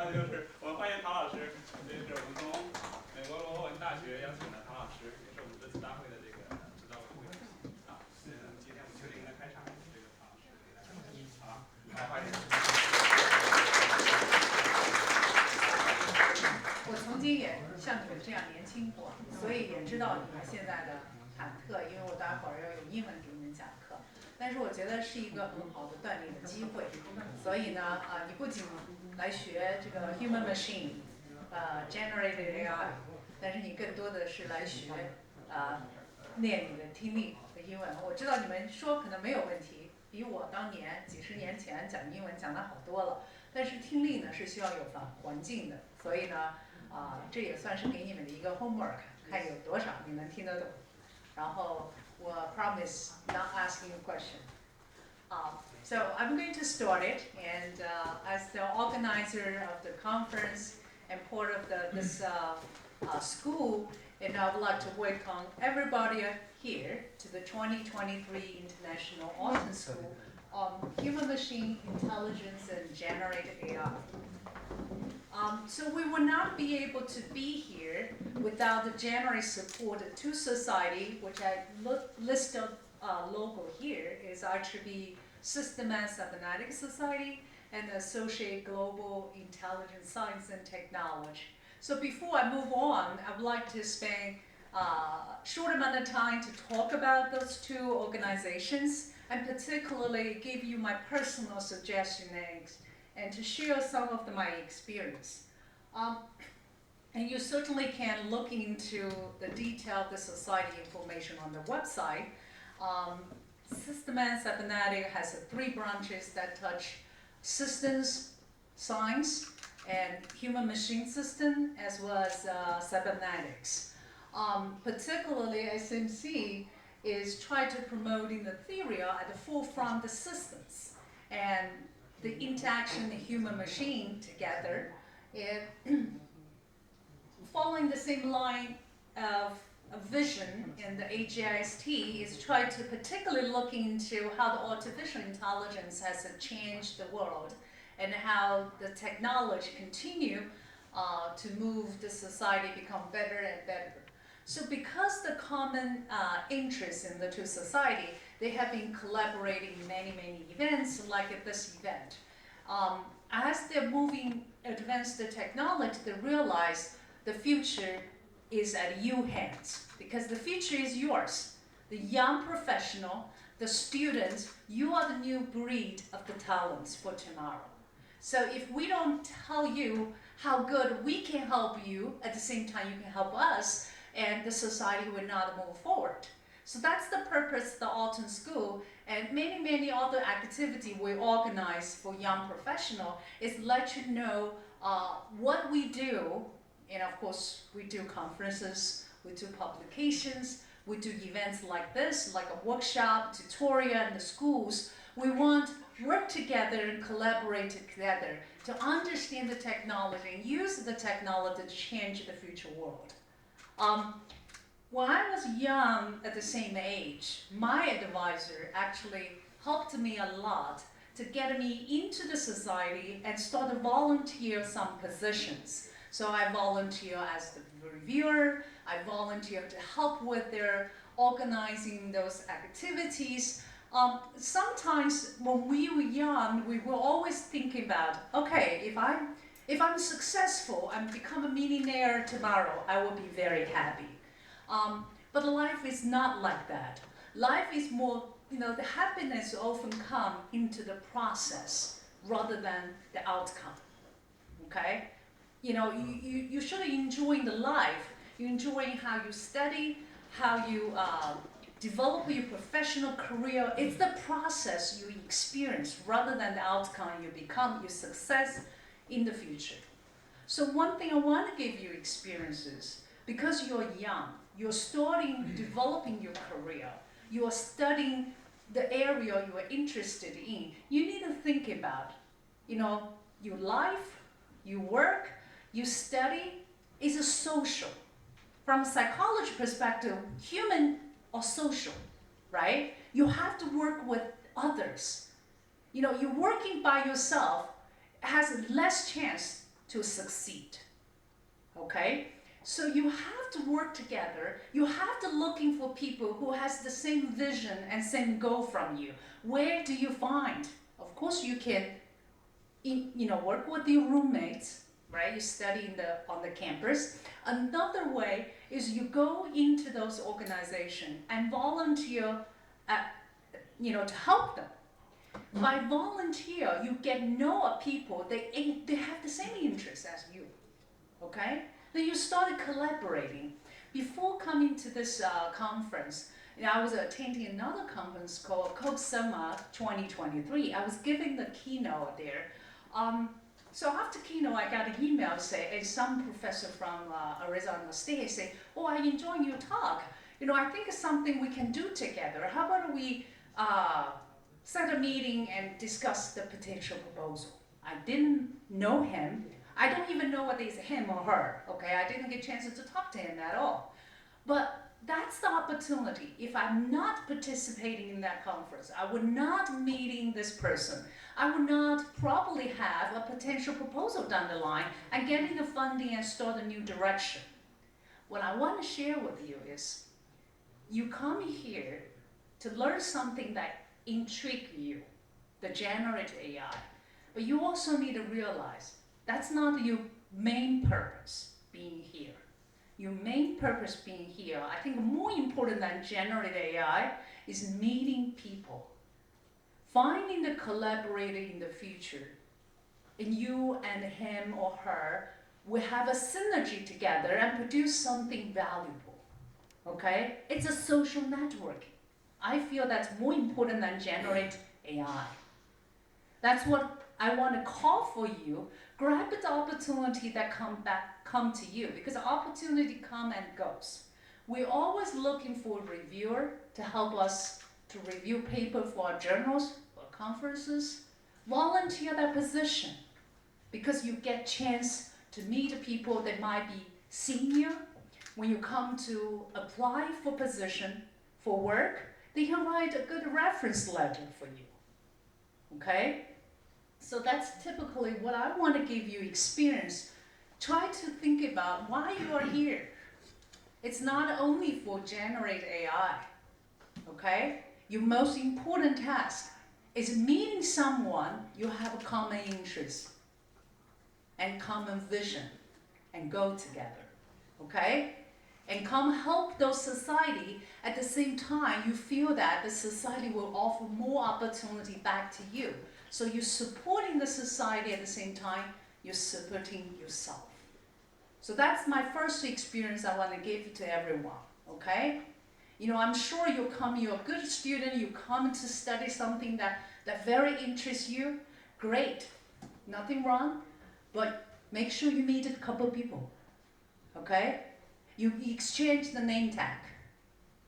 呢，就是我们欢迎唐老师，这是我们从美国罗伯文大学邀请的唐老师，也是我们这次大会的这个指导委会主席啊。今天我们就应该开场，这个唐老师给大家好，来欢迎。我曾经也像你们这样年轻过，所以也知道你们现在的忐忑，因为我待会儿要用英文给你们讲课。但是我觉得是一个很好的锻炼的机会，所以呢，你不仅来学这个 human machine，generated AI， 但是你更多的是来学练你的听力和英文。我知道你们说可能没有问题，比我当年几十年前讲英文讲的好多了。但是听力呢是需要有环境的，所以呢，这也算是给你们的一个 homework， 看有多少你能听得懂。然后我 promise not asking a question. So I'm going to start it, and as the organizer of the conference and part of this school, and I would like to welcome everybody here to the 2023 International Autumn School on Human-Machine Intelligence and Generative AI. So we will not be able to be here without the generous support of two society, which I listed logo here, is IEEE System and Cybernetics Society and the Associated Global Intelligence Science and Technology. So before I move on, I would like to spend a short amount of time to talk about those two organizations and particularly give you my personal suggestions and to share some of my experience. And you certainly can look into the detail of the society information on the website. System and Cybernetics has 3 branches that touch systems, science, and human-machine system, as well as cybernetics. Particularly, SMC is trying to promoting the theory at the forefront of the systems and the interaction of human-machine together. Following the same line of vision in the AGIST is trying to particularly look into how the artificial intelligence has changed the world and how the technology continue to move the society become better and better. So because the common interest in the two society, they have been collaborating in many events like this event. As they're moving advanced the technology, they realize the future is at your hands because the future is yours. The young professional, the students, you are the new breed of the talents for tomorrow. So if we don't tell you how good we can help you, at the same time you can help us, and the society will not move forward. So that's the purpose of the Autumn School, and many other activities we organize for young professionals is let you know what we do. And of course, we do conferences, we do publications, we do events like this, like a workshop, tutorial in the schools. We want to work together and collaborate together to understand the technology and use the technology to change the future world. When I was young at the same age, my advisor actually helped me a lot to get me into the society and start to volunteer some positions. So I volunteer as the reviewer, I volunteer to help with their organizing those activities. Sometimes when we were young, we were always thinking about, okay, if I'm successful and become a millionaire tomorrow, I will be very happy. But life is not like that. Life is more, the happiness often comes into the process rather than the outcome, okay? You should enjoy the life. You enjoy how you study, how you develop your professional career. It's the process you experience rather than the outcome you become, your success in the future. So one thing I want to give you experiences, because you're young, you're starting developing your career, you are studying the area you are interested in, you need to think about, your life, your work, you study is a social. From a psychology perspective, human are social, right? You have to work with others. You're working by yourself has less chance to succeed. Okay? So you have to work together. You have to looking for people who has the same vision and same goal from you. Where do you find? Of course, you can, work with your roommates, right? You study on the campus. Another way is you go into those organizations and volunteer, to help them. By volunteer, you get know people. They have the same interests as you. Okay? Then you started collaborating. Before coming to this conference, I was attending another conference called COSEMA 2023. I was giving the keynote there. So after keynote, I got an email and some professor from Arizona State say, "Oh, I enjoyed your talk. I think it's something we can do together. How about we set a meeting and discuss the potential proposal?" I didn't know him. I don't even know whether it's him or her, okay? I didn't get a chance to talk to him at all. But that's the opportunity. If I'm not participating in that conference, I would not meeting this person, I would not probably have a potential proposal down the line and getting the funding and start a new direction. What I want to share with you is, you come here to learn something that intrigues you, the generative AI. But you also need to realize that's not your main purpose being here. Your main purpose being here, I think more important than generative AI, is meeting people. Finding the collaborator in the future, and you and him or her will have a synergy together and produce something valuable. Okay? It's a social network. I feel that's more important than generative AI. That's what I want to call for you. Grab the opportunity that come to you, because the opportunity come and goes. We're always looking for a reviewer to help us to review paper for our journals or conferences. Volunteer that position, because you get chance to meet people that might be senior. When you come to apply for position, for work, they can write a good reference letter for you. Okay? So that's typically what I want to give you experience. Try to think about why you are here. It's not only for generate AI, okay? Your most important task is meeting someone you have a common interest and common vision and go together, okay? And come help those society. At the same time, you feel that the society will offer more opportunity back to you. So you're supporting the society at the same time, you're supporting yourself. So that's my first experience I want to give to everyone, okay? I'm sure you're a good student, you come to study something that very interests you, great, nothing wrong, but make sure you meet a couple people, okay? You exchange the name tag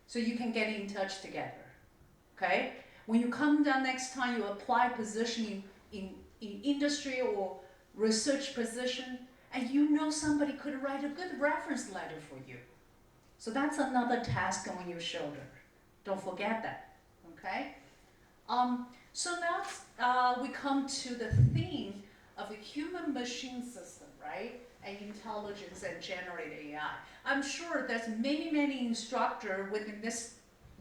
so you can get in touch together, okay? When you come down next time, you apply position in industry or research position, and somebody could write a good reference letter for you. So that's another task on your shoulder. Don't forget that, okay? So now we come to the theme of a human-machine system, right? And intelligence and generative AI. I'm sure there's many instructors within this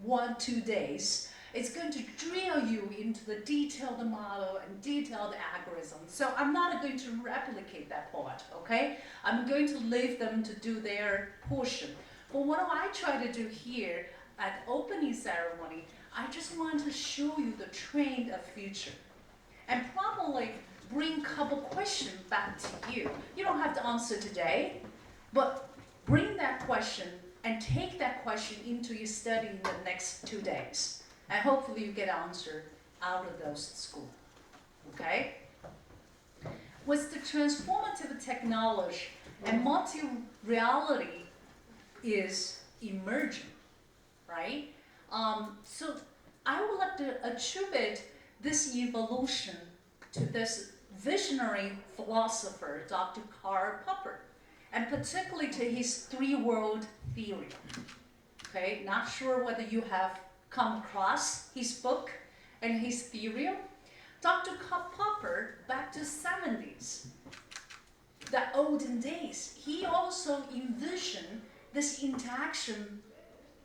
1-2 days. It's going to drill you into the detailed model and detailed algorithm. So I'm not going to replicate that part, okay? I'm going to leave them to do their portion. But what I try to do here at opening ceremony, I just want to show you the trend of future. And probably bring a couple questions back to you. You don't have to answer today, but bring that question and take that question into your study in the next 2 days. And hopefully you get an answer out of those school, okay? With the transformative technology and multi-reality is emerging, right? So I would like to attribute this evolution to this visionary philosopher, Dr. Karl Popper, and particularly to his three-world theory, okay? Not sure whether you have come across his book and his theory. Dr. Popper, back to 70s, the olden days, he also envisioned this interaction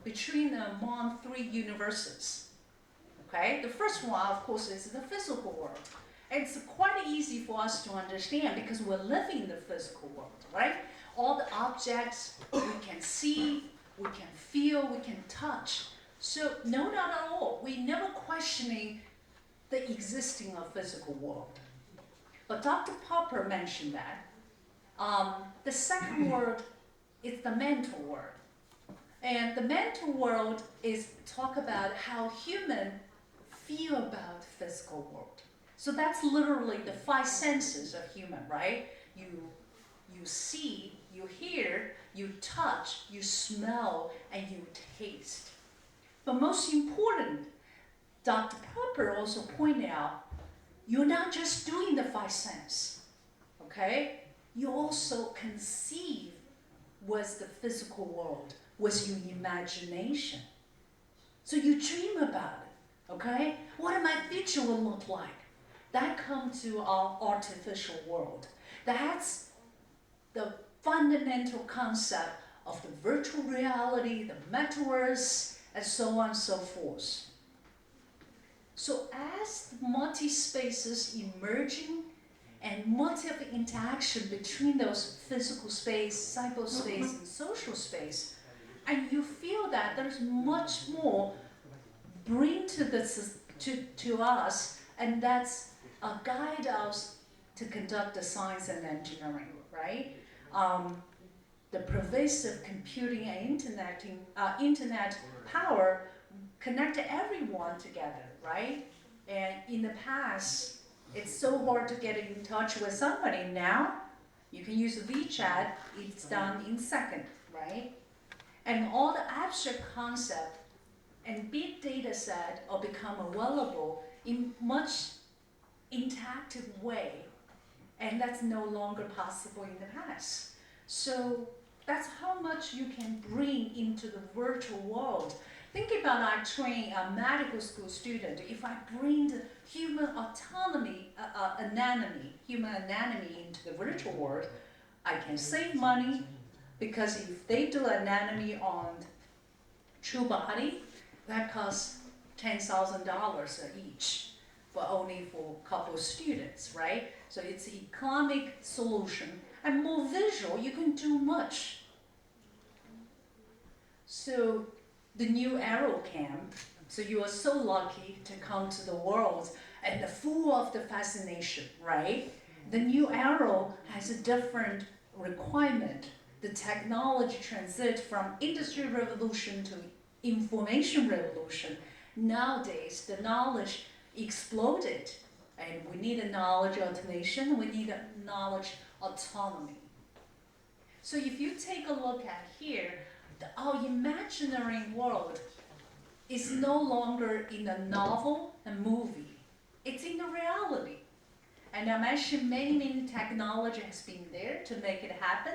between among three universes. Okay, the first one, of course, is the physical world. It's quite easy for us to understand because we're living in the physical world, right? All the objects we can see, we can feel, we can touch. So no, not at all. We never questioning the existing of physical world. But Dr. Popper mentioned that the second world is the mental world. And the mental world is talk about how human feel about physical world. So that's literally the five senses of human, right? You see, you hear, you touch, you smell, and you taste. But most important, Dr. Popper also pointed out, you're not just doing the five senses, okay? You also conceive with the physical world, with your imagination. So you dream about it, okay? What my future will look like? That comes to our artificial world. That's the fundamental concept of the virtual reality, the metaverse, and so on and so forth. So as multi-spaces emerging and multi-interaction between those physical space, cyberspace, and social space, and you feel that there's much more bring to this to us, and that's guide us to conduct the science and engineering, right? The pervasive computing and internet power connect everyone together, right? And in the past, it's so hard to get in touch with somebody. Now, you can use WeChat, it's done in seconds, right? And all the abstract concept and big data set are become available in much interactive way, and that's no longer possible in the past. So that's how much you can bring into the virtual world. Think about I train a medical school student. If I bring the human anatomy into the virtual world, I can save money because if they do anatomy on true body, that costs $10,000 each, but only for a couple of students, right? So it's an economic solution and more visual, you can do much. So the new AeroCam, so you are so lucky to come to the world and full of the fascination, right? The new Aero has a different requirement. The technology transit from industry revolution to information revolution. Nowadays, the knowledge exploded, and we need a knowledge automation, we need a knowledge autonomy. So if you take a look at here, our imaginary world is no longer in a novel, a movie. It's in the reality. And I mentioned many technology has been there to make it happen.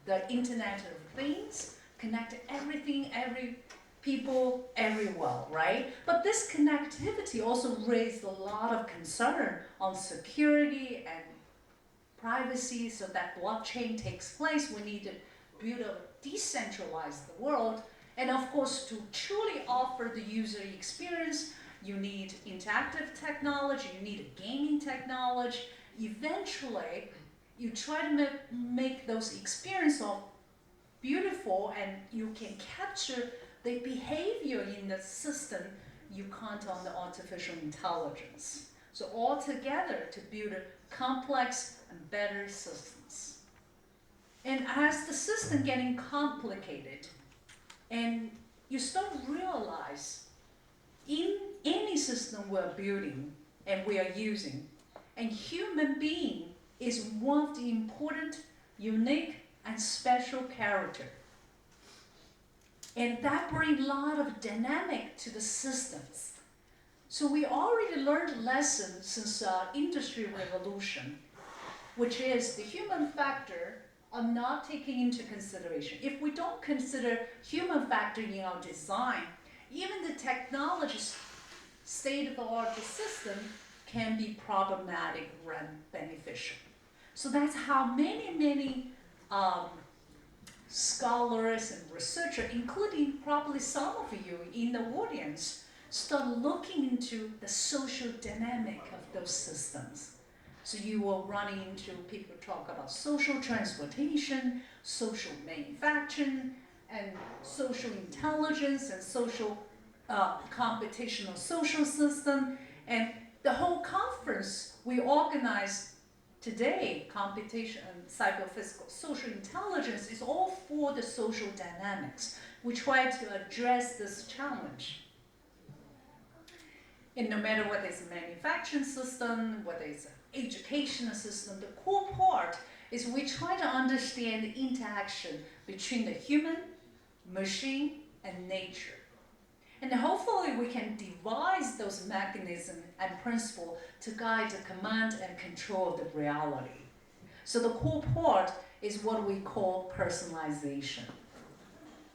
The Internet of Things, connect everything, every people, everywhere, right? But this connectivity also raised a lot of concern on security and privacy, so that blockchain takes place. We need to build a decentralized world. And of course, to truly offer the user experience, you need interactive technology, you need a gaming technology. Eventually, you try to make those experiences beautiful, and you can capture the behavior in the system you count on the artificial intelligence. So all together to build a complex and better systems. And as the system getting complicated, and you start to realize in any system we're building and we are using, and human being is one of the important, unique, and special character. And that brings a lot of dynamic to the systems. So we already learned a lesson since industry revolution, which is the human factor are not taken into consideration. If we don't consider human factor in our design, even the technology's state-of-the-art system can be problematic rather than beneficial. So that's how many scholars and researchers, including probably some of you in the audience, start looking into the social dynamic of those systems. So you will run into people talk about social transportation, social manufacturing, and social intelligence and social computational social system. And the whole conference we organized today, computation and psychophysical social intelligence, is all for the social dynamics. We try to address this challenge. And no matter whether it's a manufacturing system, whether it's an educational system, the core part is we try to understand the interaction between the human, machine, and nature. And hopefully we can devise those mechanisms and principles to guide the command and control of the reality. So the core part is what we call personalization.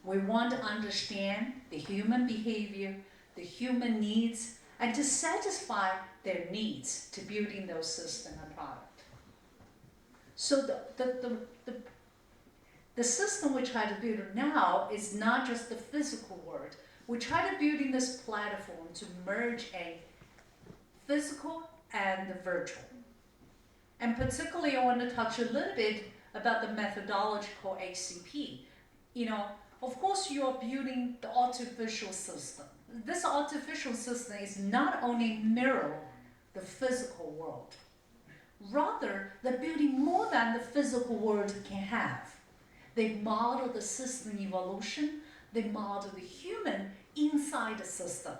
We want to understand the human behavior, the human needs, and to satisfy their needs to building those systems and product. So the system we try to build now is not just the physical world. We try to build in this platform to merge a physical and the virtual. And particularly I want to touch a little bit about the methodology called HCP. Of course you are building the artificial system. This artificial system is not only mirror the physical world, rather they're building more than the physical world can have. They model the system evolution, they model the human inside the system.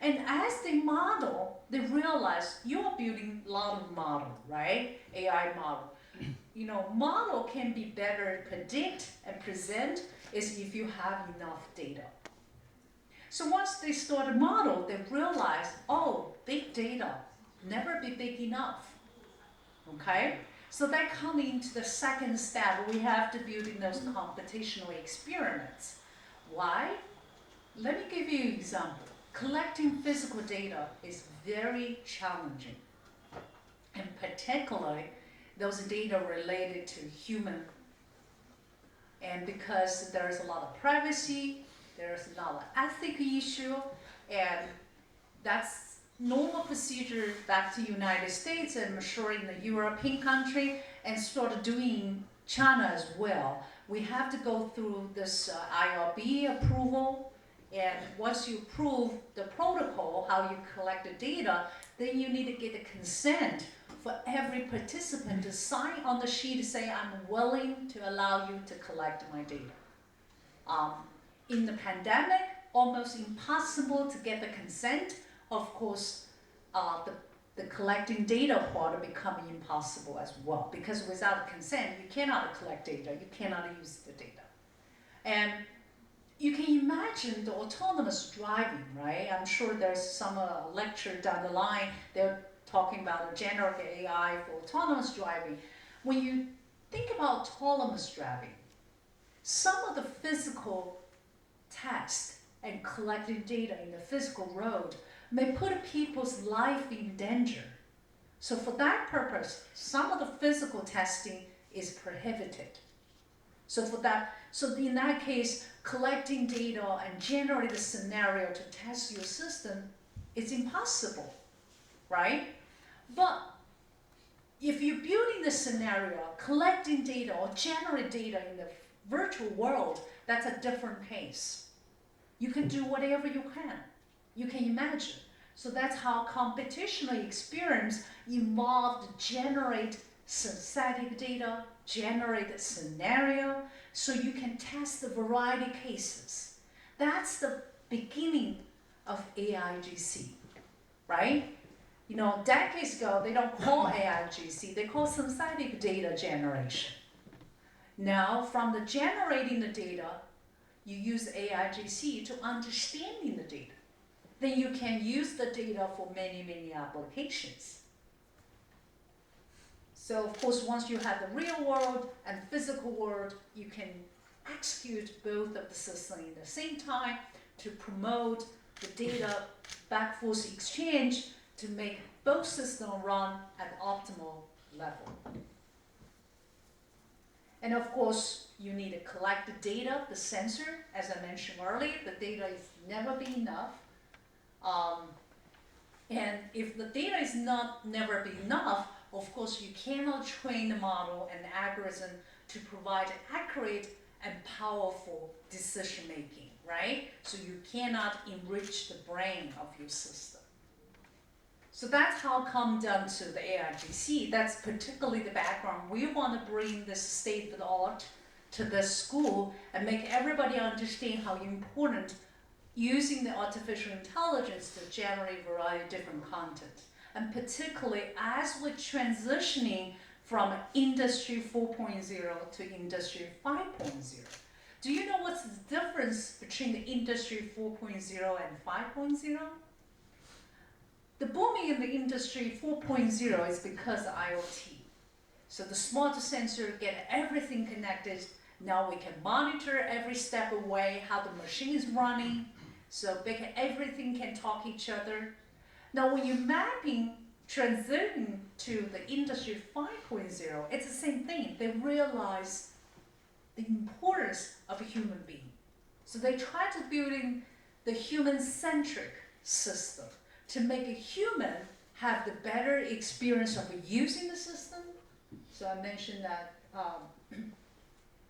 And as they model, they realize you're building a lot of model, right? AI model. Model can be better predict and present is if you have enough data. So once they start a model, they realize, big data never be big enough. Okay? So that comes into the second step. We have to build in those computational experiments. Why? Let me give you an example. Collecting physical data is very challenging. And particularly, those data related to human. And because there's a lot of privacy, there's a lot of ethical issue, and that's normal procedure back to United States and sure in the European country and start doing China as well. We have to go through this IRB approval, and once you approve the protocol, how you collect the data, then you need to get the consent for every participant to sign on the sheet to say, I'm willing to allow you to collect my data. In the pandemic, almost impossible to get the consent. Of course, the collecting data part becoming impossible as well, because without consent, you cannot collect data, you cannot use the data. And you can imagine the autonomous driving, right? I'm sure there's some lecture down the line, they're talking about a generative AI for autonomous driving. When you think about autonomous driving, some of the physical tests and collecting data in the physical road may put people's life in danger. So for that purpose, some of the physical testing is prohibited. So in that case, collecting data and generate a scenario to test your system is impossible, right? But if you're building the scenario, collecting data or generate data in the virtual world, that's a different pace. You can do whatever you can imagine. So that's how computational experience involved to generate synthetic data, generate a scenario, so you can test a variety of cases. That's the beginning of AIGC, right? Decades ago, they don't call AIGC, they call synthetic data generation. Now, from the generating the data, you use AIGC to understanding the data. Then you can use the data for many applications. So of course, once you have the real world and physical world, you can execute both of the systems at the same time to promote the data back-forth exchange to make both systems run at optimal level. And of course, you need to collect the data, the sensor. As I mentioned earlier, the data is never be enough. And if the data is never be enough, of course, you cannot train the model and the algorithm to provide accurate and powerful decision making, right? So you cannot enrich the brain of your system. So that's how come down to the AIGC. That's particularly the background. We want to bring this state of the art to this school and make everybody understand how important using the artificial intelligence to generate a variety of different content. And particularly as we're transitioning from Industry 4.0 to Industry 5.0. Do you know what's the difference between the Industry 4.0 and 5.0? The booming in the Industry 4.0 is because of IoT. So the smart sensor get everything connected. Now we can monitor every step away how the machine is running. So everything can talk each other. Now when you're mapping, transitioning to the Industry 5.0, it's the same thing. They realize the importance of a human being. So they try to build in the human-centric system to make a human have the better experience of using the system. So I mentioned that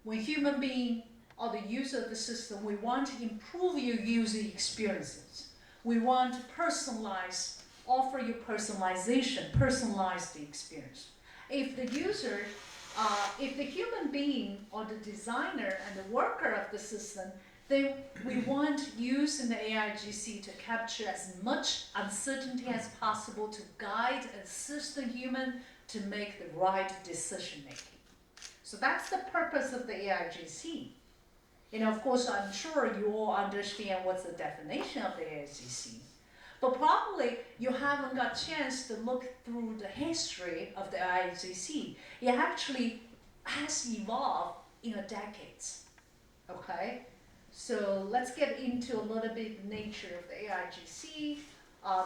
when human being or the user of the system, we want to improve your user experiences. We want to personalize, offer you personalization, personalize the experience. If the user, if the human being or the designer and the worker of the system, then we want to use in the AIGC to capture as much uncertainty as possible to guide and assist the human to make the right decision making. So that's the purpose of the AIGC. And of course, I'm sure you all understand what's the definition of the AIGC. But probably you haven't got a chance to look through the history of the AIGC. It actually has evolved in decades, okay? So let's get into a little bit the nature of the AIGC,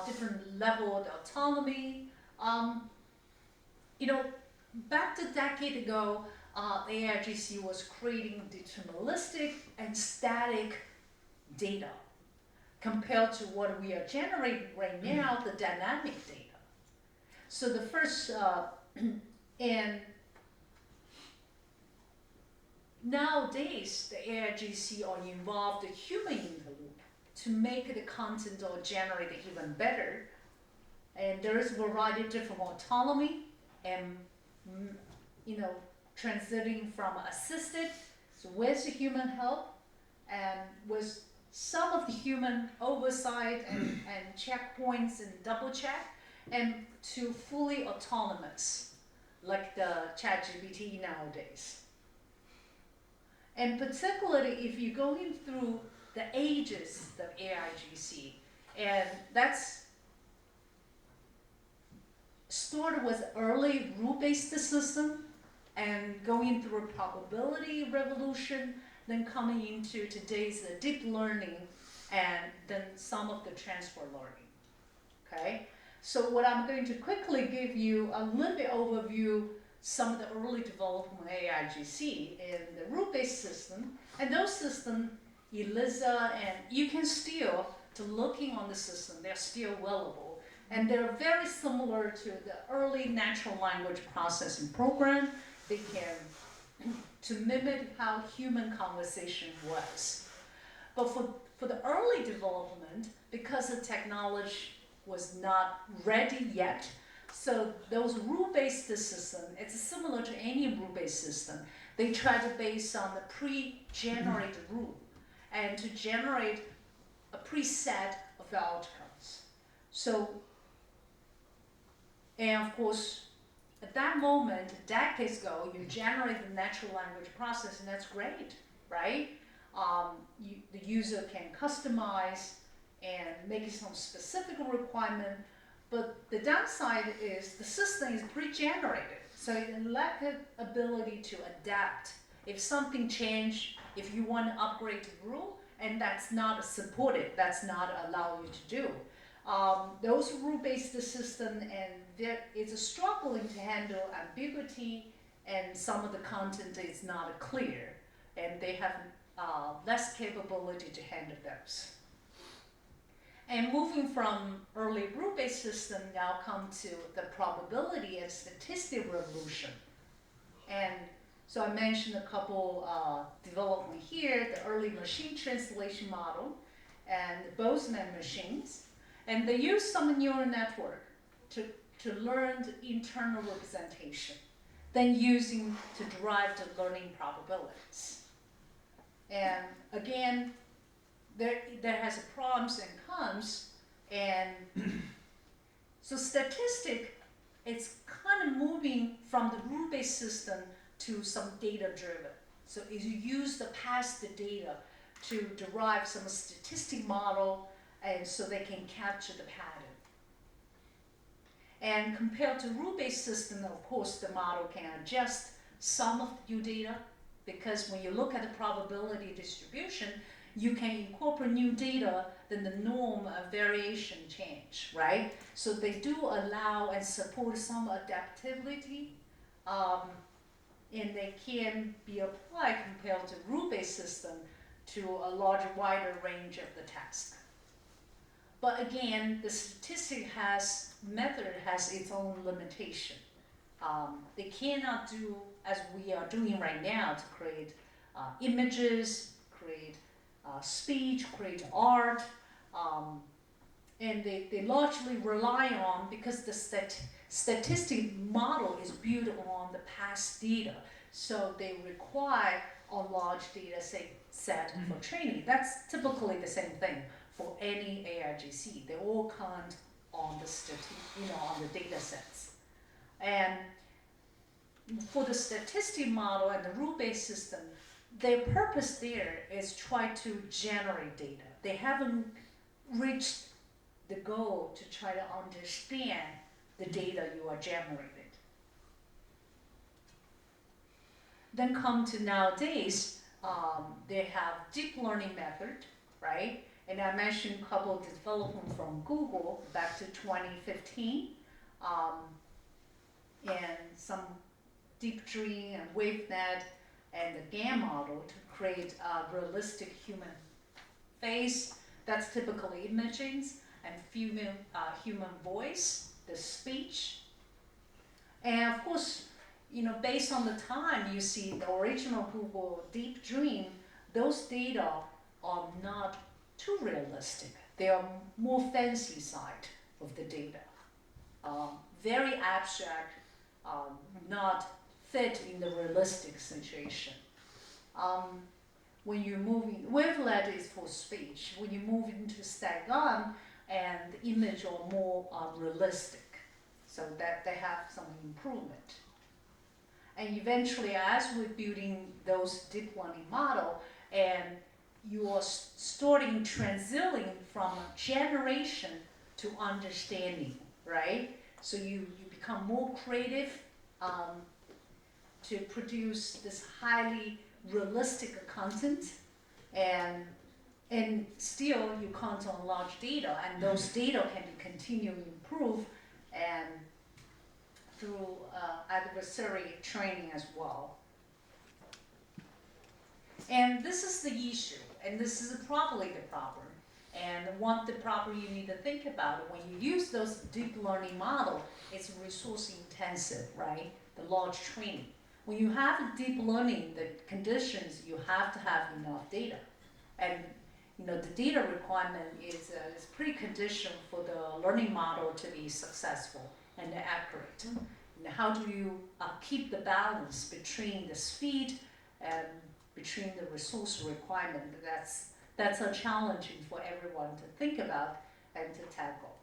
different level of autonomy. Back a decade ago, the AIGC was creating deterministic and static data compared to what we are generating right now, the dynamic data. So the first, and nowadays, the AIGC are involved the human in the loop to make the content or generate it even better. And there is a variety of different autonomy and, transiting from assisted, so with the human help, and with some of the human oversight and checkpoints and double check, and to fully autonomous, like the ChatGPT nowadays. And particularly if you're going through the ages of AIGC, and that's started with early rule-based system and going through a probability revolution, then coming into today's deep learning, and then some of the transfer learning, okay? So what I'm going to quickly give you a little bit overview some of the early development of AIGC in the rule-based system, and those systems, ELIZA, and you can still, to looking on the system, they're still available. And they're very similar to the early natural language processing program. They can to mimic how human conversation was. But for the early development, because the technology was not ready yet, so those rule-based system, it's similar to any rule-based system. They try to base on the pre-generated rule and to generate a preset of the outcomes. So, and of course, at that moment, decades ago, you generate the natural language process, and that's great, right? The user can customize and make some specific requirement, but the downside is the system is pre-generated, so it lacks the ability to adapt. If something changes, if you want to upgrade the rule, and that's not supported, that's not allowed you to do. those rule-based system and it's struggling to handle ambiguity, and some of the content is not clear, and they have less capability to handle those. And moving from early rule-based system, now come to the probability and statistic revolution. And so I mentioned a couple development here, the early machine translation model and the Bozeman machines. And they use some neural network to learn the internal representation, then using to derive the learning probabilities. And again, there has a pros and cons, and so statistic, it's kind of moving from the rule-based system to some data-driven. So if you use the past data to derive some statistic model, and so they can capture the pattern. And compared to rule-based system, of course, the model can adjust some of the new data, because when you look at the probability distribution, you can incorporate new data, then the norm of variation change, right? So they do allow and support some adaptability, and they can be applied compared to rule-based system to a larger, wider range of the task. But again, the statistic method has its own limitation. They cannot do as we are doing right now to create images, create speech, create art, and they largely rely on, because the statistic model is built on the past data, so they require a large data set for training. That's typically the same thing for any AIGC. They all count on on the data sets. And for the statistic model and the rule-based system, their purpose there is try to generate data. They haven't reached the goal to try to understand the data you are generating. Then come to nowadays, they have deep learning method, right? And I mentioned a couple of development from Google back to 2015, and some deep dream and WaveNet and the GAN model to create a realistic human face. That's typically imagings and human voice, the speech. And of course, based on the time, you see the original Google Deep Dream, those data are not too realistic. They are more fancy side of the data. Very abstract, not fit in the realistic situation. When you're moving, Wavelet is for speech. When you move into Stack-on, and the image are more realistic, so that they have some improvement. And eventually, as we're building those deep learning model, and you are starting transiting from generation to understanding, right? So you become more creative to produce this highly realistic content, and still you count on large data, and those data can be continually improved and through adversary training as well. And this is the issue, and this is probably the problem. And the problem you need to think about when you use those deep learning model, it's resource intensive, right? The large training. When you have deep learning, the conditions, you have to have enough data. And the data requirement is precondition for the learning model to be successful and accurate. And how do you keep the balance between the speed and between the resource requirement? That's a challenging for everyone to think about and to tackle.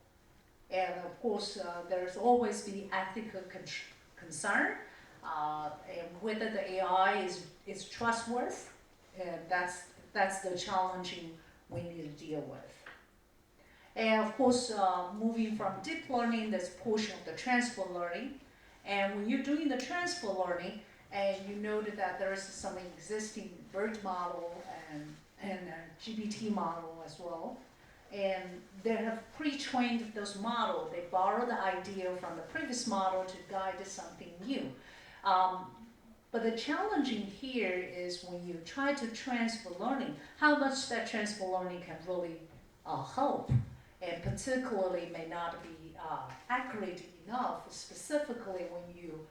And of course, there's always the ethical concern, and whether the AI is trustworthy, and that's the challenging we need to deal with. And of course, moving from deep learning, there's a portion of the transfer learning. And when you're doing the transfer learning, and you noted that there is some existing BERT model and a GPT model as well, and they have pre-trained those models. They borrow the idea from the previous model to guide something new. But the challenging here is when you try to transfer learning, how much that transfer learning can really help, and particularly may not be accurate enough, specifically when you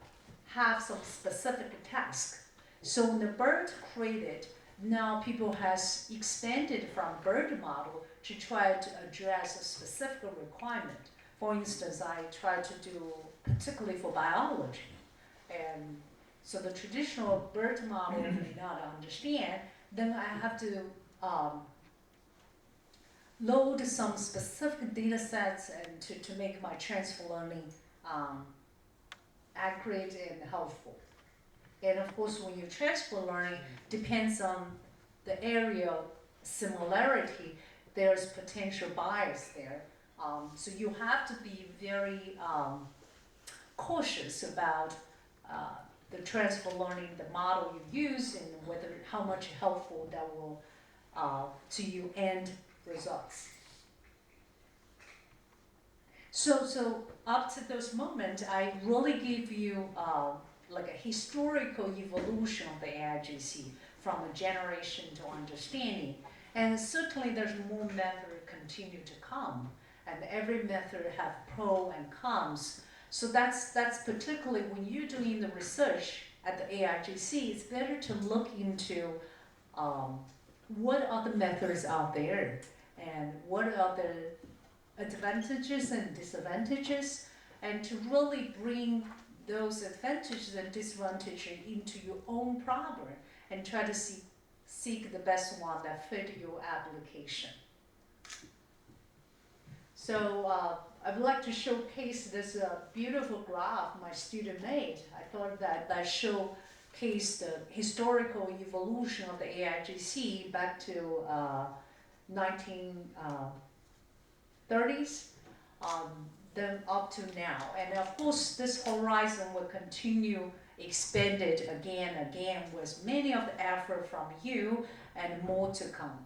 have some specific task. So when the BERT created, now people has expanded from BERT model to try to address a specific requirement. For instance, I try to do particularly for biology, and so the traditional BERT model may not understand, then I have to load some specific data sets and to make my transfer learning accurate and helpful. And of course, when you transfer learning, depends on the area of similarity, there's potential bias there. So you have to be very cautious about the transfer learning, the model you use, and whether how much helpful that will to your end results. So up to this moment, I really give you like a historical evolution of the AIGC from a generation to understanding. And certainly there's more method continue to come, and every method have pro and cons. So that's particularly when you're doing the research at the AIGC, it's better to look into what are the methods out there and what are the advantages and disadvantages, and to really bring those advantages and disadvantages into your own problem and try to seek the best one that fit your application. So I would like to showcase this beautiful graph my student made. I thought that showcased the historical evolution of the AIGC back to 1930s, then up to now. And of course, this horizon will continue expanded again with many of the effort from you and more to come.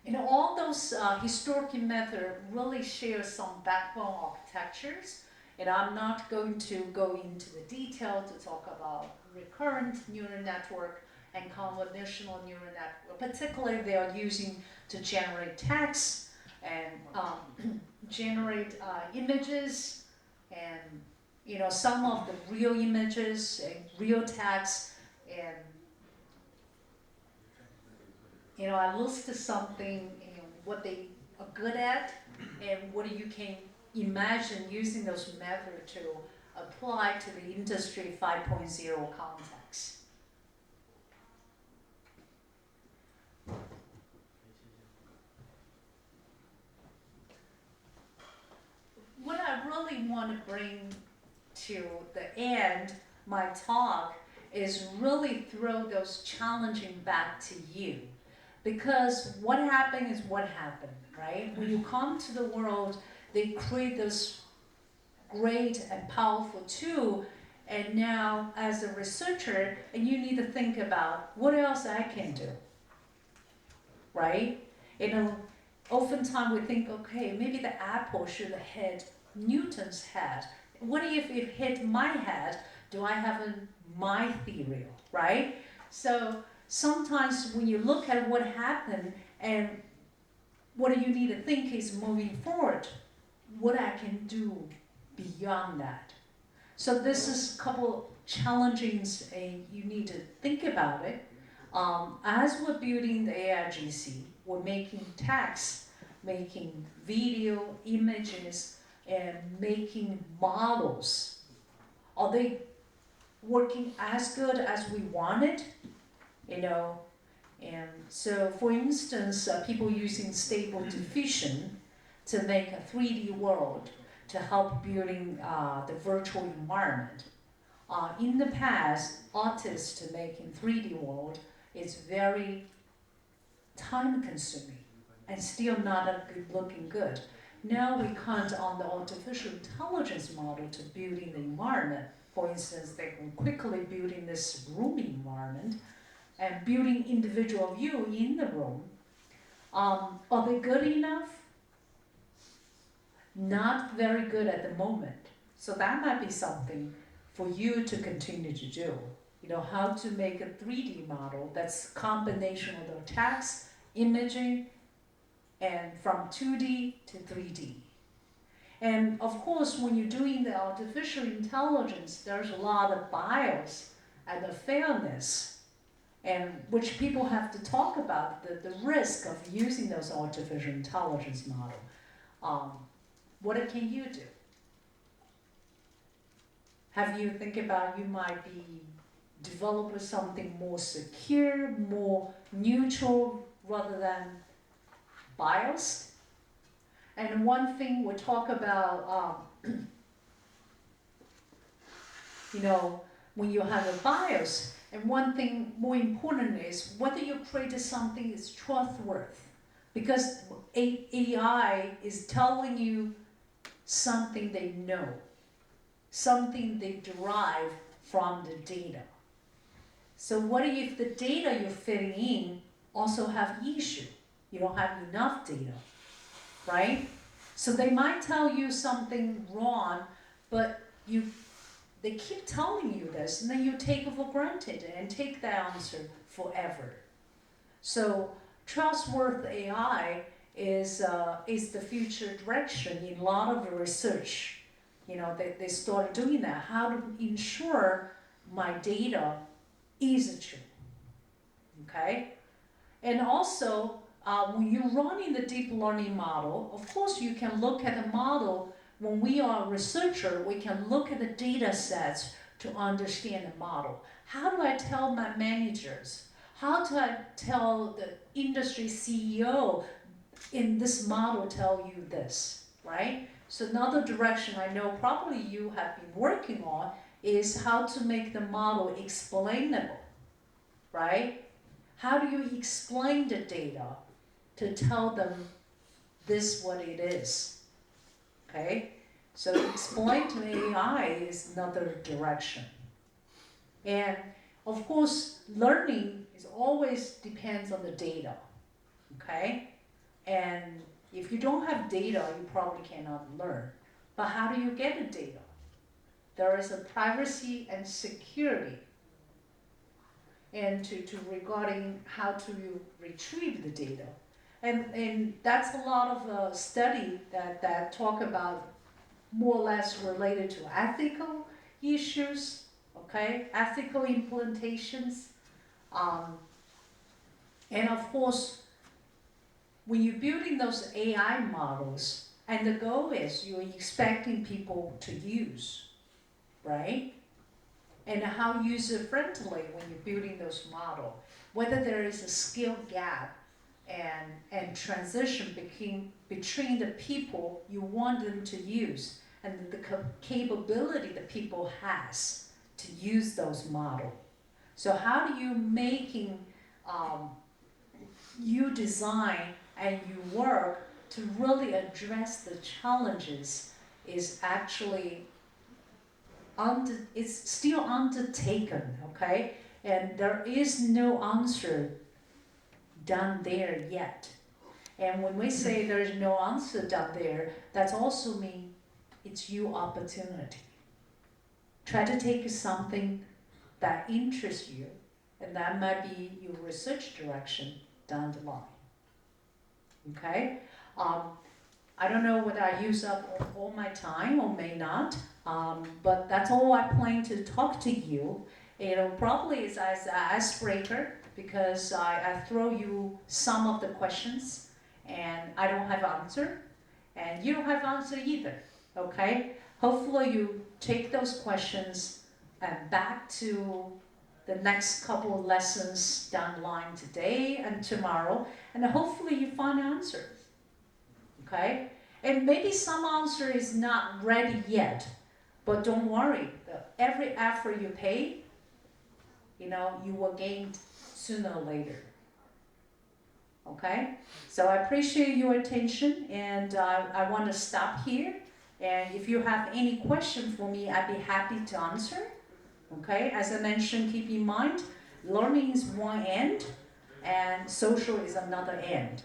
You know, all those historical methods really share some backbone architectures, and I'm not going to go into the detail to talk about recurrent neural network and convolutional neural network. Particularly, they are using to generate text and generate images, and you know, some of the real images and real text, and you know, I listed something, you know, what they are good at and what you can imagine using those methods to apply to the Industry 5.0 context. What I really want to bring to the end, my talk, is really throw those challenging back to you. Because what happened is what happened, right? When you come to the world, they create this great and powerful tool, and now as a researcher, and you need to think about what else I can do, right? You know, oftentimes we think, okay, maybe the apple should hit Newton's head. What if it hit my head? Do I have my theory, right? So sometimes when you look at what happened and what you need to think is moving forward, what I can do beyond that. So this is a couple challengings, and you need to think about it. As we're building the AIGC, we're making text, making video, images, and making models. Are they working as good as we wanted? You know, and so for instance, people using Stable Diffusion to make a 3D world to help building the virtual environment. In the past, artists making 3D world is very time consuming and still not looking good. Now we count on the artificial intelligence model to building the environment. For instance, they can quickly building this room environment and building individual view in the room. Are they good enough? Not very good at the moment. So that might be something for you to continue to do. You know, how to make a 3D model that's combination of the text, imaging, and from 2D to 3D. And of course, when you're doing the artificial intelligence, there's a lot of bias and the fairness, and which people have to talk about the risk of using those artificial intelligence model. What can you do? Have you think about you might be developing something more secure, more neutral rather than biased? And one thing we talk about, you know, when you have a bias, and one thing more important is whether you created something is trustworthy. Because AI is telling you something they know, something they derive from the data. So what if the data you're fitting in also have issue? You don't have enough data, right? So they might tell you something wrong, but they keep telling you this, and then you take it for granted and take the answer forever. So trustworthy AI is the future direction in a lot of the research. You know, they started doing that. How to ensure my data is true, okay? And also, when you're running the deep learning model, of course you can look at the model. When we are a researcher, we can look at the data sets to understand the model. How do I tell my managers? How do I tell the industry CEO in this model tell you this, right? So another direction I know probably you have been working on is how to make the model explainable, right? How do you explain the data to tell them this what it is, okay? So explain to AI is another direction. And of course, learning is always depends on the data, okay? And if you don't have data, you probably cannot learn. But how do you get the data? There is a privacy and security, and to regarding how to retrieve the data. And that's a lot of study that talk about more or less related to ethical issues, okay? Ethical implementations. And of course, when you're building those AI models, and the goal is you're expecting people to use, right? And how user-friendly when you're building those models, whether there is a skill gap and transition between the people you want them to use and the capability the people has to use those models. So how do you making you design and you work to really address the challenges is actually it's still undertaken, okay? And there is no answer done there yet. And when we say there's no answer done there, that also means it's your opportunity. Try to take something that interests you, and that might be your research direction down the line. Okay? I don't know whether I use up all my time or may not, but that's all I plan to talk to you. You know, probably as an icebreaker, because I throw you some of the questions and I don't have answer, and you don't have answer either, okay? Hopefully you take those questions and back to the next couple of lessons down the line today and tomorrow, and hopefully you find answers. Okay? And maybe some answer is not ready yet, but don't worry. Every effort you pay, you know, you will gain sooner or later. Okay? So I appreciate your attention, and I want to stop here. And if you have any question for me, I'd be happy to answer. Okay? As I mentioned, keep in mind, learning is one end, and social is another end.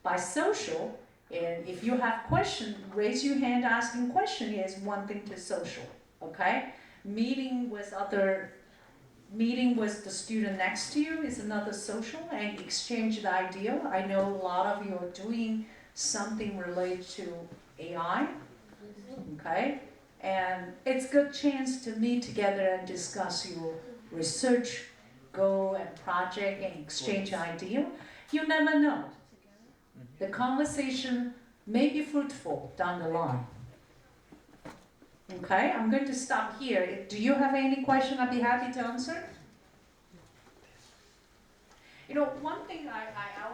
By social, and if you have question, raise your hand asking question is one thing to social, okay? Meeting with the student next to you is another social, and exchange the idea. I know a lot of you are doing something related to AI, okay? And it's a good chance to meet together and discuss your research goal and project and exchange idea. You never know. The conversation may be fruitful down the line. Okay, I'm going to stop here. Do you have any question? I'd be happy to answer. You know, one thing I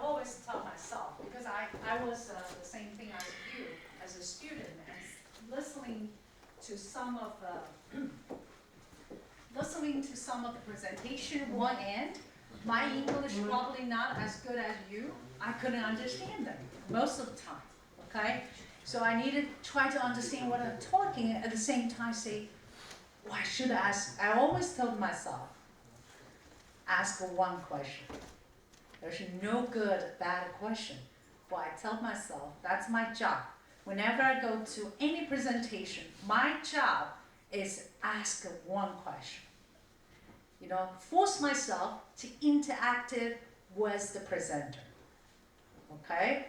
always tell myself, because I was the same thing as you as a student, and listening to some of the presentation one end, my English probably not as good as you. I couldn't understand them most of the time, okay? So I needed to try to understand what I'm talking, at the same time say, why should I ask? I always told myself, ask one question. There's no good, bad question. But I tell myself, that's my job. Whenever I go to any presentation, my job is ask one question. You know, force myself to interact with the presenter. Okay?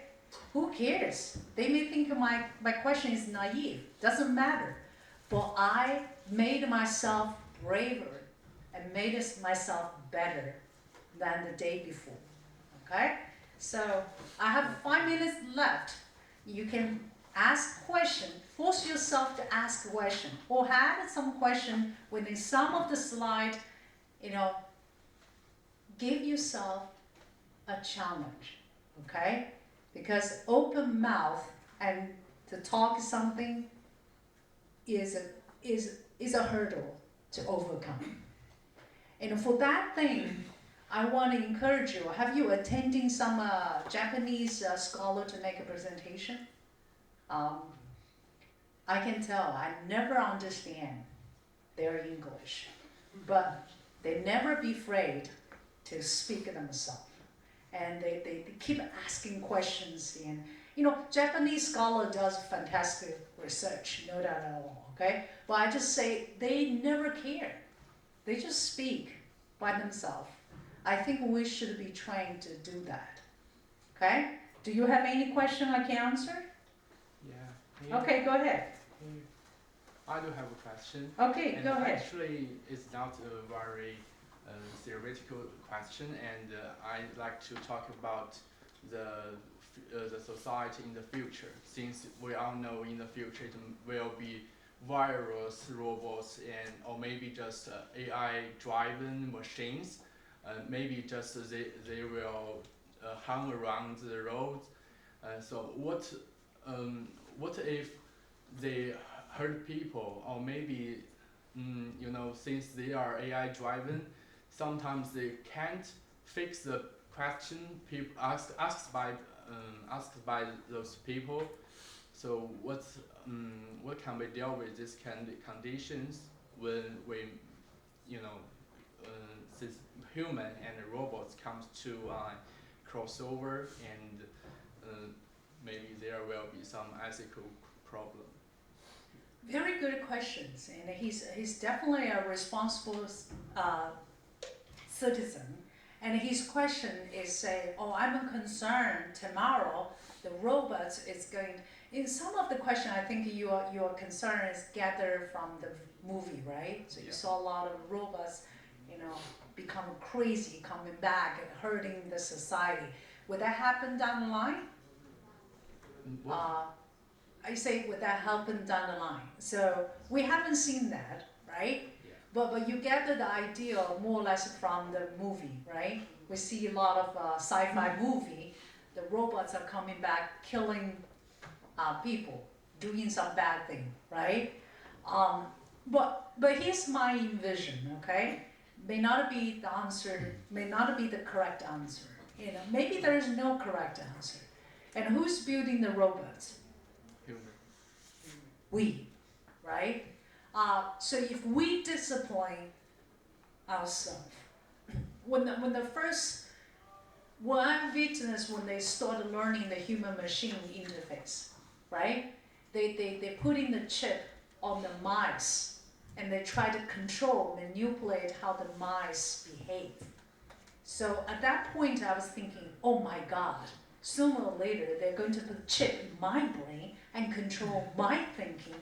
Who cares? They may think my question is naive. Doesn't matter. But I made myself braver and made myself better than the day before. Okay? So I have 5 minutes left. You can ask question, force yourself to ask a question, or have some question within some of the slide, you know, give yourself a challenge, okay? Because open mouth and to talk something is a hurdle to overcome. And for that thing, I want to encourage you. Have you attended some Japanese scholar to make a presentation? I can tell, I never understand their English, but they never be afraid to speak themselves. And they keep asking questions, and you know, Japanese scholar does fantastic research, no doubt at all, okay? But I just say they never care. They just speak by themselves. I think we should be trained to do that, okay? Do you have any question I can answer? Yeah. Okay, go ahead. I do have a question. Okay, and go ahead. Actually, it's not a very theoretical question, and I'd like to talk about the society in the future. Since we all know in the future it will be virus, robots, and or maybe just AI-driven machines. Maybe just they will hang around the roads. So what if they hurt people, or maybe you know, since they are AI driven, sometimes they can't fix the question people asked by those people. So what can we deal with these conditions when we, you know, this human and robots comes to crossover, and maybe there will be some ethical problem. Very good questions, and he's definitely a responsible citizen. And his question is say, oh, I'm concerned tomorrow the robots is going. In some of the question, I think your concern is gathered from the movie, right? So you saw a lot of robots, you know, become crazy, coming back and hurting the society. Would that happen down the line? I say, would that happen down the line? So we haven't seen that, right? Yeah. But you gather the idea more or less from the movie, right? We see a lot of sci-fi movie. The robots are coming back, killing people, doing some bad thing, right? But here's my vision, okay? May not be the answer, may not be the correct answer. You know, maybe there is no correct answer. And who's building the robots? Human. We, right? So if we discipline ourselves, when the first what I witnessed when they started learning the human-machine interface, right? They put in the chip on the mice, and they try to control, manipulate how the mice behave. So at that point, I was thinking, oh my God, sooner or later, they're going to put a chip in my brain and control my thinking,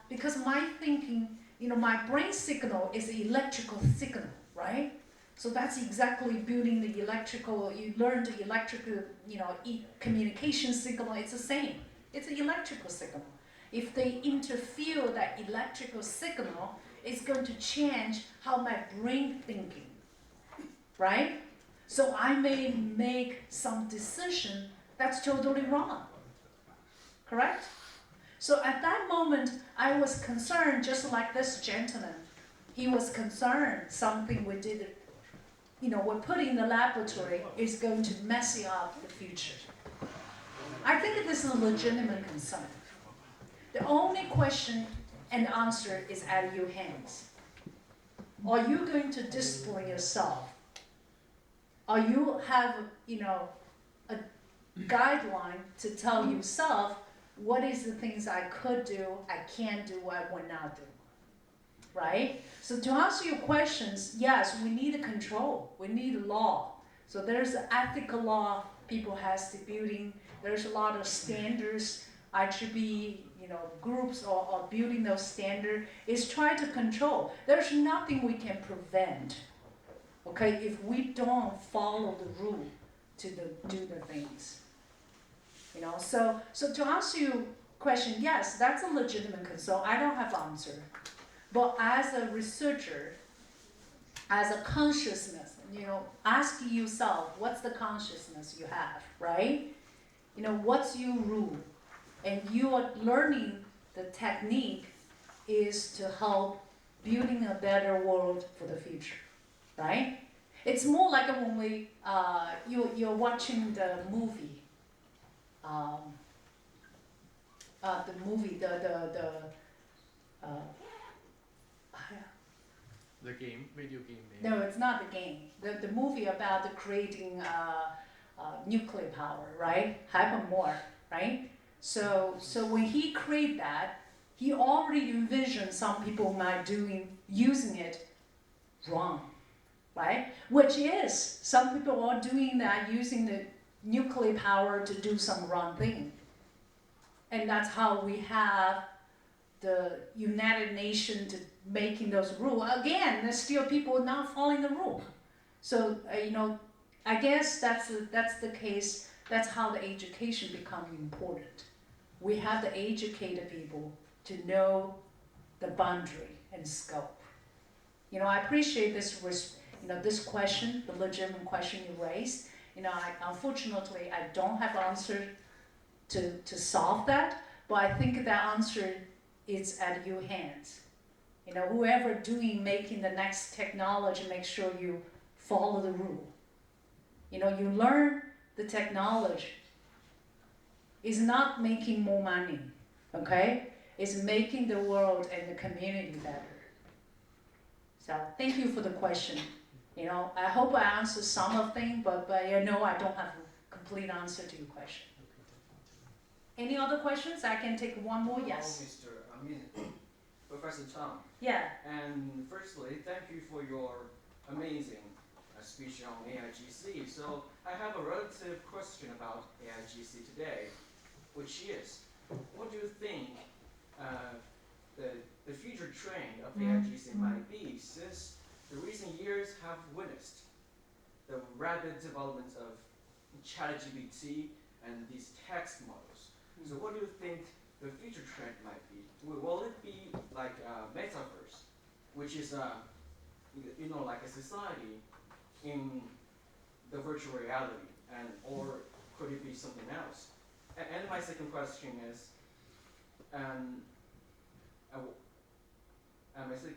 because my thinking, my brain signal is an electrical signal, right? So that's exactly building the electrical, you learn the electrical, communication signal, it's the same. It's an electrical signal. If they interfere that electrical signal, it's going to change how my brain thinking, right? So I may make some decision that's totally wrong, correct? So at that moment, I was concerned, just like this gentleman. He was concerned something we did, we put in the laboratory is going to mess up the future. I think this is a legitimate concern. The only question and answer is at your hands. Are you going to discipline yourself? Are you have, a guideline to tell yourself what is the things I could do, I can't do, I will not do, right? So to answer your questions, yes, we need a control, we need law. So there's an ethical law people has to building, there's a lot of standards, IEEE, groups are building those standards, is trying to control. There's nothing we can prevent, okay, if we don't follow the rule to do the things. So to answer your question, yes, that's a legitimate concern. I don't have an answer. But as a researcher, as a consciousness, ask yourself, what's the consciousness you have, right? What's your rule? And you are learning the technique is to help building a better world for the future, right? It's more like when you're watching the movie. The game, video game. Maybe. No, it's not the game. The movie about the creating nuclear power, right? Hypermore, right? So when he created that, he already envisioned some people might using it wrong, right? Which is, some people are doing that using the nuclear power to do some wrong thing. And that's how we have the United Nations to making those rules. Again, there's still people not following the rule. So, I guess that's the case. That's how the education becomes important. We have to educate the people to know the boundary and scope. I appreciate this question, the legitimate question you raised. Unfortunately, I don't have an answer to solve that, but I think that answer is at your hands. Whoever making the next technology, make sure you follow the rule. You learn the technology. It's not making more money, okay? It's making the world and the community better. So thank you for the question. I hope I answered some of them, but I don't have a complete answer to your question. Any other questions? I can take one more. Yes. Professor Tang. Yeah. And firstly, thank you for your amazing speech on AIGC. So I have a relative question about AIGC today, which is, what do you think the future trend of AIGC might be, since the recent years have witnessed the rapid development of ChatGPT and these text models? So what do you think the future trend might be? Will it be like metaverse, which is like a society in the virtual reality, or could it be something else? And my second question is,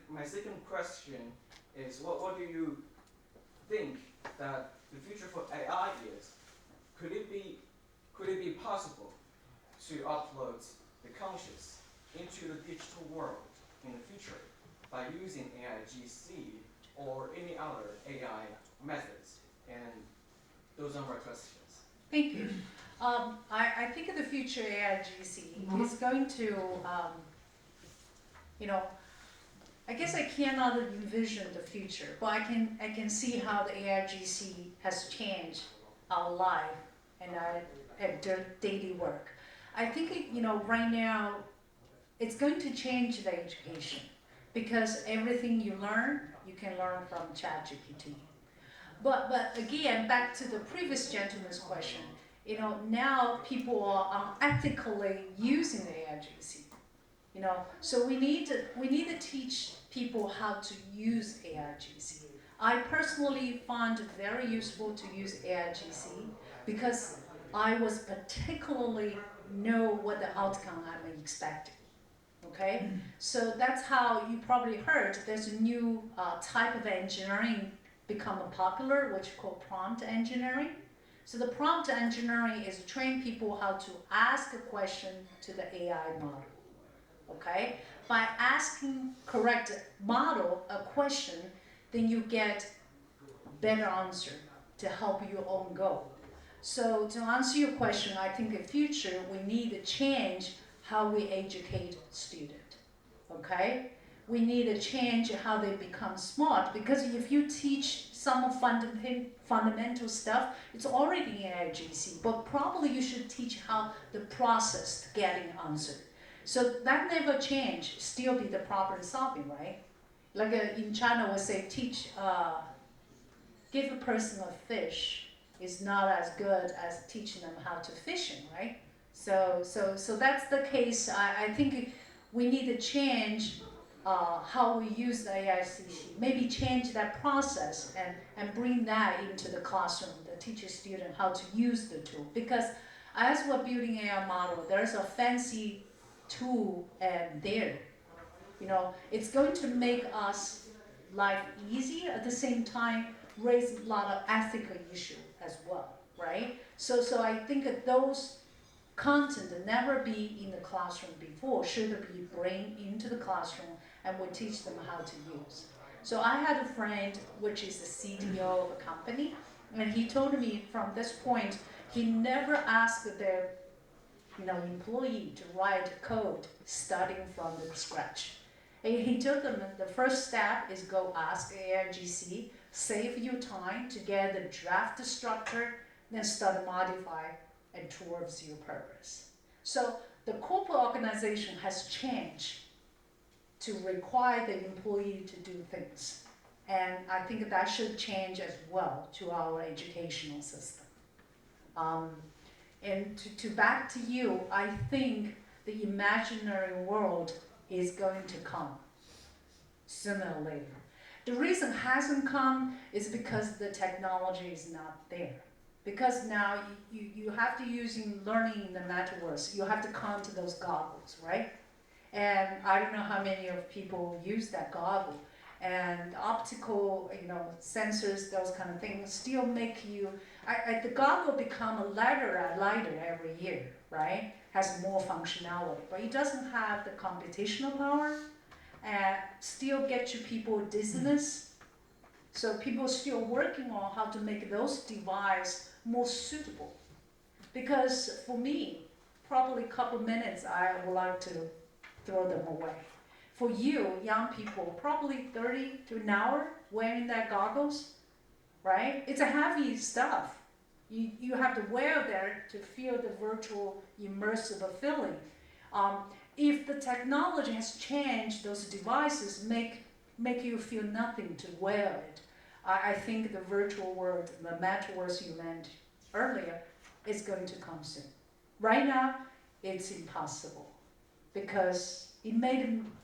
my second question is, what do you think that the future for AI is? Could it be possible to upload the conscious into the digital world in the future by using AIGC or any other AI methods? And Those are my questions. Thank you. I think in the future AIGC is going to, you know, I guess I cannot envision the future, but I can see how the AIGC has changed our life and our daily work. I think right now it's going to change the education because everything you learn, you can learn from ChatGPT. But again, back to the previous gentleman's question, now people are unethically using the AIGC. So we need to teach people how to use AIGC. I personally found it very useful to use AIGC because I was particularly know what the outcome I'm expecting. Okay, so that's how you probably heard there's a new type of engineering become popular, which is called prompt engineering. So the prompt engineering is train people how to ask a question to the AI model. Okay, by asking correct model a question, then you get better answer to help your own goal. So to answer your question, I think in the future we need to change how we educate students. Okay, we need to change how they become smart, because if you teach some fundamental stuff, it's already in AIGC, but probably you should teach how the process to getting answered. So that never change, still be the problem solving, right? Like in China we say give a person a fish is not as good as teaching them how to fishing, right? So that's the case. I think we need to change how we use the AIGC, maybe change that process and bring that into the classroom, to teach a student how to use the tool. Because as we're building AI model, there's a fancy tool there. It's going to make us life easy, at the same time raise a lot of ethical issue as well, right? So I think that those content that never be in the classroom before should be bring into the classroom, and we teach them how to use. So I had a friend which is the CTO of a company, and he told me from this point he never asked their employee to write code starting from the scratch. And he told them the first step is go ask AIGC, save you time to get the draft structure, then start modify and towards your purpose. So the corporate organization has changed to require the employee to do things. And I think that should change as well to our educational system. And to back to you, I think the imaginary world is going to come sooner or later. The reason it hasn't come is because the technology is not there. Because now you have to using learning in the metaverse, you have to come to those goggles, right? And I don't know how many of people use that goggle. And optical, sensors, those kind of things still make you, the goggle become lighter every year, right? Has more functionality, but it doesn't have the computational power and still get you people dizziness. So people are still working on how to make those devices more suitable. Because for me, probably a couple minutes, I would like to throw them away. For you, young people, probably 30 to an hour wearing that goggles, right? It's a heavy stuff. You have to wear there to feel the virtual immersive feeling. If the technology has changed, those devices make you feel nothing to wear it. I think the virtual world, the metaverse you meant earlier, is going to come soon. Right now, it's impossible because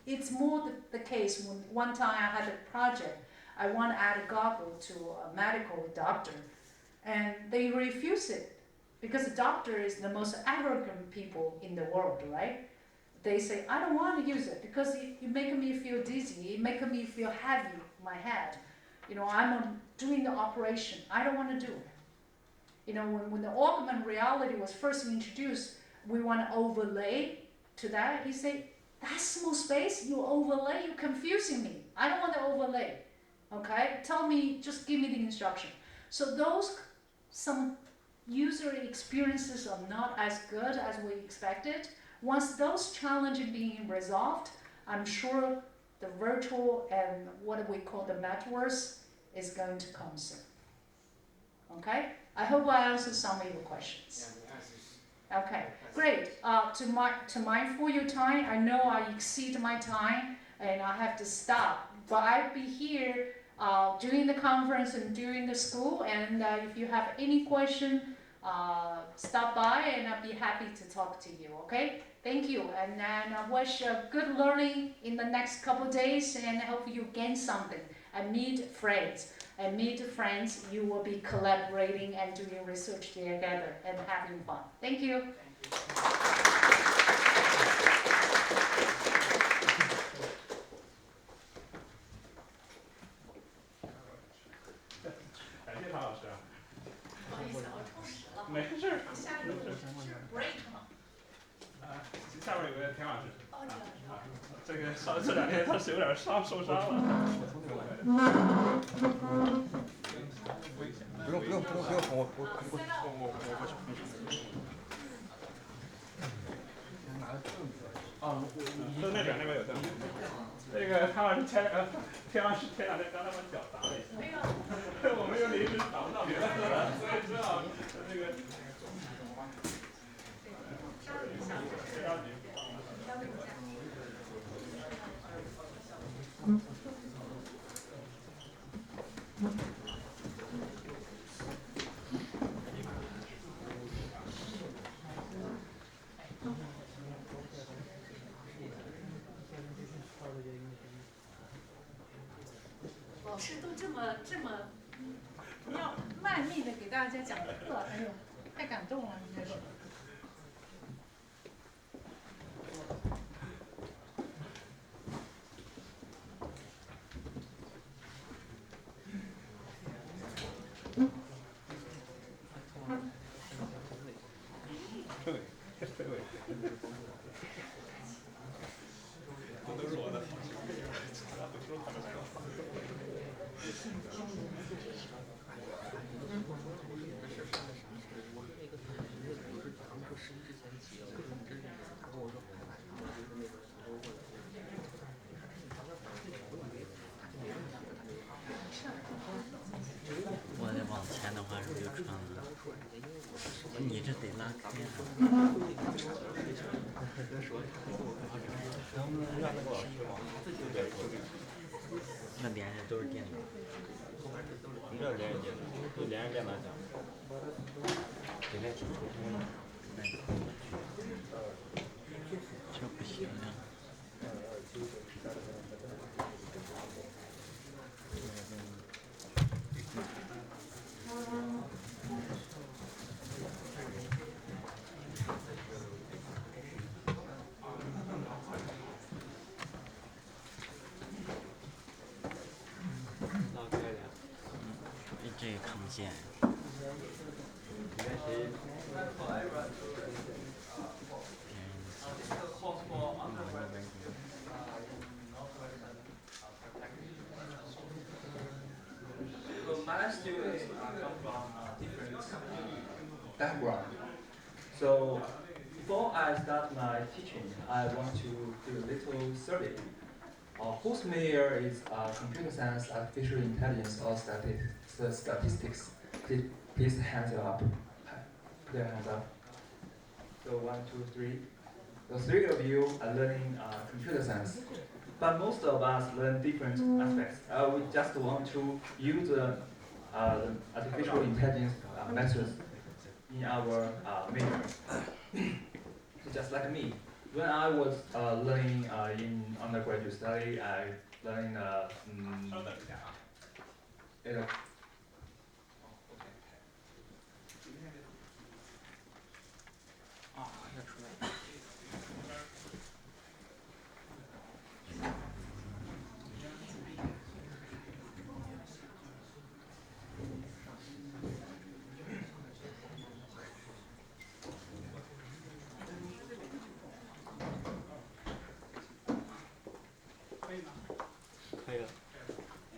it's more the case when one time I had a project, I want to add a goggle to a medical doctor, and they refuse it because the doctor is the most arrogant people in the world, right? They say, I don't want to use it because it makes me feel dizzy, it makes me feel heavy in my head. I'm doing the operation, I don't want to do it. When the augmented reality was first introduced, we want to overlay to that. He said, that small space, you overlay, you're confusing me. I don't want to overlay, okay? Just give me the instruction. So those some user experiences are not as good as we expected. Once those challenges being resolved, I'm sure the virtual and what we call the metaverse is going to come soon. Okay? I hope I answered some of your questions. Okay, great. To mindful your time, I know I exceed my time and I have to stop, but I'll be here during the conference and during the school, and if you have any question, stop by and I'll be happy to talk to you, okay? Thank you, and then I wish good learning in the next couple days, and I hope you gain something and meet friends. And meet friends, you will be collaborating and doing research together and having fun. Thank you.感谢唐老师啊。不好意思，我超时了。没事儿。下一个是 break 吗？下边有个田老师。哦，田老师。这个这2天他是有点受伤了。不用，就那边有凳子。这个田老师前2天刚才把脚砸了一下。没有。我们又临时找不到别的车了，所以只好这个。别着急。老师都这么要卖力的给大家讲课，哎呦，太感动了，你这个。都是我的好朋友，不说他们说。我得往前的话是不是就穿了？你这得拉开啊。那连着都是电脑。你这连着电脑，就连着电脑讲。给那挺普通的。这不行啊。这也看不见。My students come from different background. So before I start my teaching, I want to do a little survey. Who's familiar is computer science, artificial intelligence, or statistics? Please hands up. Put your hands up. So 1, 2, 3. The 3 of you are learning computer science. But most of us learn different aspects. We just want to use the artificial intelligence methods in our major. So just like me, when I was learning in undergraduate study, I learned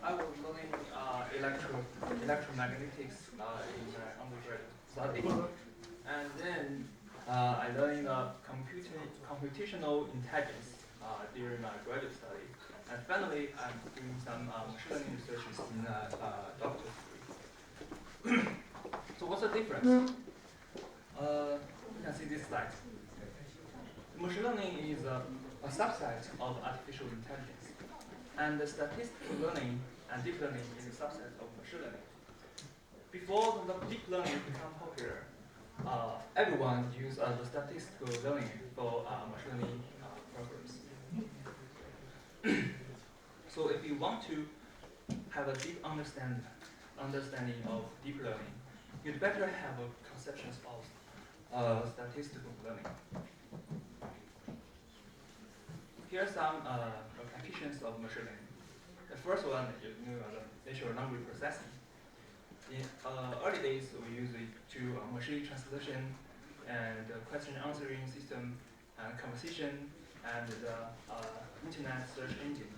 I was learning electromagnetics in my undergraduate study, and then I learned computational intelligence during my graduate study, and finally I'm doing some machine learning research in doctorate degree. So what's the difference? You can see this slide. Machine learning is a subset of artificial intelligence, and the statistical learning and deep learning is a subset of machine learning. Before the deep learning became popular, everyone used the statistical learning for machine learning programs. So if you want to have a deep understanding of deep learning, you'd better have a conceptions of statistical learning. Here are some applications of machine learning. The first one is natural language processing. In early days, we used it to machine translation and question answering system and conversation and the internet search engine.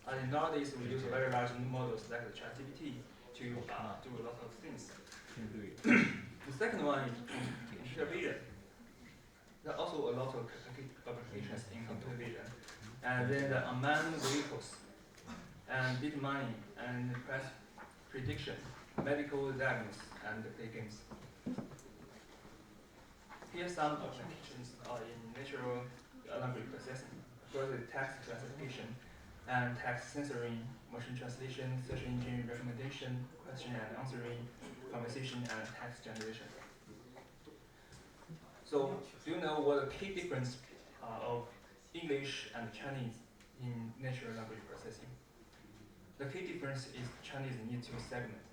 And nowadays, we use very large models like the ChatGPT to do a lot of things. The second one is computer vision. There are also a lot of applications in computer vision. And then the unmanned vehicles, and deep mining, and price prediction, medical diagnosis, and play games. Here are some applications in natural language processing. First is text classification and text censoring, machine translation, search engine recommendation, question and answering, conversation, and text generation. So, do you know what the key difference of English and Chinese in natural language processing? The key difference is Chinese need to segment.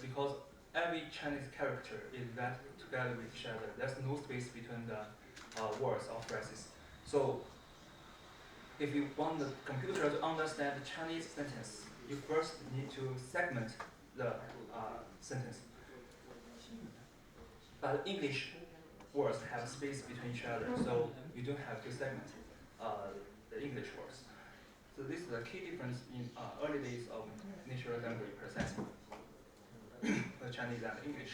Because every Chinese character is read together with each other. There's no space between the words or phrases. So, if you want the computer to understand the Chinese sentence, you first need to segment the sentence. But English words have space between each other, so you don't have to segment the English words. So this is the key difference in early days of natural language processing, the Chinese and English.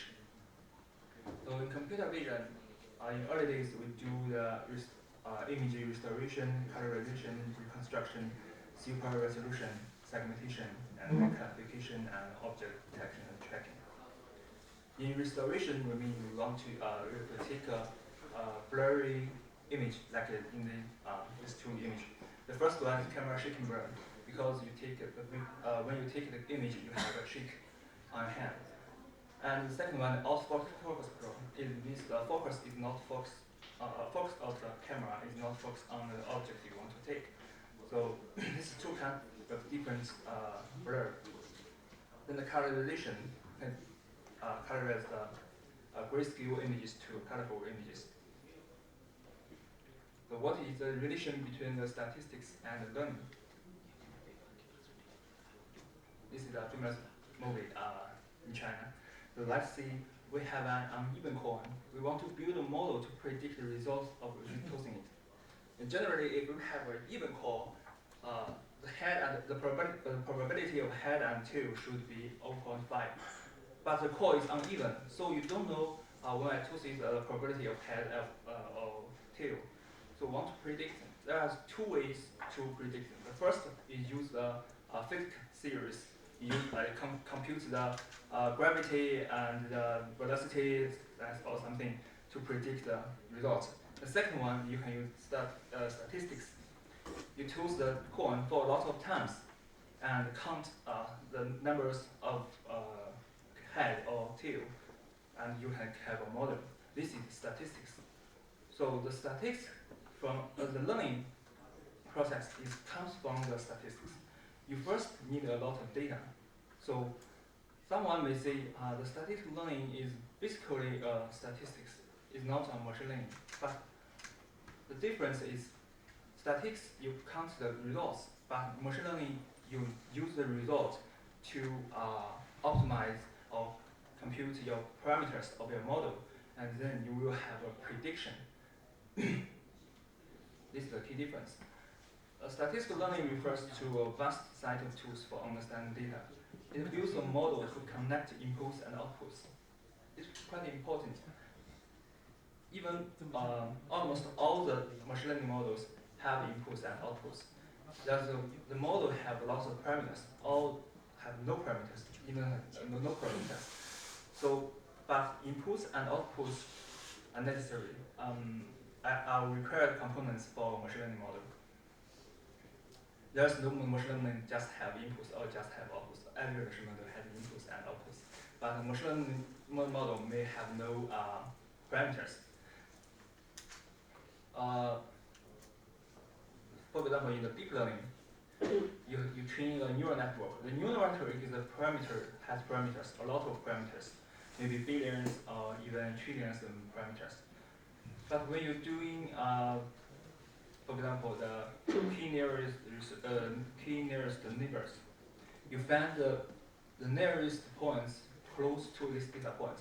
So in computer vision, in early days we do the image restoration, colorization, reconstruction, super resolution, segmentation, and classification, and object detection and tracking. In restoration, we mean we want to take a blurry image, like in this two image. The first one is camera shaking blur, because you take when you take the image, you have a shake on your hand. And the second one, out-focus blur. It means the focus is not focus of the camera is not focused on the object you want to take. So these two kinds of different blur. Then the colorization can colorize the grayscale images to colorful images. So what is the relation between the statistics and the learning? This is a famous movie in China. So let's see, we have an uneven coin. We want to build a model to predict the results of tossing it. And generally, if we have an even coin, the head and the probability of head and tail should be 0.5. But the coin is uneven, so you don't know when I toss it the probability of head or tail. So want to predict, there are two ways to predict. The first is use the physics series. You compute the gravity and the velocity or something to predict the results. The second one, you can use statistics. You toss the coin for a lot of times and count the numbers of head or tail, and you can have a model. This is statistics. So the statistics from the learning process comes from the statistics. You first need a lot of data. So someone may say the statistical learning is basically statistics. It's not a machine learning. But the difference is statistics, you count the results, but machine learning, you use the result to optimize or compute your parameters of your model, and then you will have a prediction. This is the key difference. Statistical learning refers to a vast set of tools for understanding data. It builds a model to connect inputs and outputs. It's quite important. Even almost all the machine learning models have inputs and outputs. The model have lots of parameters, all have no parameters, even no parameters. So, but inputs and outputs are necessary, are required components for machine learning model. There's no machine learning just have inputs or just have outputs. Every machine model has inputs and outputs. But a machine learning model may have no parameters. For example, in the deep learning, you train a neural network. The neural network is a parameter, has parameters, a lot of parameters, maybe billions or even trillions of parameters. But when you're doing, for example, the key nearest neighbors, you find the nearest points close to this data point.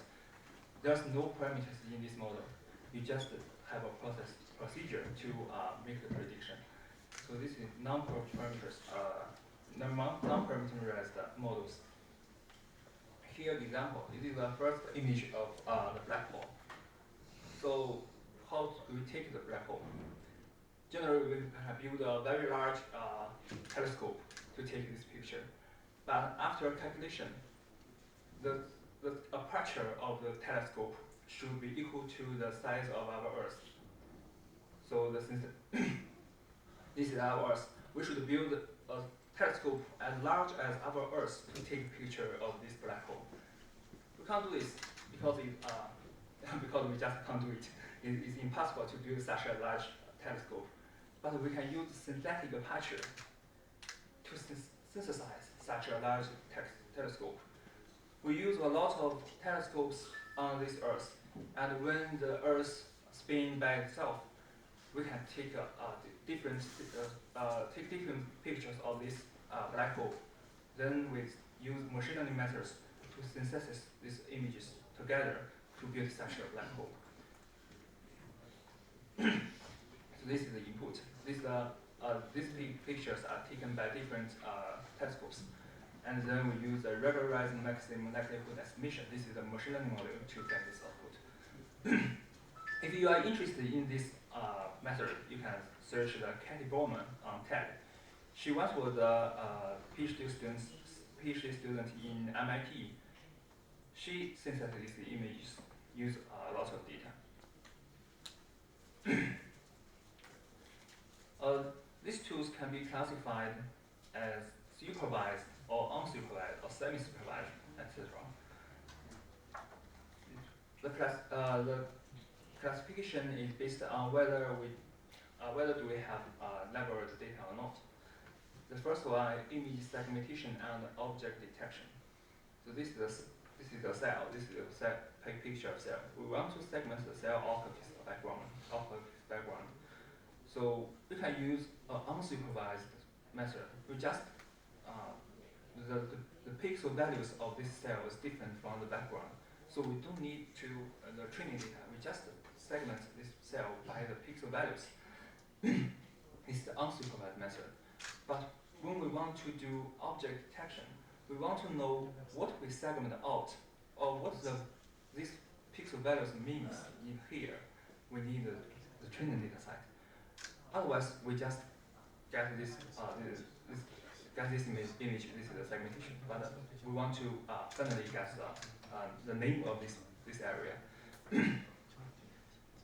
There's no parameters in this model. You just have a procedure to make the prediction. So this is non-parameterized models. Here, the example. This is the first image of the black hole. So how do we take the black hole? Generally, we build a very large telescope to take this picture. But after calculation, the aperture of the telescope should be equal to the size of our Earth. So since this is our Earth, we should build a telescope as large as our Earth to take a picture of this black hole. We can't do this because because we just can't do it. It's impossible to build such a large telescope. But we can use synthetic aperture to synthesize such a large telescope. We use a lot of telescopes on this Earth, and when the Earth spins by itself, we can take different pictures of this black hole. Then we use machine learning methods to synthesize these images together to build such a black hole. So this is the input. These pictures are taken by different telescopes. And then we use a regularized maximum likelihood estimation. This is a machine learning model to get this output. If you are interested in this method, you can search the Katie Bowman on TED. She once was a PhD student in MIT. She synthesized the images, used lots of data. These tools can be classified as supervised or unsupervised or semi-supervised, etc. The classification is based on whether do we have laboratory data or not. The first one is image segmentation and object detection. So this is a cell. This is a picture of cell. We want to segment the cell off of this background. So we can use an unsupervised method. We just the pixel values of this cell is different from the background. So we don't need to the training data. We just segment this cell by the pixel values. It's the unsupervised method. But when we want to do object detection, we want to know what we segment out or what these pixel values means in here. We need the training data set. Otherwise, we just get this image. This is the segmentation. But we want to finally get the name of this area.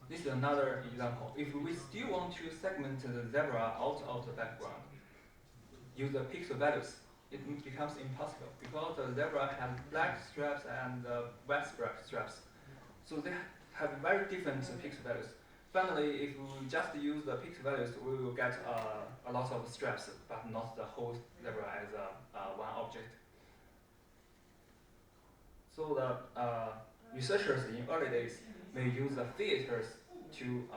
This is another example. If we still want to segment the zebra out of the background, use the pixel values, it becomes impossible because the zebra has black stripes and white stripes. So they have very different pixel values. Finally, if we just use the pixel values, we will get a lot of stripes, but not the whole zebra as one object. So the researchers in early days may use the filters to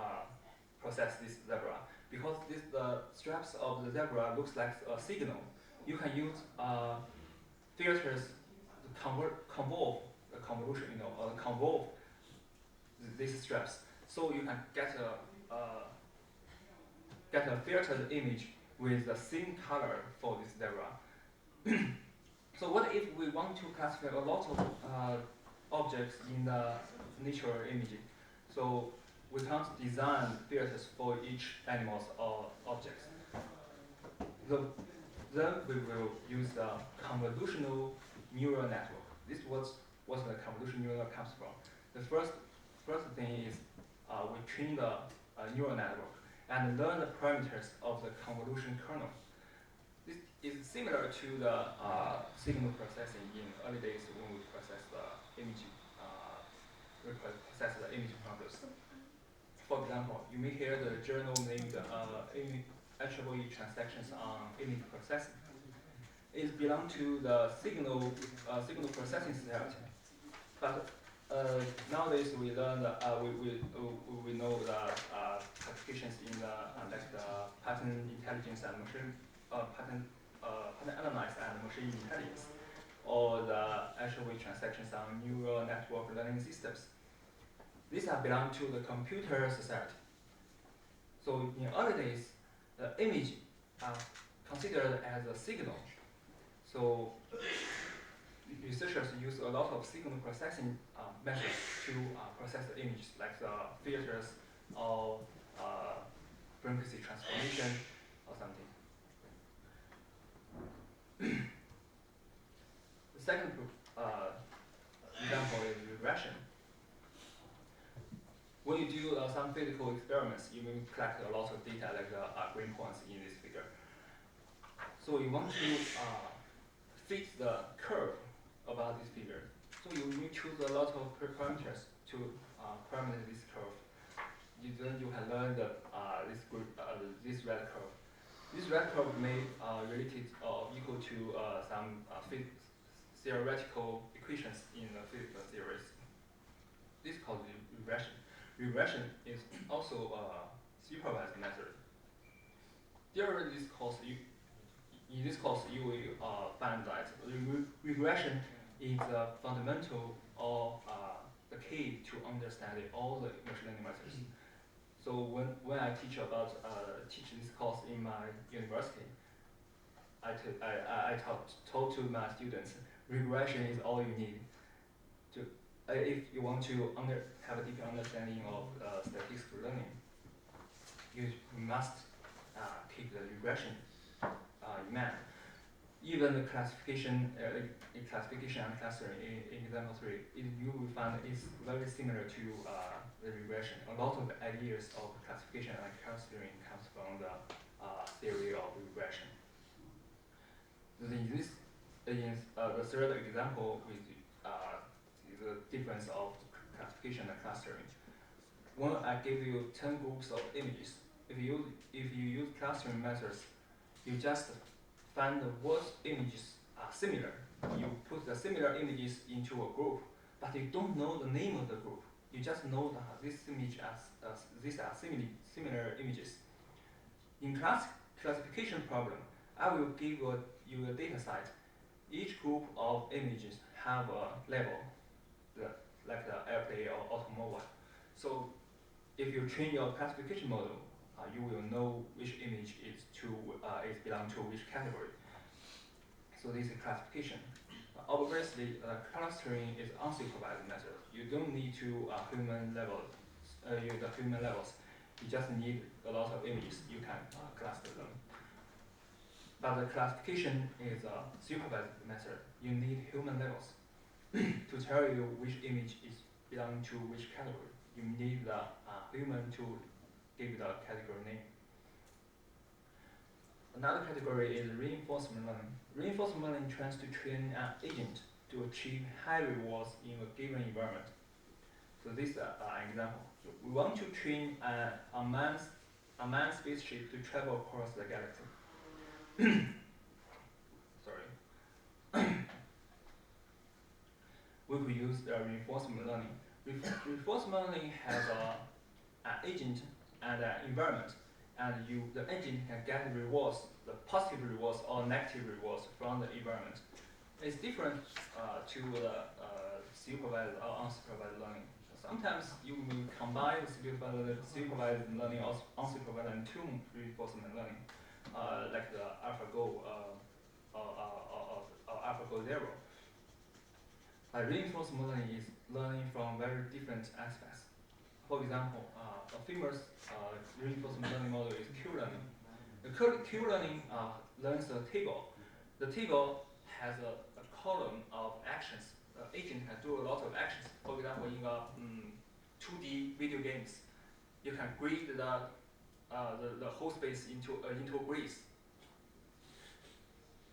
process this zebra because the stripes of the zebra looks like a signal. You can use filters to convolve the convolution, or convolve these stripes, so you can get a filtered image with the same color for this zebra. So what if we want to classify a lot of objects in the nature imaging? So we can't design filters for each animals or objects. Then we will use the convolutional neural network. This is what the convolutional neural network comes from. The first thing is we train the neural network and learn the parameters of the convolution kernel. This is similar to the signal processing in early days when we process the image, parameters. For example, you may hear the journal named IEEE transactions on image processing. It belongs to the signal processing set, but nowadays we learn we know the applications in the like the pattern intelligence and machine pattern analysis and machine intelligence, or the IEEE transactions on neural network learning systems. These are belong to the computer society. So in early days, the image are considered as a signal. So researchers use a lot of signal processing methods to process the images, like the filters or frequency transformation or something. The second example is regression. When you do some physical experiments, you may collect a lot of data, like the green points in this figure. So you want to fit the curve about this figure. So you may choose a lot of parameters to parameter this curve. Then you can learn this red curve. This red curve may related or equal to some theoretical equations in the physical theories. This is called regression. Regression is also a supervised method. During this course, in this course, you will find that regression is the fundamental or the key to understanding all the machine learning methods. So when I teach this course in my university, I told to my students, regression is all you need. If you want to have a deeper understanding of statistical learning, you must keep the regression in mind. Even the classification and clustering in example 3, you will find is very similar to the regression. A lot of ideas of classification and clustering comes from the theory of regression. The third example is the difference of classification and clustering. When I give you 10 groups of images, if you use clustering methods, you just find what images are similar. You put the similar images into a group, but you don't know the name of the group. You just know that these are similar images. In classification problem, I will give you a data set. Each group of images have a label, like the airplane or automobile. So if you train your classification model, you will know which image is belong to which category. So this is classification. Obviously, clustering is unsupervised method. You don't need to use the human levels. You just need a lot of images. You can cluster them. But the classification is a supervised method. You need human levels to tell you which image is belong to which category. You need the human to give the category name. Another category is reinforcement learning. Reinforcement learning tries to train an agent to achieve high rewards in a given environment. So this is an example. So we want to train a manned spaceship to travel across the galaxy. Sorry. We could use reinforcement learning. Reinforcement learning has an agent and an environment, and the agent can get rewards, the positive rewards or negative rewards from the environment. It's different to the supervised or unsupervised learning. Sometimes you will combine supervised learning or unsupervised learning to reinforcement learning. like the AlphaGo or AlphaGo Zero. Reinforcement learning is learning from very different aspects. For example, a famous reinforcement learning model is Q-learning. The Q-learning learns a table. The table has a column of actions. The agent can do a lot of actions. For example, in a 2D video games, you can grid the whole space into grids.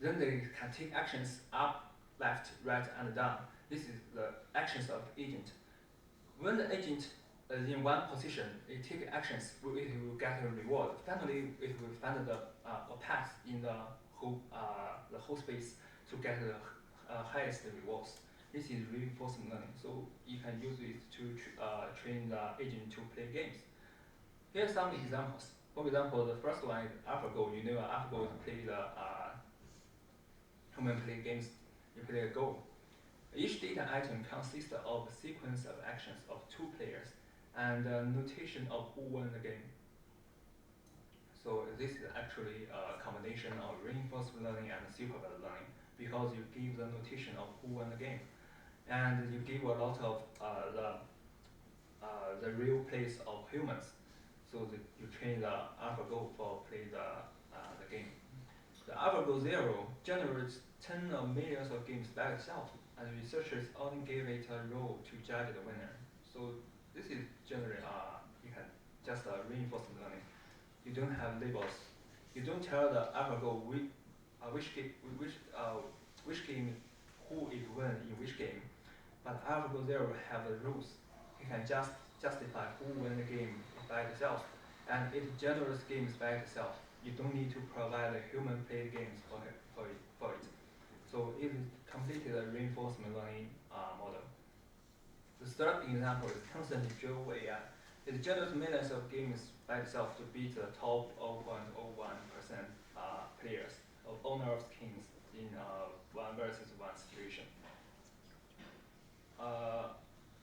Then they can take actions up, left, right, and down. This is the actions of the agent. When the agent is in one position, it takes actions, it will get a reward. Finally, it will find a path in the whole space to get the highest rewards. This is reinforcement learning. So you can use it to train the agent to play games. Here are some examples. For example, the first one is AlphaGo. You know AlphaGo play the human play games. You play a Go. Each data item consists of a sequence of actions of 2 players and a notation of who won the game. So this is actually a combination of reinforcement learning and supervised learning, because you give the notation of who won the game, and you give a lot of the real place of humans. So you train the AlphaGo for play the game. The AlphaGo Zero generates tens of millions of games by itself, and researchers only give it a role to judge the winner. So this is generally you can just reinforcement learning. You don't have labels. You don't tell the AlphaGo which game who is win in which game, but AlphaGo Zero have the rules. You can just justify who win the game by itself, and it generates games by itself. You don't need to provide human played games for it. So it is completed a reinforcement learning model. The third example is Tencent GeoAI. It generates millions of games by itself to beat the top 0.01% players of Honor of Kings in 1 versus 1 situation.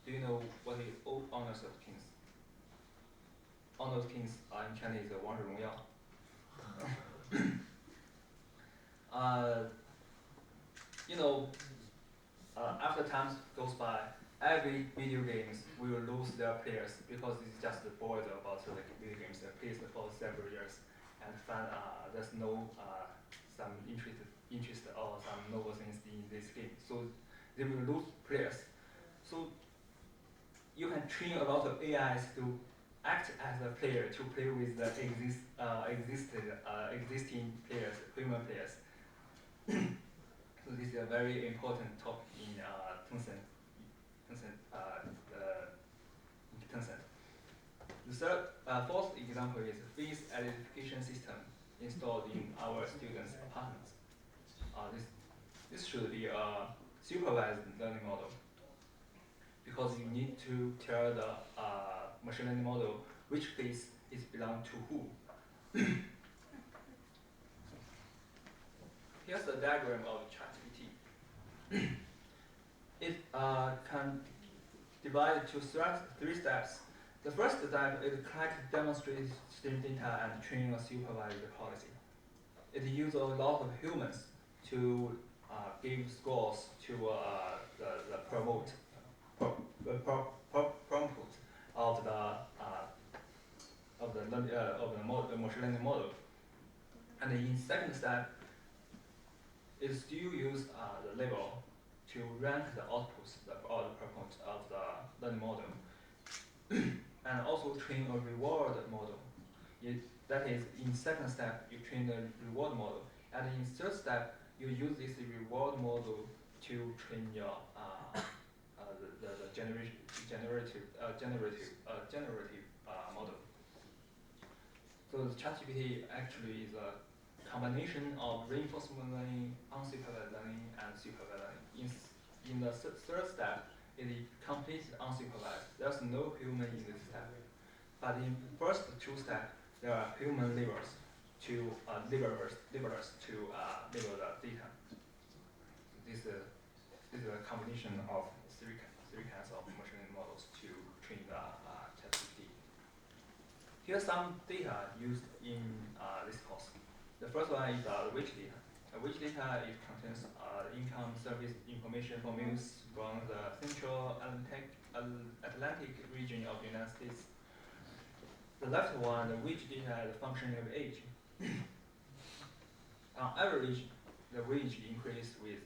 Do you know what is Honors of Kings? Honor of Kings in Chinese is 王者荣耀. After time goes by, every video games will lose their players because it's just bored about the video games. They play for several years and find there's no some interest or some novel things in this game. So they will lose players. So you can train a lot of AIs to act as a player to play with the existing players, human players. So this is a very important topic in Tencent. The fourth example is face identification system installed in our students' apartments. This should be a supervised learning model, because you need to tell the machine learning model which face is belong to who. Here's the diagram of ChatGPT. It can divide into 3 steps. The first step is collect demonstrated data and train a supervised policy. It uses a lot of humans to give scores to the prompt of the machine learning model. And in second step, it still use the label to rank the outputs or the prompt of the learning model, and also train a reward model. That is, in second step, you train the reward model, and in third step, you use this reward model to train your the generative model. So the ChatGPT actually is a combination of reinforcement learning, unsupervised learning, and supervised learning. In the third step, it is completely unsupervised. There's no human in this step. But in the first 2 steps, there are human labelers to label the data. This is a combination of three kinds of machine learning models to train the ChatGPT. Here's some data used in this course. The The first one is wage data. Wage data it contains income service information for meals from the central Atlantic region of the United States. The left one, the wage data is a function of age. On average, the wage increases with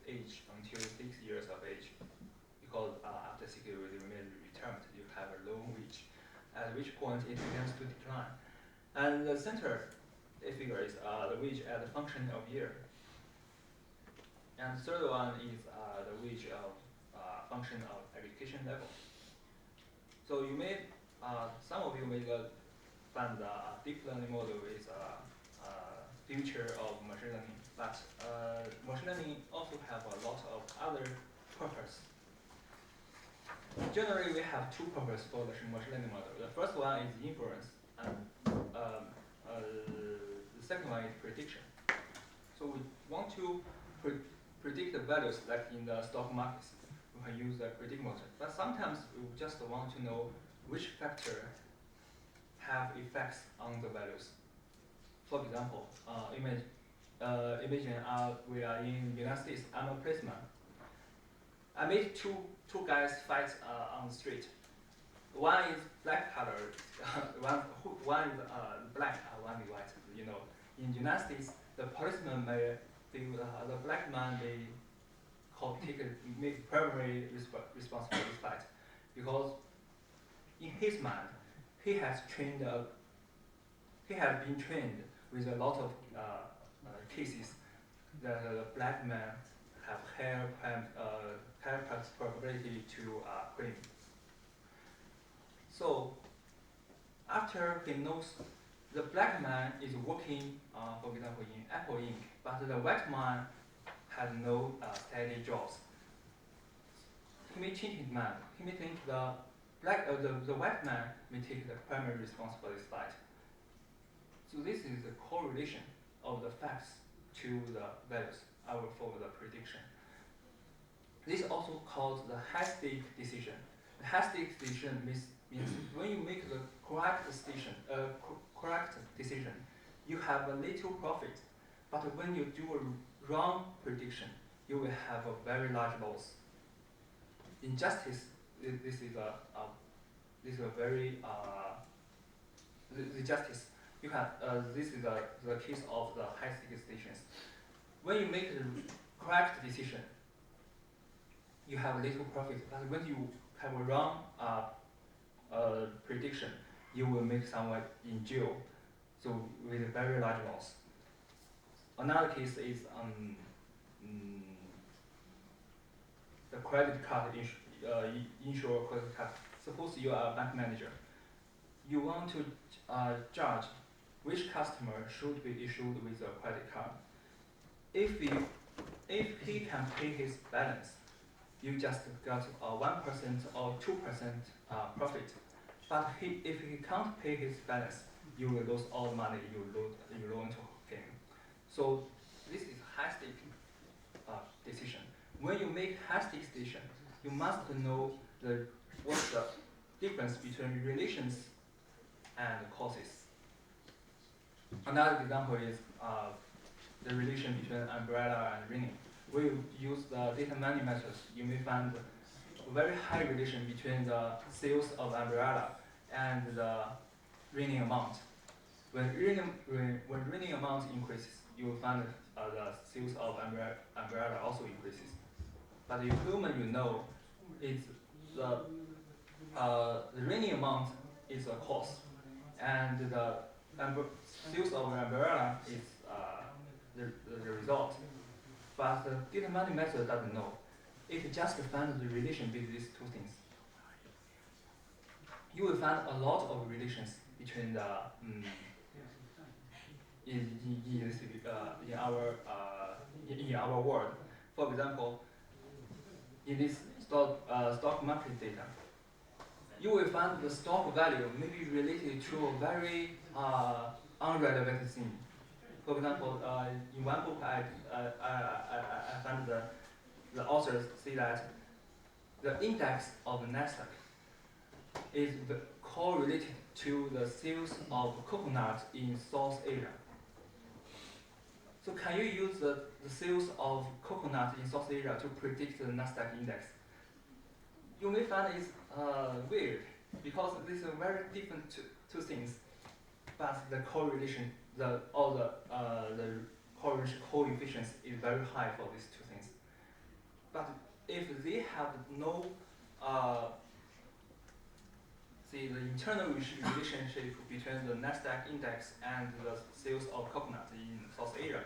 age until 6 years of age, because after 6 years you remain retirement, you have a low wage, at which point it begins to decline. And the center figure is the wage as a function of year. And the third one is the wage of function of education level. So you may, some of you may find the deep learning model is a future of machine learning, but machine learning also have a lot of other purpose. Generally, we have two purposes for the machine learning model. The first one is inference, and the second one is prediction. So we want to predict the values like in the stock markets. We can use the predict model. But sometimes we just want to know which factor have effects on the values. For example, imagine we are in the United States. I'm a policeman. I made two guys fight on the street. One is black color, one is black, one is white. You know, in the United States, the policeman may feel the black man may make primary responsibility for this fight, because in his mind, he has been trained with a lot of cases that the black man have higher probability to claim. So after he knows the black man is working, for example, in Apple Inc., but the white man has no steady jobs. He may change his mind. He may think the white man may take the primary responsibility for this fight. So this is the correlation of the facts to the values for the prediction. This is also called the high-stake decision. The high-stake decision means when you make the correct decision, you have a little profit. But when you do a wrong prediction, you will have a very large loss. In justice, this is a very the justice. You have this is the case of the high-stake decisions. When you make the correct decision, you have little profit. But when you have a wrong prediction, you will make someone in jail, so with a very large loss. Another case is the credit card insure credit card. Suppose you are a bank manager. You want to judge which customer should be issued with a credit card. If he can pay his balance, you just got 1% or 2% profit. But if he can't pay his balance, you will lose all the money you loan to him. So this is high-stake decision. When you make high-stake decision, you must know what's the difference between relations and causes. Another example is the relation between umbrella and raining. When you use the data mining methods, you may find a very high relation between the sales of umbrella and the raining amount. When raining amount increases, you will find the sales of umbrella also increases. But the human, you know, it's the raining amount is a cost, and the sales of umbrella is the result. But the data mining method doesn't know. It just finds the relation between these two things. You will find a lot of relations between the in our world. For example, in this stock market data, you will find the stock value may be related to a very unrelevant thing. For example, in one book I found the authors say that the index of the Nasdaq is correlated to the sales of coconut in South Asia. So can you use the sales of coconut in South Asia to predict the Nasdaq index? You may find it weird because these are very different two things, but the correlation, the correlation coefficients is very high for these two things. But if they have no the internal relationship between the Nasdaq index and the sales of coconut in South Asia,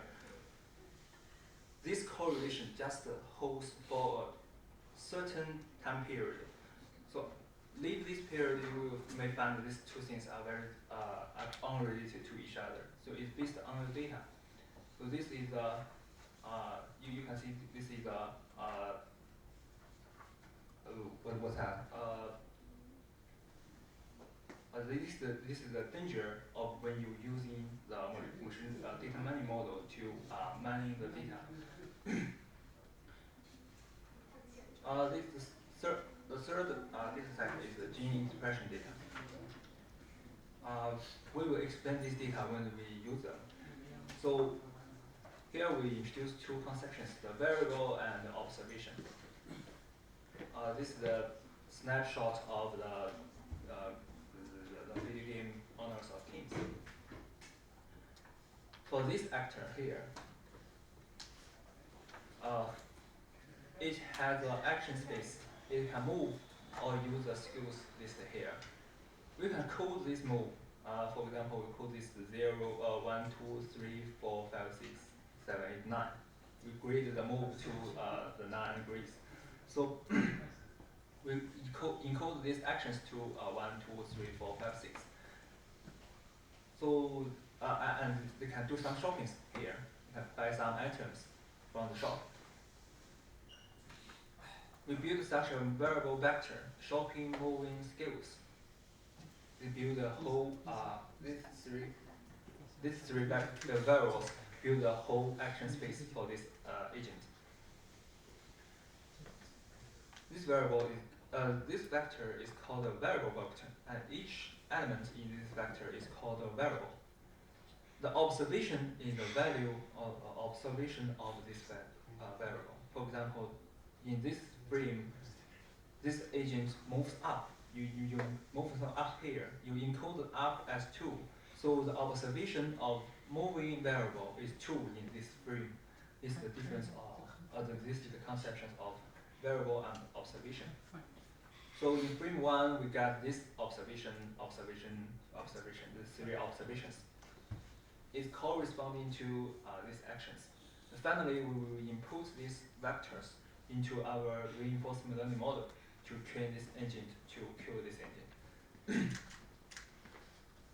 this correlation just holds for a certain time period. So leave this period, you may find that these two things are very unrelated to each other. So it's based on the data. So this is you can see this is what's that? This is the danger of when you're using the machine data mining model to mining the data. The third data type is the gene expression data. We will explain this data when we use them. So here we introduce two conceptions, the variable and the observation. This is the snapshot of the video game Honors of Kings. For this actor here, it has an action space. It can move or use the skills listed here. We can code this move. For example, we code this 0, 1, 2, 3, 4, 5, 6, 7, 8, 9. We grade the move to the 9 grades. So we encode these actions to 1, 2, 3, 4, 5, 6. So and they can do some shopping here. You can buy some items from the shop. We build such a variable vector, shopping, moving, skills. We build a whole these three variables build a whole action space for this agent. This variable is this vector is called a variable vector, and each element in this vector is called a variable. The observation is the value of observation of this variable. For example, in this frame, this agent moves up. You move up here. You encode up as 2. So the observation of moving variable is 2 in this frame. It's the difference of the existing conceptions of variable and observation. So in frame 1, we got this observation, the 3 observations. It's corresponding to these actions. And finally, we will input these vectors into our reinforcement learning model to train this agent to kill this agent.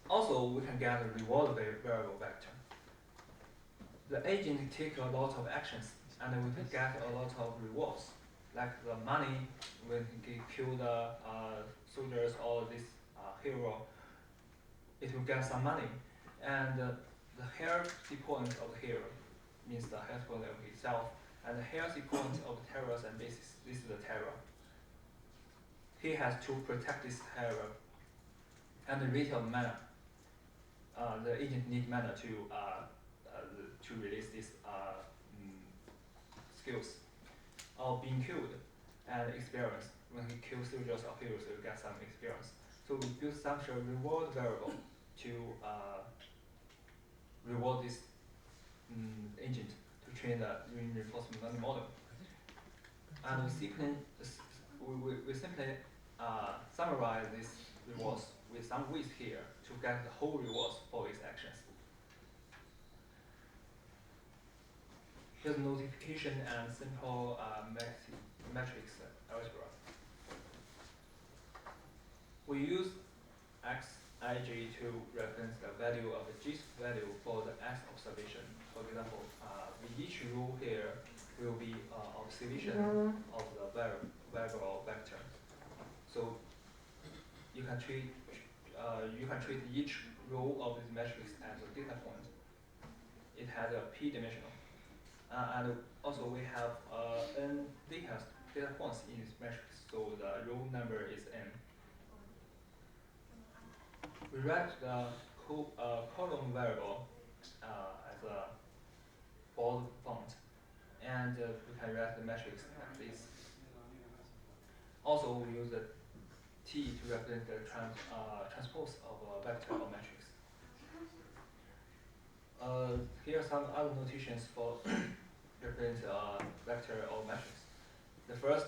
Also, we can get a reward variable vector. The agent takes a lot of actions, and we can get a lot of rewards, like the money when he kill the soldiers or this hero. It will get some money, and the healthy point of the hero means the health point of itself, and the healthy point of the terrors and bases. This is the terror. He has to protect this terror, and the rate of mana. The agent needs mana to release these skills of being killed and experience. When he kills soldiers or heroes, he will get some experience. So we build such a reward variable to reward this agent to train the reinforcement learning model. And we simply summarize these rewards with some weights here to get the whole rewards for these actions. Here's notification and simple matrix algebra. We use xij to reference the value of the gist value for the s observation. For example, each row here will be observation of the variable vector. So you can treat each row of this matrix as a data point. It has a p-dimensional. And also we have n data points in this matrix, so the row number is n. we write the column variable as a bold font, and we can write the matrix like this. Also, we use the T to represent the transpose of a vector or matrix. Here are some other notations for represent a vector or matrix. The first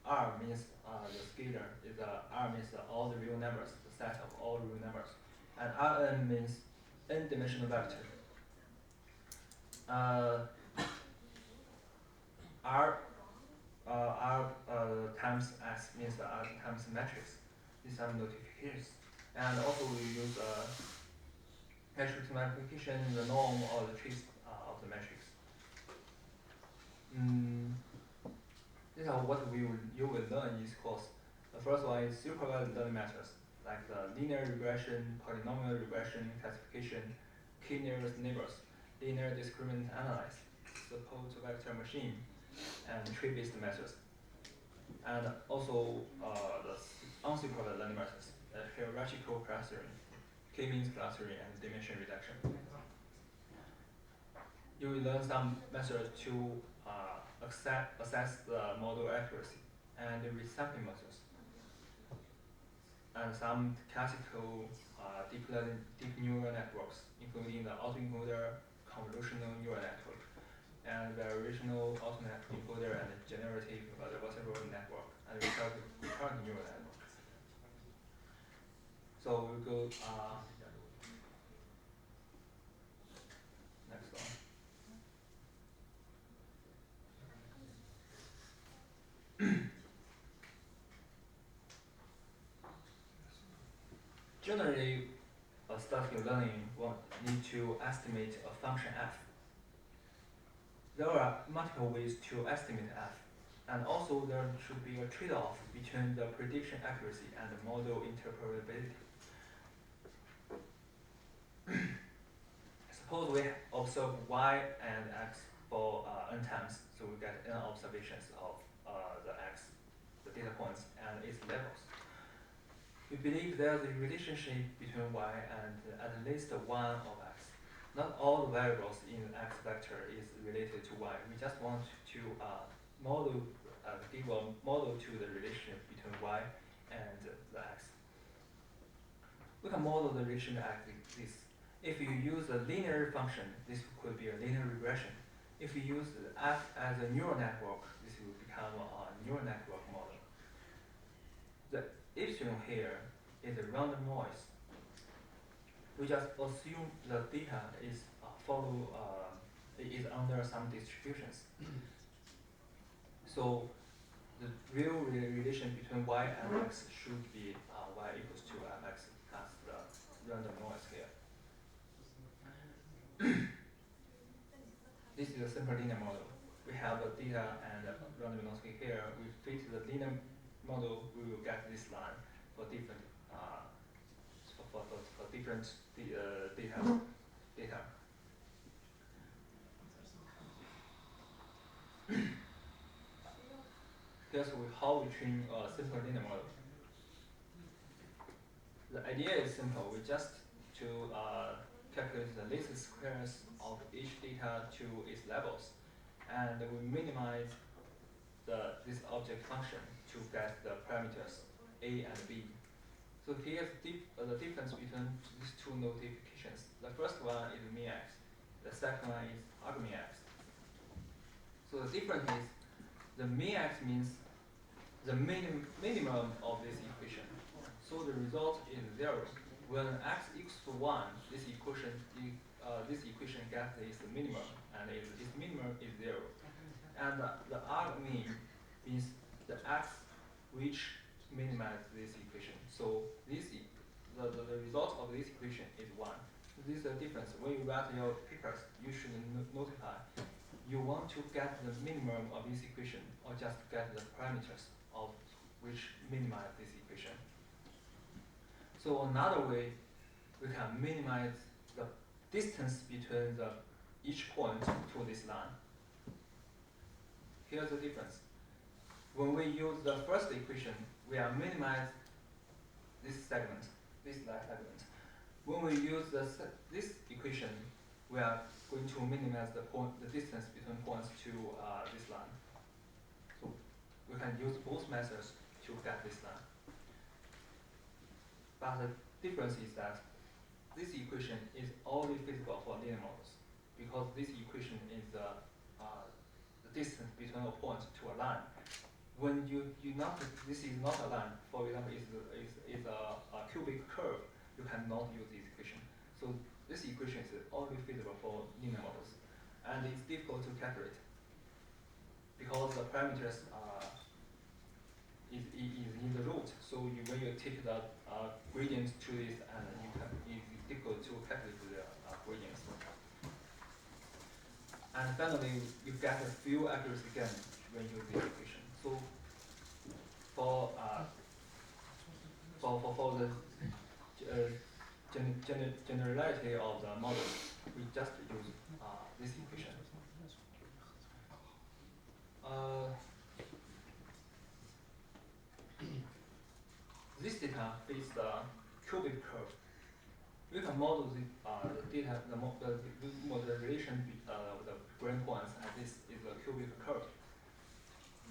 R means the scalar. R means all the real numbers, the set of all real numbers. And Rn means n-dimensional vector. R times S means R times matrix. These are notifications. And also we use matrix multiplication, the norm or the trace of the matrix. These are what you will learn in this course. The first one is supervised learning methods, like the linear regression, polynomial regression, classification, k-nearest neighbors, linear discriminant analysis, support vector machine, and tree-based methods. And also the unsupervised learning methods, hierarchical clustering, k-means clustering, and dimension reduction. You will learn some methods to assess the model accuracy and resampling methods, and some classical deep neural networks, including the autoencoder, convolutional neural network, and variational autoencoder, and generative adversarial network, and recurrent neural network. So we go next one. Generally, statistical learning will need to estimate a function f. There are multiple ways to estimate f, and also there should be a trade-off between the prediction accuracy and the model interpretability. Suppose we observe y and x for n times, so we get n observations of the x, the data points, and its levels. We believe there is a relationship between y and at least one of x. Not all the variables in the x vector is related to y. We just want to give a model to the relationship between y and the x. We can model the relationship like this. If you use a linear function, this could be a linear regression. If you use f as a neural network, this will become a neural network model. The epsilon here is a random noise. We just assume the data is is under some distributions. So the real relation between y and x should be y equals to mx plus the random noise here. This is a simple linear model. We have the data and random noise here. We fit the linear model, we will get this line for different different data. Here's how we train a simple linear model. The idea is simple. We just to calculate the least squares of each data to its levels, and we minimize this object function to get the parameters a and b. So here's the difference between these two notifications. The first one is min x, the second one is argmin x. So the difference is the min x means the minimum of this equation. So the result is 0. When x equals to 1, this equation gets its minimum, and its minimum is 0. And the argmin means the x which minimizes this equation. So the result of this equation is 1. So this is the difference. When you write your papers, you should notify you want to get the minimum of this equation or just get the parameters of which minimize this equation. So another way we can minimize the distance between each point to this line. Here's the difference. When we use the first equation, we are minimize this segment. this light element. When we use this equation, we are going to minimize the distance between points to this line. So we can use both methods to get this line. But the difference is that this equation is only feasible for linear models, because this equation is the distance between a point to a line. When this is not a line, for example, is a cubic curve, you cannot use this equation. So this equation is only feasible for linear models, and it's difficult to calculate because the parameters is in the root. So when you take the gradients to this, and it's difficult to calculate the gradients. And finally, you get a few accuracy gain when you use this equation. So for the generality of the model, we just use this equation. This data fits the cubic curve. We can model the data, the relation of the grain points, and this is the cubic curve.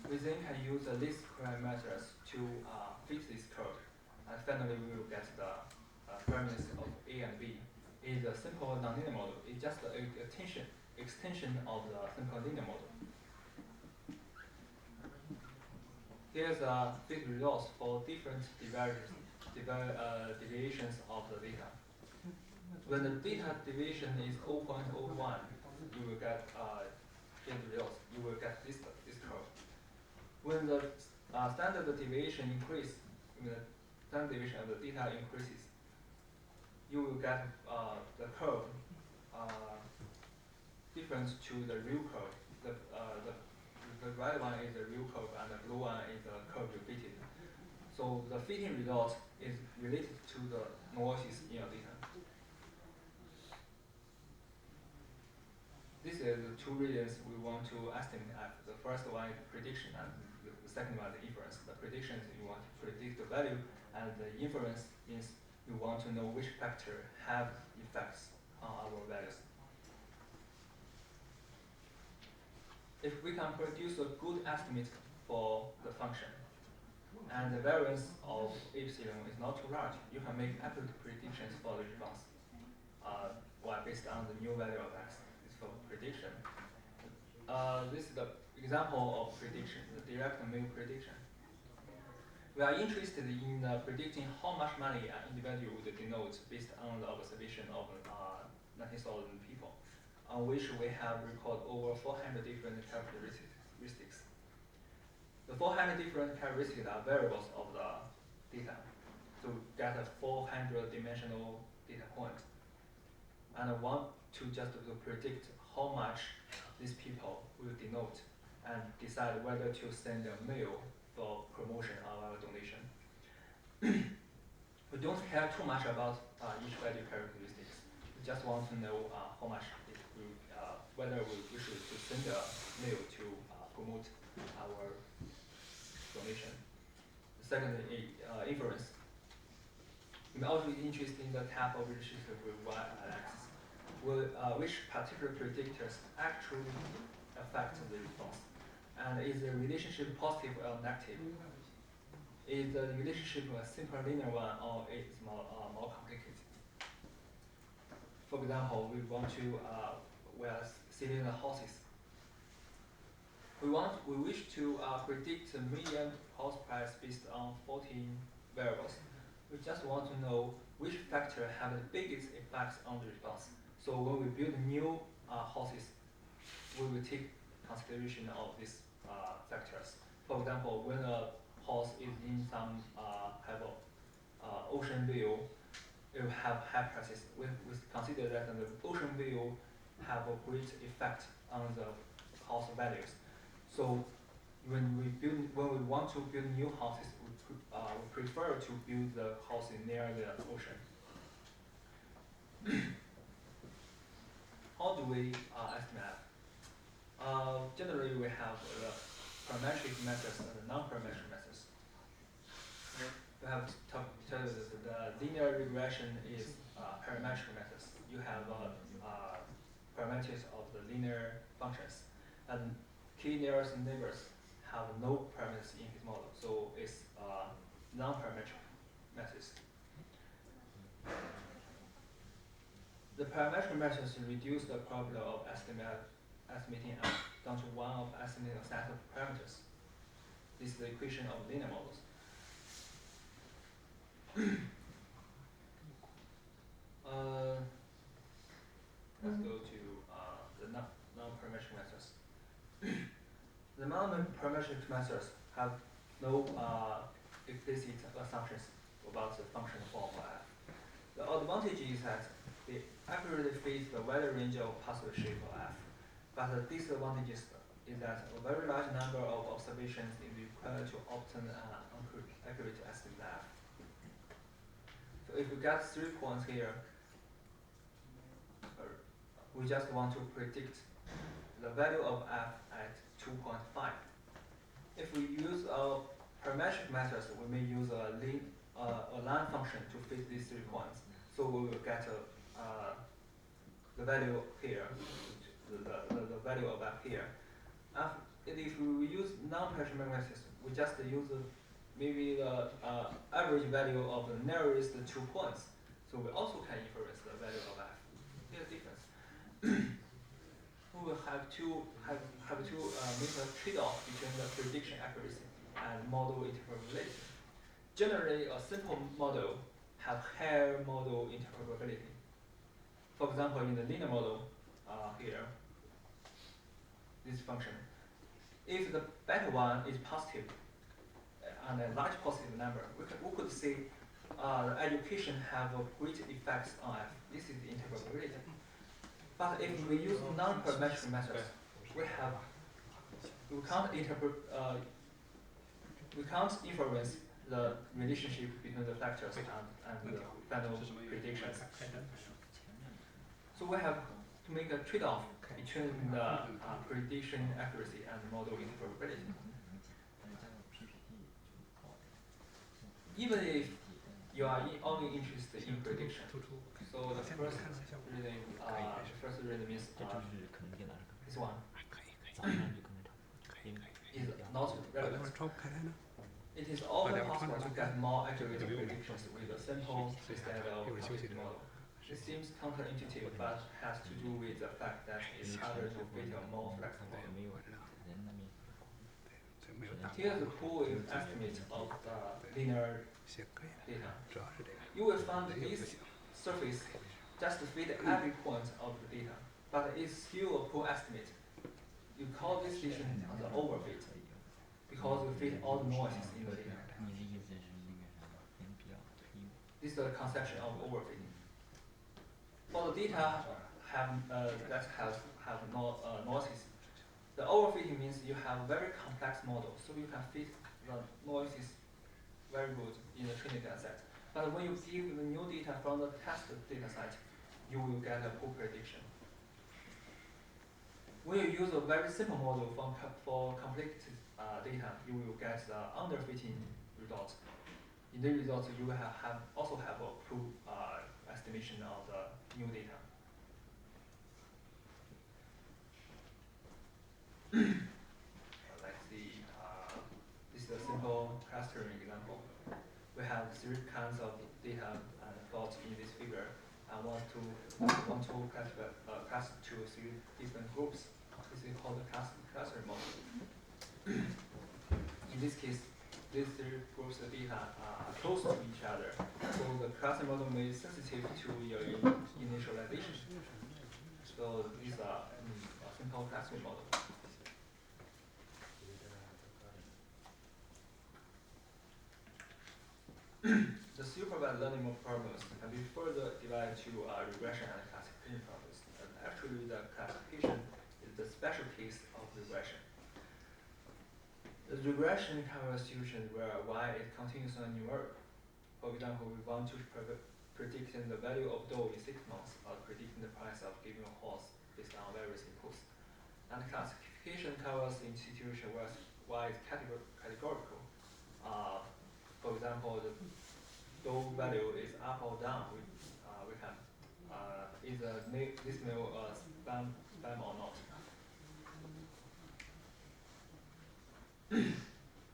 We then can use the least square methods to fit this curve, and finally we will get the parameters of A and B. Is a simple nonlinear model. It's just an extension of the simple linear model. Here's a fit results for different deviations of the data. When the data deviation is 0.01, you will get fit results. You will get this curve. When the standard deviation increases, when the standard deviation of the data increases, you will get the curve different to the real curve. The red one is the real curve, and the blue one is the curve repeated. So the fitting result is related to the noises in your data. These are the two regions we want to estimate at. The first one is prediction, and the second one is inference. The prediction is you want to predict the value, and the inference means you want to know which factor have effects on our values. If we can produce a good estimate for the function, and the variance of epsilon is not too large, you can make accurate predictions for the response. Based on the new value of x. It's for prediction. This is the example of prediction, the direct mail prediction. We are interested in predicting how much money an individual would denote based on the observation of 19,000 people, on which we have recorded over 400 different characteristics. The 400 different characteristics are variables of the data to get a 400-dimensional data point. And I want to just predict how much these people will denote and decide whether to send a mail for promotion of our donation. We don't care too much about each value characteristics. We just want to know how much it will, whether we should send a mail to promote our donation. The second is inference. I'm also interested in the type of relationship with y-axis, which particular predictors actually affect the response. And is the relationship positive or negative? Is the relationship a simple linear one, or is it more complicated? For example, we want to we are selling the houses. We wish to predict the median house price based on 14 variables. We just want to know which factor have the biggest effects on the response. So when we build new houses, we will take consideration of these factors. For example, when a house is in some type of ocean view, it will have high prices. We consider that the ocean view have a great effect on the house values. So when we want to build new houses, we prefer to build the house near the ocean. How do we estimate? Generally, we have the parametric methods and the non-parametric methods. we have to tell you that the linear regression is parametric methods. You have parameters of the linear functions, and key nearest neighbors have no parameters in his model, so it's non-parametric methods. The parametric methods reduce the probability of estimating f down to one of estimating a set of parameters. This is the equation of linear models. Let's go to the non-parametric methods. The non-parametric methods have no explicit assumptions about the function form of f. The advantage is that they accurately fit the wider range of possible shape of f. But the disadvantage is that a very large number of observations is required to obtain an accurate estimate of f. So if we get 3 points here, we just want to predict the value of f at 2.5. If we use a parametric method, we may use a line function to fit these 3 points. So we will get the value here, the value of f here. If we use non-parametric methods, we just use maybe the average value of the nearest 2 points. So we also can inference the value of f. Here's the difference. We will have to make a trade-off between the prediction accuracy and model interpretability. Generally, a simple model have higher model interpretability. For example, in the linear model here, this function, if the beta 1 is positive and a large positive number, we could say the education have a great effects on f. This is the interpretability. But if we use non-parametric methods, we can't inference the relationship between the factors and the final predictions. So we have to make a trade-off between the prediction accuracy and model interpretability. Even if you are only interested in prediction, so the first reason means this one is not relevant. It is often possible to get more accurate predictions with a simple instead of complicated model. This seems counterintuitive, but has to do with the fact that it's harder to fit a more flexible model. Here's the pool estimate of the linear data. You will find this surface just fit every point of the data, but it's still a pool estimate. You call this decision the overfit because you fit all the noises in the data. This is the conception of overfitting. For the data that have no noises, the overfitting means you have very complex model, so you can fit the noises very good in the training data set. But when you give the new data from the test data set, you will get a poor prediction. When you use a very simple model for complicated data, you will get the underfitting result. In the result, you will also have a poor estimation of the new data. Let's see. This is a simple clustering example. We have 3 kinds of data plot in this figure. I want to class to 3 different groups. This is called the cluster model. In this case, these 3 groups of data are close to each other, so the cluster model may be sensitive to your initialization. So these are a simple clustering model. The supervised learning problems can be further divided to regression and classification problems. And actually, the classification is the special case of regression. The regression covers situations where y is continuous and numeric. For example, we want to predict the value of dough in 6 months, or predicting the price of given a horse based on various inputs. And classification covers in situations where y is categorical. For example, the dou value is up or down. We can is this mail spam or not.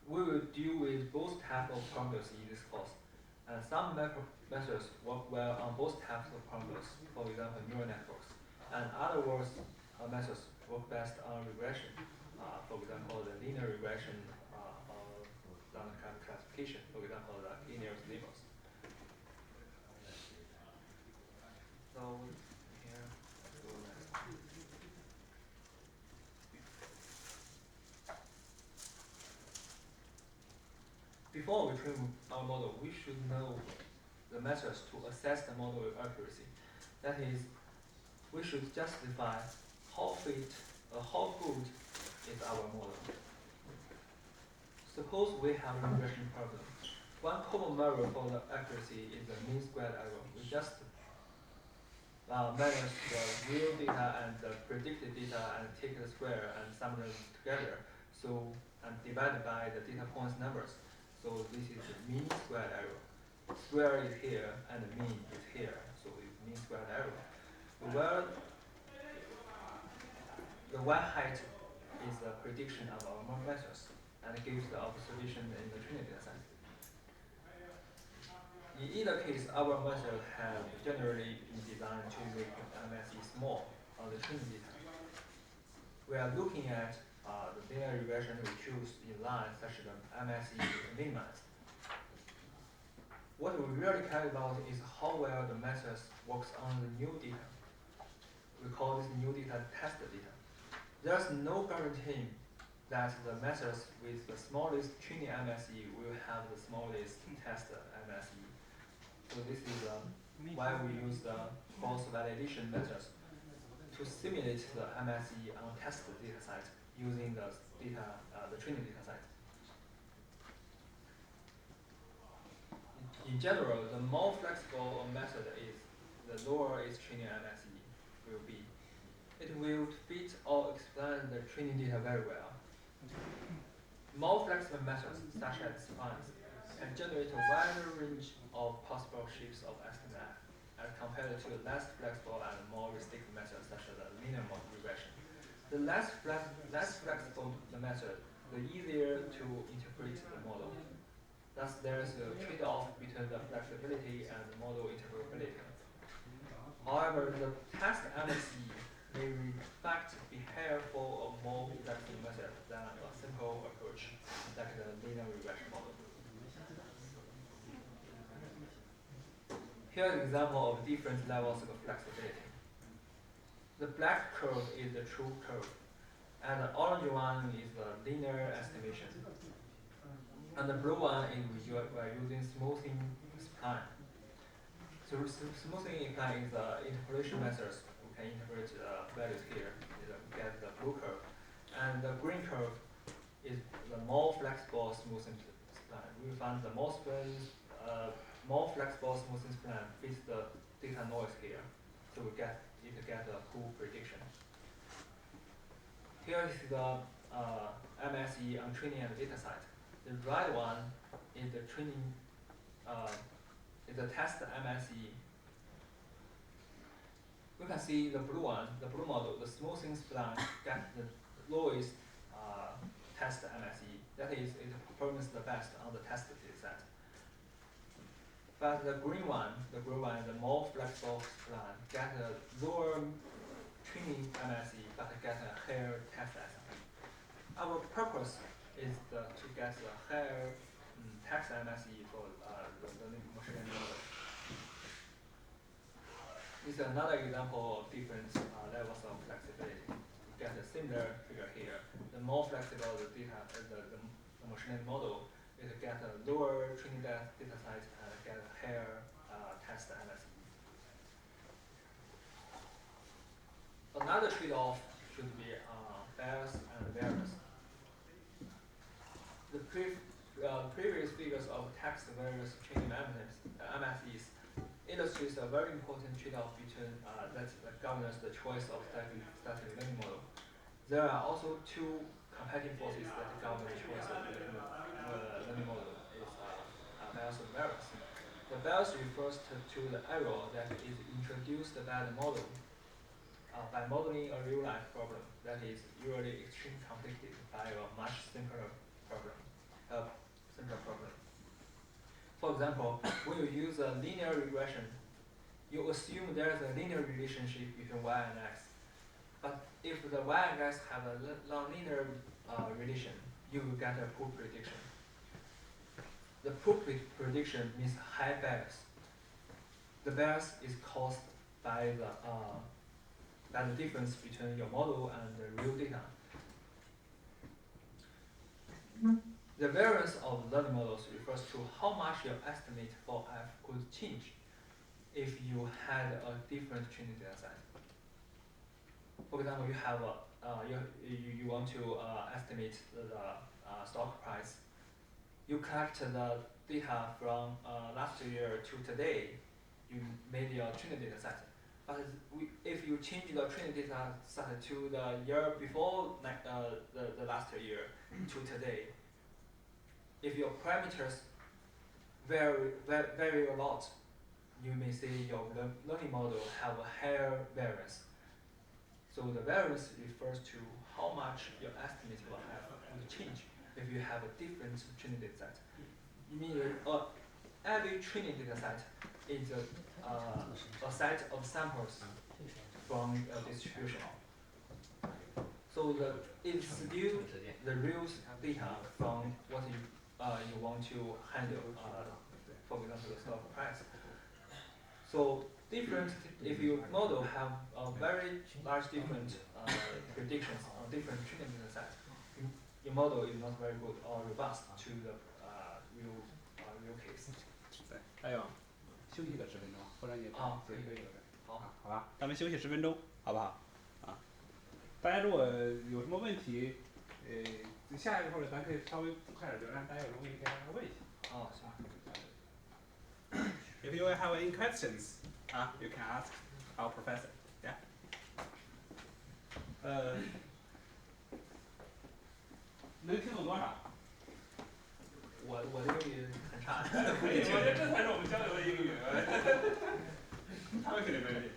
We will deal with both types of parameters in this course, and some methods work well on both types of parameters, for example, neural networks, and other methods work best on regression, for example, the linear regression or random classification, for example, the linear labels. So here, go next. Before we train our model, we should know the methods to assess the model accuracy. That is, we should justify how good is our model. Suppose we have a regression problem. One common measure for the accuracy is the mean squared error. We just measure the real data and the predicted data and take the square and sum them together. So and divide by the data points numbers. So this is the mean squared error. Square is here and the mean is here. So it's mean squared error. Where the y-height is the prediction of our methods and gives the observation in the training data set. In either case, our method has generally been designed to make MSE small on the training data. We are looking at the linear regression we choose in line such that MSE is minimized. What we really care about is how well the method works on the new data. We call this new data test data. There's no guarantee that the methods with the smallest training MSE will have the smallest test MSE. So this is why we use the cross validation methods to simulate the MSE on test data set using the training data set. In general, the more flexible a method is, the lower its training MSE will be. It will fit or explain the training data very well. More flexible methods, such as spines, can generate a wider range of possible shapes of estimate as compared to less flexible and more restricted methods, such as the linear regression. The less flexible the method, the easier to interpret the model. Thus, there is a trade-off between the flexibility and the model interpretability. However, the test MSE may reflect behavior for a more flexible method than a simple approach, like the linear regression model. Here is an example of different levels of flexibility. The black curve is the true curve, and the orange one is the linear estimation. And the blue one is we are using smoothing spline. So smoothing spline is the interpolation methods. We can interpret values here. We get the blue curve, and the green curve is the more flexible smoothing spline. We find the more flexible smoothing spline fits the data noise here, so we get a cool prediction. Here is the MSE on training and data set. The right one is the training, is the test MSE. We can see the blue one, the blue model, the smoothing spline gets the lowest test MSE. That is, it performs the best on the test data set. But the green one, is the more flexible spline, get a lower training MSE, but get a higher test MSE. Our purpose is to get the higher text MSE for the machine learning model. This is another example of different levels of flexibility. You get a similar figure here. The more flexible the data, the machine learning model, it get a lower training data set and get a higher test MSE. Another trade-off should be bias and variance. The previous figures of text various training MSEs illustrates a very important trade-off between that governs the choice of static learning model. There are also two competing forces that govern the choice of the learning model. Is bias or variance. The bias refers to the error that is introduced by the model by modeling a real-life problem that is usually extremely complicated by a much simpler problem. For example, when you use a linear regression, you assume there is a linear relationship between y and x. But if the y and x have a nonlinear relation, you will get a poor prediction. The poor prediction means high bias. The bias is caused by the difference between your model and the real data. The variance of learning models refers to how much your estimate for f could change if you had a different training data set. For example, you have you want to estimate the stock price. You collect the data from last year to today. You made your training data set. But if you change the training data set to the year before the last year to today, if your parameters vary a lot, you may see your learning model have a higher variance. So the variance refers to how much your estimate will change if you have a different training data set. You mean every training data set is a set of samples from a distribution. So it's still the real data from what you want to handle, for example, the stock price. So if your model have a very large different predictions on different training data sets, your model is not very good or robust to the real case. 对，还有休息个10分钟，或者你可以好吧，咱们休息10分钟，好不好？啊，大家如果有什么问题，下一个或者咱可以稍微快点，就让大家有什么问题可以让他问一下。行。If you have any questions, you can ask our professor. Yeah. 能听懂多少？我的英语很差。可以，我觉得这才是我们交流的英语。他们肯定没问题。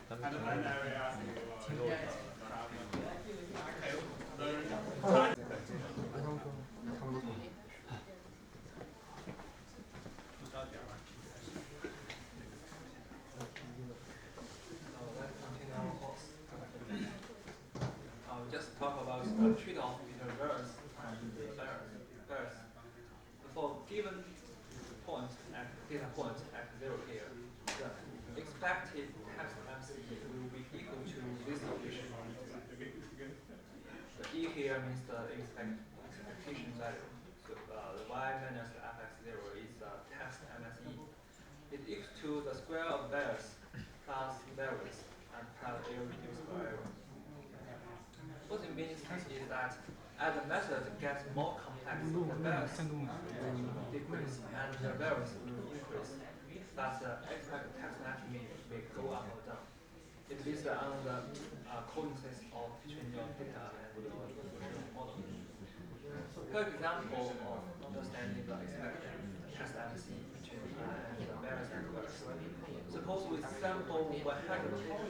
Just talk about the trade-off between variance and the bias. For given data point at 0 here, the expected test MCE will be equal to this equation. The E here means the expectation value. So the y minus the fx0 is the test MSE. It equals to the square of bias plus variance and plus error reduced by error. What it means is that as the method gets more complex, the bias will decrease and the variance will increase. Thus, the expected test match may go up or down. It based on the coincidence of between your data and your model. For example of understanding the expected test MCE between and the variance and bias. Suppose we sample 100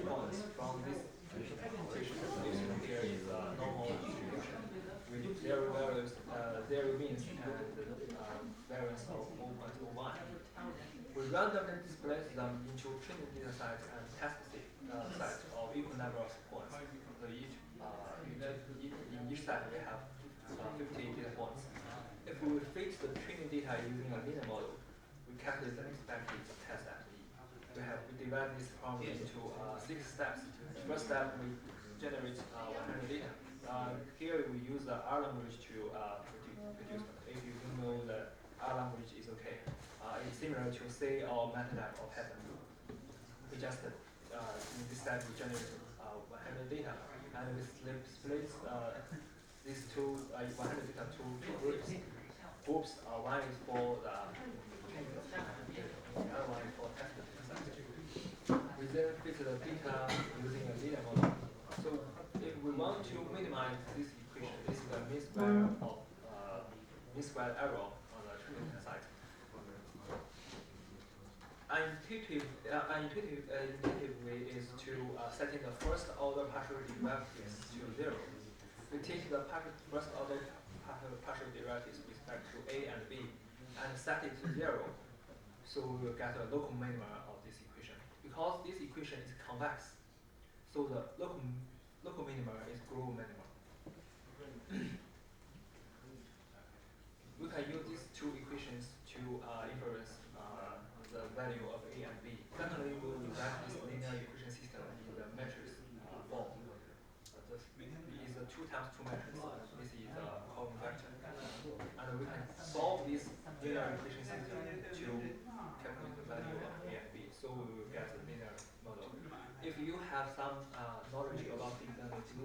points from this equation. Here is a normal distribution with zero means and variance of 0.01. We randomly display them into training data sets and test sets of equal number of points. So in each set we have 50 data points. If we fit the training data using a linear model, we calculate the expected test MCE. We divide this problem into 6 steps. The first step we generate 100 data. Here we use the R language to produce them. If you don't know the R language is okay. It's similar to C or MATLAB or Python. We just in this step we generate 100 data and we split these 100 data to 2 groups. Groups one is for the other one is for test data. We then fit the data using a linear model. So if we want to minimize this equation, this is the mean square of mean square error on the training data set. intuitive way is to setting the first order partial derivatives to 0. We take the first order partial derivatives with respect to a and b and set it to 0. So we will get a local minima of this equation. Because this equation is convex, so the local minima is global minima. We can use these two equations to inference the value of a and b. Secondly, we will write this linear equation system in the matrix form. This is a 2 times 2 matrix. This is a column vector. And we can solve this linear equation system to calculate the value of a and b. So we will get a linear model. If you have some knowledge about deep learning, you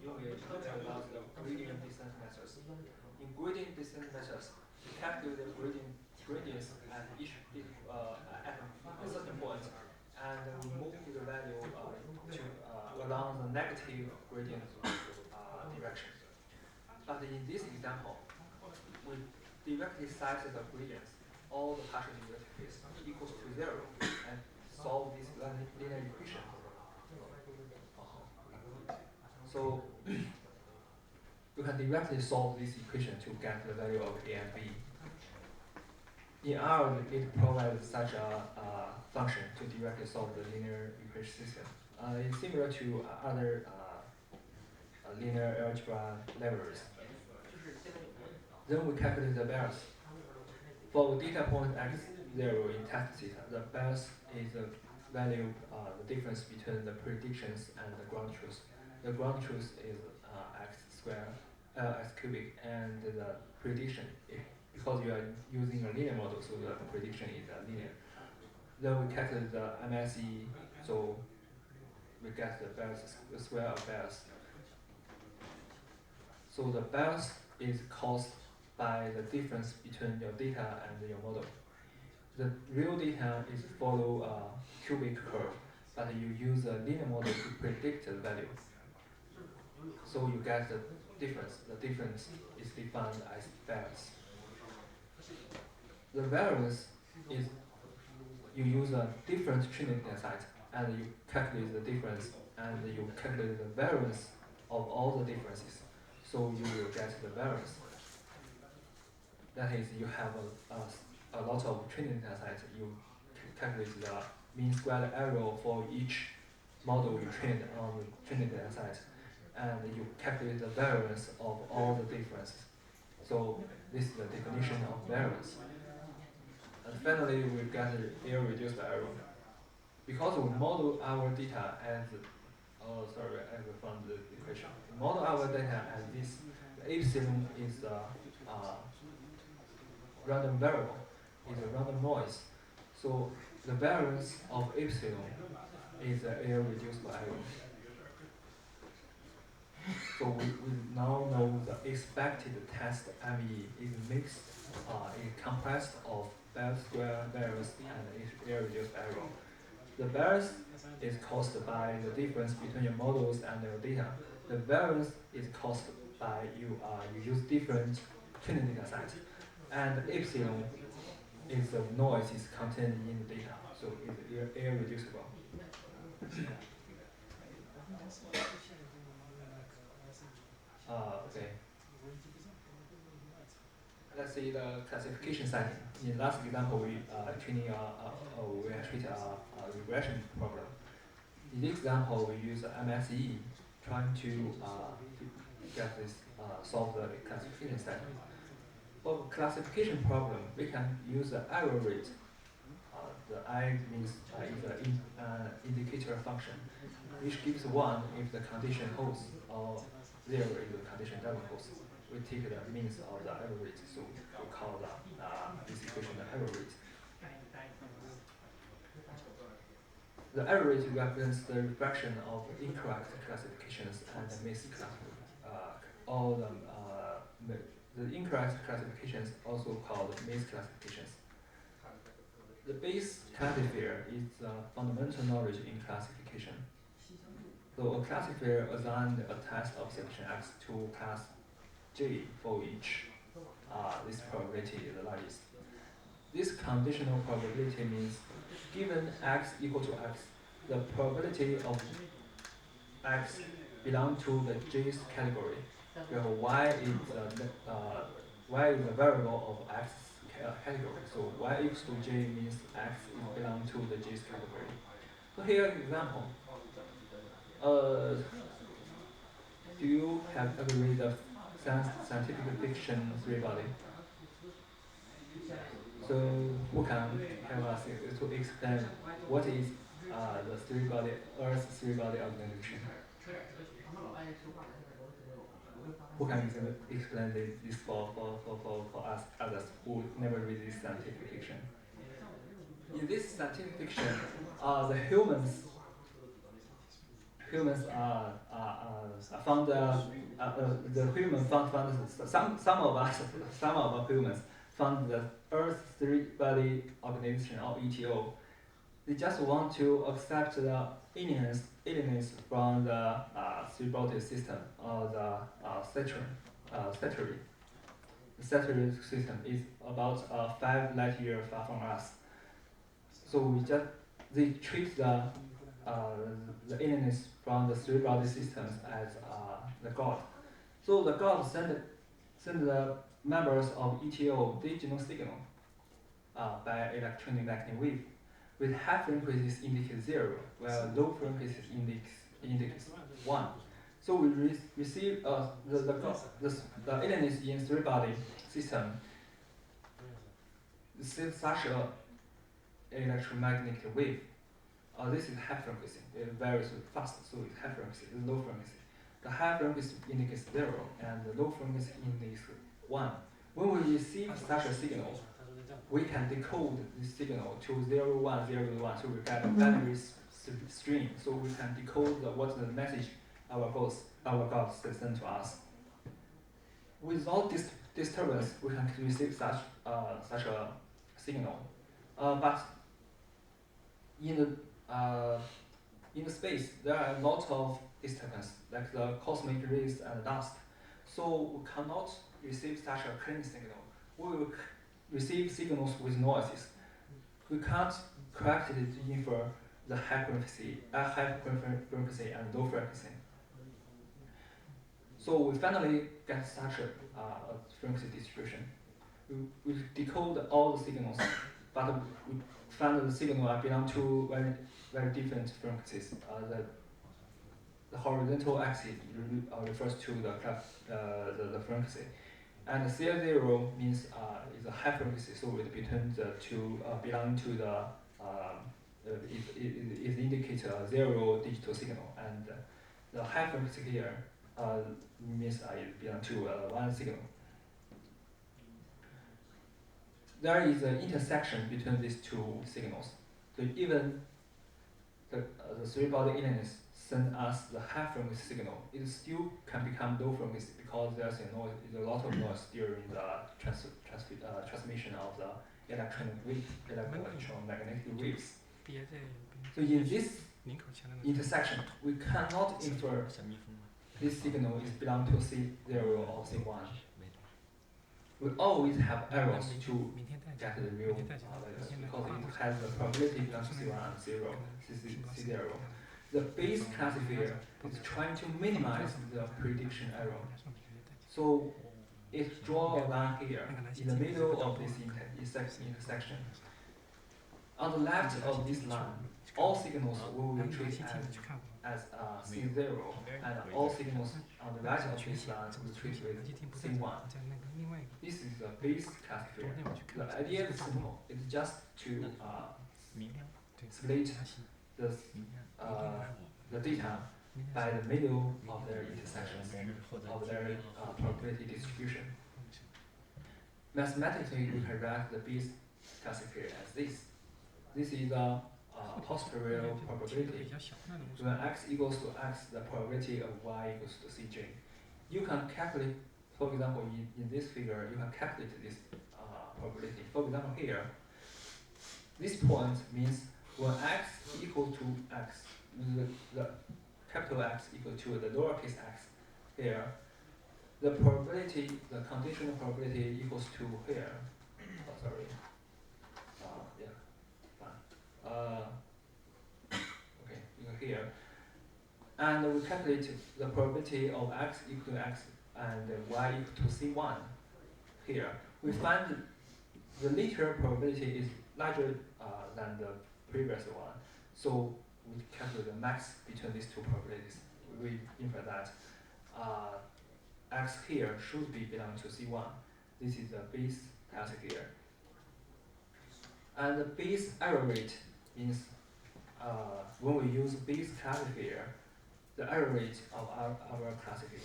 will know about the gradient descent methods. In gradient descent methods, we calculate the gradients at each at a certain point, and we move the value to along the negative gradient direction. But in this example, we directly set the gradients, all the partial derivatives equals to 0, and solve this linear equation. So you can directly solve this equation to get the value of a and b. In R, it provides such a function to directly solve the linear equation system. It's similar to other linear algebra libraries. Then we calculate the bias. For the data point x0 in test theta, the bias is the value, the difference between the predictions and the ground truth. The ground truth is x squared, x cubic, and the prediction, because you are using a linear model, so the prediction is linear. Then we calculate the MSE, so we get the bias, the square of bias. So the bias is caused by the difference between your data and your model. The real data is follow a cubic curve, but you use a linear model to predict the value. So you get the difference. The difference is defined as bias. The variance is you use a different training data set and you calculate the difference and you calculate the variance of all the differences. So you will get the variance. That is, you have a lot of training data sets. You calculate the mean squared error for each model you trained on the training data set, and you calculate the variance of all the differences. So this is the definition of variance. And finally, we get the reduced error. Because we model our data as, I found the equation. We model our data as this. The epsilon is a random variable, is a random noise. So the variance of epsilon is an irreducible error. So we now know the expected test ME is mixed, is comprised of bias square variance and irreducible error. The bias is caused by the difference between your models and your data. The variance is caused by you use different training data sets. And epsilon is the noise is contained in the data, so it's irreducible. Okay. Let's see the classification setting. In last example, we are treating a regression problem. In this example, we use MSE trying to get this solve the classification setting. For classification problem, we can use the error rate. The I means is an indicator function, which gives 1 if the condition holds, or 0 if the condition doesn't hold. We take the means of the error rate, so we call this equation the error rate. The error rate represents the reflection of incorrect classifications and the incorrect classifications also called misclassifications. The base classifier is the fundamental knowledge in classification. So a classifier assigned a test of selection X to class J for each this probability is the largest. This conditional probability means given x equal to x, the probability of x belong to the jth category, where y is a variable of x category. So y equals to j means x belong to the jth category. So here example. Do you have ever read the scientific fiction Three Body? So who can help us to explain what is the three body Earth's three body organization? Who can explain this for us others who never read this scientific fiction? In this scientific fiction, the humans found the human found some of humans found the Earth three-body organization or ETO. They just want to accept the aliens from the three-body system or the Saturn. The Saturn system is about 5 light years far from us. So they treat the aliens from the three-body systems as the god. So the god send the members of ETO digital signal by electromagnetic wave, with high frequencies indicate 0, while low frequencies indicates 1. So we receive the aliens in three-body system receive such a electromagnetic wave. This is high frequency. It varies fast, so it's high frequency. It's low frequency. The high frequency indicates 0, and the low frequency indicates 1. When we receive such a signal, we can decode this signal to 0, 1, 0, 1. So we get a binary string. So we can decode what the message our God sent to us. Without disturbance, we can receive such a signal. But in the space, there are a lot of disturbance, like the cosmic rays and dust. So we cannot receive such a clean signal. We will receive signals with noises. We can't correctly infer the high frequency and low frequency. So we finally get such a frequency distribution. We decode all the signals, but we find that the signal belong to very, very different frequencies. The horizontal axis refers to the frequency, and CL0 means is a high frequency. So it between the two belong to the it indicates a 0 digital signal, and the high frequency here means it belong to 1 signal. There is an intersection between these two signals. So even the three-body aliens send us the high frequency signal, it still can become low frequency because there's a lot of noise during the transmission of the electromagnetic waves. So in this intersection, we cannot infer this signal is belong to C0 or C1. We always have errors to get the real because it has the probability belongs to C1 and C0. The Bayes classifier is trying to minimize the prediction error. So it draws a line here in the middle of this intersection. On the left of this line, all signals will be treated as C0, and all signals on the right of this line will be treated with C1. This is the Bayes classifier. The idea is simple. It's just to split the data by the middle of their intersections, of their probability distribution. Mathematically, we can write the Bayes classifier as this. This is a posterior probability. When x equals to x, the probability of y equals to Cj. You can calculate, for example, in this figure, you can calculate this probability. For example, here, this point means when x equals to x, the capital X equal to the lowercase x here, the probability, the conditional probability equals to here. Oh, sorry. Yeah, fine. okay, here, and we calculate the probability of x equal to x and y equal to c1 here. We find the later probability is larger than the previous one, so we calculate the max between these two probabilities. We infer that x here should be belong to C1. This is the Bayes classic here. And the Bayes error rate means when we use Bayes classic here, the error rate of our classic here,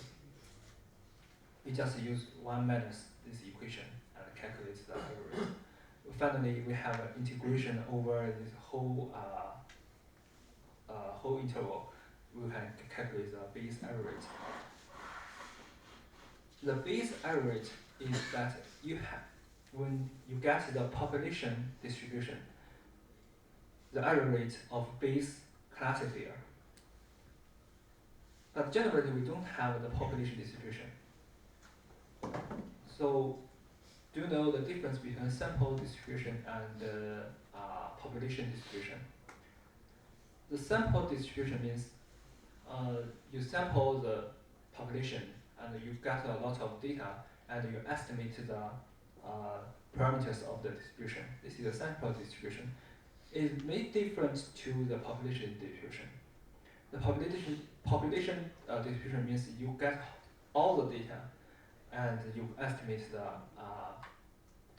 we just use 1 minus this equation and calculate the error rate. Finally, we have an integration over this whole whole interval. We can calculate the Bayes error rate. The Bayes error rate is that you have when you get the population distribution, the error rate of Bayes classifier. But generally, we don't have the population distribution. So, do you know the difference between sample distribution and population distribution? The sample distribution means you sample the population and you get a lot of data and you estimate the parameters of the distribution. This is a sample distribution. It may different to the population distribution. The population distribution means you get all the data and you estimate the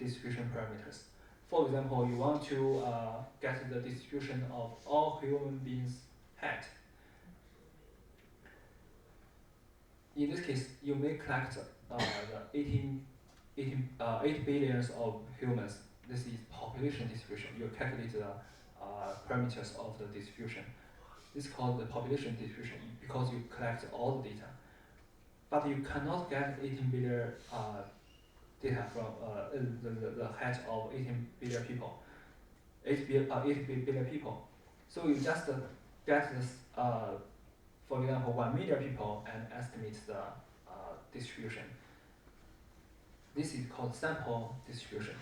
distribution parameters. For example, you want to get the distribution of all human beings' height. In this case, you may collect the 8 billions of humans. This is population distribution. You calculate the parameters of the distribution. This is called the population distribution because you collect all the data. But you cannot get 18 billion data from the height of 18 billion people, 8 billion people. So you just get this, for example, 1 million people and estimate the distribution. This is called sample distribution.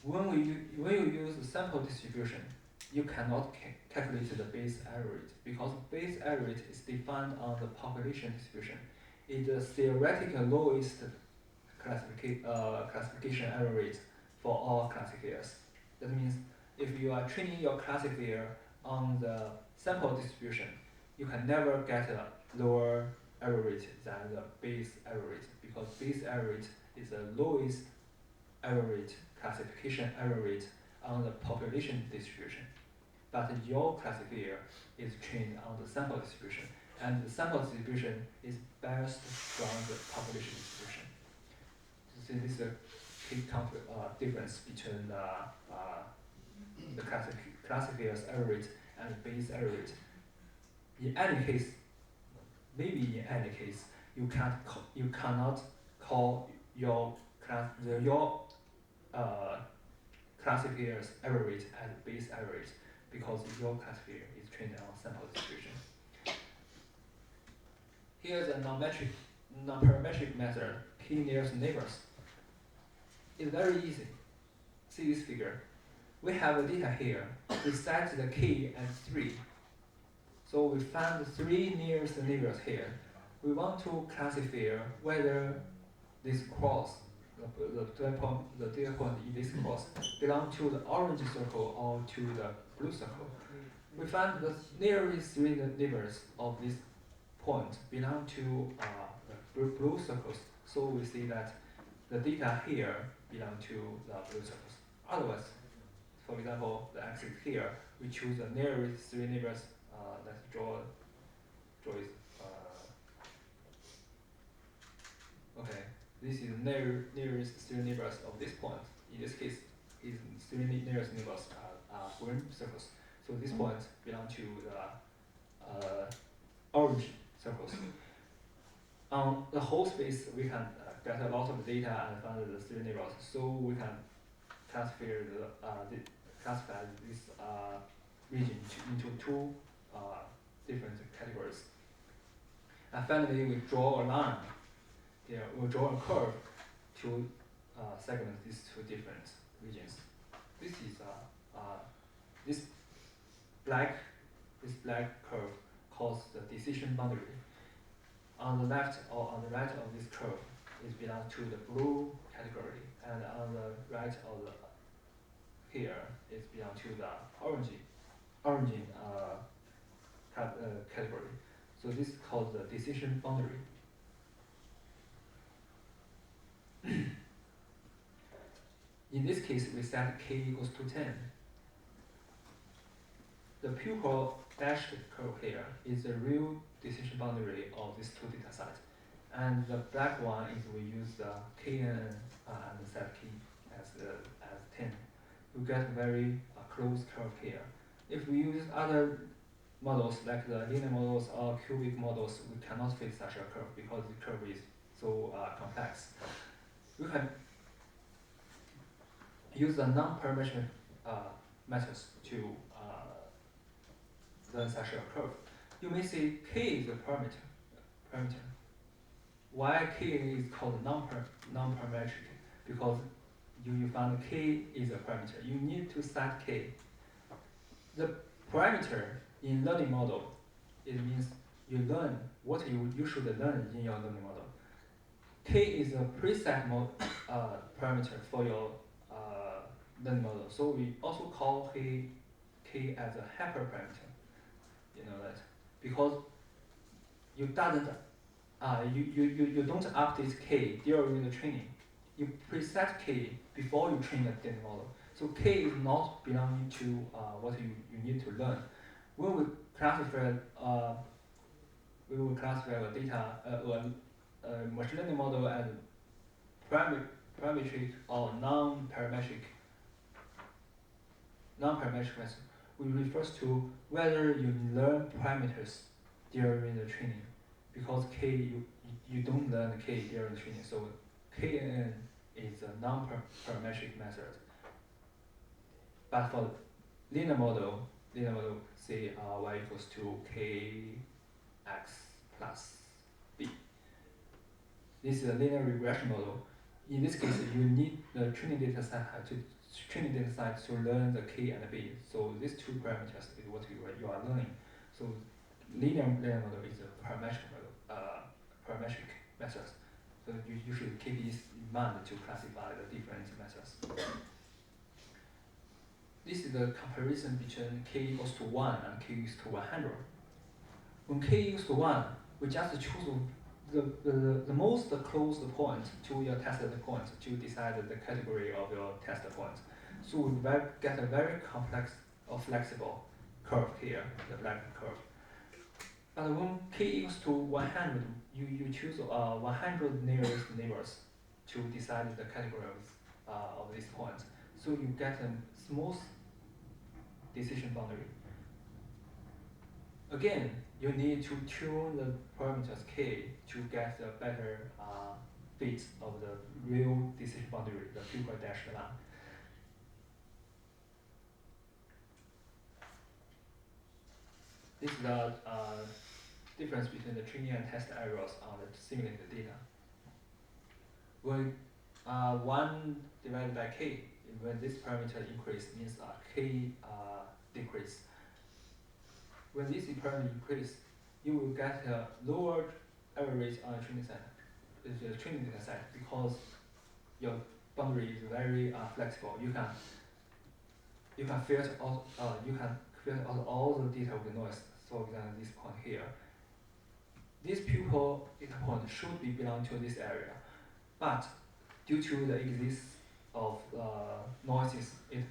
When you use sample distribution, you cannot calculate the Bayes error rate because Bayes error rate is defined on the population distribution. It is the theoretical lowest classification error rate for all classifiers. That means if you are training your classifier on the sample distribution, you can never get a lower error rate than the Bayes error rate because Bayes error rate is the lowest error rate, classification error rate on the population distribution. But your classifier is trained on the sample distribution, and the sample distribution is biased from the population distribution. So this is a key difference between the classifier's error rate and Bayes error rate. In any case, maybe in any case, you cannot call your classifier's error rate as Bayes error rate because your classifier is trained on sample distribution. Here's a non-parametric method, P nearest neighbors. It's very easy. See this figure. We have a data here. We set the k as 3. So we found 3 nearest neighbors here. We want to classify whether this cross, the data point in this cross, belong to the orange circle or to the blue circle. We found the nearest 3 neighbors of this point belong to the blue circles. So we see that the data here belong to the blue circles. Otherwise, for example, the axis here, we choose the nearest 3 neighbors. Let's draw it. Okay, this is nearest 3 neighbors of this point. In this case, is 3 nearest neighbors are green circles. So this point belong to the orange circles. On the whole space, we can get a lot of data and find the 3 neighbors. So we can classify this region into 2 different categories. And finally, we draw a line. Here, we draw a curve to segment these 2 different regions. This is this black curve calls the decision boundary. On the left or on the right of this curve is belongs to the blue category, and on the right of the here is belong to the orange category. So this is called the decision boundary. In this case, we set k equals to 10. The pupil dashed curve here is the real decision boundary of these two data sets. And the black one is we use the kn and set k as 10. We get very close curve here. If we use other models like the linear models or cubic models, we cannot fit such a curve because the curve is so complex. We can use the non-parametric methods to learn such a curve. You may say k is a parameter. Why k is called non-parametric? Because you found k is a parameter. You need to set k. The parameter in learning model, it means you learn what you should learn in your learning model. K is a preset parameter for your learning model. So we also call k as a hyperparameter. You know that because you don't update k during the training. You preset k before you train the learning model. So k is not belonging to what you need to learn. When we classify a data machine learning model as parametric or non-parametric method, we refers to whether you learn parameters during the training, because k you don't learn k during the training, so kn is a non-parametric method. But for linear model say y equals to kx plus b. This is a linear regression model. In this case, you need the training data set to learn the k and b. So these two parameters is what you are learning. So linear model is a parametric methods. So you should keep this in mind to classify the different methods. This is the comparison between k equals to 1 and k equals to 100. When k equals to 1, we just choose the most close point to your tested point to decide the category of your test point. So we get a very complex or flexible curve here, the black curve. But when k equals to 100, you choose 100 nearest neighbors to decide the category of this point. So you get a smooth decision boundary. Again, you need to tune the parameters k to get the better fit of the real decision boundary, the pupil dashed line. This is the difference between the training and test errors on the simulated data. When 1 divided by k, when this parameter increase means k decrease. When this parameter increase, you will get a lower error rate on the training data set because your boundary is very flexible. You can filter out all the data with noise. For example, this point here. This pupil data point should be belong to this area, but due to the existence of noises, it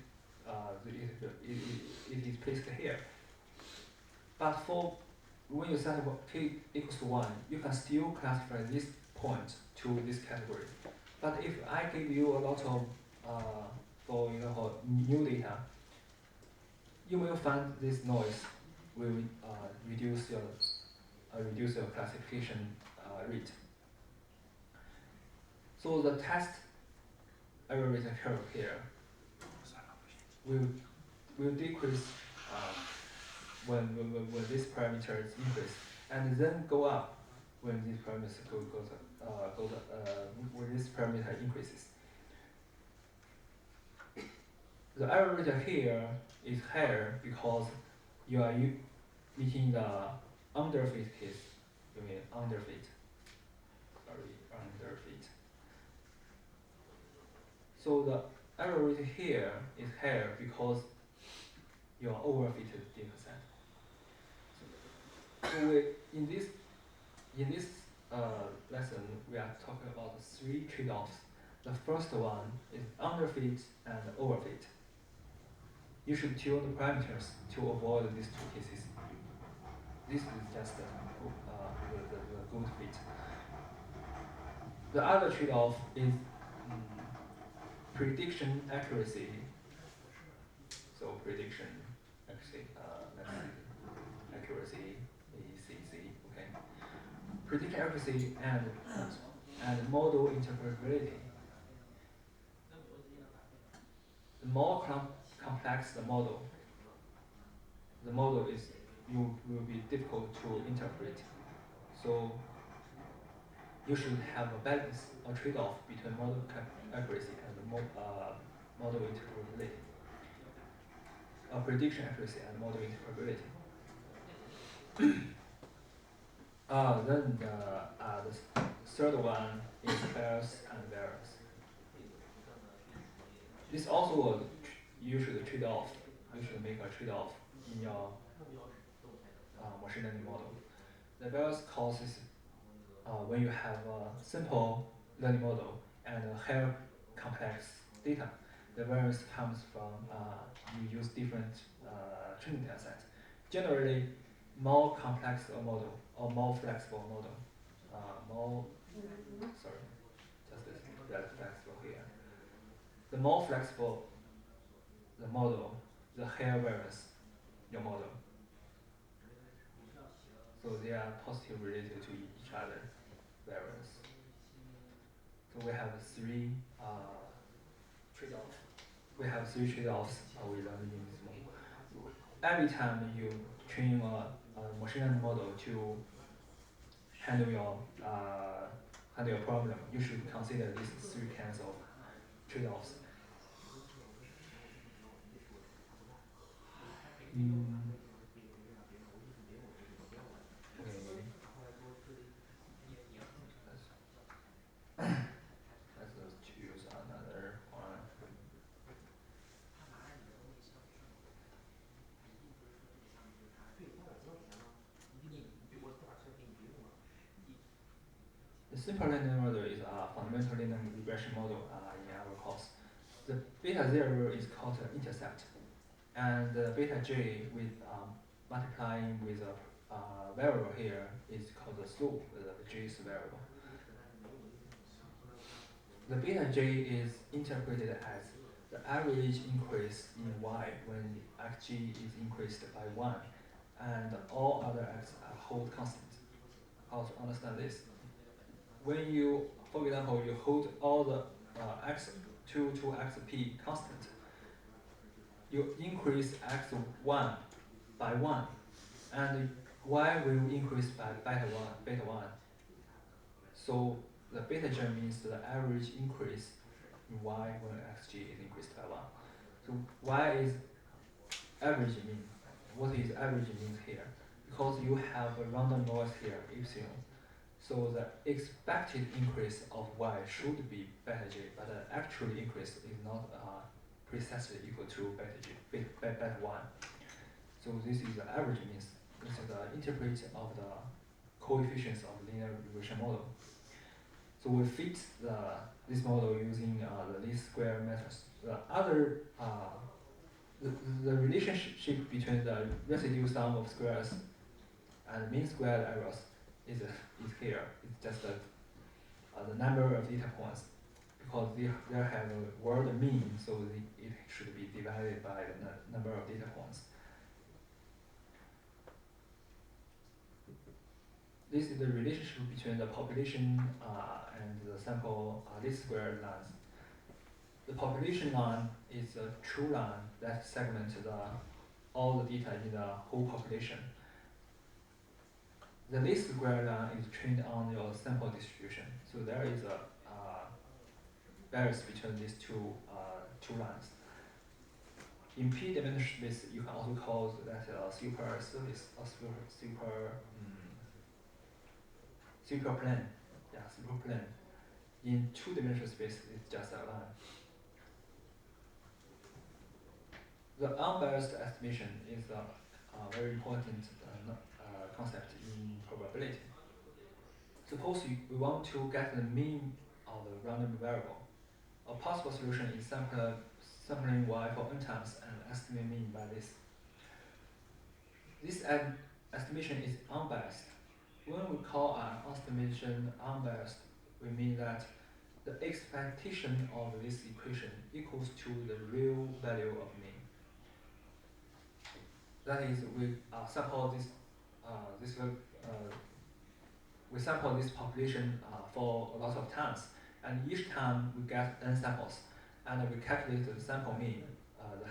is placed here. But for when you set k equals to 1, you can still classify this point to this category. But if I give you a lot of, for example, new data, you will find this noise will reduce your classification rate. So the test error rate curve here will decrease when this parameter is increased, and then go up when this parameter when this parameter increases. The error rate here is higher because you are meeting the underfit case. You mean underfit. Sorry, underfit. So the error rate here is higher because you are overfitted data set. So in this lesson, we are talking about 3 trade-offs. The first one is underfit and overfit. You should tune the parameters to avoid these 2 cases. This is just the good fit. The other trade-off is prediction accuracy. So prediction accuracy, let's see, accuracy, ACC, okay. Prediction accuracy and model interpretability. The more complex the model will be difficult to interpret. So you should have a balance, a trade-off between model accuracy and model interpretability. Prediction accuracy and model interpretability. Then the third one is bias and variance. This also you should trade off. You should make a trade-off in your machine learning model. The bias causes when you have a simple learning model and a higher complex data. The variance comes from you use different training data sets. Generally, more complex a model or more flexible model, flexible here. The more flexible the model, the higher variance your model. So they are positively related to each other, variance. So we have 3 trade-offs. We have 3 trade-offs we learned in this model. Every time you train a machine learning model to handle your problem, you should consider these 3 kinds of trade-offs. Let's choose another one. The simple linear model is a fundamental linear regression model in our course. The beta 0 is called intercept, and beta j with multiplying with a variable here is called the slope, the j's variable. The beta j is interpreted as the average increase in y when xg is increased by 1, and all other x are hold constant. How to understand this? When you, for example, you hold all the x2 to xp constant, you increase x1 by 1, and y will increase by beta 1. So the beta j means the average increase in y when xg is increased by 1. So y is average mean. What is average means here? Because you have a random noise here, epsilon. So the expected increase of y should be beta j, but the actual increase is not precisely equal to beta 1. So this is the average means. This is the interpret of the coefficients of linear regression model. So we fit this model using the least square methods. The other the relationship between the residual sum of squares and mean squared errors is here. It's just the number of data points, because they have a word mean, so it should be divided by the number of data points. This is the relationship between the population and the sample least squared lines. The population line is a true line that segments all the data in the whole population. The least square line is trained on your sample distribution. So there is a variance between these two lines. In p-dimensional space, you can also call that super surface or super plane. Yeah, super plane. In two-dimensional space, it's just a line. The unbiased estimation is a very important concept in probability. Suppose we want to get the mean of the random variable. A possible solution is sampling y for n times and estimate mean by this. This estimation is unbiased. When we call an estimation unbiased, we mean that the expectation of this equation equals to the real value of mean. That is, we sample we sample this population for a lot of times, and each time we get n samples, and we calculate the sample mean, the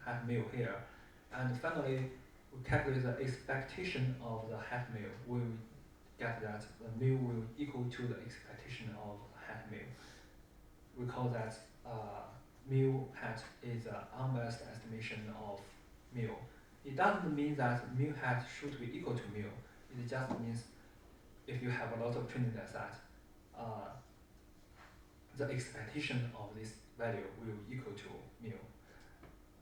half mil here, and finally we calculate the expectation of the half mil. We will get that the mil will equal to the expectation of half mil. We call that mu hat is an unbiased estimation of mu. It doesn't mean that mu hat should be equal to mu. It just means if you have a lot of training data set, the expectation of this value will equal to mu.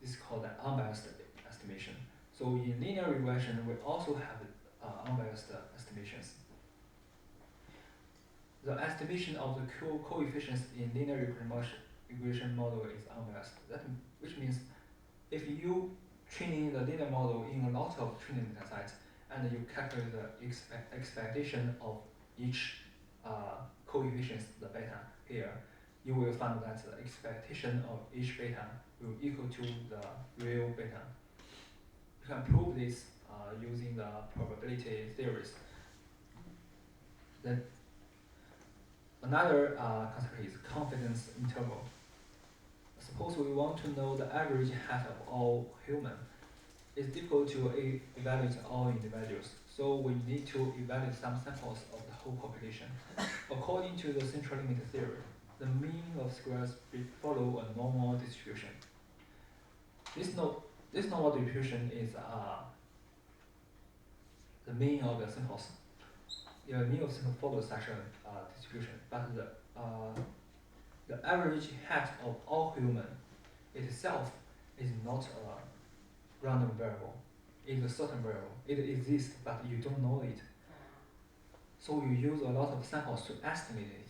This is called an unbiased estimation. So in linear regression, we also have unbiased estimations. The estimation of the coefficients in linear regression model is unbiased. Which means if you train the linear model in a lot of training data sets and you calculate the expectation of each coefficient, the beta here, you will find that the expectation of each beta will equal to the real beta. You can prove this using the probability theories. Then another concept is confidence interval. Suppose we want to know the average height of all humans. It's difficult to evaluate all individuals, so we need to evaluate some samples of the whole population. According to the central limit theory, the mean of squares follow a normal distribution. This normal distribution is the mean of the samples. The mean of samples follows such a distribution, but the average height of all humans itself is not a random variable. It is a certain variable. It exists, but you don't know it. So you use a lot of samples to estimate it.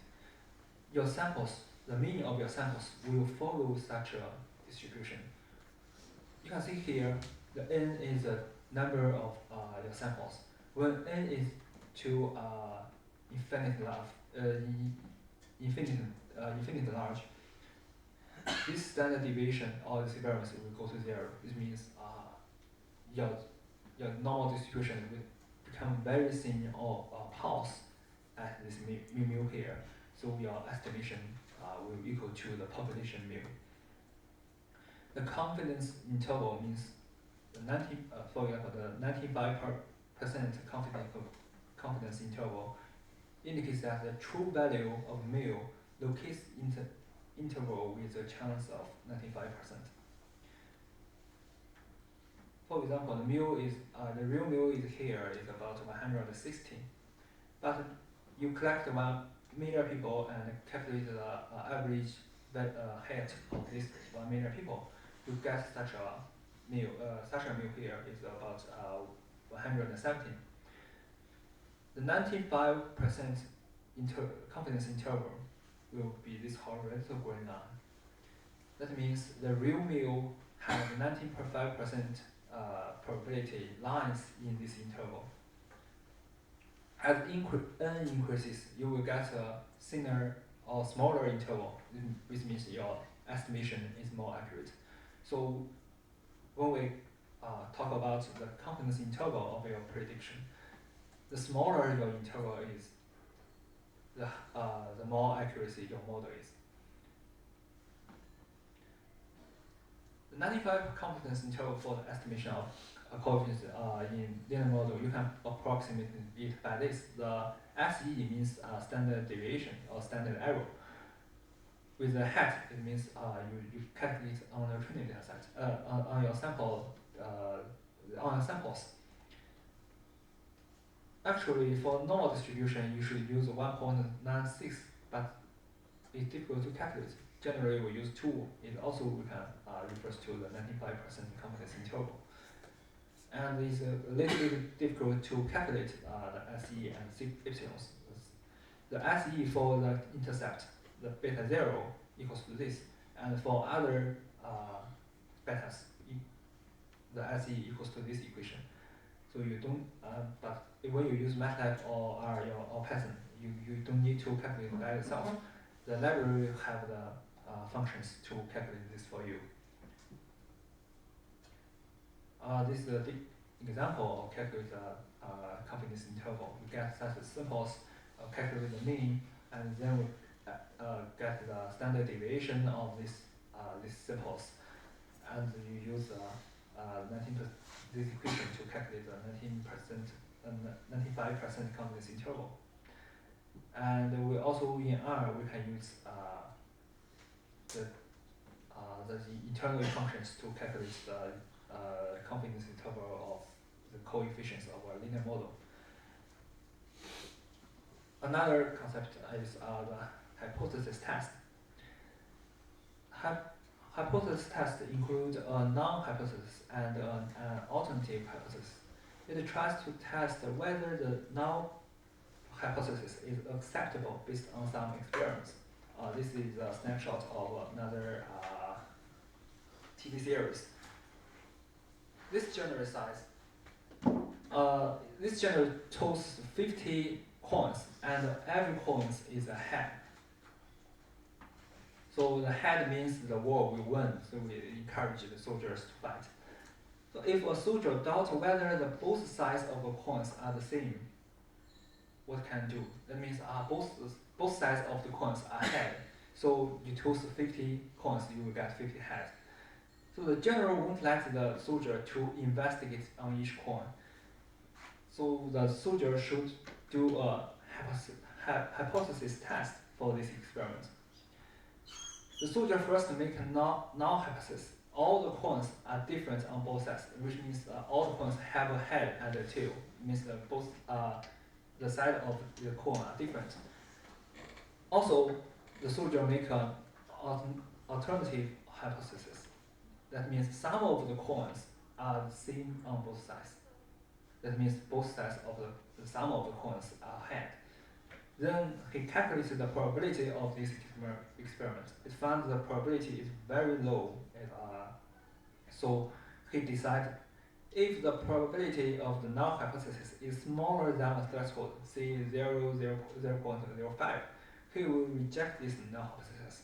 Your samples, the mean of your samples will follow such a distribution. You can see here, the n is the number of your samples. When n is to infinite large, this standard deviation or this variance will go to 0. This means your normal distribution will become very thin or pulse at this mu here. So your estimation will equal to the population mu. The confidence interval means the 95% confidence interval indicates that the true value of mu locates in the interval with a chance of 95%. For example, the real mu is here is about 160, but you collect 1 million people and calculate the average height of this 1 million people, you get such a mu here is about 170. The 95% confidence interval will be this horizontal green line. That means the real mu has 95% probability lies in this interval. As n increases, you will get a thinner or smaller interval, which means your estimation is more accurate. So when we talk about the confidence interval of your prediction, the smaller your interval is, the more accuracy your model is. The 95 confidence interval for the estimation of coefficients in linear model, you can approximate it by this. The SE means standard deviation or standard error. with the hat, it means you calculate on your training data set, on your sample, on your samples. Actually, for normal distribution, you should use 1.96, but it's difficult to calculate. Generally, we use 2. It also we can refers to the 95% confidence interval. And it's a little bit difficult to calculate the SE and epsilons. The SE for the intercept, the beta 0 equals to this, and for other betas, the SE equals to this equation. So you don't, but when you use MATLAB or R or Python, you don't need to calculate by itself. The library will have the functions to calculate this for you. This is the example of calculate the confidence interval. We get such samples, calculate the mean, and then we get the standard deviation of these samples, and you use 19% this equation to calculate the 95% confidence interval. And we also in R we can use the internal functions to calculate the confidence interval of the coefficients of a linear model. Another concept is the hypothesis test. Hypothesis tests include a non-hypothesis and an alternative hypothesis. It tries to test whether the null hypothesis is acceptable based on some experiments. This is a snapshot of another TV series. This general size, this general chose 50 coins, and every coin is a head. So the head means the war will win, so we encourage the soldiers to fight. So if a soldier doubts whether the both sides of the coins are the same, what can do? That means both sides of the coins are head. So you choose 50 coins, you will get 50 heads. So the general won't let the soldier to investigate on each coin. So the soldier should do a hypothesis test for this experiment. The soldier first make a null hypothesis. All the coins are different on both sides, which means all the coins have a head and a tail. It means that both the side of the coin are different. Also, the soldier make an alternative hypothesis. That means some of the coins are the same on both sides. That means both sides of the sum of the coins are head. Then he calculated the probability of this experiment. It found the probability is very low. So he decided if the probability of the null hypothesis is smaller than a threshold, say 0.05, he will reject this null hypothesis.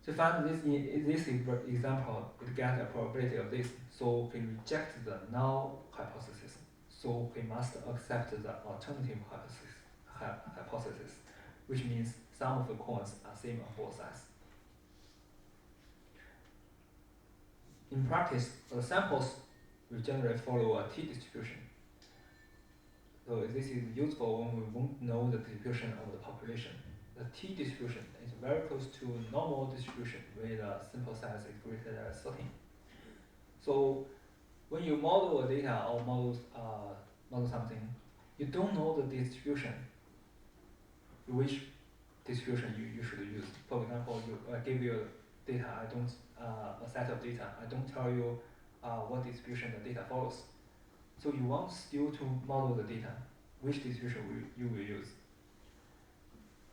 To find this in this example, it gets a probability of this, so he rejects the null hypothesis. So he must accept the alternative hypothesis, which means some of the coins are same on both sides. In practice, the samples will generally follow a t-distribution. So this is useful when we won't know the distribution of the population. The t-distribution is very close to normal distribution where the sample size is greater than 13. So when you model a data or model something, you don't know the distribution, which distribution you should use. For example, I give you data, a set of data, I don't tell you what distribution the data follows. So you want still to model the data, which distribution you will use.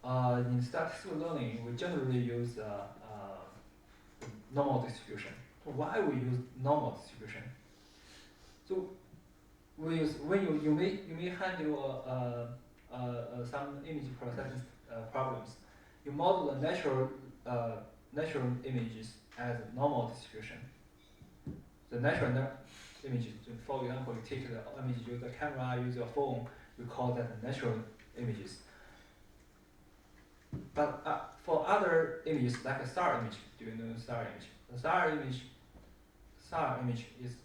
In statistical learning, we generally use normal distribution. Why we use normal distribution? So we use, when you may handle some image processing problems. You model the natural images as normal distribution. The natural images, for example, you take the image, use a camera, use your phone, we call that natural images. But for other images, like a star image, do you know the star image? The star image is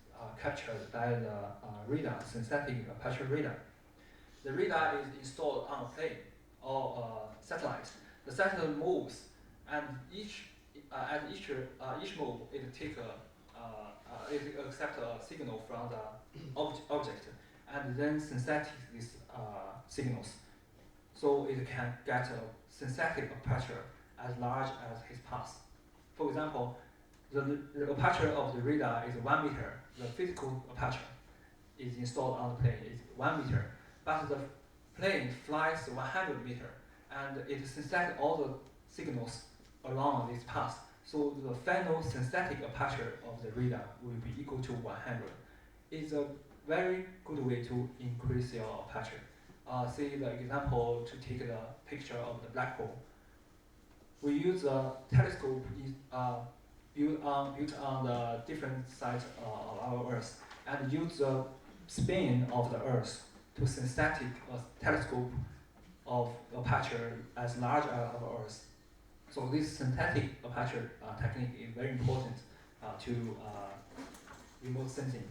captured by the radar, synthetic aperture radar. The radar is installed on a plane or a satellite. the sensor moves, and at each move it accepts a signal from the object and then synthesize these signals, so it can get a synthetic aperture as large as his path. For example, the aperture of the radar is 1 meter. The physical aperture is installed on the plane is 1 meter, but the plane flies 100 meter, and it synthesizes all the signals along this path. So the final synthetic aperture of the radar will be equal to 100. It's a very good way to increase your aperture. See the example to take the picture of the black hole. We use a telescope built on the different sides of our Earth, and use the spin of the Earth to synthetic a telescope of aperture as large as our Earth. So this synthetic aperture technique is very important to remote sensing.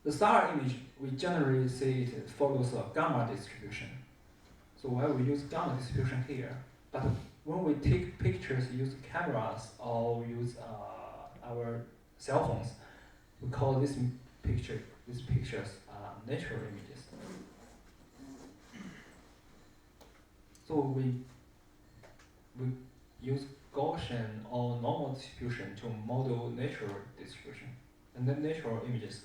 The star image, we generally see it follows a gamma distribution. So why we use gamma distribution here, but when we take pictures, use cameras or use our cell phones, we call these pictures natural images. So we use Gaussian or normal distribution to model natural distribution and then natural images.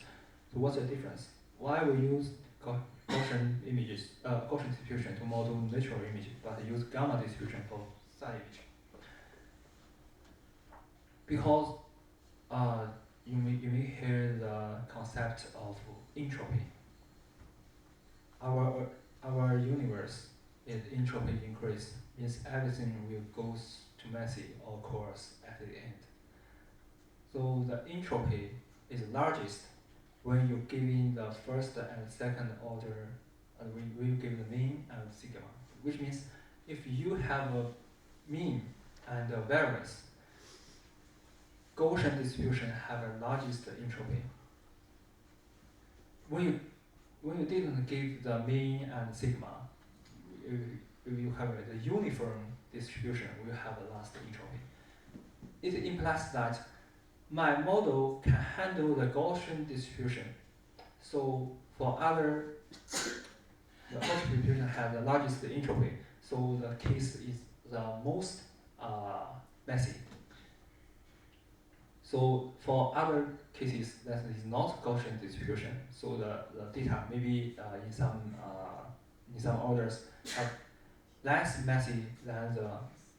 So what's the difference? Why we use Gaussian distribution to model natural images, but use gamma distribution for star image? Because you may hear the concept of entropy. Our universe is entropy increase, means everything will go to messy or coarse at the end. So the entropy is largest when you give in the first and second order, and we will give the mean and sigma, which means if you have a mean and a variance, Gaussian distribution have the largest entropy. When you didn't give the mean and sigma, you have the uniform distribution will have the last entropy. It implies that my model can handle the Gaussian distribution. So for other, the Gaussian distribution has the largest entropy. So the case is the most messy. So for other cases, that is not Gaussian distribution. So the data maybe in some orders are less messy than the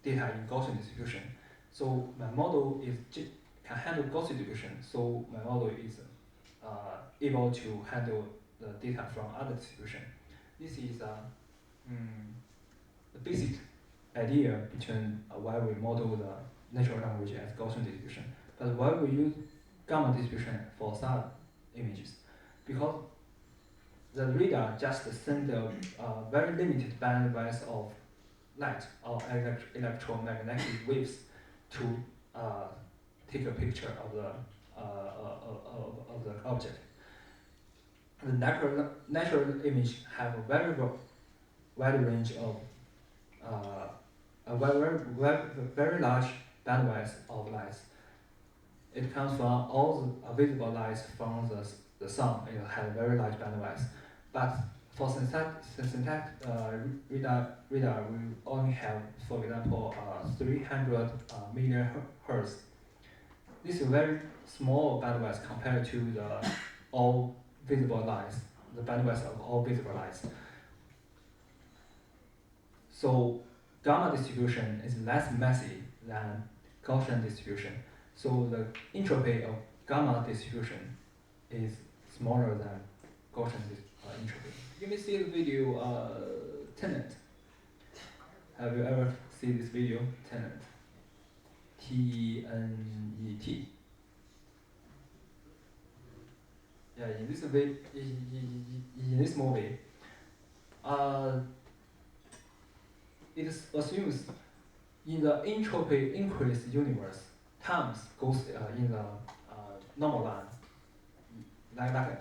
data in Gaussian distribution. So my model can handle Gaussian distribution. So my model is able to handle the data from other distribution. This is the basic idea between why we model the natural language as Gaussian distribution. But why we use gamma distribution for star images? Because the radar just sends a very limited bandwidth of light or electromagnetic waves to take a picture of the object. The natural image have a very wide range of very large bandwidth of light. It comes from all the visible light from the sun. It has very large bandwidth. But for synthetic radar, we only have, for example, 300 million hertz. This is very small bandwidth compared to the all visible lights, the bandwidth of all visible lights. So gamma distribution is less messy than Gaussian distribution. So the entropy of gamma distribution is smaller than Gaussian entropy. You may see the video Tenet. Have you ever seen this video, Tenet? T-E-N-E-T. Yeah, in this movie, it assumes in the entropy increase universe, times goes in the normal line.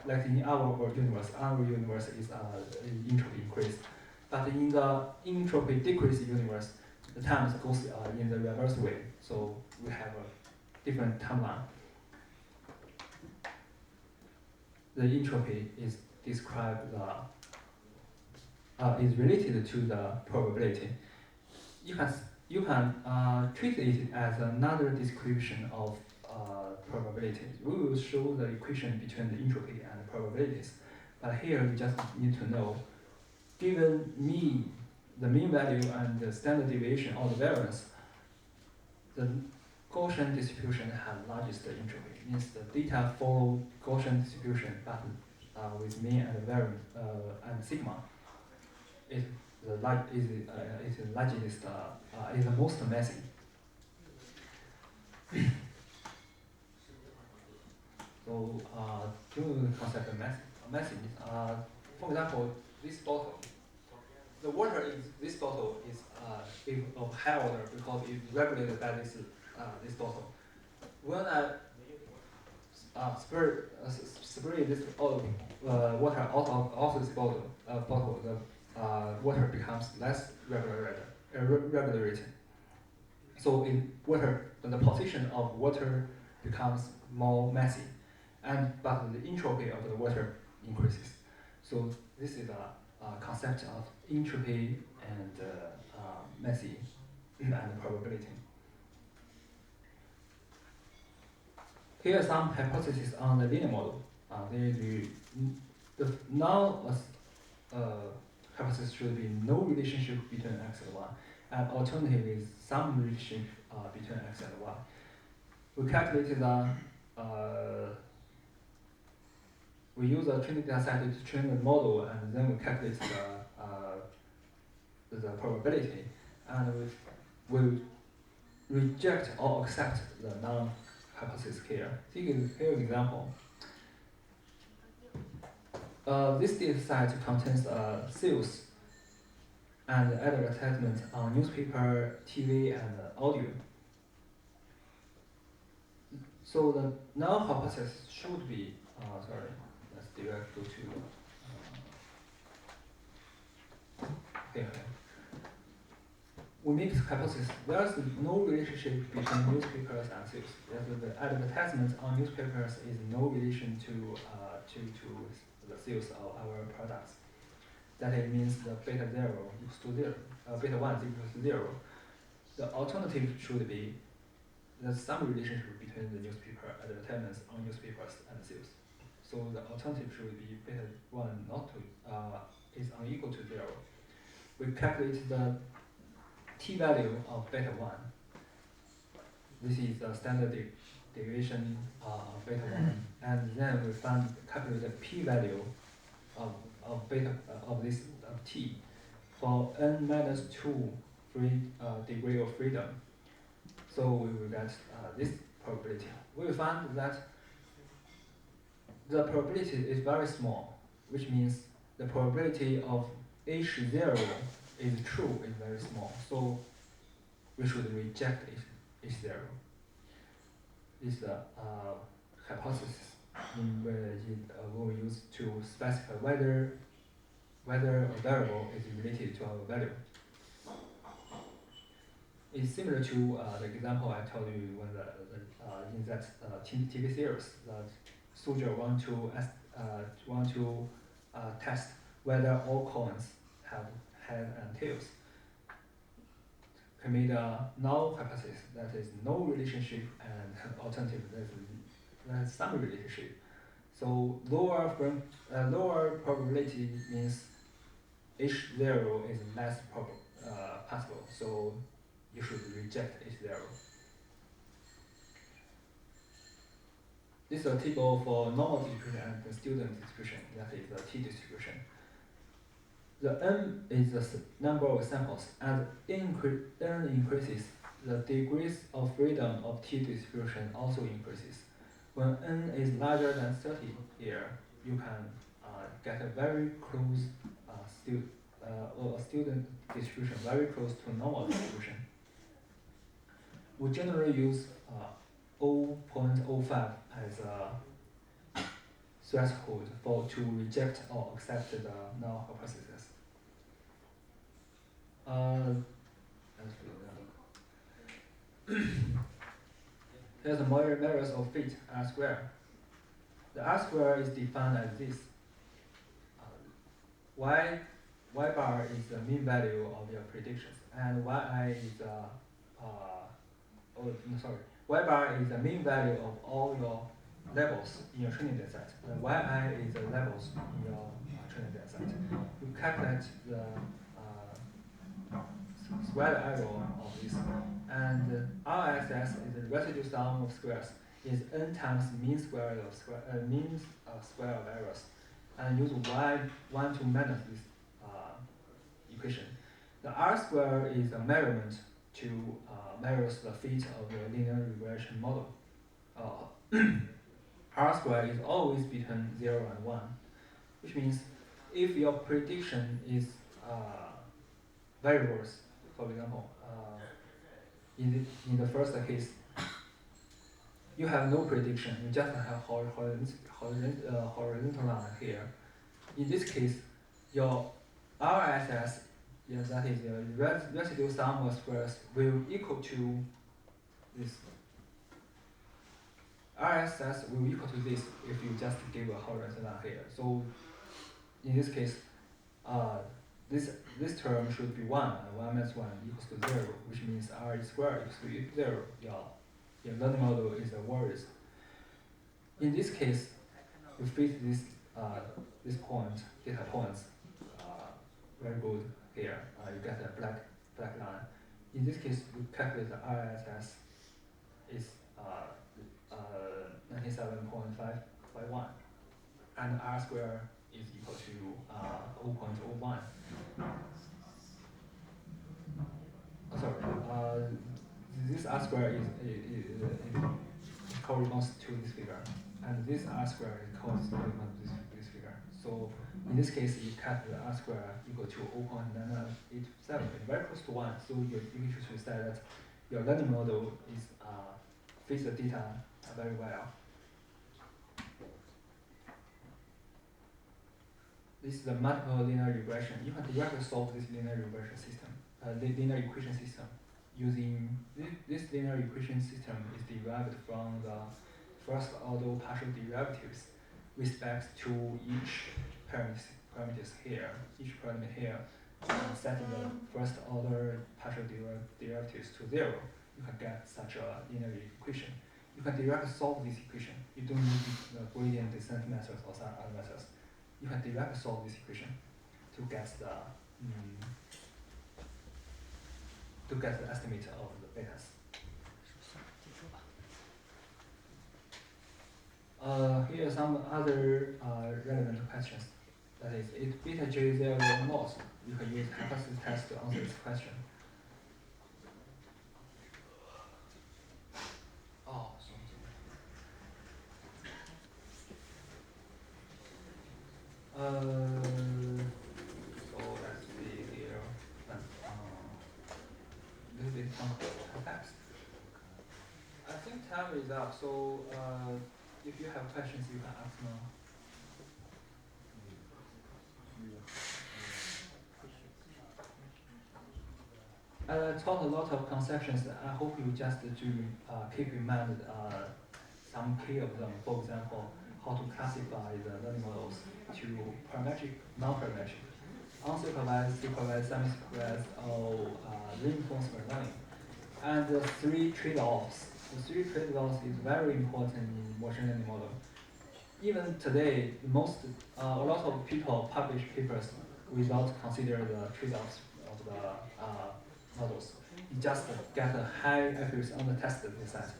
Like in our universe is entropy increase. But in the entropy decrease universe, the times goes in the reverse way. So we have a different timeline. The entropy is described is related to the probability. You can treat it as another description of probability. We will show the equation between the entropy and the probabilities. But here you just need to know, given the mean value and the standard deviation or the variance, the Gaussian distribution has largest entropy. Means the data follow Gaussian distribution, but with mean and variance and sigma. Is the largest is the most messy. So to concept of messy, for example, this bottle, the water in this bottle is of high order because it's regulated by this bottle. When I spray this water out of this bottle, the water becomes less regulated. So the position of water becomes more messy, but the entropy of the water increases. So this is a concept of entropy and messy and probability. Here are some hypotheses on the linear model. The null hypothesis should be no relationship between x and y, and alternative is some relationship between x and y. We calculated we use a training data set to train the model, and then we calculate the probability, and we reject or accept the null hypothesis here. Here is an example. This data set contains sales and advertisements on newspaper, TV, and audio. So the null hypothesis should be, sorry, let's direct go to, okay. We make hypothesis, there's no relationship between newspapers and sales. The advertisements on newspapers is no relation to the sales of our products. That it means the beta 0 equals to 0, beta 1 is equal to 0. The alternative should be there's some relationship between the newspaper advertisements on newspapers and sales. So the alternative should be beta 1 is unequal to 0. We calculate the t-value of beta 1. This is the standard deviation of beta 1, and then we calculate the p-value of beta of t for n minus 2 degree of freedom. So we will get this probability. We will find that the probability is very small, which means the probability of H0 is true is very small. So we should reject H0. This is a hypothesis we use to specify whether a variable is related to our value. It's similar to the example I told you when in that TV series, the soldier want to test whether all coins have head and tails. He made a null hypothesis that is no relationship, and alternative that is some relationship. So lower probability means H0 is less possible. So you should reject H0. This is a table for normal distribution and the student distribution, that is the t-distribution. The n is the number of samples. As n increases, the degrees of freedom of t-distribution also increases. When n is larger than 30 here, you can get a very close student distribution, very close to normal distribution. We generally use 0.05 as a threshold to reject or accept the null hypothesis. Here's the measures of fit R square. The R square is defined as this. Y bar is the mean value of your predictions, and yi is the y bar is the mean value of all your levels in your training data set. The yi is the levels in your training data set. You calculate the square error of this, and RSS is the residual sum of squares. Is n times mean square of errors, and use y1 to minus this equation. The R square is a measurement to measures the fit of your linear regression model. R square is always between 0 and 1, which means if your prediction is variables, for example, in the first case, you have no prediction, you just have horizontal line here. In this case, your RSS, that is your residual sum of squares, will equal to this. RSS will equal to this if you just give a horizontal line here. So in this case, this term should be 1, and 1 minus 1 equals to 0, which means R squared equals to 0. Your learning model is a worries. In this case, you fit this data points very good here. You get a black line. In this case, you calculate the RSS is 97.551, and R square is equal to 0.01. This R square is corresponds to this figure, and this R square corresponds to this figure. So in this case, you calculate R square equal to 0.987, very close to 1. So you should say that your learning model is fits the data very well. This is the multiple linear regression. You can directly solve this linear regression system, linear equation system. Using this linear equation system is derived from the first order partial derivatives with respect to each parameters here, each parameter here, setting the first order partial derivatives to 0. You can get such a linear equation. You can directly solve this equation. You don't need the gradient descent methods or some other methods. You can directly solve this equation to get the estimate of the betas. Here are some other relevant questions. That is, is beta J0 or not? You can use hypothesis test to answer this question. So let's see here. Little bit context. I think time is up. So if you have questions, you can ask now. I taught a lot of conceptions. I hope you just keep in mind some key of them. For example, how to classify the learning models to parametric, non-parametric, unsupervised, supervised, semi-supervised, or reinforcement learning. And the 3 trade-offs. The 3 trade-offs is very important in machine learning model. Even today, a lot of people publish papers without consider the trade-offs of the models. You just get a high accuracy on the tested set.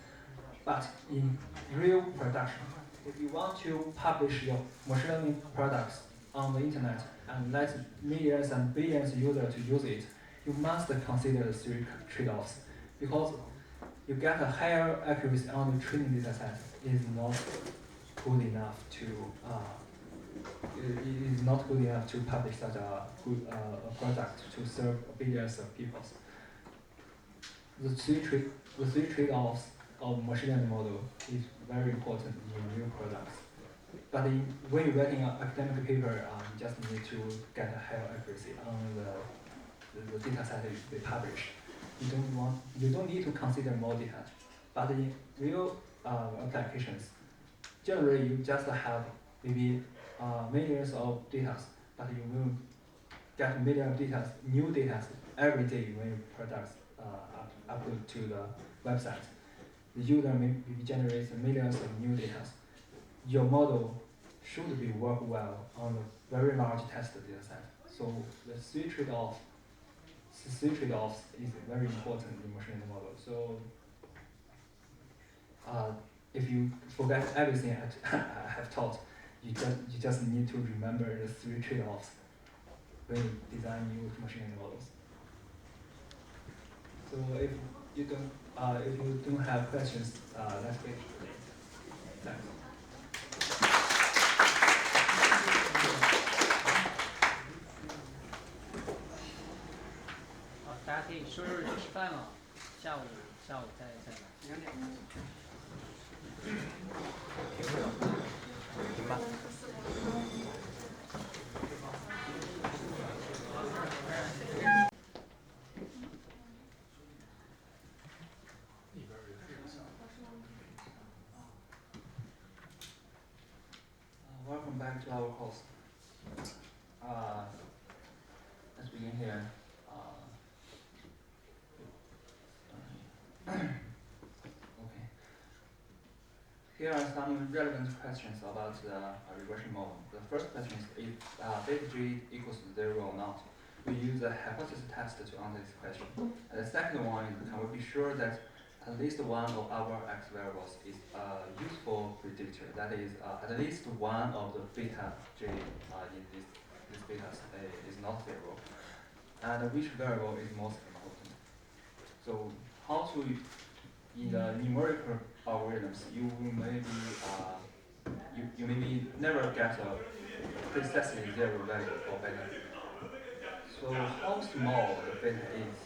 But in real production, if you want to publish your machine learning products on the internet and let millions and billions of users to use it, you must consider the 3 trade-offs, because you get a higher accuracy on the training data set is not good enough to publish such a good product to serve billions of people. The 3 trade-offs of machine learning model is very important in real products. But when you're writing an academic paper, you just need to get a higher accuracy on the data set they publish. You don't need to consider more data, But in real applications, generally you just have maybe millions of data, but you will get millions of data, new data every day when your products upload to the website. The user maybe generates millions of new data. Your model should be work well on a very large test data set. So the three trade-offs is very important in machine learning model. So if you forget everything I have taught, you just need to remember the three trade-offs when you design new machine learning models. So if you don't have questions, let's finish today. Thanks.好，大家可以收拾吃饭了，下午再来。行吧。Welcome back to our course. Let's begin here. Okay. Here are some relevant questions about the regression model. The first question is if beta g equals 0 or not. We use a hypothesis test to answer this question. And the second one is can we be sure that at least one of our x variables is a useful predictor. That is, at least one of the beta j in this beta is not 0. And which variable is most important? So how to, in the numerical algorithms, you maybe never get a precisely 0 value for beta. So how small the beta is,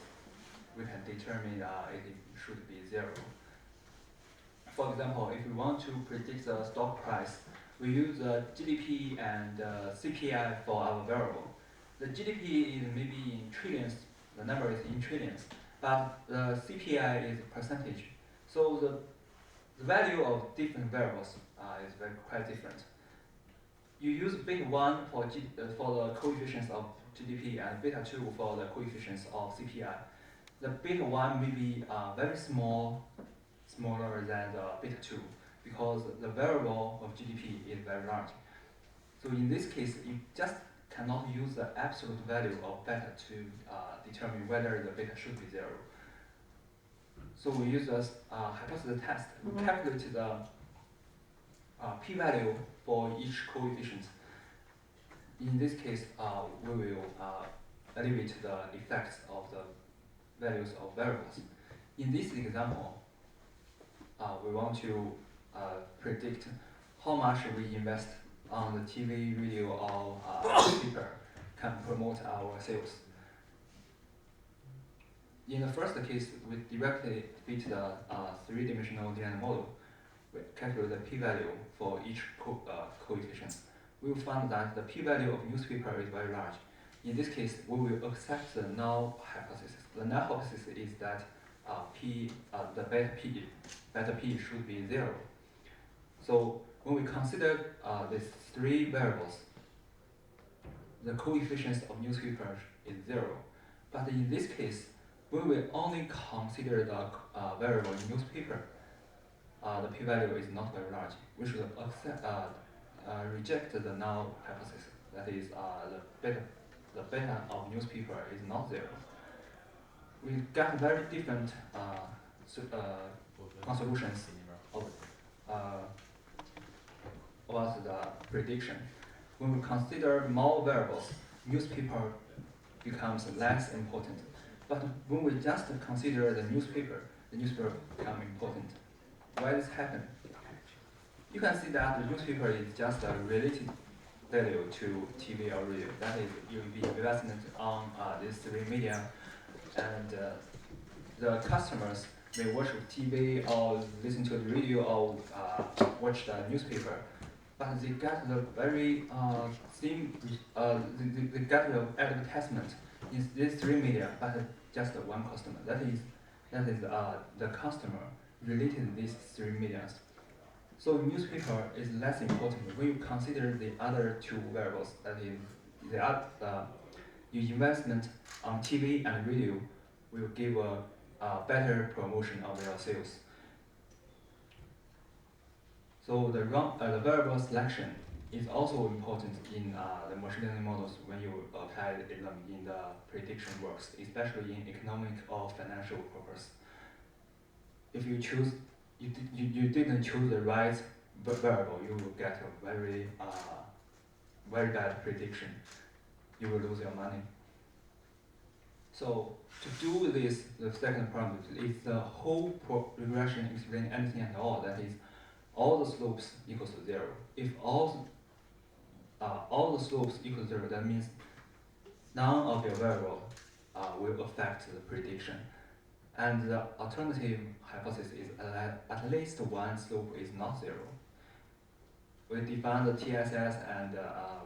we can determine it should be 0. For example, if we want to predict the stock price, we use GDP and CPI for our variable. The GDP is maybe in trillions, the number is in trillions, but the CPI is percentage. So the value of different variables is quite different. You use beta 1 for the coefficients of GDP and beta 2 for the coefficients of CPI. The beta 1 may be very smaller than the beta 2 because the variable of GDP is very large. So in this case, you just cannot use the absolute value of beta to determine whether the beta should be 0. So we use a hypothesis test. We calculate the p-value for each coefficient. In this case, we will evaluate the effects of the values of variables. In this example, we want to predict how much we invest on the TV, radio, or newspaper can promote our sales. In the first case, we directly fit the three-dimensional linear model. We calculate the p-value for each coefficient. We will find that the p-value of newspaper is very large. In this case, we will accept the null hypothesis. The null hypothesis is that the beta p should be 0. So when we consider these three variables, the coefficients of newspapers is 0. But in this case, we will only consider the variable in newspaper. The p-value is not very large. We should reject the null hypothesis. That is, the beta of newspaper is not 0. We get very different solutions about the prediction. When we consider more variables, newspaper becomes less important. But when we just consider the newspaper becomes important. Why this happen? You can see that the newspaper is just a related value to TV or radio. That is, you will be investment on these three media, and the customers may watch TV or listen to the radio or watch the newspaper, but they get the very they get the advertisement in these three media, but just one customer. That is the customer related these three mediums. So newspaper is less important when you consider the other two variables, that is, your investment on TV and radio will give a better promotion of your sales. So the variable selection is also important in the machine learning models when you apply them in the prediction works, especially in economic or financial purpose. If you choose, you didn't choose the right variable, you will get a very bad prediction. You will lose your money. So to do this, the second problem is the whole regression explain anything at all. That is, all the slopes equals to 0. If all the slopes equal to 0, that means none of your variable will affect the prediction. And the alternative hypothesis is at least one slope is not 0. We define the TSS and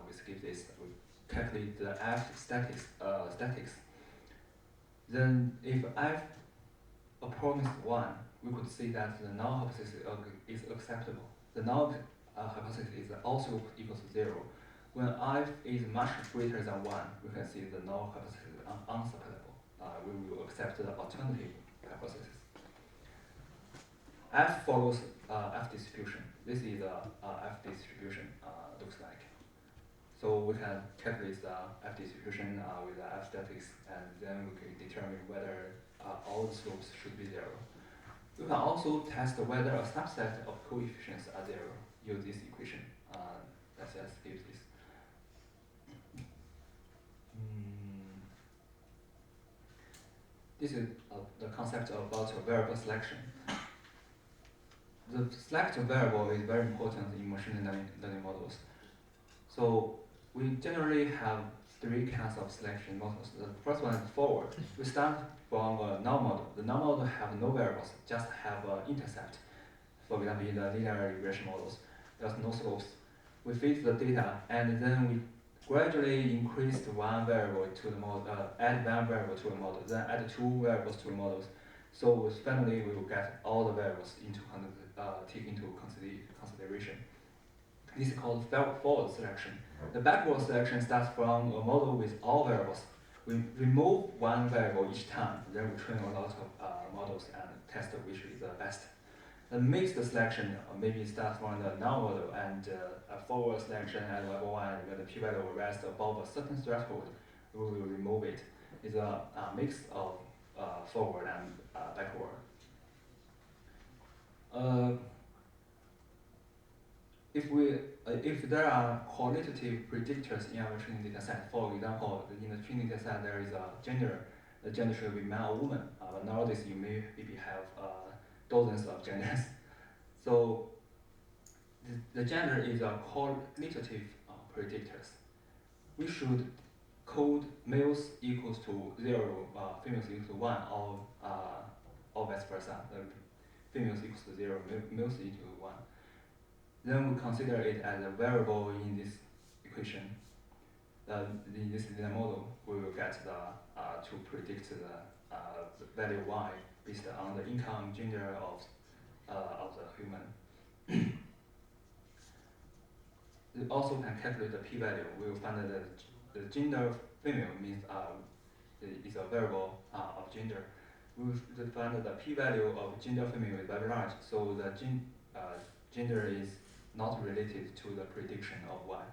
we skip this. We calculate the F statics. Then if F approximates 1, we could see that the null hypothesis is acceptable. The null hypothesis is also equals to 0. When F is much greater than 1, we can see the null hypothesis is unsupportable. We will accept the alternative hypothesis. F follows F distribution. This is the F distribution looks like. So we can calculate the F distribution with the F statics, and then we can determine whether all the slopes should be 0. We can also test whether a subset of coefficients are 0. Use this equation. Let's just skip this. This is the concept about variable selection. The selected variable is very important in machine learning models. So we generally have 3 kinds of selection models. The first one is forward. We start from a null model. The null model have no variables, just have an intercept. For example, in the linear regression models, there's no slopes. We feed the data, and then we gradually increase one variable to the model, add one variable to the model, then add 2 variables to the models. So finally, we will get all the variables take into consideration. This is called forward selection. The backward selection starts from a model with all variables. We remove one variable each time, then we train a lot of models and test which is the best. The mixed selection maybe starts from the null model and a forward selection at level 1, when the p-value will rest above a certain threshold, we will remove it. It's a mix of forward and backward. If there are qualitative predictors in our training data set, for example, in the training data set there is a gender. The gender should be man or woman. But nowadays you may maybe have dozens of genders. So the gender is a qualitative predictors. We should code males equals to 0, females equals to 1, or vice versa. Females equals to 0, males equals to 1. Then we consider it as a variable in this equation. In this linear model, we will get to predict the value y based on the income gender of the human. We also can calculate the p-value. We will find that the gender female means is a variable of gender. We will find that the p-value of gender female is very large, so the gender is not related to the prediction of y.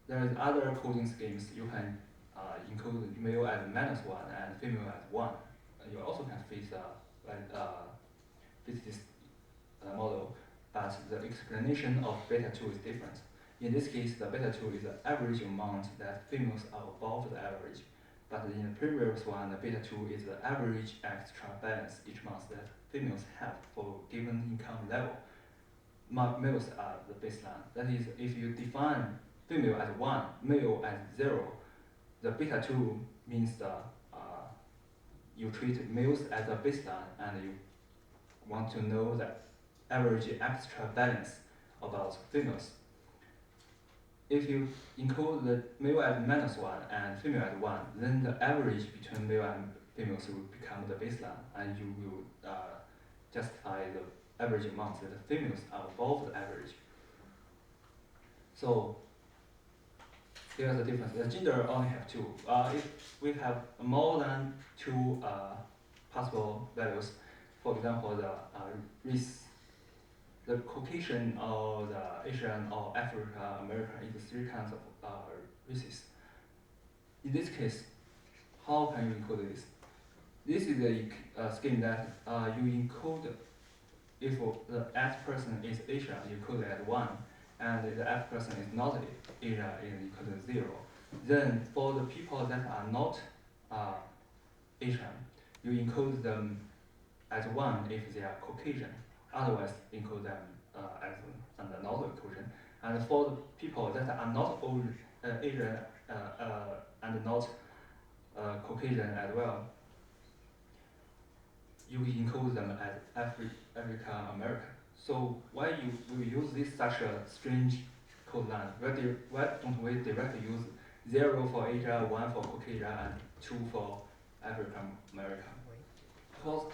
There is other coding schemes. You can encode male as -1 and female as 1. You also can fit this model, but the explanation of beta 2 is different. In this case, the beta 2 is the average amount that females are above the average. But in the previous one, the beta 2 is the average extra balance each month that females have for given income level. Males are the baseline. That is, if you define female as 1, male as 0, the beta 2 means you treat males as a baseline and you want to know the average extra balance about females. If you encode the male as -1 and female as 1, then the average between male and females will become the baseline, and you will justify the average amount that the females are above the average. So here's the difference. The gender only have two. If we have more than two possible values, for example, the race, the Caucasian or the Asian or African American is three kinds of races. In this case, how can you encode this? This is a scheme that you encode if the X person is Asia, you code it as 1, and the X person is not Asia, you code it 0. Then for the people that are not Asian, you encode them as 1 if they are Caucasian. Otherwise, encode them as another Caucasian. And for the people that are not Asian and not Caucasian as well, you encode them as African American. So why you will use this such a strange code line? Why don't we directly use 0 for Asia, 1 for Caucasian, and 2 for African American? Because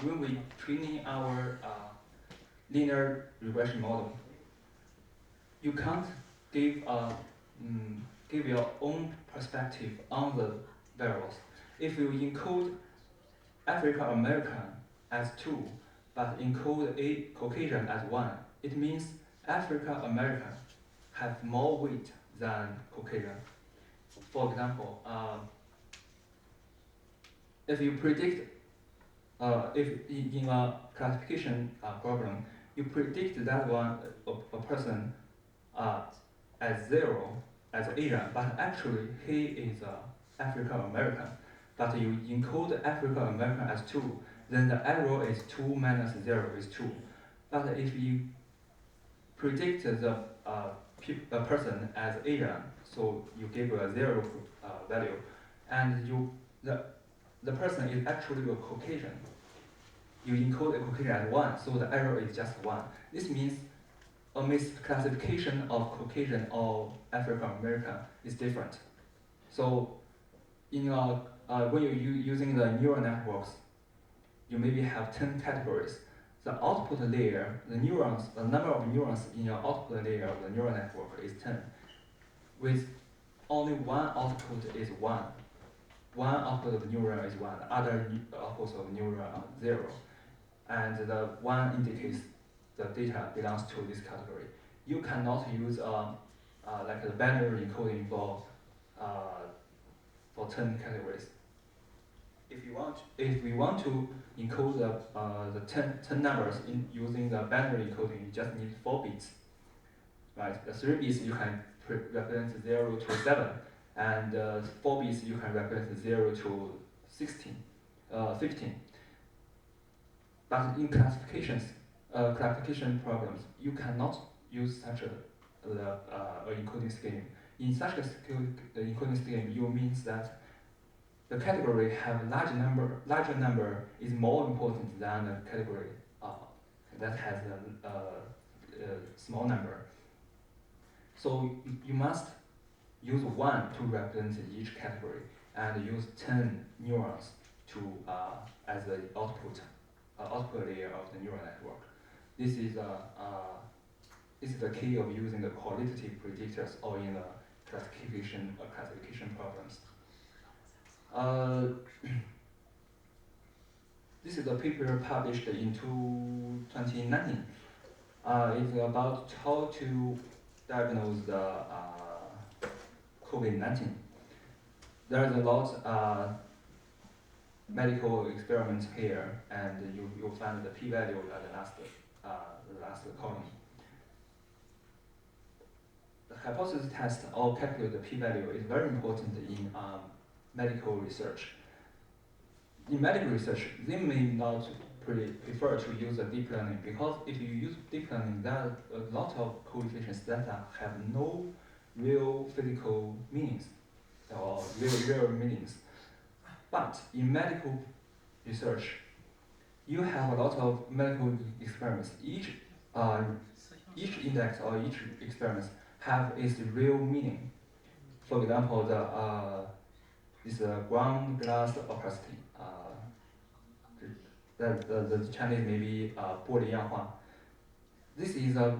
when we training our linear regression model, you can't give your own perspective on the variables. If you encode African American as 2, but encode a Caucasian as 1, it means African American have more weight than Caucasian. For example, if you predict, if in a classification problem, you predict that a person as 0 as Asian, but actually he is African American. But you encode African American as 2, then the error is 2 minus 0 is 2. But if you predict the person as Asian, so you give a 0 value, and the person is actually a Caucasian, you encode a Caucasian as 1, so the error is just 1. This means a misclassification of Caucasian or African American is different. So in when you're using the neural networks, you maybe have 10 categories. The output layer, the number of neurons in your output layer of the neural network is 10. With only one output is 1. One output of neuron is 1, other outputs of neuron are 0. And the 1 indicates the data belongs to this category. You cannot use like a binary encoding for 10 categories. If we want to encode the 10 numbers using the binary encoding, you just need 4 bits. Right? The 3 bits you can represent 0 to 7, and 4 bits you can represent 0 to 15. But in classification problems, you cannot use such a encoding scheme. In such a encoding scheme, you means that the category have larger number is more important than a category that has a small number. So you must use 1 to represent each category and use 10 neurons to as the output layer of the neural network. This is the key of using the qualitative predictors or in the classification problems. This is a paper published in 2019. It's about how to diagnose the COVID-19. There's a lot medical experiments here, and you'll find the p-value at the last column. The hypothesis test or calculate the p-value is very important in medical research. In medical research, they may not prefer to use a deep learning, because if you use deep learning, there are a lot of coefficients that have no real physical meanings or real meanings. But in medical research, you have a lot of medical experiments. Each index or each experiment have its real meaning. For example, the this ground glass opacity. The Chinese maybe 玻璃样化. This is a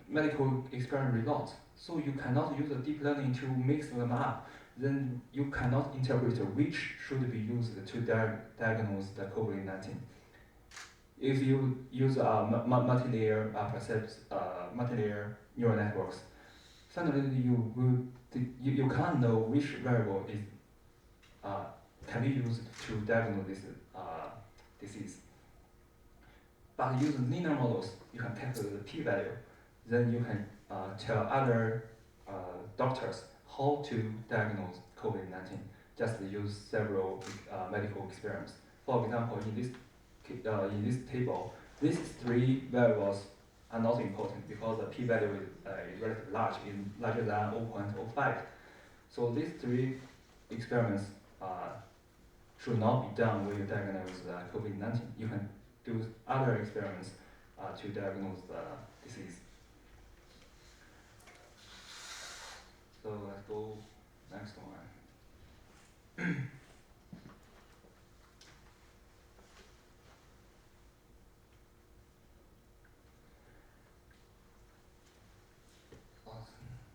medical experiment result. So you cannot use a deep learning to mix them up. Then you cannot interpret which should be used to diagnose the COVID-19. If you use multi-layer multi-layer neural networks, suddenly you can't know which variable is can be used to diagnose this disease. But using linear models, you can calculate the p-value. Then you can tell other doctors how to diagnose COVID-19. Just use several medical experiments. For example, in this table, these three variables are not important because the p-value is relatively large, larger than 0.05. So these three experiments should not be done when you diagnose COVID-19. You can do other experiments to diagnose the disease. So let's go next one.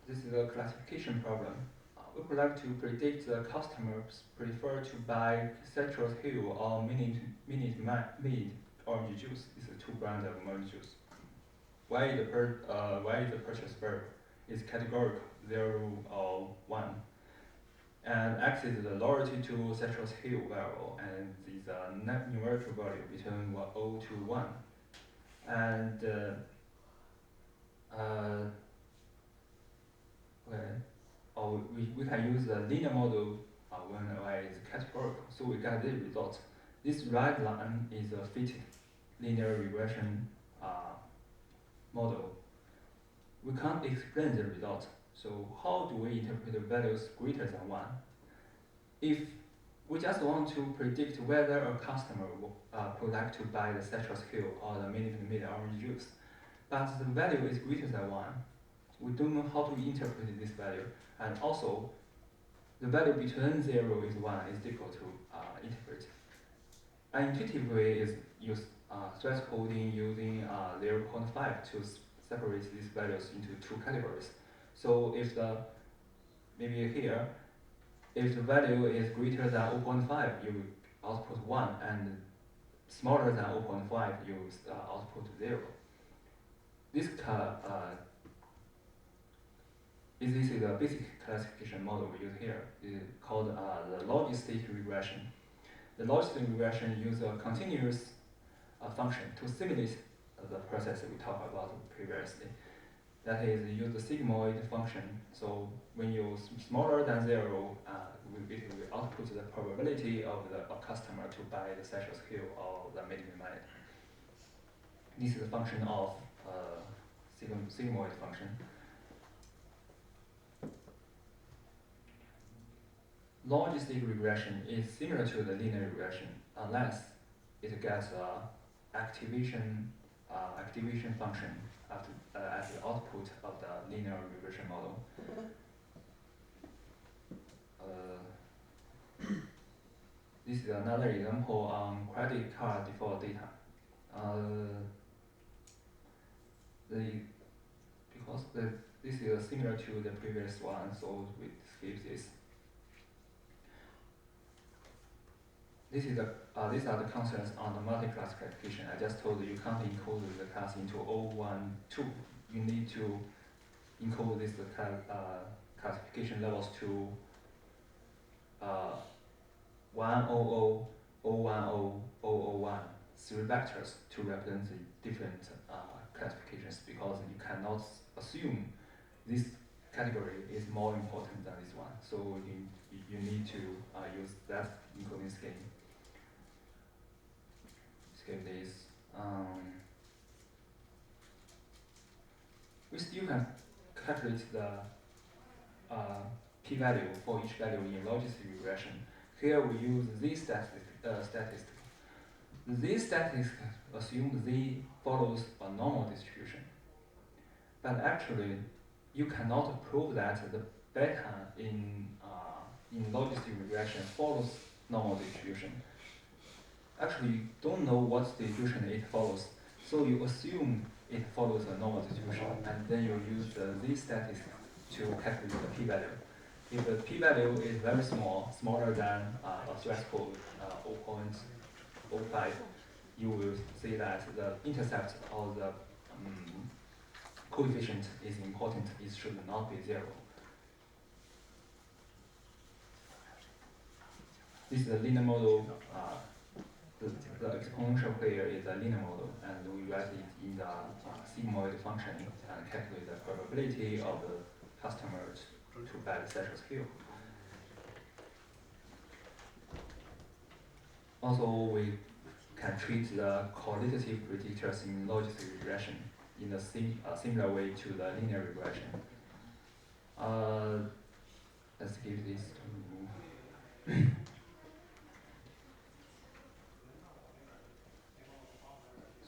This is a classification problem. We would like to predict the customers prefer to buy Citrus Hill or Minute Maid orange juice. These are two brands of orange juice. Why the purchase verb is categorical 0 or 1, and X is the loyalty to Citrus Hill variable, and these are numerical value between 0 to 1, and we can use the linear model when Y is categorical, so we get this result. This red line is a fitted linear regression model. We can't explain the result, so how do we interpret the values greater than 1? If we just want to predict whether a customer would like to buy the Citrus Hill or the Minute Maid orange juice, but the value is greater than 1, we don't know how to interpret this value, and also the value between 0 is 1 is difficult to interpret. An intuitive way is use thresholding using 0.5 to separate these values into two categories. So if maybe here, if the value is greater than 0.5, you will output 1, and smaller than 0.5, you will output 0. This is a basic classification model we use here. It is called the logistic regression. The logistic regression uses a continuous function to simulate the process we talked about previously. That is, use the sigmoid function. So when you smaller than 0, it will output the probability of the customer to buy the Citrus Hill or the Minute Maid. This is a function of sigmoid function. Logistic regression is similar to the linear regression unless it gets activation function as the output of the linear regression model. This is another example on credit card default data. Because this is similar to the previous one, so we skip this. These are the concerns on the multi-class classification. I just told you can't encode the class into 0, 1, 2. You need to encode this classification levels to 100, 010, 001, 3 vectors to represent the different classifications, because you cannot assume this category is more important than this one. So you need to use that encoding scheme. Skip this. We still can calculate the p-value for each value in logistic regression. Here we use z statistic. Z statistic assumes z follows a normal distribution. But actually, you cannot prove that the beta in in logistic regression follows normal distribution. Actually, you don't know what distribution it follows, so you assume it follows a normal distribution, and then you use the z-statistics to calculate the p-value. If the p-value is very small, smaller than a threshold 0.05, you will see that the intercept or the coefficient is important. It should not be 0. This is a linear model. The exponential here is a linear model, and we write it in the sigmoid function and calculate the probability of the customer to buy the central scale. Also, we can treat the qualitative predictors in logistic regression in a similar way to the linear regression. Let's give this to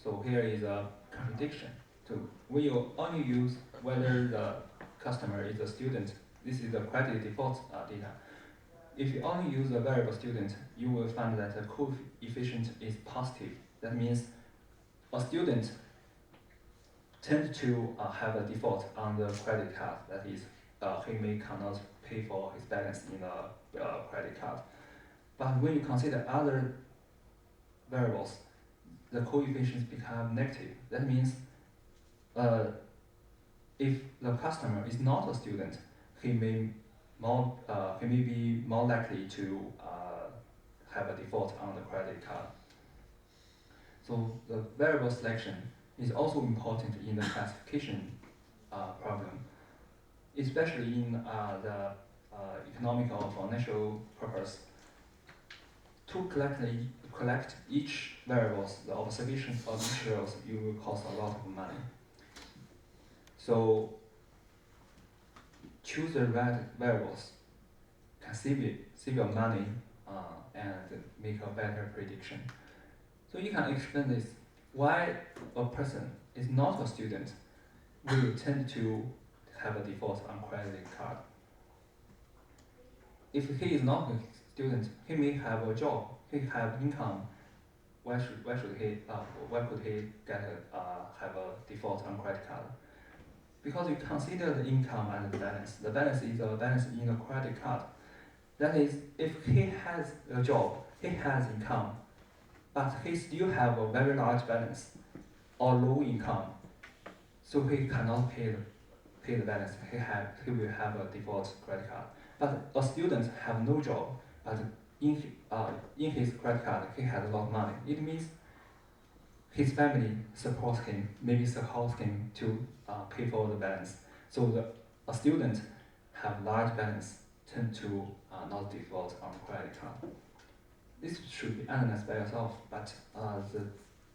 So here is a contradiction. So when you only use whether the customer is a student, this is the credit default data. If you only use the variable student, you will find that the coefficient is positive. That means a student tends to have a default on the credit card. That is, he may cannot pay for his balance in a credit card. But when you consider other variables, the coefficients become negative. That means if the customer is not a student, he may be more likely to have a default on the credit card. So the variable selection is also important in the classification problem, especially in the economic or financial purpose. To collect each variables, the observations of each variables, you will cost a lot of money. So choose the right variables, can save your money and make a better prediction. So you can explain this, why a person is not a student will tend to have a default on credit card. If he is not a student, he may have a job, he have income. Why could he get have a default on credit card? Because you consider the income and the balance. The balance is a balance in a credit card. That is, if he has a job, he has income, but he still have a very large balance or low income, so he cannot pay the balance. He will have a default credit card. But a student have no job, but in his credit card he has a lot of money. It means his family supports him, maybe supports him to pay for the balance. So a student have large balance tend to not default on credit card. This should be analyzed by yourself, but the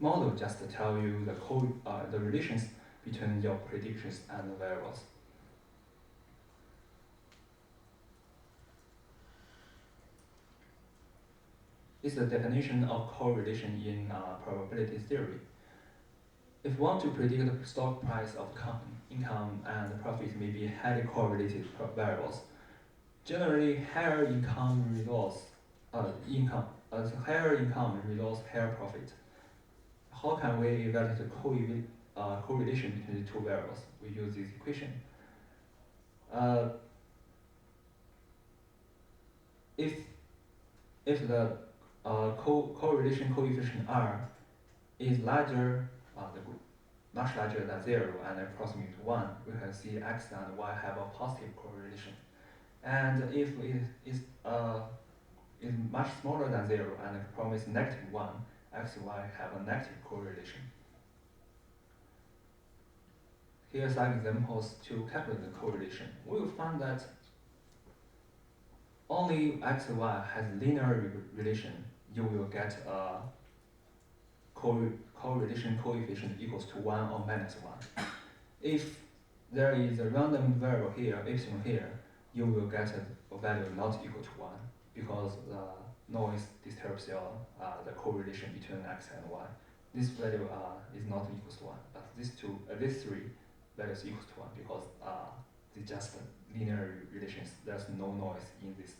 model just tell you the relations between your predictions and the variables. This is the definition of correlation in probability theory. If you want to predict the stock price of a company, income and profit may be highly correlated variables. Generally, higher income results higher profit. How can we evaluate the correlation between the two variables? We use this equation. If the correlation coefficient R is much larger than 0 and approximate to 1, we can see X and Y have a positive correlation. And if it is much smaller than 0 and approximates negative 1, X and Y have a negative correlation. Here are some examples to calculate the correlation. We will find that only X and Y has linear relation. You will get a correlation coefficient equals to 1 or minus 1. If there is a random variable here, epsilon here, you will get a value not equal to 1 because the noise disturbs the correlation between X and Y. This value is not equal to 1, but these three values equal to 1 because it's just linear relations. There's no noise in this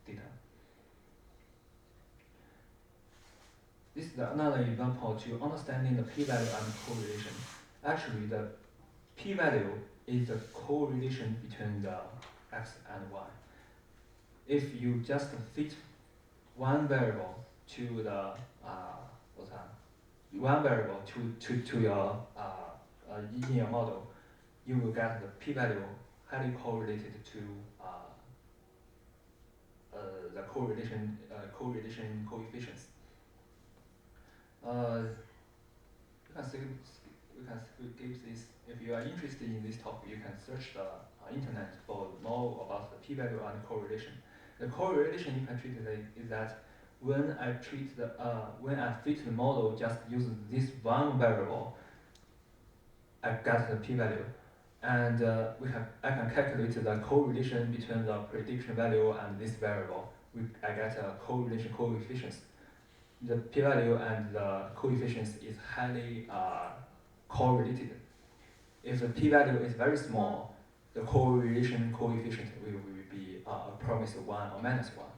data. This is another example to understanding the p-value and correlation. Actually, the p-value is the correlation between the x and y. If you just fit one variable to the one variable to your in your model, you will get the p-value highly correlated to the correlation coefficients. We can skip this. If you are interested in this topic, you can search the internet for more about the p-value and correlation. The correlation you can treat is that when I fit the model just using this one variable, I get the p-value, and I can calculate the correlation between the prediction value and this variable. I get a correlation coefficients. The p-value and the coefficients is highly correlated. If the p-value is very small, the correlation coefficient will be approximately 1 or -1,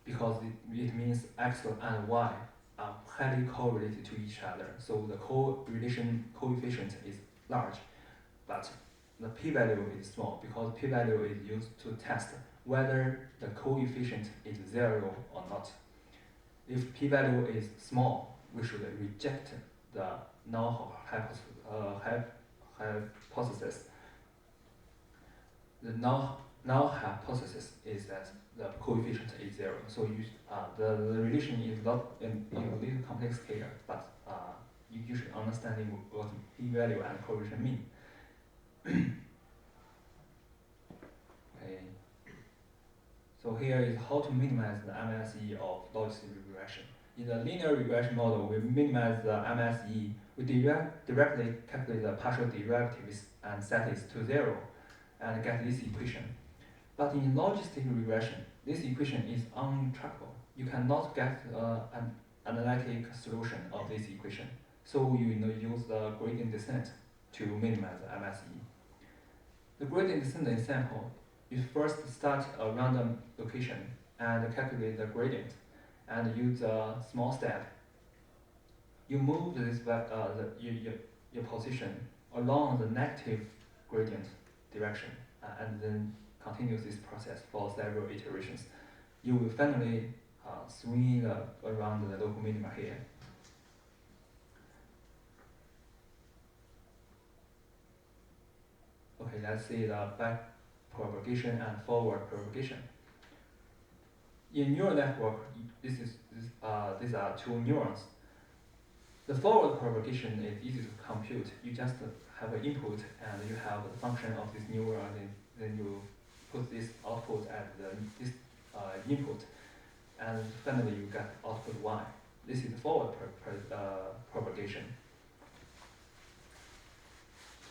because it means x and y are highly correlated to each other. So the correlation coefficient is large, but the p-value is small, because p-value is used to test whether the coefficient is 0 or not. If p-value is small, we should reject the null hypothesis. The null hypothesis is that the coefficient is 0. So the relation is not in a little complex here, but you should understanding what p-value and correlation mean. Okay. So here is how to minimize the MSE of logistic regression. In the linear regression model, we minimize the MSE. We directly calculate the partial derivatives and set it to 0 and get this equation. But in logistic regression, this equation is untrackable. You cannot get an analytic solution of this equation. So you use the gradient descent to minimize the MSE. The gradient descent example, you first start a random location and calculate the gradient and use a small step. You move this your position along the negative gradient direction and then continue this process for several iterations. You will finally swing around the local minima here. Okay, let's see the back propagation and forward propagation. In neural network, these are two neurons. The forward propagation is easy to compute. You just have an input and you have the function of this neuron, and then you put this output at this input, and finally you get output y. This is the forward propagation.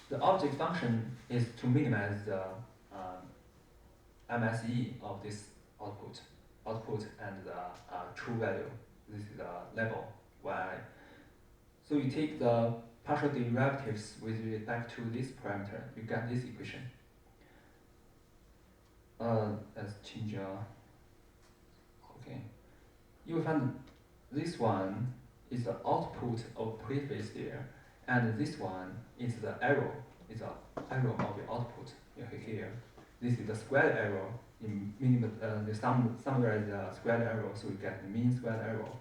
The object function is to minimize the MSE of this output and the true value. This is the level y. So you take the partial derivatives with respect to this parameter, you get this equation. Let's change. Okay. You will find this one is the output of previous layer, and this one is the arrow. It's the arrow of the output here. This is the squared arrow. In minimum, the summarize the squared arrow, so you get the mean squared arrow.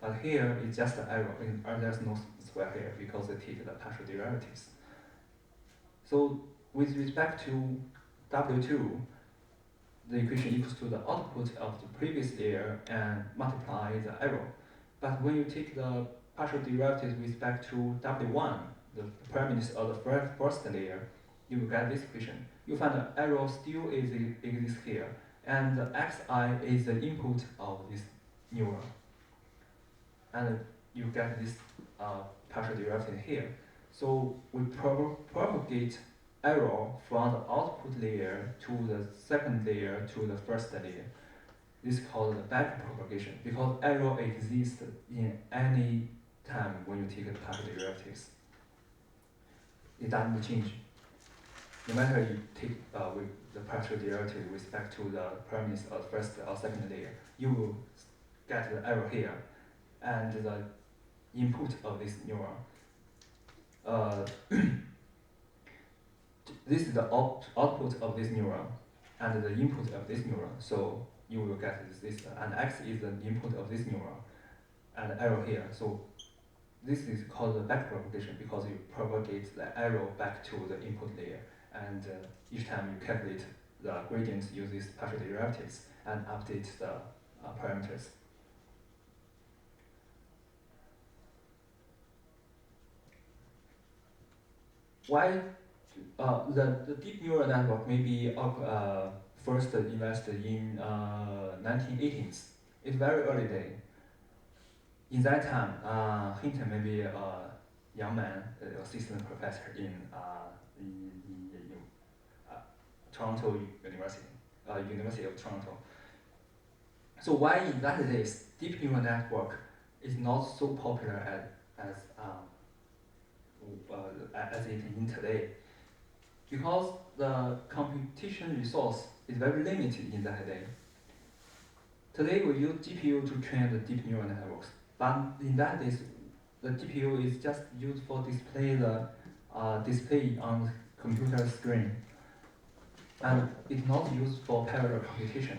But here it's just an arrow, and there's no square here because they take the partial derivatives. So with respect to W2, the equation equals to the output of the previous layer and multiply the arrow. But when you take the partial derivatives with respect to W1, the parameters of the first layer, you will get this equation. You find the arrow still exists here, and the xi is the input of this neuron. And you get this partial derivative here. So we propagate arrow from the output layer to the second layer to the first layer. This is called the back propagation, because arrow exists in any time when you take the partial derivatives. It doesn't change. no matter you take with the partial derivative with respect to the parameters of first or second layer, you will get the error here, and the input of this neuron. This is the output of this neuron, and the input of this neuron. So you will get this, and x is the input of this neuron, and arrow here. So this is called the backpropagation because you propagate the arrow back to the input layer, and each time you calculate the gradients, use these partial derivatives and update the parameters. Why the deep neural network may be first invested in 1980s. It's very early day. In that time, Hinton may be a young man, assistant professor in Toronto University, University of Toronto. So why in that days deep neural network is not so popular as it is in today? Because the computation resource is very limited in that day. Today we use GPU to train the deep neural networks, but in that days, the GPU is just used for display the display on the computer screen, and it's not used for parallel computation.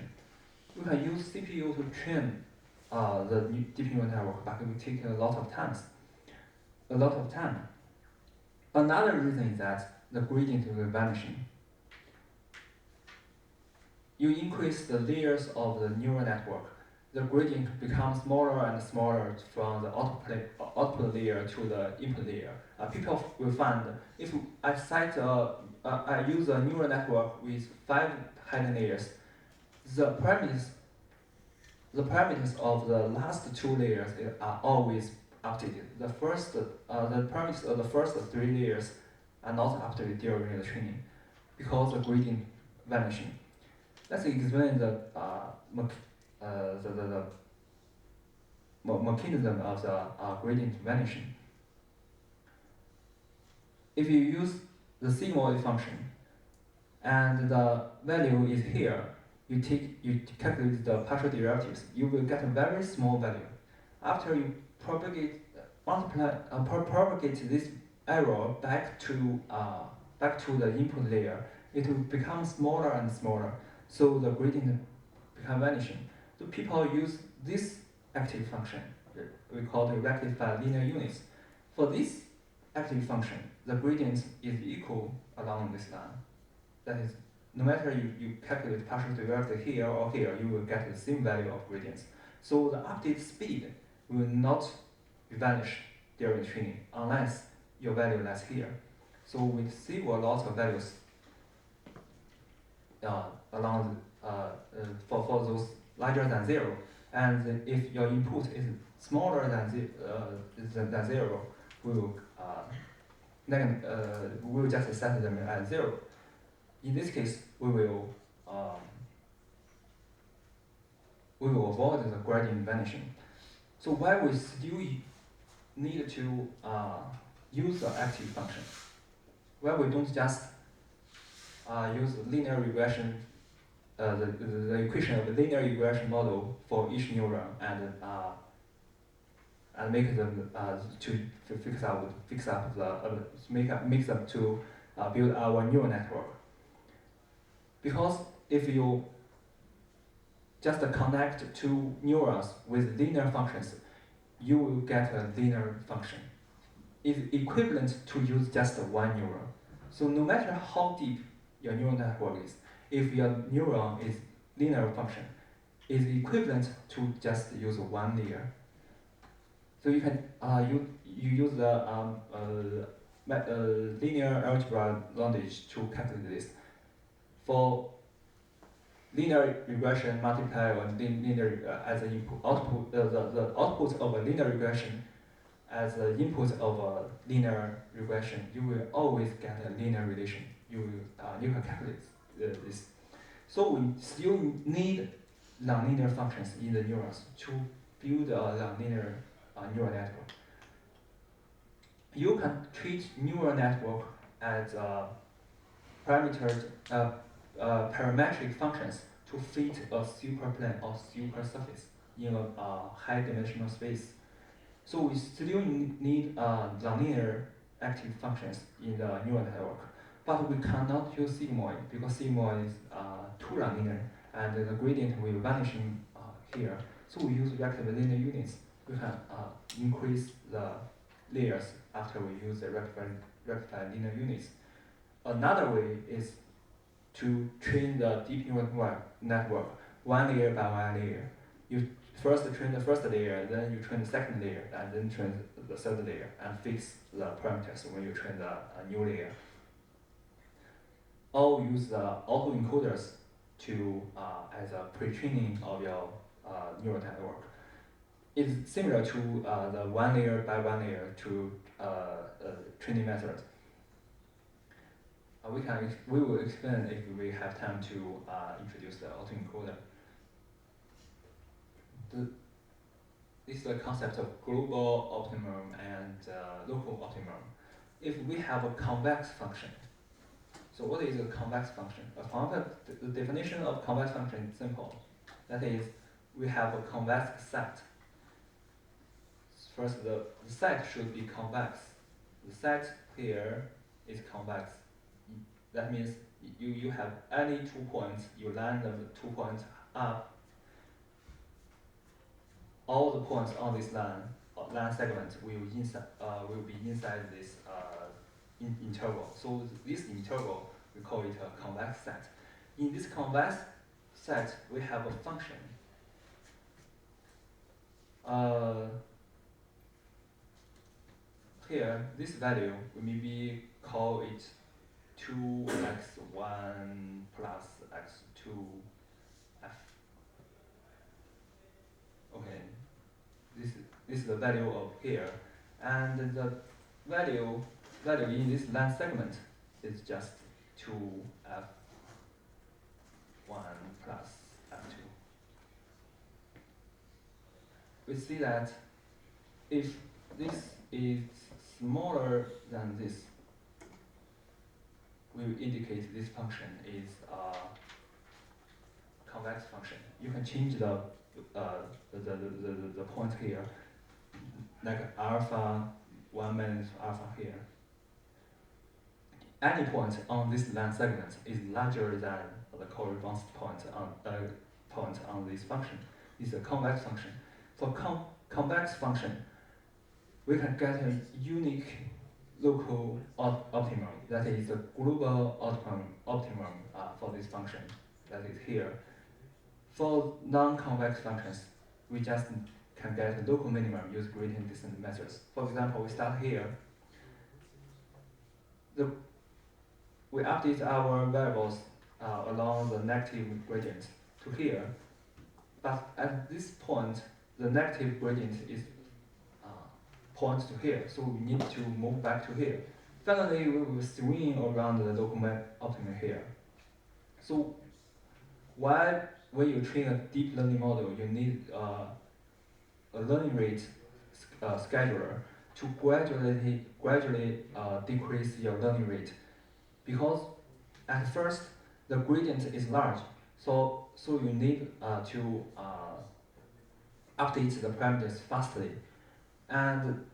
We can use CPU to train the deep neural network, but it will take a lot of time. Another reason is that the gradient will vanishing. You increase the layers of the neural network, the gradient becomes smaller and smaller from the output layer to the input layer. People will find if I use a neural network with 5 hidden layers, the parameters of the last 2 layers are always updated. The parameters of the first 3 layers are not updated during the training because the gradient vanishing. Let's explain the mechanism of the gradient vanishing. If you use the sigmoid function and the value is here, you calculate the partial derivatives, you will get a very small value. After you propagate this error back to the input layer, it will become smaller and smaller. So the gradient become vanishing. So people use this active function. We call it rectified linear units. For this active function, the gradient is equal along this line. That is, no matter you calculate partial derivative here or here, you will get the same value of gradients. So the update speed will not vanish during training unless your value lies here. So we save a lot of values along for those larger than 0, and if your input is smaller than 0, we will just set them at 0. In this case, we will avoid the gradient vanishing. So why we still need to use the active function? Well, we don't just use linear regression, the equation of the linear regression model for each neuron and make them to mix up to build our neural network. Because if you just connect 2 neurons with linear functions, you will get a linear function. It's equivalent to use just 1 neuron. So no matter how deep your neural network is, if your neuron is linear function, it's equivalent to just use 1 layer. So you can you use the linear algebra language to calculate this. For linear regression multiply or linear as an input output, the output of a linear regression as the input of a linear regression, you will always get a linear relation. You can calculate this. So we still need nonlinear functions in the neurons to build a nonlinear neural network. You can treat neural network as parametric functions to fit a superplane or supersurface in a high-dimensional space. So we still need nonlinear active functions in the neural network, but we cannot use sigmoid because sigmoid is too nonlinear and the gradient will vanish in here. So we use rectified linear units. We can increase the layers after we use the rectified linear units. Another way is to train the deep neural network one layer by one layer. You first train the first layer, then you train the second layer, and then train the third layer, and fix the parameters when you train the new layer. Or use the autoencoders to as a pre-training of your neural network. It's similar to the one layer by one layer to training method. We will explain if we have time to introduce the autoencoder. This is the concept of global optimum and local optimum. If we have a convex function, so what is a convex function? The definition of convex function is simple. That is, we have a convex set. First, the set should be convex. The set here is convex. That means you have any 2 points, you line the 2 points up. All the points on this line segment will be inside this interval. So this interval, we call it a convex set. In this convex set, we have a function. Here, this value, we maybe call it 2x1 plus x2f. Okay, this is the value of here, and the value in this line segment is just 2f1 plus f2. We see that if this is smaller than this, we will indicate this function is a convex function. You can change the point here, like alpha 1 minus alpha here. Any point on this line segment is larger than the corresponding point on this function. It's a convex function. For convex function, we can get a unique local optimum, that is the global optimum for this function, that is here. For non-convex functions, we just can get a local minimum using gradient descent methods. For example, we start here. We update our variables along the negative gradient to here, but at this point, the negative gradient is points to here, so we need to move back to here. Finally, we will swing around the local optimum here. So when you train a deep learning model, you need a learning rate scheduler to gradually decrease your learning rate, because at first the gradient is large, so you need to update the parameters fastly. And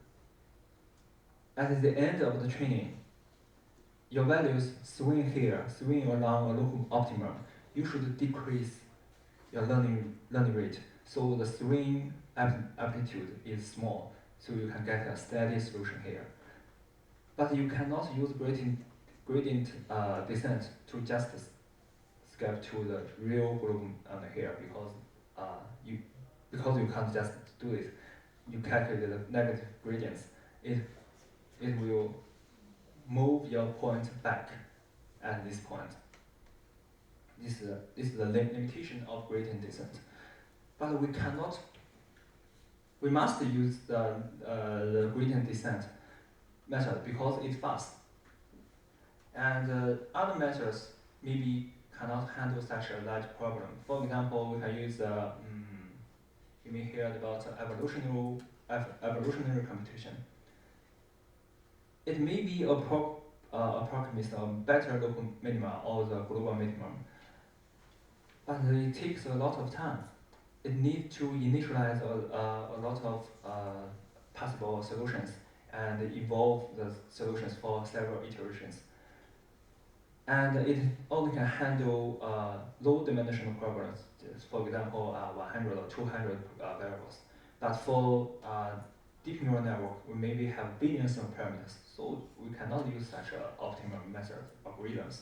at the end of the training, your values swing along a local optimum. You should decrease your learning rate, so the swing amplitude is small, so you can get a steady solution here. But you cannot use gradient descent to just scale to the real group here, because you can't just do it. You calculate the negative gradients, it will move your point back at this point. This is the limitation of gradient descent. But we must use the gradient descent method because it's fast. And other methods maybe cannot handle such a large problem. For example, we can use you may hear about evolutionary computation. It may be a approximates a better local minima or the global minimum. But it takes a lot of time. It needs to initialize a lot of possible solutions and evolve the solutions for several iterations. And it only can handle low-dimensional problems, for example, 100 or 200 variables. But for deep neural network, we maybe have billions of parameters, so we cannot use such an optimal method of algorithms.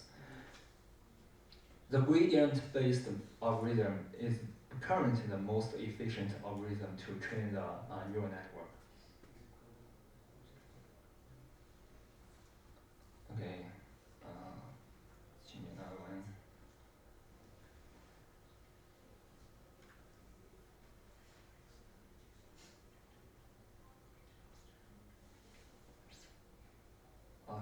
The gradient-based algorithm is currently the most efficient algorithm to train the neural network. Okay, change another one.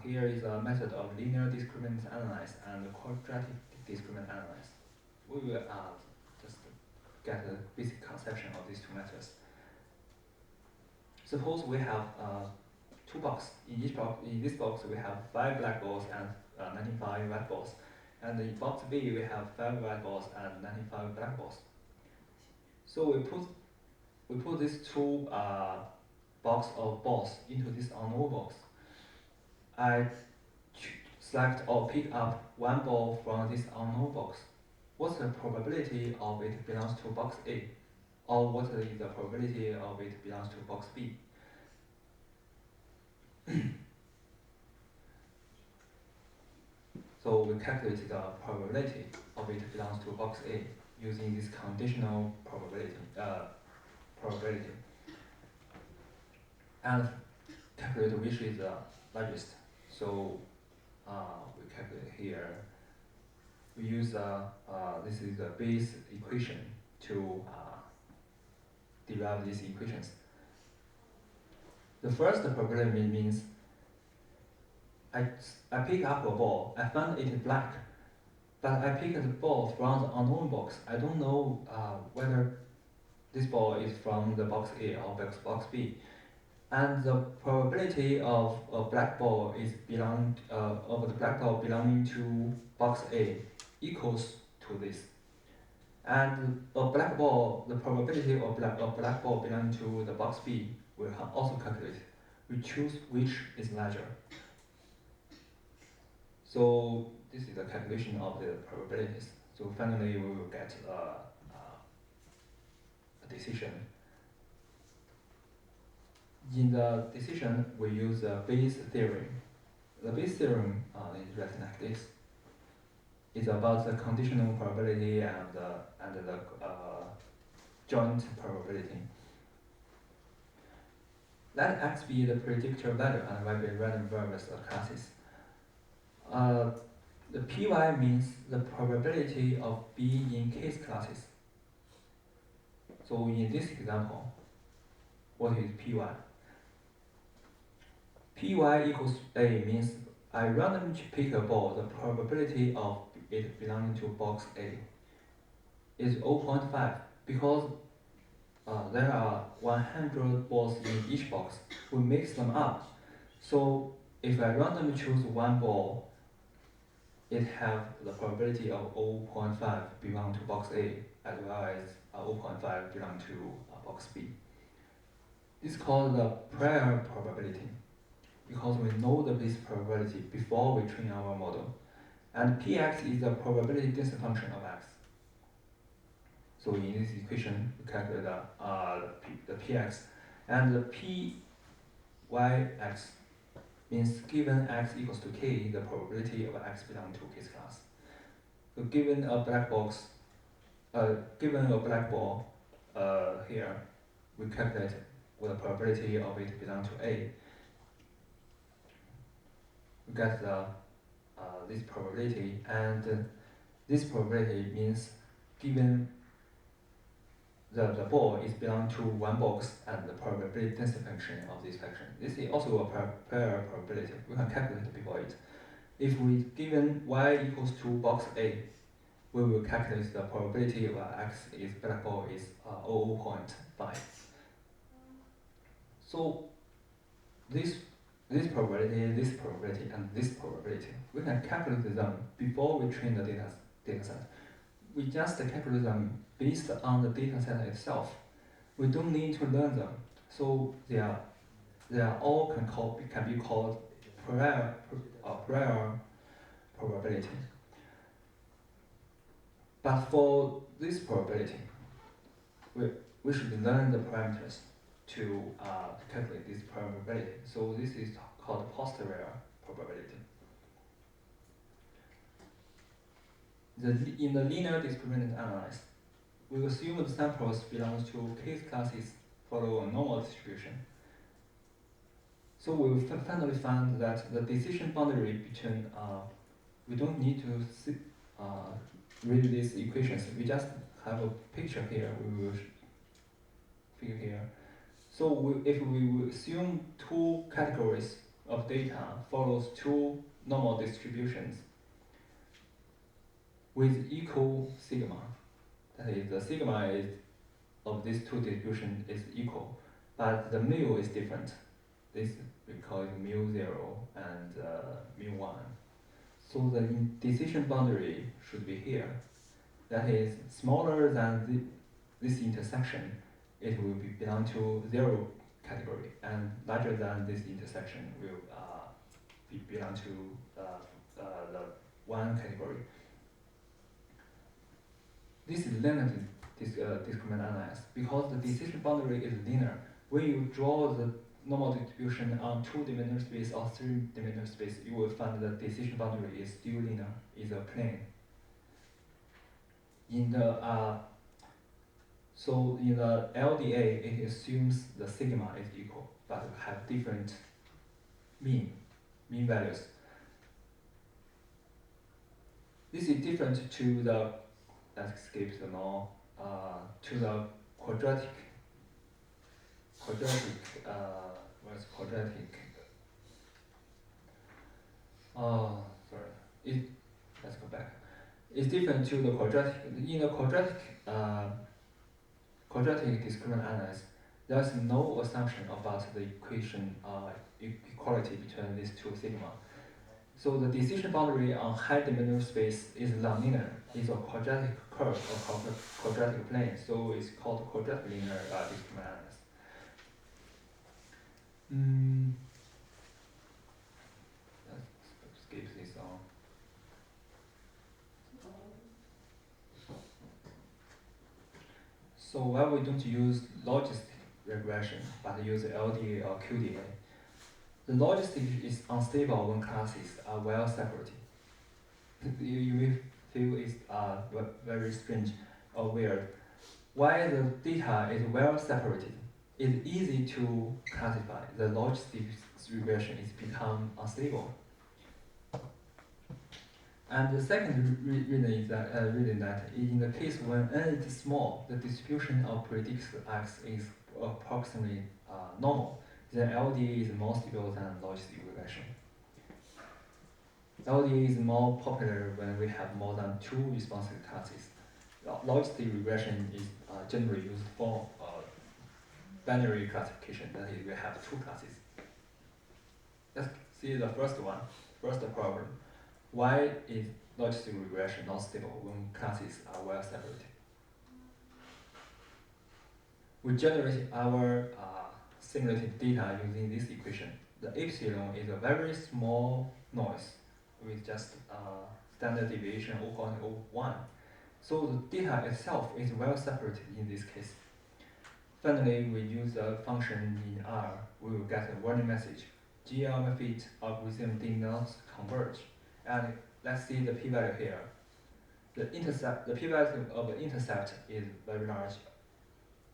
Here is a method of linear discriminant analysis and quadratic discriminant analysis. We will just get a basic conception of these two methods. Suppose we have two boxes. In this box, we have 5 black balls and 95 white balls. And in box B, we have 5 white balls and 95 black balls. So we put these two box of balls into this unknown box. I select or pick up one ball from this unknown box. What's the probability of it belongs to box A? Or what is the probability of it belongs to box B? So we calculate the probability of it belongs to box A using this conditional probability, and calculate which is the largest. So we calculate here. We use this is the base equation to derive these equations. The first probability means I pick up a ball, I found it black, but I picked the ball from the unknown box. I don't know whether this ball is from the box A or box B. And the probability of a black ball is of the black ball belonging to box A equals to this. And a black ball, the probability of black ball belonging to the box B will also calculate. We choose which is larger. So this is the calculation of the probabilities. So finally we will get a decision. In the decision, we use the Bayes theorem. The Bayes theorem is written like this. It's about the conditional probability and the joint probability. Let X be the predictor value and Y be random variables classes. The Py means the probability of being in case classes. So in this example, what is Py? Py equals A means I randomly pick a ball, the probability of it belonging to box A is 0.5 because there are 100 balls in each box. We mix them up. So if I randomly choose one ball, it has the probability of 0.5 belong to box A as well as 0.5 belong to box B. This is called the prior probability because we know the base probability before we train our model. And Px is the probability density function of X. So in this equation, we calculate the Px. And the Pyx means given X equals to K, the probability of X belonging to case class. So given a black box, given a black ball here, we calculate what the probability of it belong to A. We get this probability, and this probability means given the ball is belong to one box and the probability density function of this function. This is also a prior probability. We can calculate before it. If we given y equals to box A, we will calculate the probability of X is black ball is 0.5. So this this probability, and this probability. We can calculate them before we train the data set. We just calculate them based on the data set itself. We don't need to learn them. So they are all can be called prior probability. But for this probability, we should learn the parameters to calculate this probability. So this is called posterior probability. In the linear discriminant analysis, we assume the samples belong to case classes follow a normal distribution. So we will finally find that the decision boundary between, we don't need to read these equations. We just have a picture here. We will figure here. So if we assume two categories of data follows two normal distributions with equal sigma, that is, the sigma of these two distributions is equal, but the mu is different. This we call it mu0 and mu1. So the decision boundary should be here. That is, smaller than this intersection, it will belong to 0 category, and larger than this intersection will belong to the 1 category. This is linear discriminant analysis. Because the decision boundary is linear, when you draw the normal distribution on 2-dimensional space or 3-dimensional space, you will find the decision boundary is still linear, is a plane. In the LDA, it assumes the sigma is equal, but have different mean values. This is different to the, let's skip the now, to the quadratic, what's quadratic? Oh, sorry. Let's go back. It's different to the quadratic. In the quadratic discriminant analysis, there's no assumption about the equation equality between these two sigma. So the decision boundary on high-dimensional space is nonlinear. It's a quadratic curve or quadratic plane, so it's called quadratic linear discriminant analysis. Let's skip this on. So why we don't use logistic regression but use LDA or QDA? The logistic is unstable when classes are well separated. You may feel it's very strange or weird. Why the data is well separated, it's easy to classify. The logistic regression is become unstable. And the second reason is that, in the case when n is small, the distribution of predicted x is approximately normal, then LDA is more stable than logistic regression. LDA is more popular when we have more than 2 responsive classes. Logistic regression is generally used for binary classification, that is, we have 2 classes. Let's see the first problem. Why is logistic regression not stable when classes are well separated? We generate our simulated data using this equation. The epsilon is a very small noise with just standard deviation 0.01. So the data itself is well separated in this case. Finally, we use a function in R. We will get a warning message. GL fit algorithm did not converge. And let's see the p-value here. The p-value of the intercept is very large.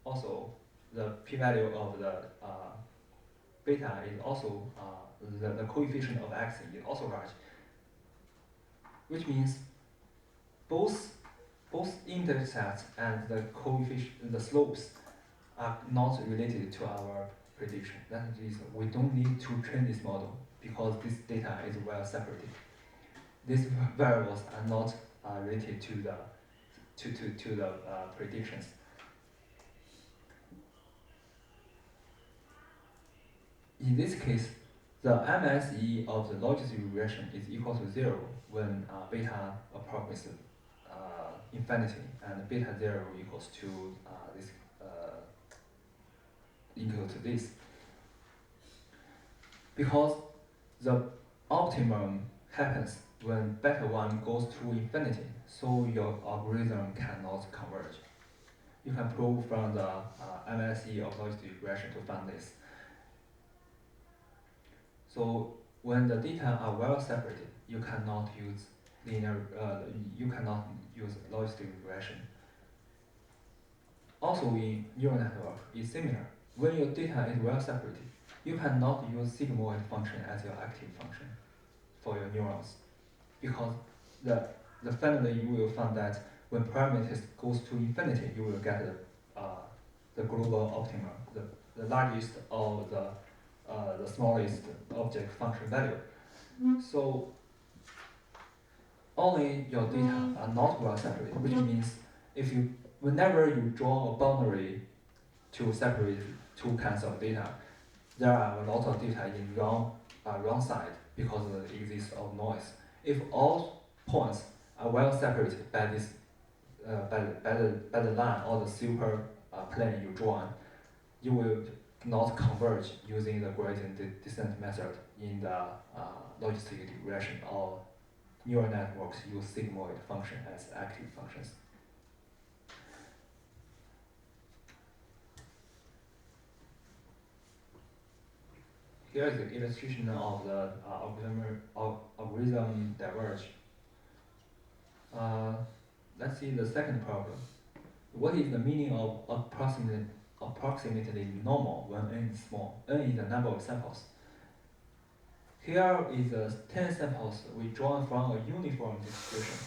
Also, the p-value of the beta is also, the coefficient of x is also large. Which means both intercepts and the coefficient, the slopes are not related to our prediction. That is, we don't need to train this model because this data is well separated. These variables are not related to the predictions. In this case, The MSE of the logistic regression is equal to 0 when beta approximates infinity, and beta 0 equals to this equal to this. Because the optimum happens when beta 1 goes to infinity, so your algorithm cannot converge. You can prove from the MSE of logistic regression to find this. So when the data are well separated, you cannot use you cannot use logistic regression. Also in neural network, it's similar. When your data is well separated, you cannot use sigmoid function as your active function for your neurons, because finally you will find that when parameters goes to infinity, you will get the global optimum, the largest or the smallest object function value. So only your data are not well separated, which means whenever you draw a boundary to separate two kinds of data, there are a lot of data in wrong side because of the existence of noise. If all points are well separated by this by the line or the super plane you draw, you will not converge using the gradient descent method in the logistic regression, or neural networks use sigmoid function as active functions. Here is the illustration of the algorithm diverge. Let's see the second problem. What is the meaning of approximately normal when n is small? N is the number of samples. Here is the 10 samples we drawn from a uniform distribution.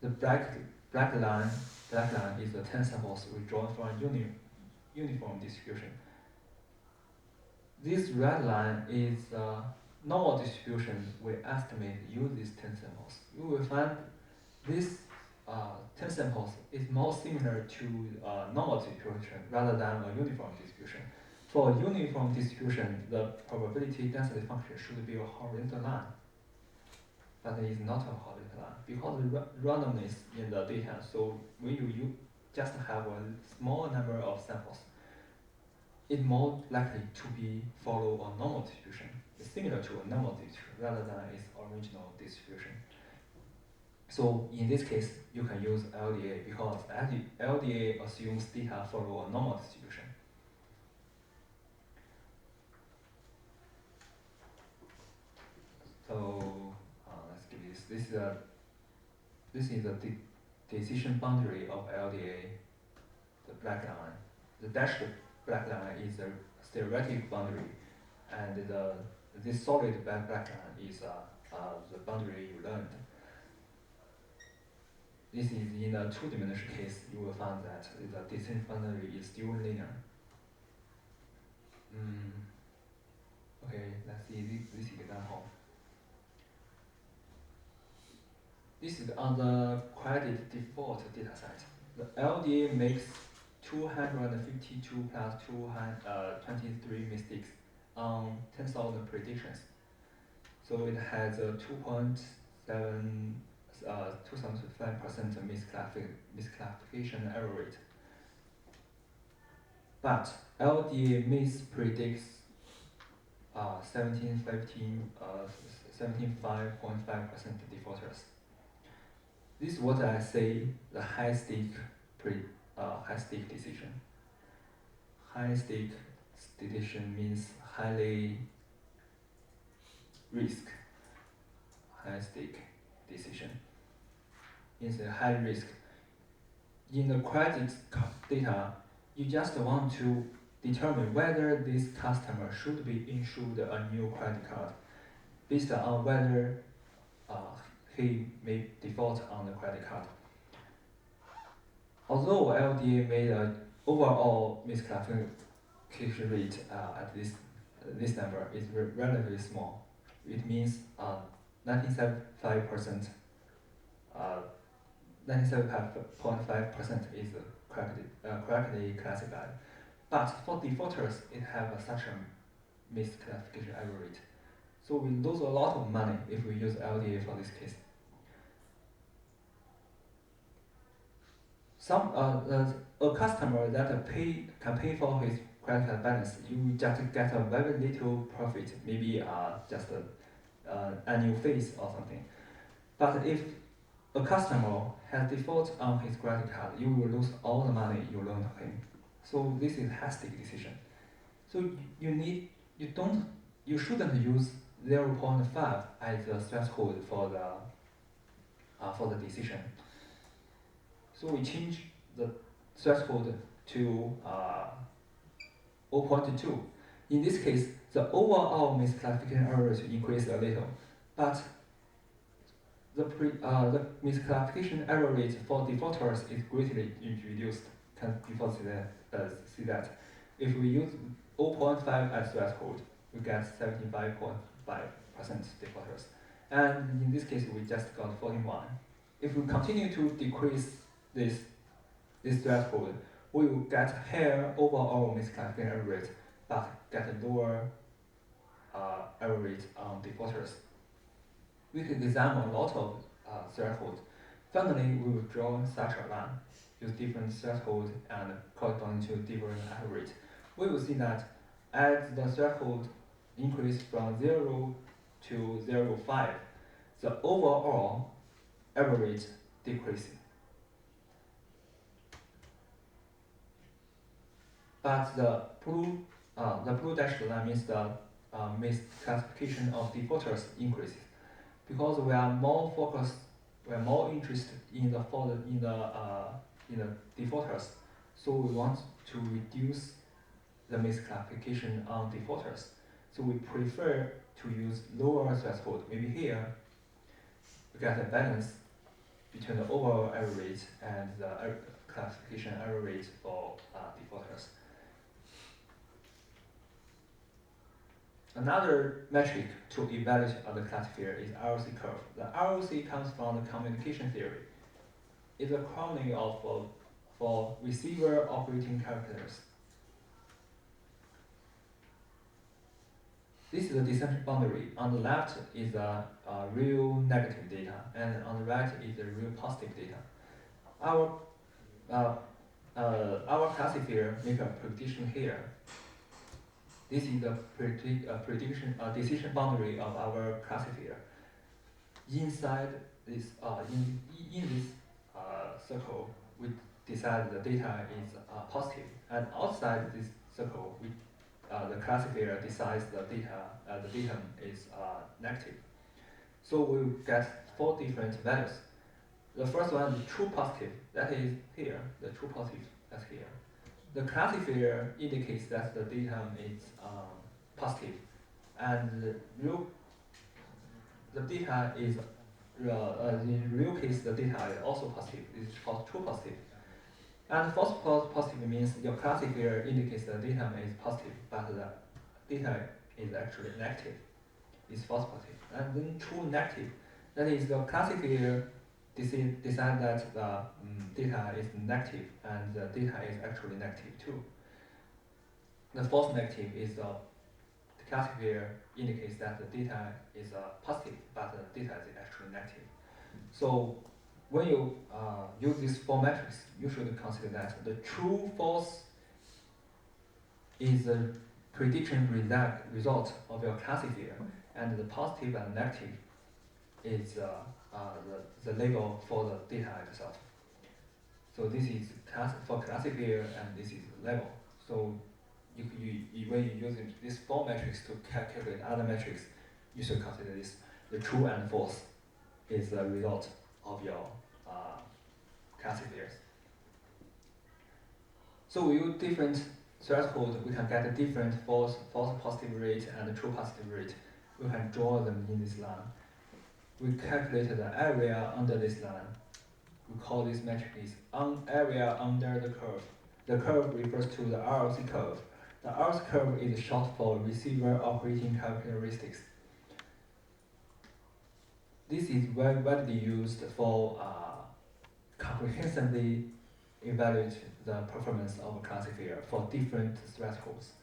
The black line is the 10 samples we drawn from a uniform distribution. This red line is the normal distribution we estimate use these 10 samples. You will find this 10 samples is more similar to a normal distribution rather than a uniform distribution. For a uniform distribution, the probability density function should be a horizontal line, but it is not a horizontal line because of randomness in the data. So when you just have a small number of samples, it's more likely to be follow a normal distribution. It's similar to a normal distribution rather than its original distribution. So in this case, you can use LDA because LDA assumes data follow a normal distribution. So let's give this. This is the decision boundary of LDA, the black line. The dashed black line is the theoretic boundary, and this solid black line is the boundary you learned. This is in a two-dimensional case, you will find that the decision boundary is still linear. Okay, let's see this example. This is on the credit default dataset. The LDA makes 252 plus 223 mistakes on 10,000 predictions. So it has a 2.5% misclassification error rate. But LDA mispredicts 17.5% defaulters. This is what I say the high stake decision. High stake decision means highly risk. High stake decision is a high risk. In the credit data, you just want to determine whether this customer should be issued a new credit card based on whether he may default on the credit card. Although LDA made an overall misclassification rate at this number is relatively small. It means 97.5% is correctly classified. But for defaulters, it has such a misclassification error rate. So we lose a lot of money if we use LDA for this case. A customer that can pay for his credit card balance, you just get a very little profit, maybe just annual fees or something. But if a customer has default on his credit card, you will lose all the money you loaned him. So this is a hasty decision. So you shouldn't use 0.5 as the threshold for the decision. So we change the threshold to 0.2. In this case, the overall misclassification error rate increased a little, but the misclassification error rate for defaulters is greatly reduced. Can people see that? If we use 0.5 as threshold, we get 75.5% defaulters. And in this case, we just got 41. If we continue to decrease this threshold, we will get higher overall misclassification error rate, but get a lower error rate on defaulters. We can examine a lot of thresholds. Finally, we will draw such a line, use different thresholds and corresponding to different error rate. We will see that as the threshold increase from 0 to 0.5, the overall error rate decreases. But the blue dashed line means the misclassification of defaulters increases, because we are more focused, we are more interested in the defaulters. So we want to reduce the misclassification on defaulters. So we prefer to use lower threshold. Maybe here we get a balance between the overall error rate and the classification error rate for defaulters. Another metric to evaluate the classifier is ROC curve. The ROC comes from the communication theory. It's a crowning of for receiver operating characters. This is the descent boundary. On the left is the real negative data, and on the right is the real positive data. Our classifier makes a prediction here. This is the decision boundary of our classifier. Inside this, in this circle, we decide the data is positive, and outside this circle, the classifier decides the datum is negative. So we get 4 different values. The first one is true positive, that is here. The true positive, that's here. The classifier indicates that the datum is positive, and the data is in real case the data is also positive. This is called true positive. And false positive means your classifier indicates the datum is positive, but the data is actually negative. It's false positive. And then true negative, that is the classifier decide that the data is negative and the data is actually negative too. The false negative is the classifier indicates that the data is positive, but the data is actually negative. So when you use these 4 metrics, you should consider that the true false is the prediction result of your classifier, and the positive and negative is the label for the data itself. So this is for classifier, and this is label. So when you use these 4 metrics to calculate other metrics, you should consider this. The true and false is the result of your classifiers. So we use different thresholds. We can get a different false positive rate and true positive rate. We can draw them in this line. We calculate the area under this line. We call this metric is area under the curve. The curve refers to the ROC curve. The ROC curve is short for receiver operating characteristics. This is very widely used for comprehensively evaluate the performance of a classifier for different thresholds.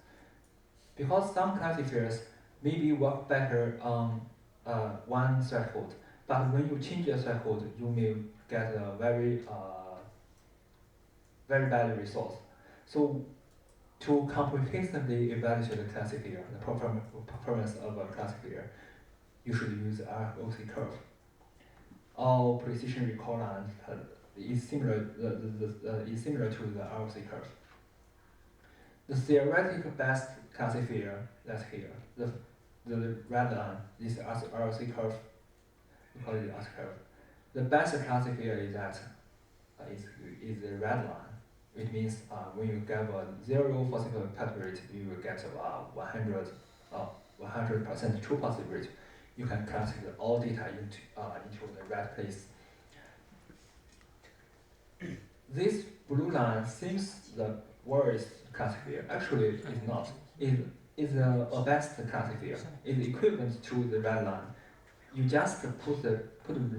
because some classifiers maybe work better on one threshold, but when you change the threshold, you may get a very bad result. So to comprehensively evaluate the classifier, the performance of a classifier, you should use ROC curve. All precision recall line is similar to the ROC curve. The theoretical best classifier, that's here, the red line, this ROC curve, we call it ROC curve. The best classifier is that is the red line. It means when you give a 0 possible cut rate, you will get 100% true positive rate. You can classify all data into the right place. This blue line seems the worst classifier. Actually, it's not. It is a best classifier. It's equivalent to the red line. You just put the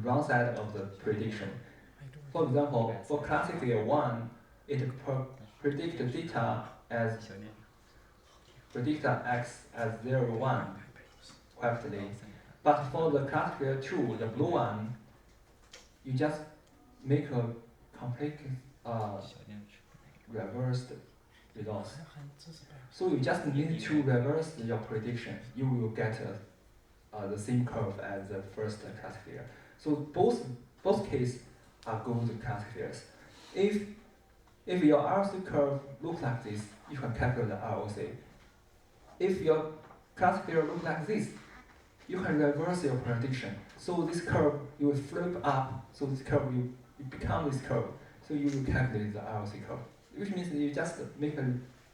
wrong side of the prediction. For example, for classifier 1, it predicts data as x as 0, 1 correctly. But for the classifier 2, the blue one, you just make a complete reversed results. So you just need to reverse your prediction. You will get the same curve as the first classifier. So both cases are good classifiers. If your ROC curve looks like this, you can calculate the ROC. If your classifier looks like this, you can reverse your prediction. So this curve, you will flip up, so this curve, you become this curve. So you will calculate the ROC curve, which means you just make a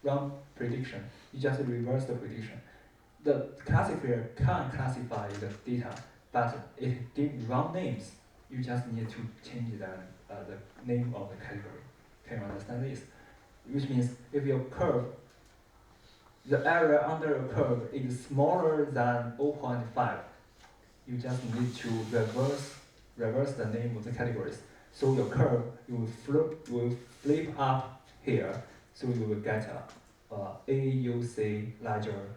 wrong prediction. You just reverse the prediction. The classifier can classify the data, but it gives wrong names. You just need to change the name of the category. Can you understand this? Which means if your curve, the area under your curve is smaller than 0.5, you just need to reverse the name of the categories. So your curve, you will flip up here, so you will get AUC larger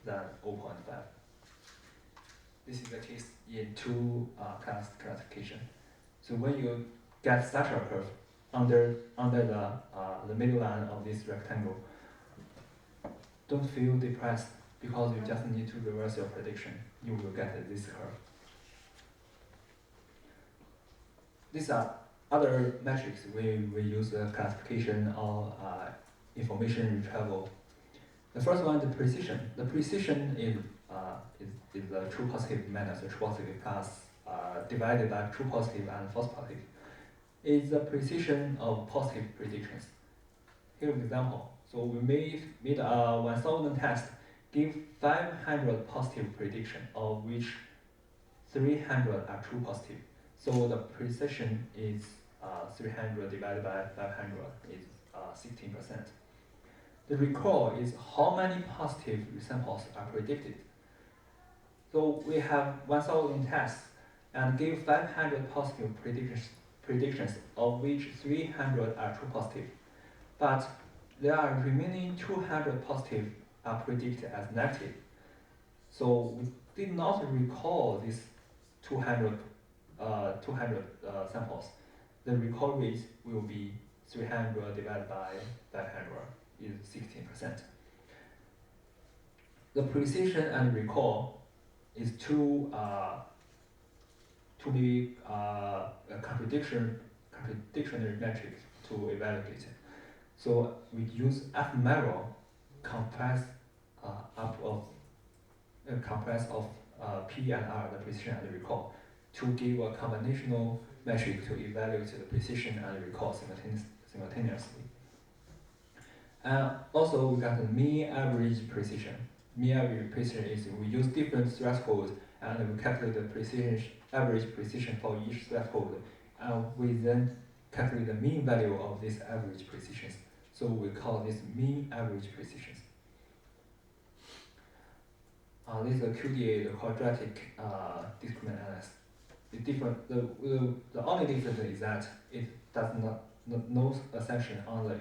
than 0.5. This is the case in two classification. So when you get such a curve under the middle line of this rectangle, don't feel depressed because you just need to reverse your prediction. You will get this curve. These are other metrics we use classification or information retrieval. The first one is the precision. The precision is the true positive minus the true positive plus divided by true positive and false positive. It's the precision of positive predictions. Here's an example. So we made a 1,000 test, give 500 positive prediction, of which 300 are true positive. So the precision is 300 divided by 500 is 16%. The recall is how many positive samples are predicted. So we have 1,000 tests and give 500 positive predictions, of which 300 are true positive. But there are remaining 200 positive are predicted as negative. So we did not recall these 200 samples. The recall rate will be 300 divided by 500 is 16%. The precision and recall is two be contradictory metrics to evaluate. So we use fMerrill compress P and R, the precision and the recall, to give a combinational metric to evaluate the precision and the recall simultaneously. Also, we got the mean average precision. Mean average precision is we use different thresholds and we calculate the average precision for each threshold, and we then calculate the mean value of this average precisions. So we call this mean average precisions. This is a QDA, the quadratic discriminant analysis. The only difference is that it does not no assumption on the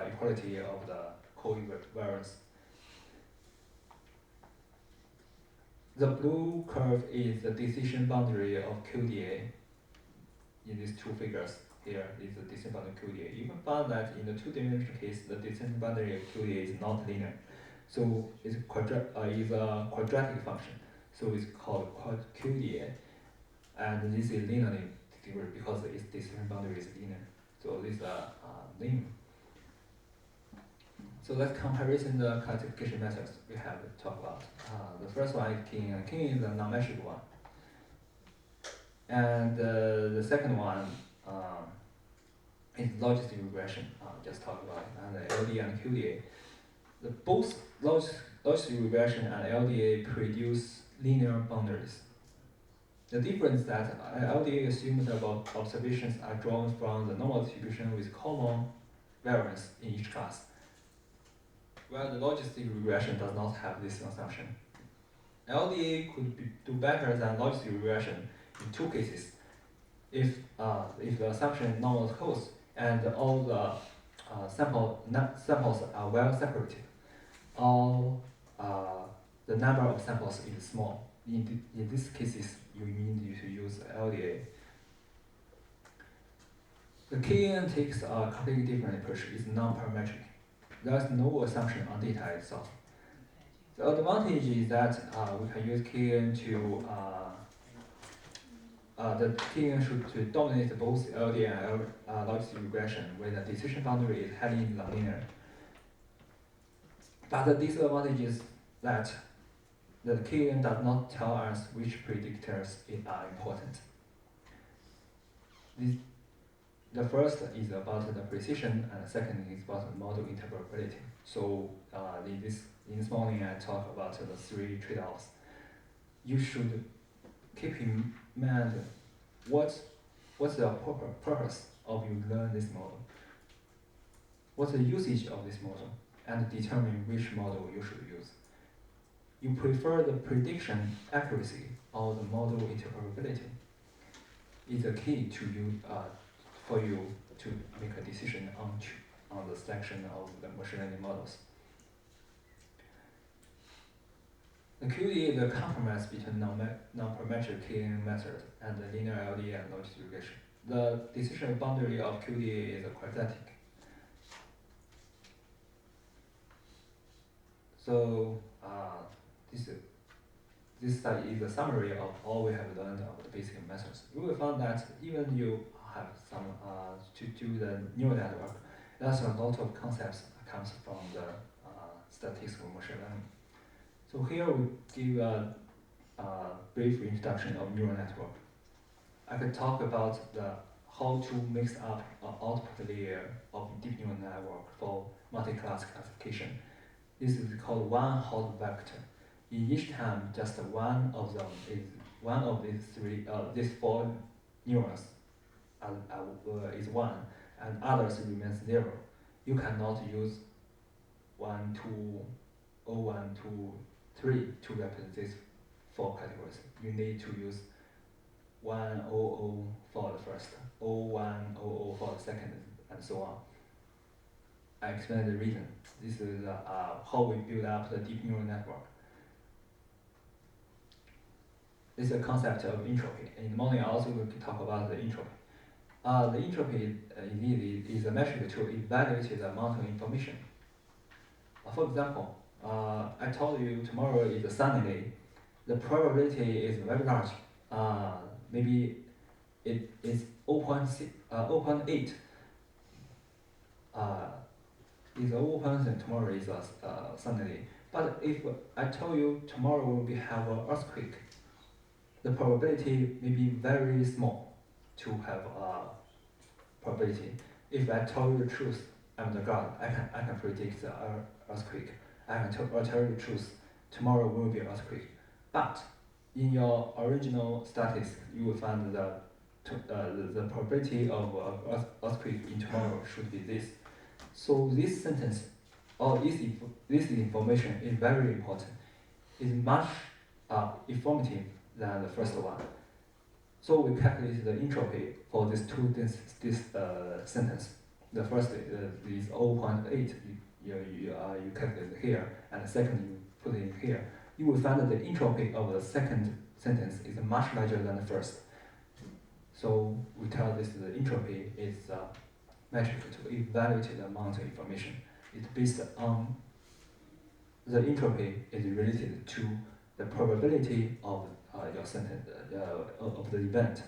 equality of the covariance. The blue curve is the decision boundary of QDA. In these two figures, here is the decision boundary of QDA. You can find that in the two-dimensional case, the decision boundary of QDA is not linear. So it's a quadratic function. So it's called QDA. And this is linearly distributed because its decision boundary is linear. So this is linear. So let's comparison the classification methods we have talked about. The first one is King, and King is the non-measured one. And the second one is logistic regression, just talked about it, and the LDA and QDA. Both logistic regression and LDA produce linear boundaries. The difference is that LDA assumes that observations are drawn from the normal distribution with common variance in each class, while the logistic regression does not have this assumption. LDA could do better than logistic regression in two cases. If the assumption is normal close and all the samples are well separated, or the number of samples is small. In these cases, you need to use LDA. The KN takes a completely different approach. It's non-parametric. There's no assumption on data itself. The advantage is that we can use KN to the KN should dominate both LDA and logistic regression when the decision boundary is highly nonlinear. But the disadvantage is that the KN does not tell us which predictors are important. The first is about the precision, and the second is about the model interpretability. So in this morning I talked about the three trade-offs. You should keep in mind what's the purpose of you learn this model. What's the usage of this model, and determine which model you should use. You prefer the prediction accuracy or the model interpretability is a key to you for you to make a decision on the selection of the machine learning models. The QDA is a compromise between non-parametric KN method and the linear LDA and logistic regression. The decision boundary of QDA is quadratic. So this study is a summary of all we have learned about the basic methods. We will find that even you have some to do the neural network, there's a lot of concepts that comes from the statistical machine learning. So here we give a brief introduction of neural network. I could talk about how to mix up an output layer of deep neural network for multi-class classification. This is called one hot vector. In each time, just one of them is one of these four neurons is one, and others remain 0. You cannot use 1, 2, 0, 1, 2, 3 to represent these four categories. You need to use 1, 0, 0 for the first, 0, 1, 0, 0 for the second, and so on. I explained the reason. This is how we build up the deep neural network. This is a concept of entropy. In the morning, I also will talk about the entropy. The entropy indeed is a metric to evaluate the amount of information. For example, I told you tomorrow is a sunny day. The probability is very large. Maybe it is 0.8. Is 0.0 tomorrow is a sunny day. But if I tell you tomorrow will have an earthquake, the probability may be very small to have a probability. If I tell you the truth, I'm the God, I can predict the earthquake. I can tell you the truth, tomorrow will be an earthquake. But in your original statistics, you will find that the probability of earthquake in tomorrow should be this. So this sentence, or this information is very important. It's much informative than the first one. So we calculate the entropy for this sentence. The first is 0.8. You calculate here, and the second you put it in here. you will find that the entropy of the second sentence is much larger than the first. So we tell this the entropy is a metric to evaluate the amount of information. It's based on the entropy is related to the probability of your sentence of the event.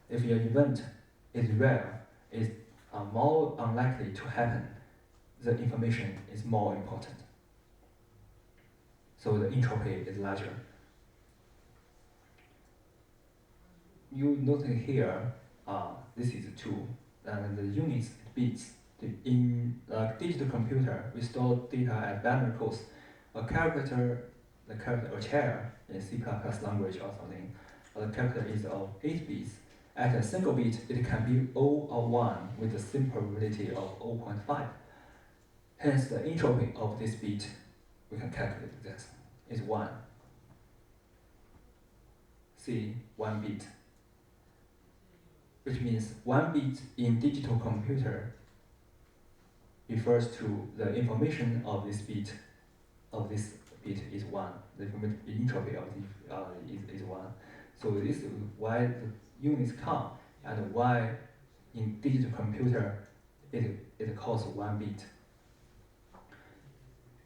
If your event is rare, is more unlikely to happen, the information is more important. So the entropy is larger. You notice here, this is 2, and the units bits. In a digital computer, we store data as binary codes. A character, a chair in C++ language or something, the character is of 8 bits. At a single bit, it can be 0 or 1 with the same probability of 0.5. Hence, the entropy of this bit, we can calculate this, is 1. See, 1 bit. Which means 1 bit in digital computer refers to the information of this bit. Is 1. The entropy of the is 1. So this is why the units come and why in digital computer it costs 1 bit.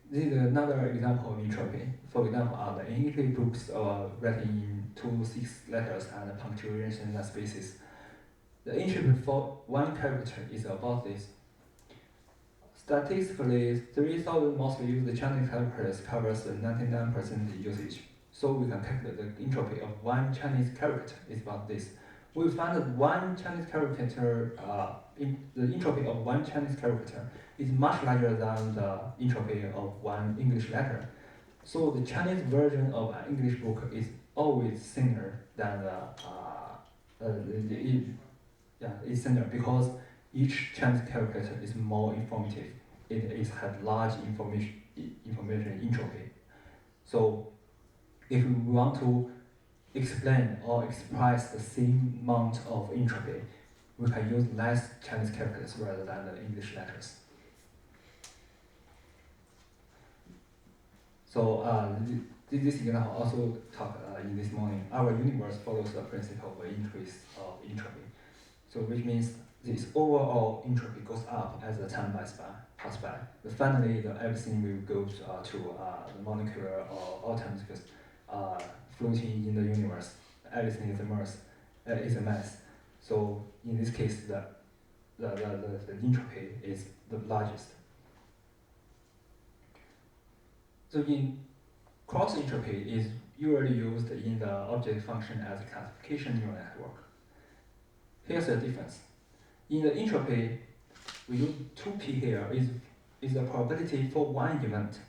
This is another example of entropy. For example, the English books are written in 2 6 letters and punctuation and spaces. The entropy for 1 character is about this. Statistically, 3,000 most used Chinese characters covers 99% usage. So we can calculate the entropy of 1 Chinese character is about this. We find that 1 Chinese character, the entropy of 1 Chinese character is much larger than the entropy of 1 English letter. So the Chinese version of an English book is always thinner than it's thinner because each Chinese character is more informative. It has large information entropy. So if we want to explain or express the same amount of entropy, we can use less Chinese characters rather than the English letters. So this example also talked in this morning. Our universe follows the principle of increase of entropy. So which means this overall entropy goes up as the time passes by. But finally, everything will go to the molecular or atoms because floating in the universe. Everything is a mass. So in this case, the entropy is the largest. So in cross entropy is usually used in the object function as a classification neural network. Here's the difference. In the entropy, we use 2p here is the probability for 1 event.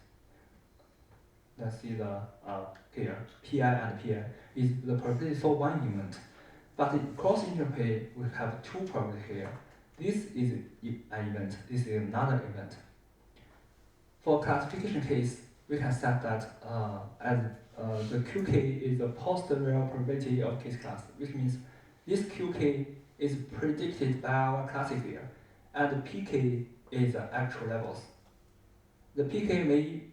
Let's see the here, pi and pi is the probability for 1 event. But in cross entropy, we have 2 probability here. This is an event, this is another event. For classification case, we can set that as the qk is the post-real probability of case class, which means this qk is predicted by our classifier, and the pk is the actual levels. The pk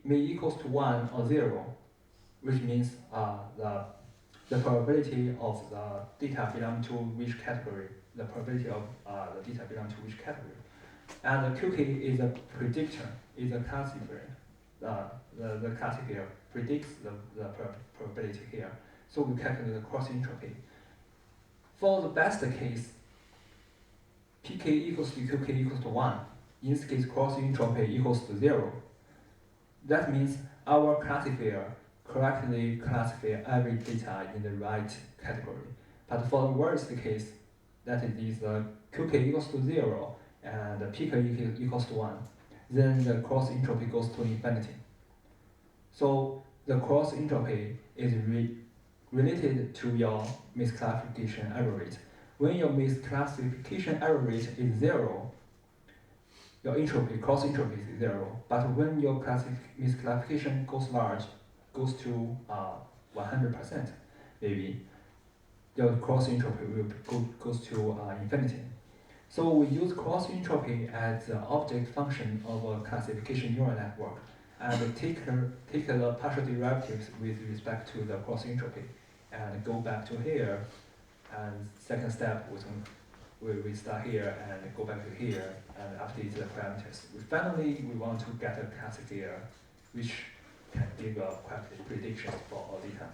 may equals to 1 or 0, which means the probability of the data belong to which category, the probability of the data belong to which category. And the qk is a predictor, is a classifier. The classifier predicts the probability here. So we calculate the cross entropy. For the best case, pk equals to qk equals to 1. In this case, cross entropy equals to 0. That means our classifier correctly classify every data in the right category. But for the worst case, that is qk equals to 0 and pk equals to 1. Then the cross entropy goes to infinity. So the cross entropy is related to your misclassification error rate. When your misclassification error rate is 0, your entropy, cross entropy is 0. But when your misclassification goes large, goes to 100%, maybe, your cross entropy will goes to infinity. So we use cross entropy as the object function of a classification neural network. and take the partial derivatives with respect to the cross entropy, and go back to here. And second step, we start here and go back to here and update the parameters. Finally, we want to get a classifier which can give a correct predictions for all data.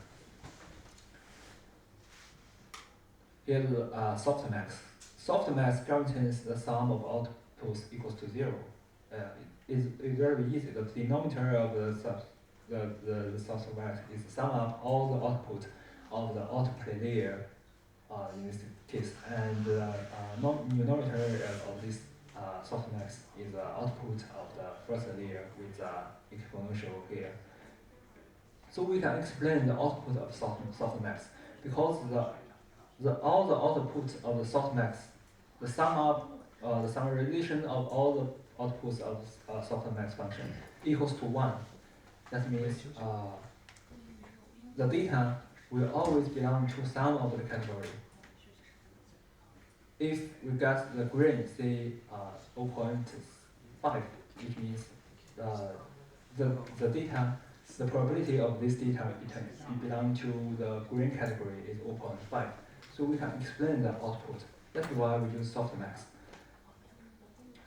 Here's softmax. Softmax guarantees the sum of outputs equals to 0. It's very easy. The denominator of the softmax is sum up all the output of the autoplay layer in this case, and the numerator of this softmax is the output of the first layer with the exponential here. So we can explain the output of softmax because all the outputs of the softmax, the summarization of all the outputs of softmax function equals to 1. That means the data will always belong to some of the category. If we get the green, say 0.5, which means the data, the probability of this data belong to the green category is 0.5. So we can explain the output. That's why we use softmax.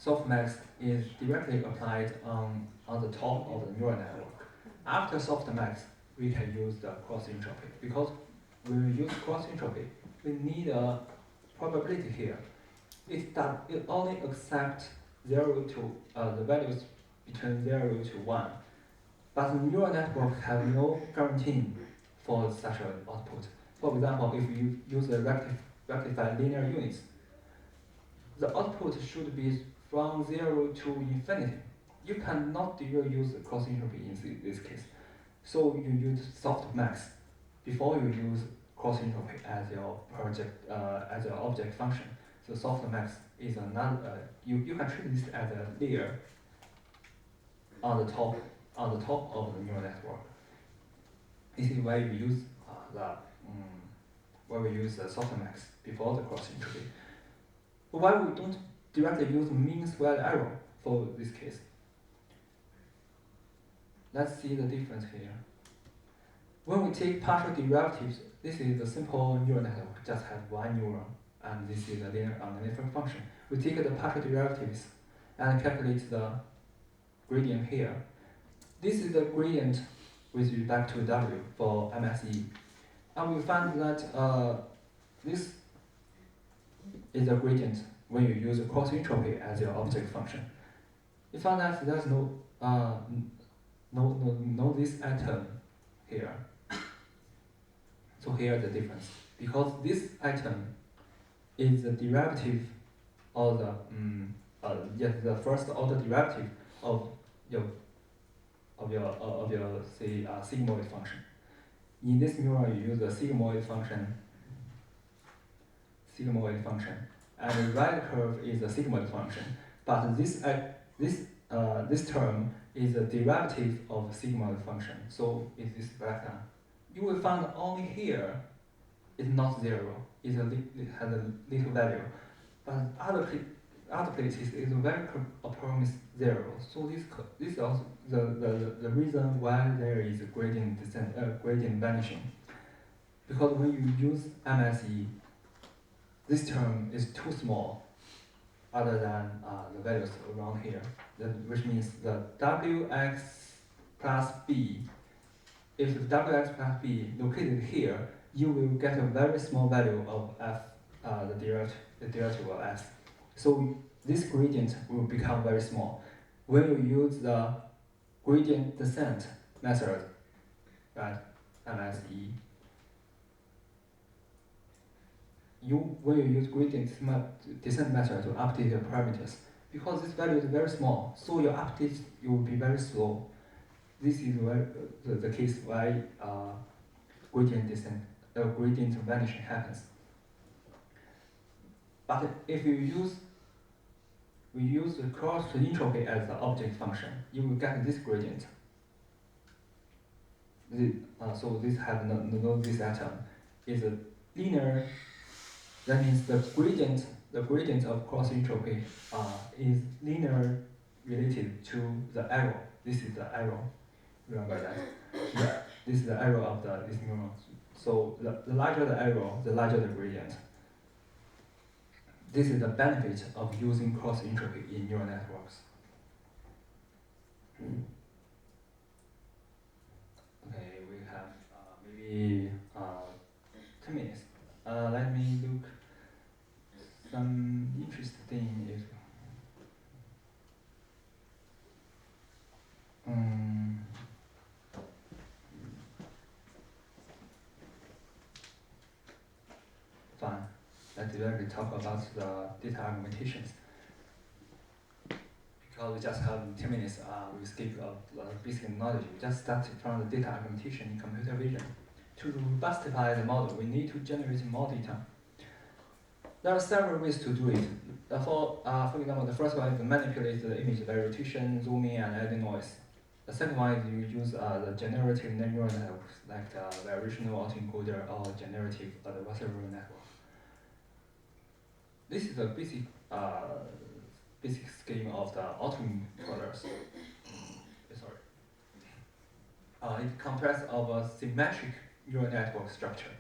Softmax is directly applied on the top of the neural network. After softmax, we can use the cross entropy, because when we use cross entropy, we need a probability here. It only accepts 0 to the values between 0 to 1. But the neural network have no guarantee for such an output. For example, if you use the rectified linear units, the output should be from 0 to infinity. You cannot use cross entropy in this case. So you use softmax before you use cross entropy as your as your object function. So softmax is another. You can treat this as a layer on the top of the neural network. This is why we use the softmax before the cross entropy. But why we don't directly use mean squared error for this case? Let's see the difference here. When we take partial derivatives, this is a simple neural network, just has one neuron, and this is a linear function. We take the partial derivatives and calculate the gradient here. This is the gradient with respect to W for MSE. And we find that this is the gradient when you use cross entropy as your object function. We found that there's no this item here. So here the difference. Because this item is the derivative of the first order derivative of your say sigmoid function. In this neuron you use the sigmoid function, and the right curve is the sigmoid function. But this term is a derivative of the sigmoid function. So is this breakdown. You will find only here is not 0. It has a little value, but other places is very approximately 0. So this is also the reason why there is a gradient descent, gradient vanishing. Because when you use MSE, this term is too small, other than the values around here, which means the Wx plus b. If the Wx plus b located here, you will get a very small value of f, the derivative of f. So this gradient will become very small. When you use the gradient descent method, right, MSE, when you use gradient descent method to update your parameters, because this value is very small, so your update will be very slow. This is where the case why gradient descent, gradient vanishing happens. But if we use the cross entropy as the object function, you will get this gradient. So this has this atom is a linear. That means the gradient of cross entropy is linear related to the error This is the arrow. Remember that. This is the arrow of this neuron. So the larger the arrow, the larger the gradient. This is the benefit of using cross entropy in neural networks. Okay, we have maybe 10 minutes. Let me look some interesting. Fine. Let's directly talk about the data augmentations. Because we just have 10 minutes, we skip the basic knowledge. We just start from the data augmentation in computer vision. To robustify the model, we need to generate more data. There are several ways to do it. For example, the first one is to manipulate the image by rotation, zooming, and adding noise. The second one is you use the generative neural networks, like the variational autoencoder or generative adversarial network. This is the basic scheme of the autoencoders. It comprises of a symmetric neural network structure.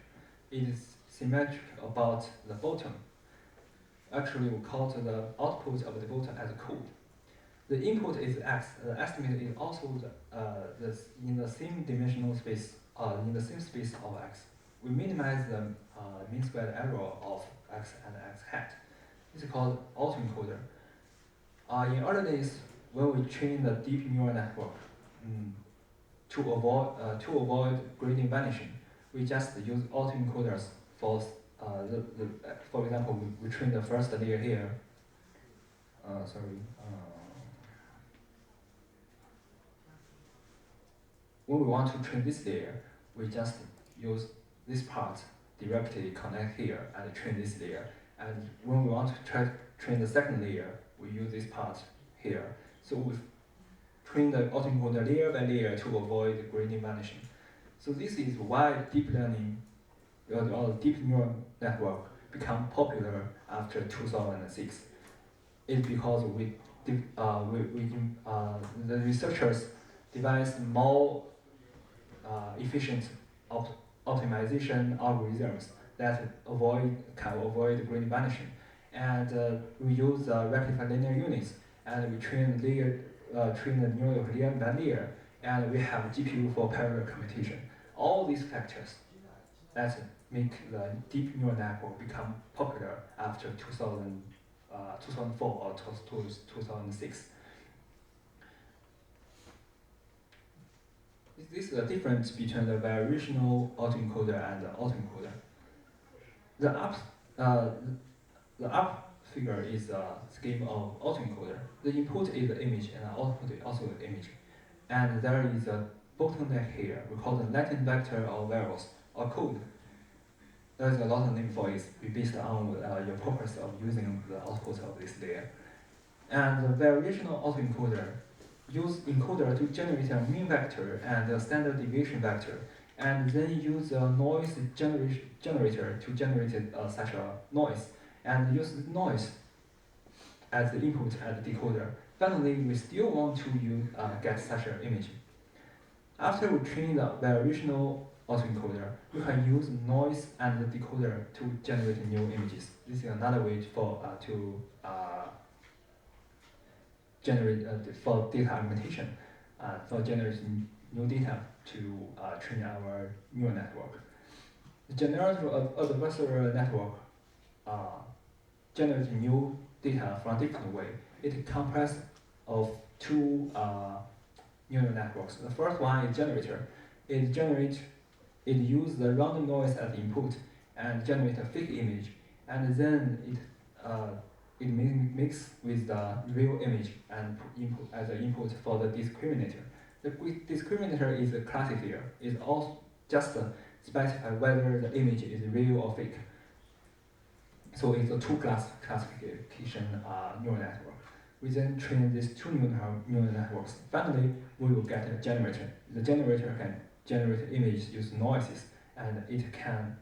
It is symmetric about the bottom. Actually, we call the output of the bottom as code. The input is x. The estimate is also in the same dimensional space, in the same space of x. We minimize the mean squared error of x and x hat. This is called autoencoder. In early days, when we train the deep neural network to avoid gradient vanishing, we just use autoencoders for for example, we train the first layer here. When we want to train this layer, we just use this part directly connect here and train this layer. And when we want to train the second layer, we use this part here. So we train the autoencoder layer by layer to avoid the gradient vanishing. So this is why deep learning, or deep neural network, become popular after 2006. It's because the researchers devised more efficient optimization algorithms that can avoid gradient vanishing, and we use rectified linear units, and we train the neural layer by layer, and we have GPU for parallel computation. All these factors that make the deep neural network become popular after 2004 or 2006. This is the difference between the variational autoencoder and the autoencoder. The up figure is a scheme of autoencoder. The input is the image and the output is also the image. And there is a bottleneck here. We call it latent vector or variables or code. There's a lot of name for it based on your purpose of using the output of this layer. And the variational autoencoder use encoder to generate a mean vector and a standard deviation vector, and then use a noise generator to generate such a noise, and use the noise as the input at the decoder. Finally, we still want to get such an image. After we train the variational autoencoder, we can use noise and the decoder to generate new images. This is another way to generate for data augmentation, for generating new data to train our neural network. The generative adversarial network generates new data from a different way. It comprises of two neural networks. The first one is generator. It uses the random noise as input and generate a fake image, and then it mix with the real image and input as an input for the discriminator. The discriminator is a classifier. It also just specify whether the image is real or fake. So it's a two-class classification neural network. We then train these two neural networks. Finally, we will get a generator. The generator can generate images using noises, and it can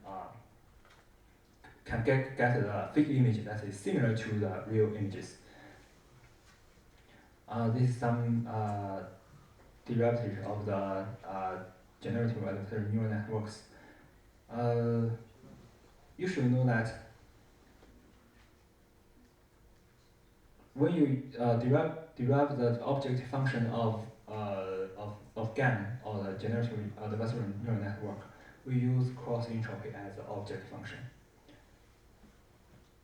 get a fake image that is similar to the real images. This is some derivative of the generative adversarial neural networks. You should know that when you derive the objective function of GAN, or the generative adversarial neural network, we use cross entropy as the object function.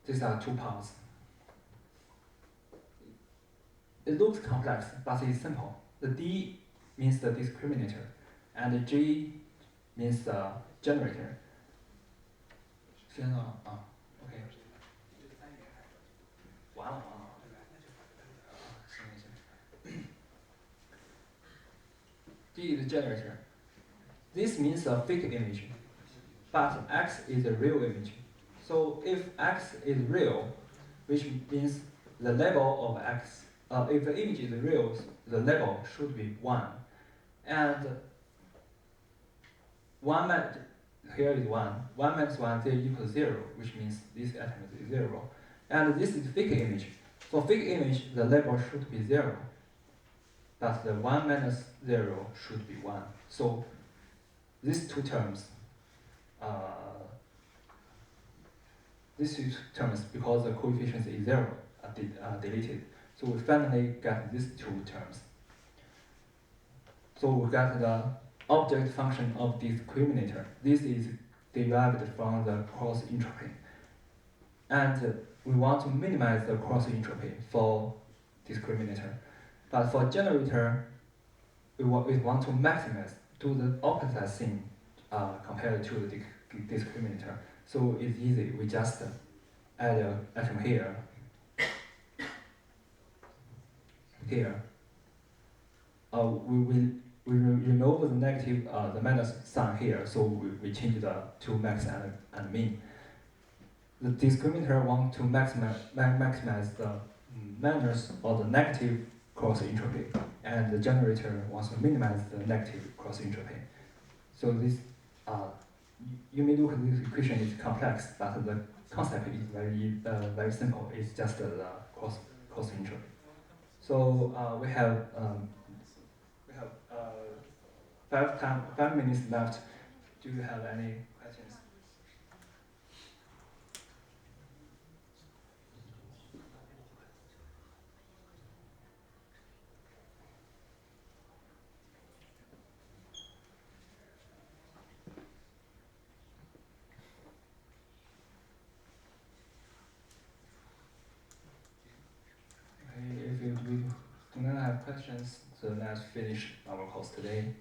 These are two parts. It looks complex, but it's simple. The D means the discriminator, and the G means the generator. 时间到了啊 ，OK， 完了啊，行行行。D is generator. This means a fake image, but X is a real image. So if X is real, which means the label of X, if the image is real, the label should be 1. And 1 here is 1. 1 minus 1 there equals 0, which means this element is 0. And this is fake image. For fake image, the label should be 0. But the 1 minus 0 should be 1. So these two terms, because the coefficient is 0, are deleted. So we finally get these two terms. So we get the object function of discriminator. This is derived from the cross entropy. And we want to minimize the cross entropy for discriminator. But for generator, we want to maximize, do the opposite thing compared to the discriminator. So it's easy, we just add an atom here, we remove the negative, the minus sign here, so we change the to max and min. The discriminator wants to maximize the minus or the negative cross entropy, and the generator wants to minimize the negative cross entropy. So this, you may look at this equation is complex, but the concept is very simple. It's just the cross entropy. So we have 5 minutes left. Do you have any questions? Okay, if we do not have questions, so let's finish our course today.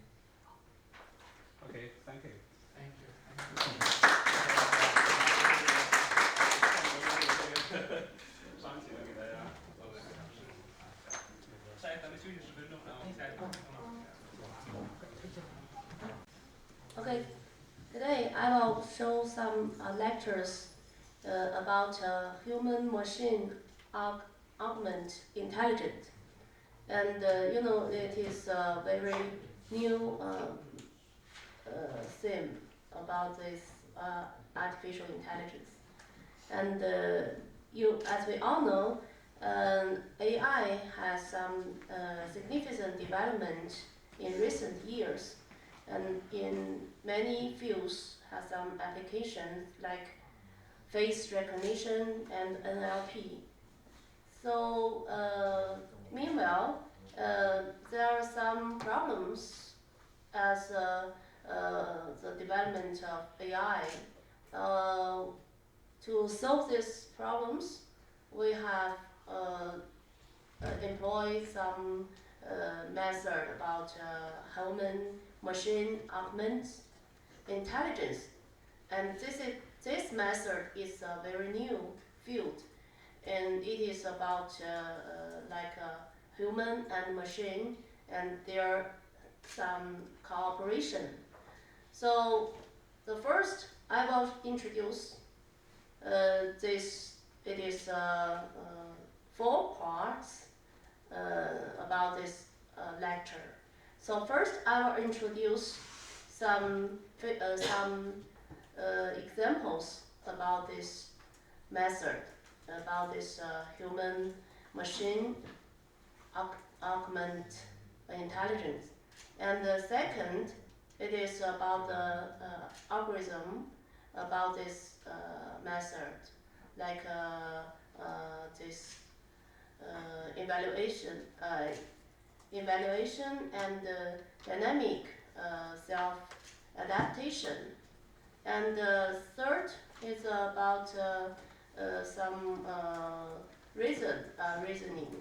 Okay, thank you. Thank you. 上起来给大家做个讲示。下一咱们休息10分钟，然后下一堂课。Okay, today I will show some lectures about human-machine augment intelligence. And you know, it is a very new theme about this artificial intelligence. And as we all know, AI has some significant development in recent years, and in many fields has some applications like face recognition and NLP. So meanwhile, there are some problems as the development of AI. To solve these problems, we have employed some method about human-machine augment intelligence, and this method is a very new field, and it is about like a human and machine, and there some cooperation. So the first I will introduce this. It is 4 parts about this lecture. So first I will introduce some examples about this method, about this human-machine augment intelligence. And the second, it is about the algorithm about this method, like this evaluation and dynamic self-adaptation. And the third is about some reasoning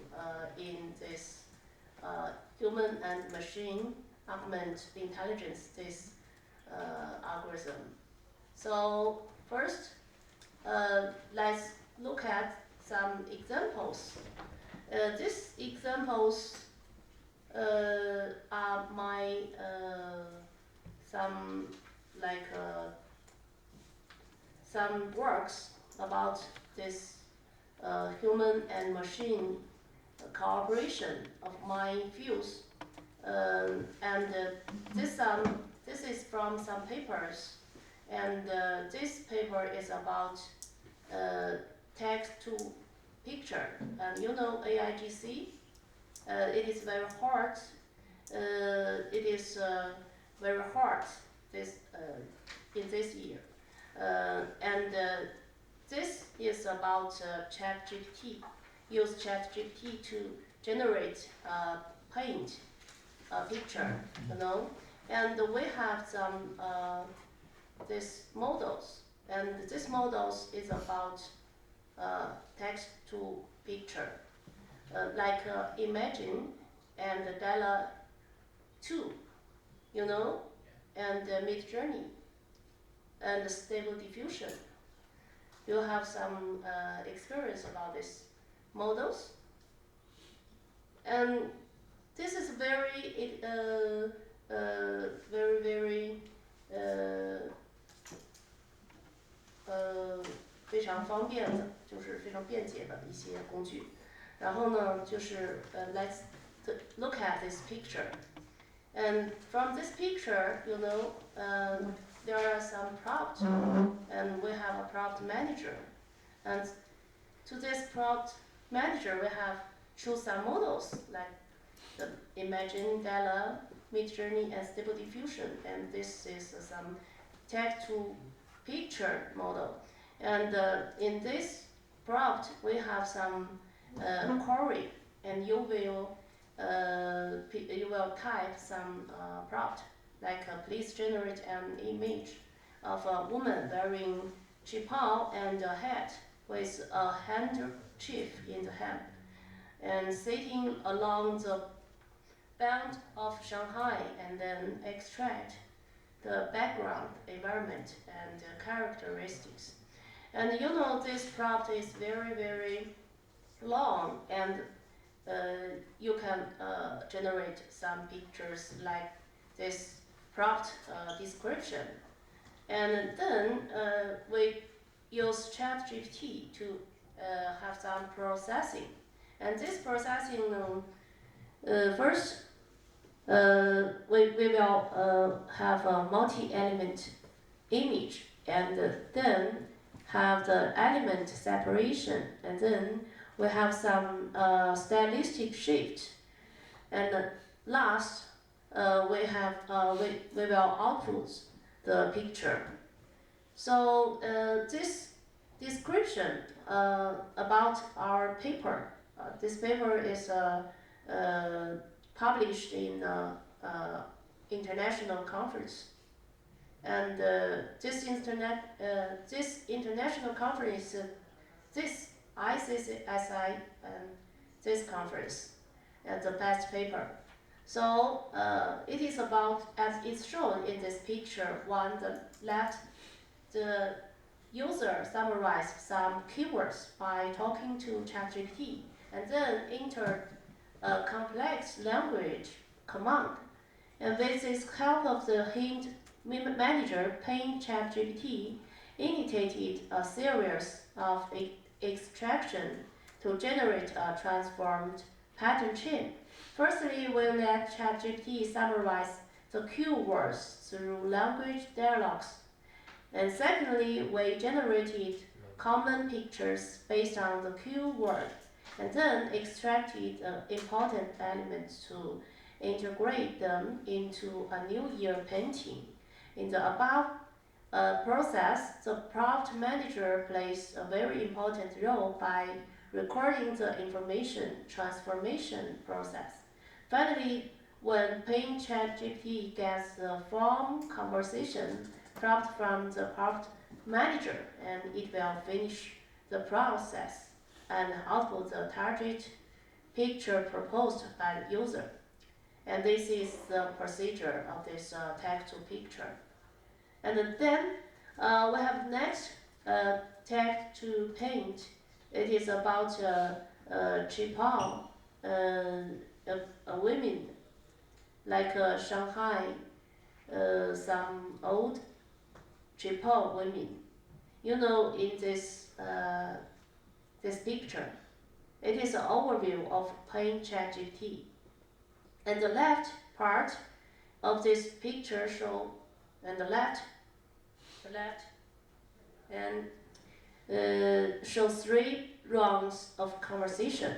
in this human and machine augment intelligence, this algorithm. So first, let's look at some examples. These examples are my some like some works about this human and machine cooperation of my views, and this is from some papers, and this paper is about text to picture, and you know AIGC. It is very hard. It is very hard this in this year, and this is about ChatGPT. Use ChatGPT to generate paint picture, you know, and we have some these models, and this models is about text to picture, like Imagine and Dalla 2, you know, and Midjourney and Stable Diffusion. You have some experience about these models, and this is very very 非常方便的，就是非常便捷的一些工具。然后呢，就是let's look at this picture, and from this picture, you know, there are some prompts, and we have a prompt manager, and to this prompt manager we have choose some models like the Imagine, Dalla, Midjourney, and Stable Diffusion, and this is some text to picture model. And in this prompt we have some query, and you will type some prompt like please generate an image of a woman wearing chipao and a hat with a handkerchief in the hand and sitting along the band of Shanghai, and then extract the background, environment, and characteristics. And you know, this prompt is very, very long, and you can generate some pictures like this prompt description. And then we use ChatGPT to have some processing. And this processing, first, we will have a multi-element image, and then have the element separation, and then we have some stylistic shift, and last we will output the picture. So this description about our paper, this paper is published in international conference, and this international conference, this ICCSI and this conference, and the best paper. So it is about, as it's shown in this picture, on the left, the user summarized some keywords by talking to ChatGPT, and then enter a complex language command. And with this help of the hint manager, Paint ChatGPT initiated a series of extraction to generate a transformed pattern chain. Firstly, we let ChatGPT summarize the keywords through language dialogues. And secondly, we generated common pictures based on the keyword, and then extracted important elements to integrate them into a New Year painting. In the above process, the prompt manager plays a very important role by recording the information transformation process. Finally, when Paint ChatGPT gets the form conversation prompt from the prompt manager, and it will finish the process and output the target picture proposed by the user. And this is the procedure of this text to picture. And then we have next text to paint. It is about Qipao, a women like Shanghai, some old Qipao women. You know, in this this picture, it is an overview of Paint ChatGPT. And the left part of this picture show, and the left, and shows 3 rounds of conversation.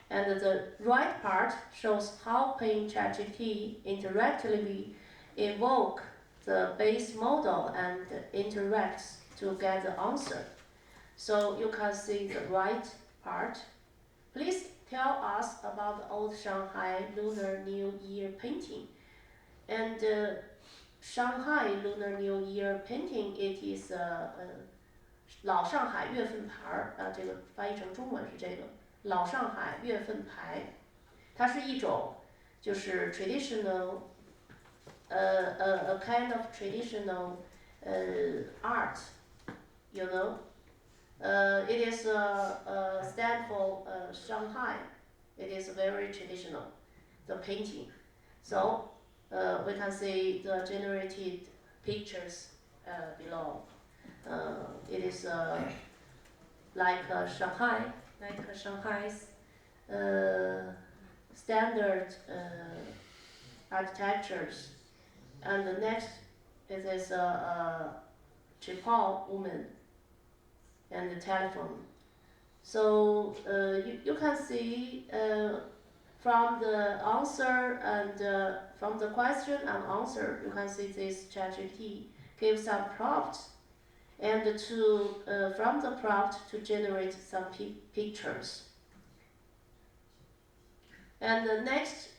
And the right part shows how Paint ChatGPT interactively invoke the base model and interacts to get the answer. So you can see the right part. Please tell us about the old Shanghai Lunar New Year painting. And Shanghai Lunar New Year painting, it is 老上海月份牌这个翻译成中文是这个老上海月份牌，它是一种就是 traditional a kind of traditional art, you know. It is stand for Shanghai. It is very traditional, the painting. So we can see the generated pictures below. It is like Shanghai's standard architectures. And the next it is a Qipao woman and the telephone. So you can see from the answer and from the question and answer, you can see this ChatGPT gives some prompts, and to from the prompt to generate some pictures. And the next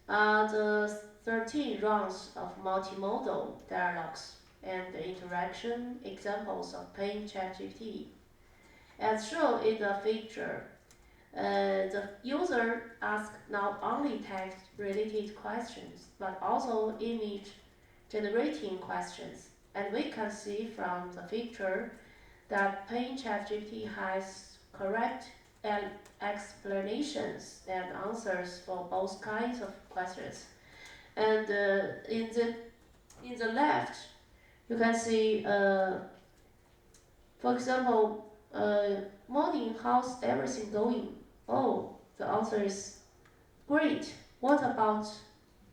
are the 13 rounds of multimodal dialogues and the interaction examples of Paint ChatGPT. As shown in the feature, the user asks not only text-related questions, but also image-generating questions. And we can see from the feature that Paint ChatGPT has correct explanations and answers for both kinds of questions. And in the left, you can see, for example, morning, how's everything going? Oh, the answer is great. What about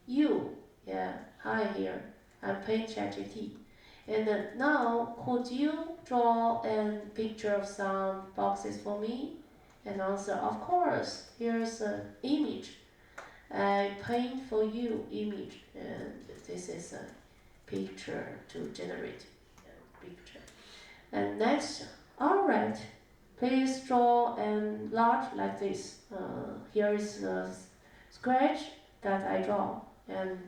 you? Yeah, hi here. I'm Paint ChatGPT. And now, could you draw a picture of some boxes for me? And answer, of course. Here's an image. I paint for you image, and this is a picture to generate a picture. And next, all right, please draw and large like this. Here is the sketch that I draw, and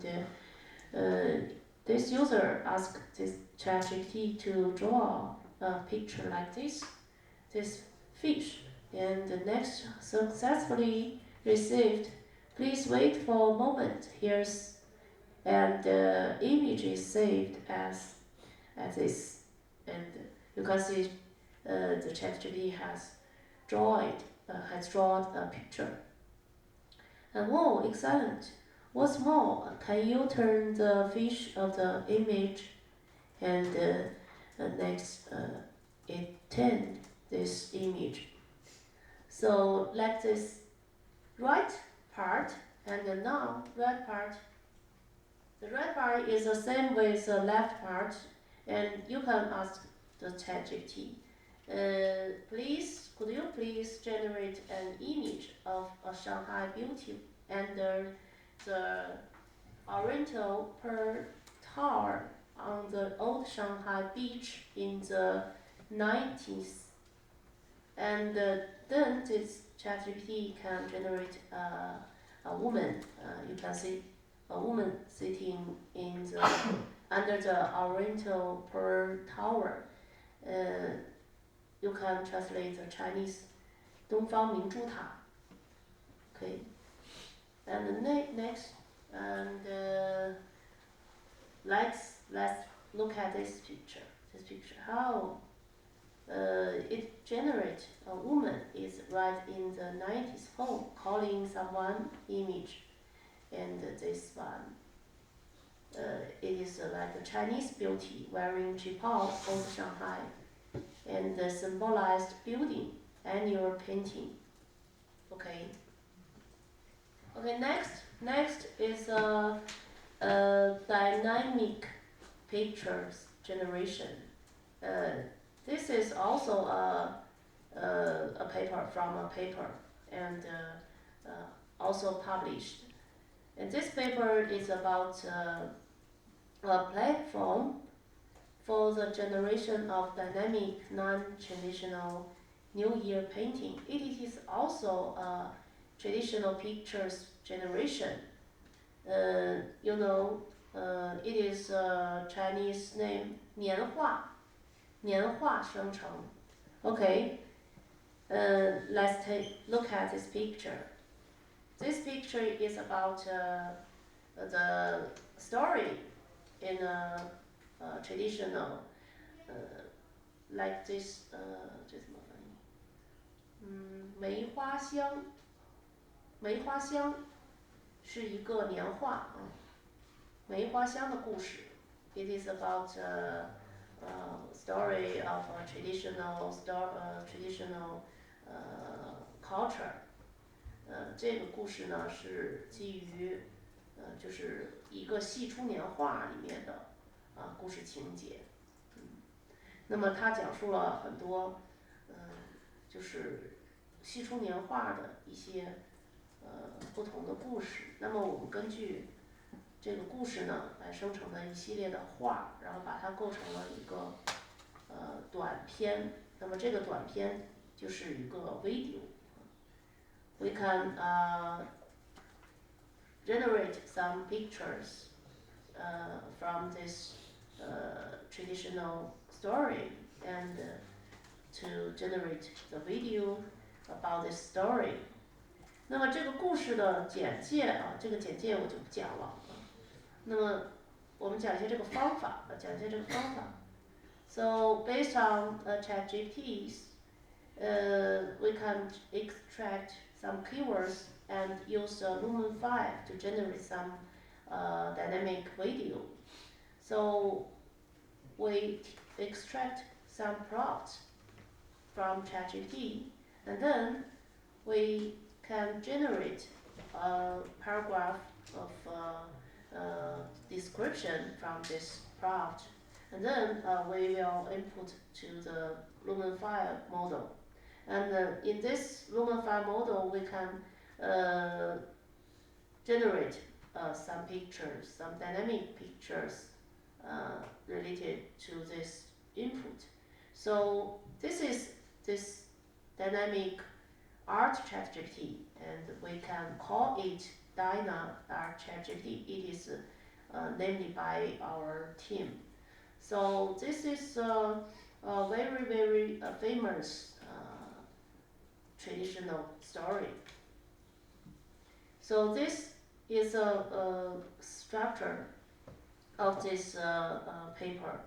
this user asked this ChatGPT to draw a picture like this fish, and the next successfully received. Please wait for a moment. Here's and the image is saved as this, and you can see the ChatGPT has drawn a picture. And whoa, excellent! What's more, can you turn the fish of the image and next it turned this image. So like this right part and the now red part. The red part is the same with the left part, and you can ask the ChatGPT, could you please generate an image of a Shanghai beauty under the Oriental Pearl Tower on the old Shanghai beach in the 90s. And then this ChatGPT can generate a woman. You can see a woman sitting in the under the Oriental Pearl Tower. You can translate the Chinese 东方明珠塔. Okay. And the next, and let's look at this picture. This picture, how it generates a woman is right in the 90s home, calling someone image, and this one. It is like a Chinese beauty wearing jipao of Shanghai, and the symbolized building, annual painting. Okay. Okay. Next is a dynamic pictures generation. This is also a paper from a paper, and also published. And this paper is about a platform for the generation of dynamic, non-traditional New Year painting. It is also a traditional pictures generation. You know, it is a Chinese name 年画生成. Okay, let's look at this picture. This picture is about the story in a traditional, like this, 这怎么翻译？梅花香。梅花香是一个年画啊，梅花香的故事。It is about story of a traditional culture. 这个故事呢是基于就是一个戏出年画里面的故事情节。那么它讲述了很多就是戏出年画的一些不同的故事。那么我们根据这个故事呢来生成的一系列的画，然后把它构成了一个短片。那么这个短片就是一个 video. We can generate some pictures from this traditional story, and to generate the video about this story. 那么这个故事的简介啊，这个简介我就不讲了。那么我们讲一下这个方法，So based on ChatGPTs, we can extract some keywords and use Lumen 5 to generate some dynamic video. So we extract some prompts from ChatGPT, and then we can generate a paragraph of description from this prompt, and then we will input to the Lumen 5 model. And in this Lumen 5 model, we can generate some pictures, some dynamic pictures related to this input. So this is this dynamic art ChatGPT, and we can call it Dyna Art ChatGPT. It is named by our team. So this is a very famous traditional story. So this is a structure of this paper.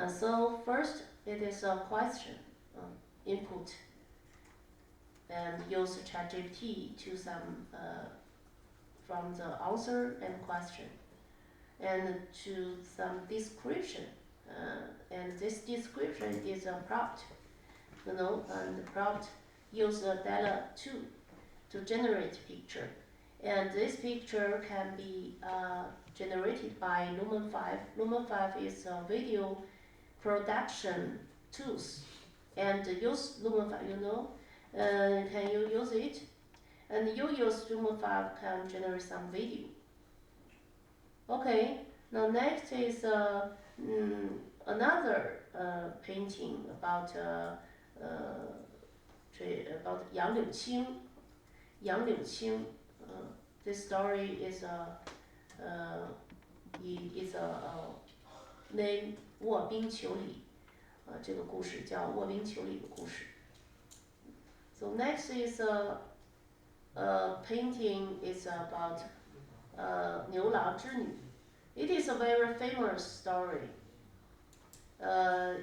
So first it is a question input, and use ChatGPT to some from the answer and question, and to some description, and this description is a prompt, you know, and the prompt use a Dala 2 to generate picture, and this picture can be generated by Lumen 5. Lumen 5 is a video production tools, and use Lumen 5, you know. Can you use it? And you use Lumen 5 can generate some video. Okay, now next is another painting about about Yang Liuqing. Yang Liuqing. This story is name 卧冰求鲤。这个故事叫卧冰求鲤的故事。So next is a painting is about 牛郎织女。It is a very famous story.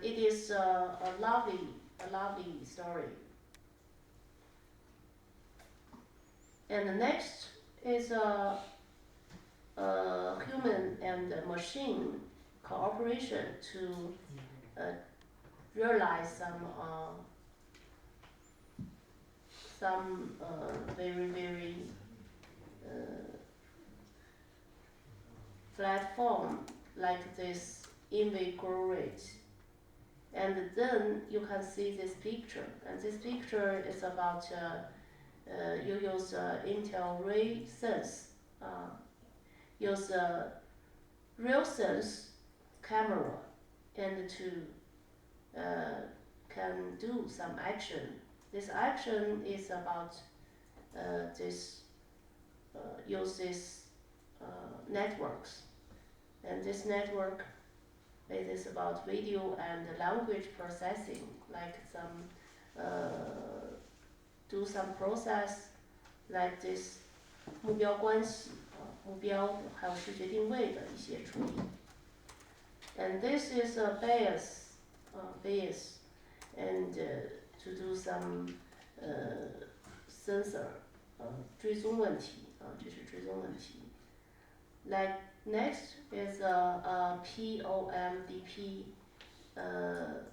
It is a lovely story. And the next is a human and machine cooperation to realize some very platform like this invigorate. And then you can see this picture, and this picture is about you use Intel Ray Sense, use real sense camera, and to can do some action. This action is about this uses networks, and this network it is about video and language processing, like some do some process like this 目标关系目标还有视觉定位的一些处理。And this is a bias, and to do some sensor 追踪问题这是追踪问题。Like next is a POMDP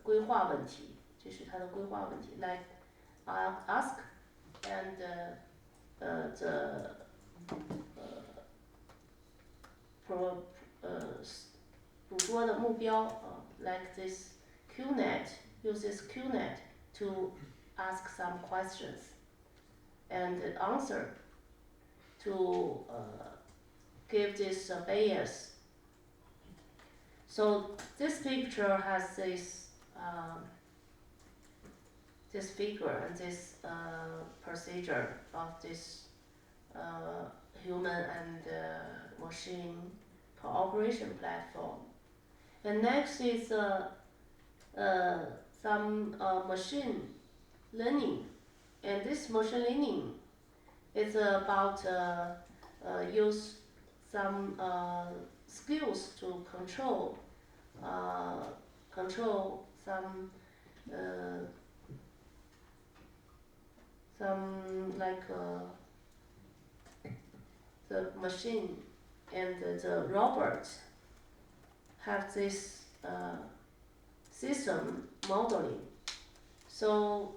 规划问题，这是它的规划问题。Like ask and the捕捉的目标like this QNet uses QNet to ask some questions and answer to give this bias. So this picture has this this figure and this procedure of this human and machine cooperation platform. And next is some machine learning, and this machine learning is about use some skills to control some like the machine and the robot have this system modeling. So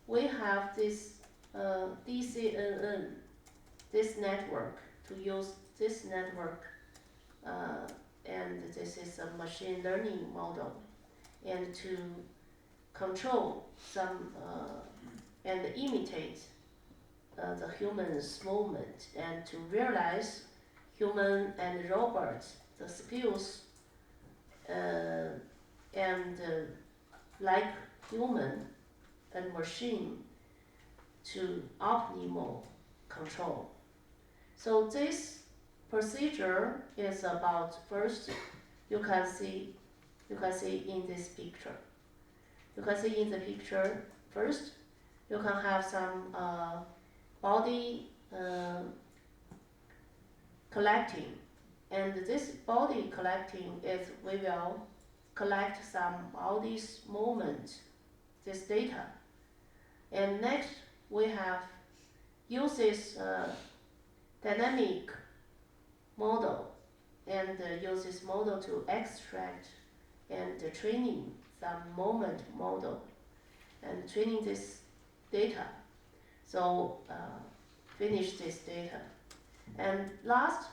we have this DCNN, this network, to use this network, and this is a machine learning model, and to control some and imitate the human's movement, and to realize human and robot the skills and like human and machine to optimal control. So this procedure is about first you can see in this picture. You can see in the picture first you can have some body collecting, and this body collecting is we will collect some all these movement, this data, and next we have uses dynamic model, and use this model to extract and training some moment model and training this data. So finish this data, and last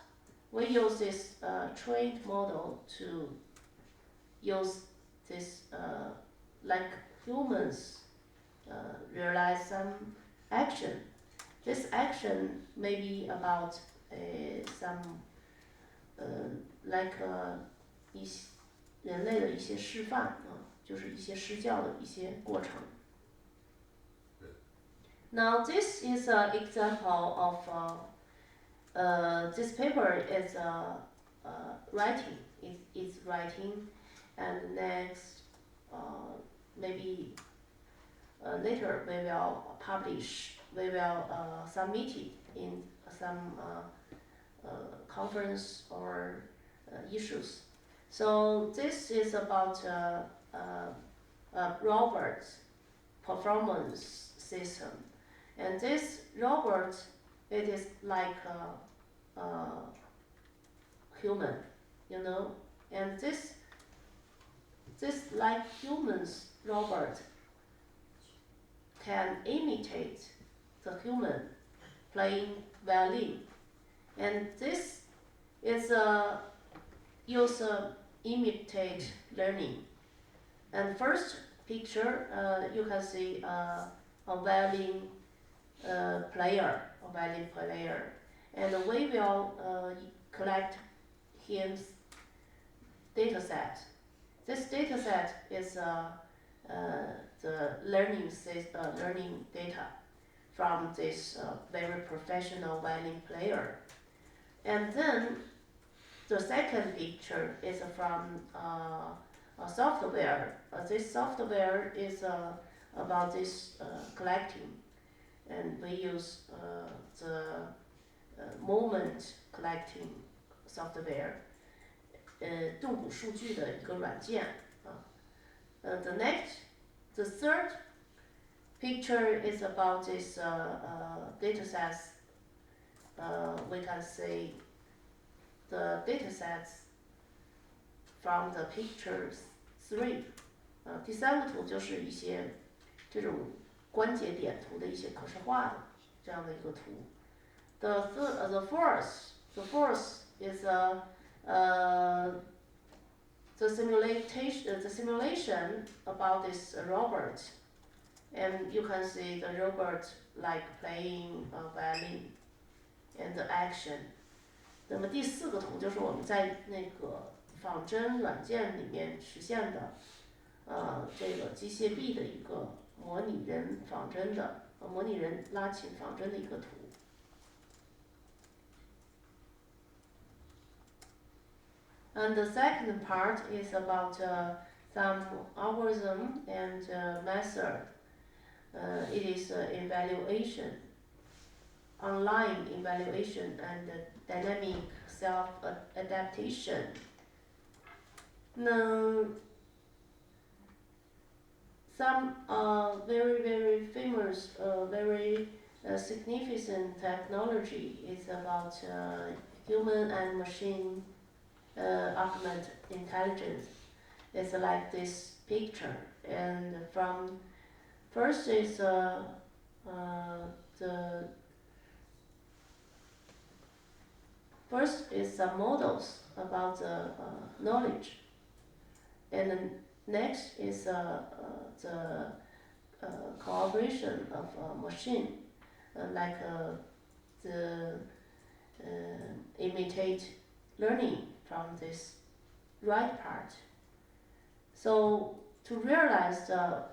we use this trained model to use this like humans realize some action. This action may be about some like 一些人类的一些示范啊，就是一些施教的一些过程。Now this is an example of this paper is writing. It's writing, and next maybe later we will publish. We will submit it in some conference or issues. So this is about Robert's performance system, and this Robert, it is like human, you know, and this like humans Robert can imitate the human playing violin, and this is a user imitate learning. And first picture, you can see a violin player, and we will collect his data set. This data set is the learning data from this very professional violin player. And then the second picture is from a software. This software is about this collecting, and we use the moment collecting software, 动捕数据的一个软件啊。The third picture is about this data sets. We can see the data sets from the pictures 3. 第三个图就是一些这种关节点图的一些可视化的这样的一个图。The fourth is the simulation about this robot, and you can see the robot like playing a violin and the action. 那么第四个图就是我们在那个仿真软件里面实现的，这个机械臂的一个模拟人仿真的，模拟人拉琴仿真的一个图。And the second part is about some algorithm and method. It is evaluation, online evaluation and dynamic self-adaptation. Now, some very famous, very significant technology is about human and machine augmented intelligence. It's like this picture, and from first is the first is some models about the knowledge, and then next is the cooperation of machine, like the imitate learning from this right part. So to realize the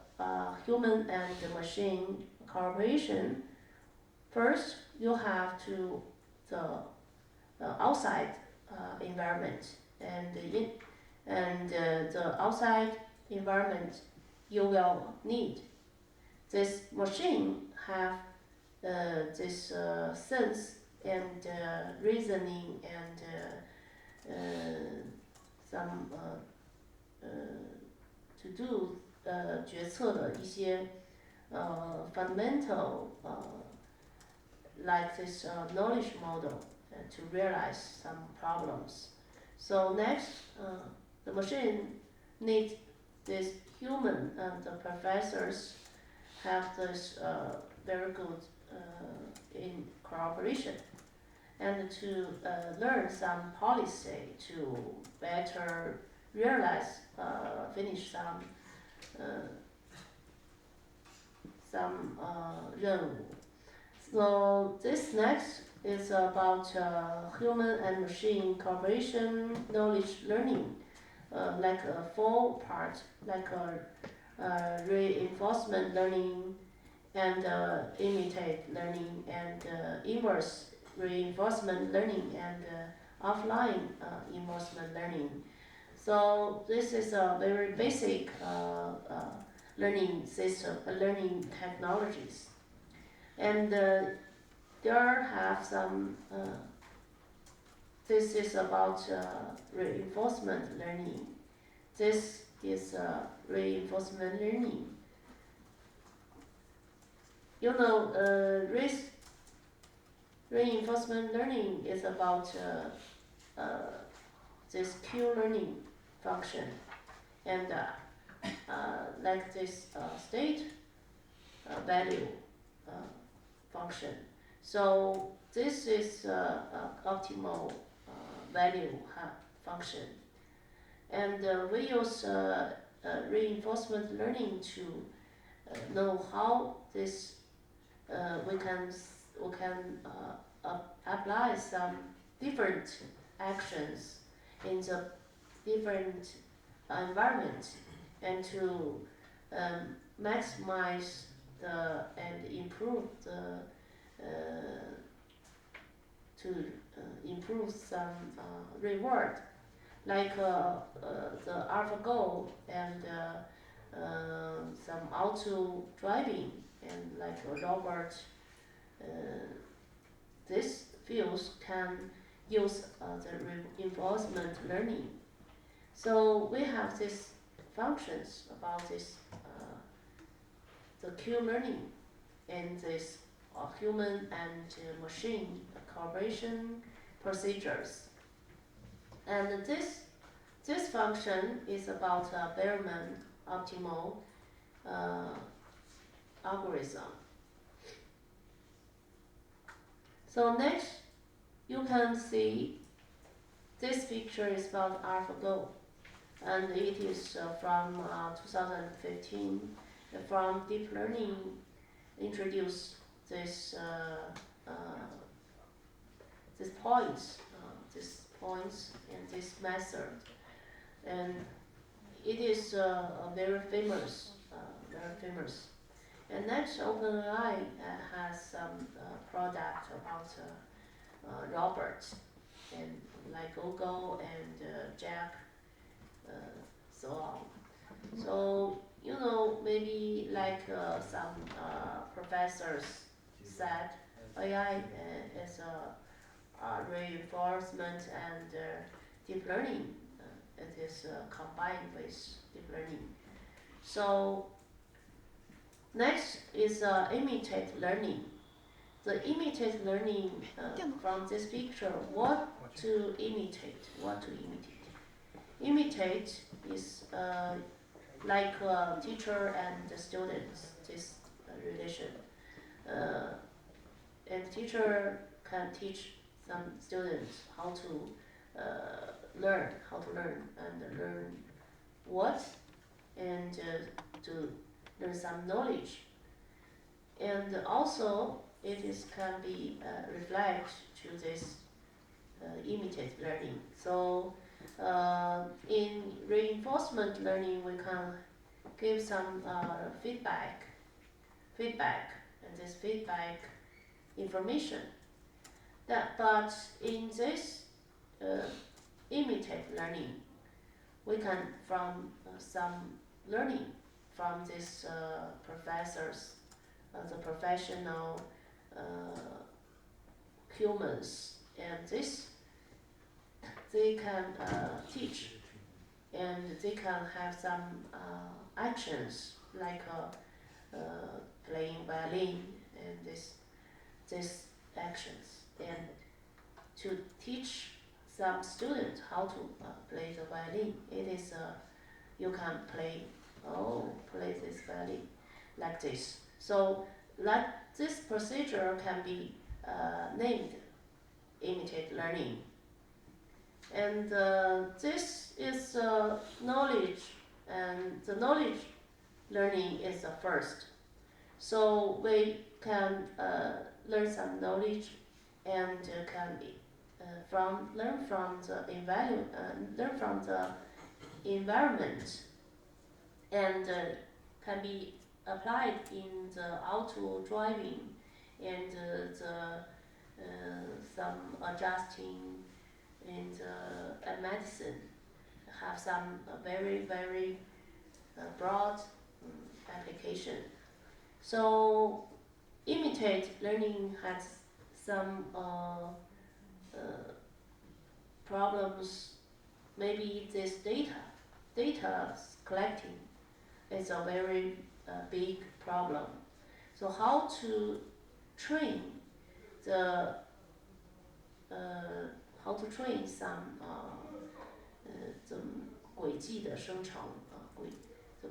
human and the machine cooperation, first you have to the outside environment, and the outside environment you will need. This machine have this sense and reasoning and some to do 决策的一些fundamental like this knowledge model to realize some problems. So next, the machine needs this human, and the professors have this very good in cooperation, and to learn some policy to better realize, finish some 任务. So this next is about human and machine cooperation, knowledge learning, like a four part, like reinforcement learning and imitate learning and inverse reinforcement learning and offline reinforcement learning. So this is a very basic learning system, learning technologies, and there have some. This is about reinforcement learning. This is reinforcement learning. You know, reinforcement learning is about this Q learning function, and like this state value function. So this is optimal value function, and we use reinforcement learning to know how this we can apply some different actions in the different environment and to maximize and improve improve some reward, like the AlphaGo and some auto driving and like Robert. These fields can use the reinforcement learning. So we have these functions about this the Q learning and this human and machine cooperation procedures. And this function is about Bellman optimal algorithm. So next, you can see this picture is about AlphaGo, and it is from 2015. From deep learning, introduced this points and this method, and it is very famous. And next, OpenAI has some product about Robert, and like Google and Jack, so on. So you know, maybe like some professors said, AI is a reinforcement and deep learning. It is combined with deep learning. So next is imitate learning. The imitate learning from this picture, what to imitate. Imitate is like teacher and students, this relation. And teacher can teach some students how to learn and learn what, and to learn some knowledge. And also it is can be reflect to this imitate learning. So in reinforcement learning, we can give some feedback, and this feedback information. But in this imitate learning, we can from some learning from these professors, the professional humans, and this they can teach, and they can have some actions like playing violin and this actions, and to teach some students how to play the violin. It is you can play this violin like this. So like this procedure can be named imitate learning. And this is knowledge, and the knowledge learning is the first. So we can learn some knowledge and can be learn from the environment, and can be applied in the auto driving and some adjusting in the medicine, have some very broad application. So imitate learning has some problems. Maybe this data collecting is a very big problem. So how to train the how to train some 轨迹的生成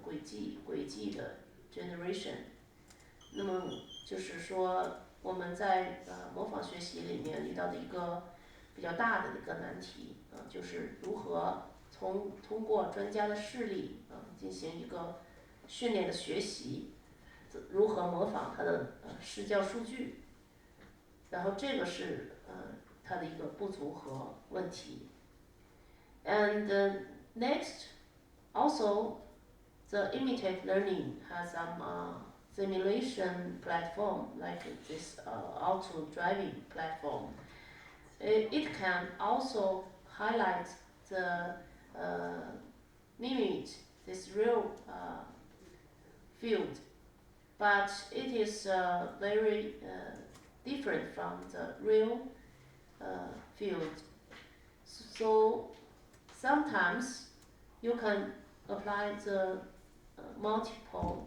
轨迹的 generation。那么就是说我们在模仿学习里面遇到的一个比较大的一个难题就是如何通过专家的事例进行一个训练的学习，如何模仿他的试教数据，然后这个是它的一个不足和问题。And next, also the imitate learning has some simulation platform like this auto driving platform. It can also highlight the mimic this real field, but it is very different from the real field. So sometimes you can apply the multiple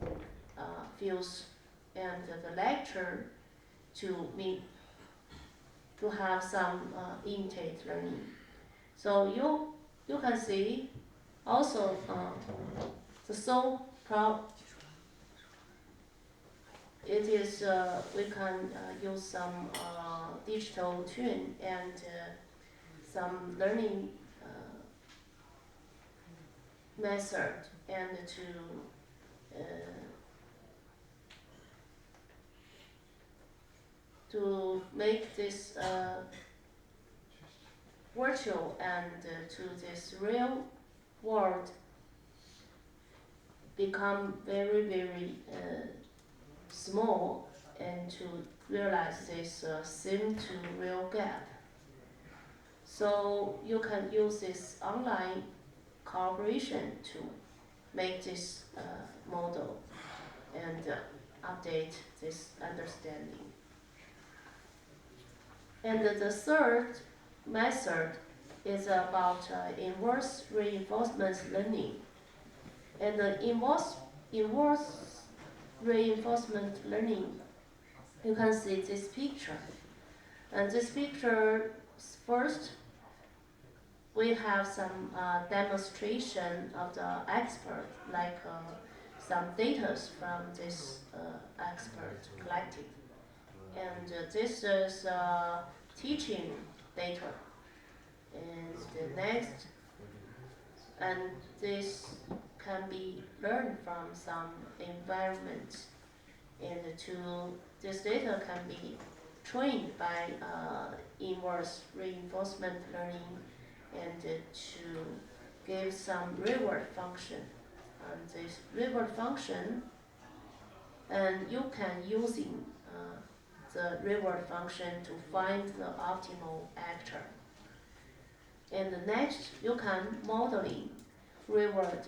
fields and the lecture to have some imitate learning. So you can see also the sole problem. It is we can use some digital twin and some learning method and to make this virtual and to this real world become very small, and to realize this sim to real gap. So you can use this online cooperation to make this model and update this understanding. And the third method is about inverse reinforcement learning. And the inverse reinforcement learning, you can see this picture. And this picture, first, we have some demonstration of the expert, like some data from this expert collected. And this is teaching data. And the next, and this can be learned from some environment, and this data can be trained by inverse reinforcement learning, and to give some reward function. And this reward function, and you can using the reward function to find the optimal actor. And the next, you can modeling reward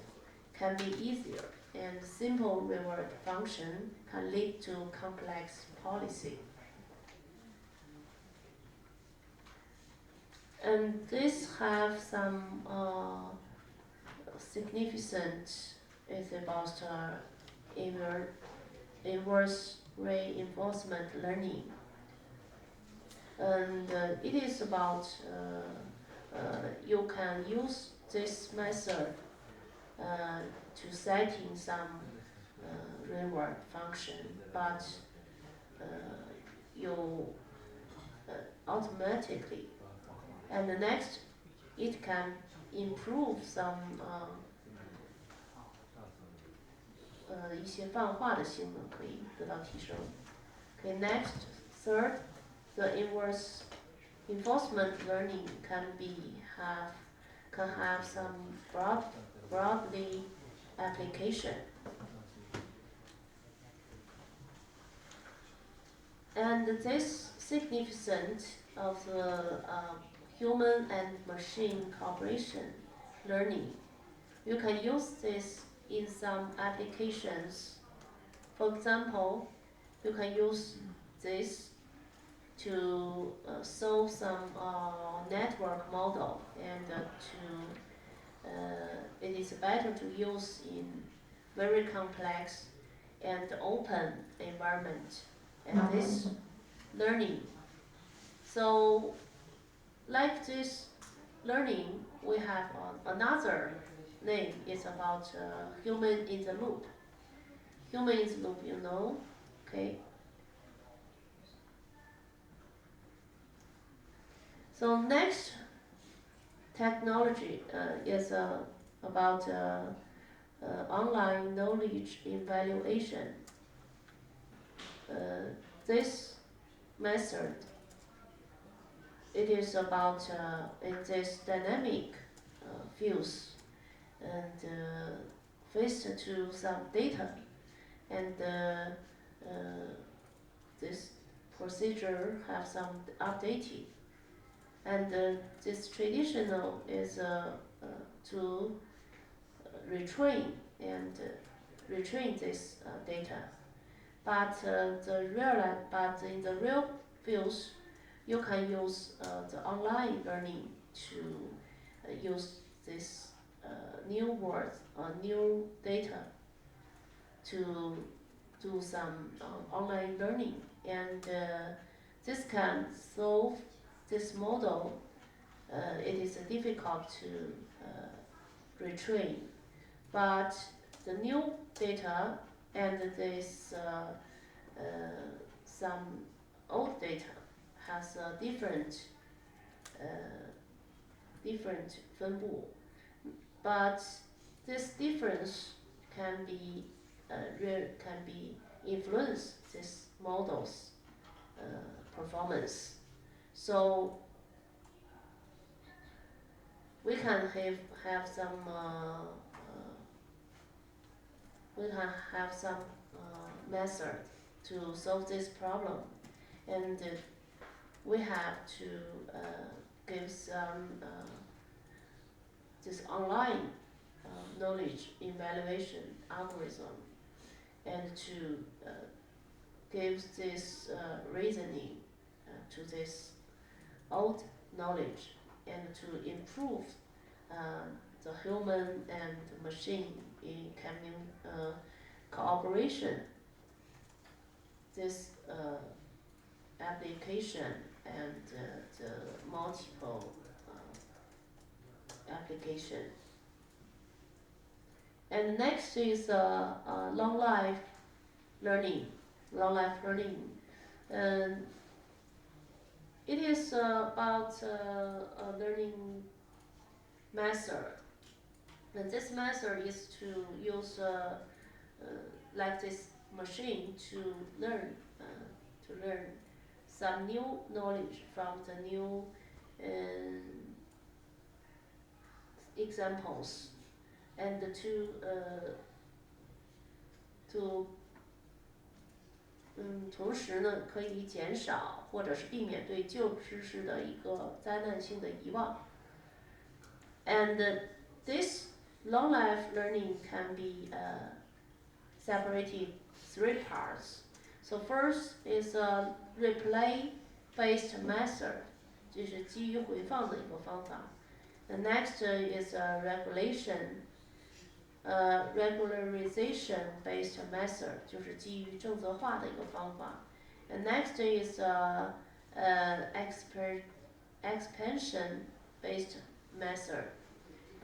can be easier, and simple reward function can lead to complex policy. And this have some significant is about inverse reinforcement learning. And it is about you can use this method to setting some reward function, but you automatically. And the next, it can improve some 一些泛化的性能可以得到提升。Okay, next, third, the inverse enforcement learning can have some broadly application. And this significance of the human and machine cooperation learning, you can use this in some applications. For example, you can use this to solve some network model, and it is better to use in very complex and open environment, and this learning. So like this learning, we have another name is about human in the loop. Human in the loop, you know, okay? So next technology is about online knowledge evaluation. This method, it is about in this dynamic fields and faced to some data, and this procedure have some updated, and this traditional is to retrain this data, but in the real fields, you can use the online learning to use this new words or new data to do some online learning, and this can solve this model. It is difficult to retrain, but the new data and this some old data has a different 分布, but this difference can be influence this model's performance. So we can have some method to solve this problem, and we have to give some this online knowledge evaluation algorithm, and to give this reasoning to this old knowledge, and to improve the human and machine in cooperation. This application and the multiple application. And next is long life learning. Long life learning. It is about a learning method. And this method is to use like this machine to learn some new knowledge from the new examples, and to同时呢，可以减少或者是避免对旧知识的一个灾难性的遗忘。And this long life learning can be separated 3 parts. So first is a replay-based method, 就是基于回放的一个方法。The next is a regularization-based method, 就是基于正则化的一个方法。And next is a expansion-based method,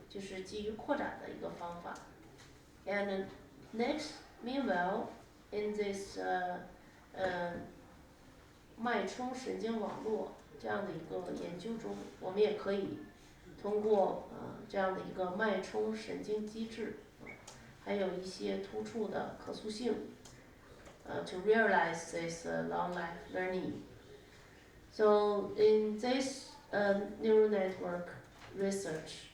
就是基于扩展的一个方法。And next, meanwhile, in this 脉冲神经网络这样的一个研究中，我们也可以通过这样的一个脉冲神经机制，还有一些突触的可塑性，to realize this long life learning. So in this neural network research,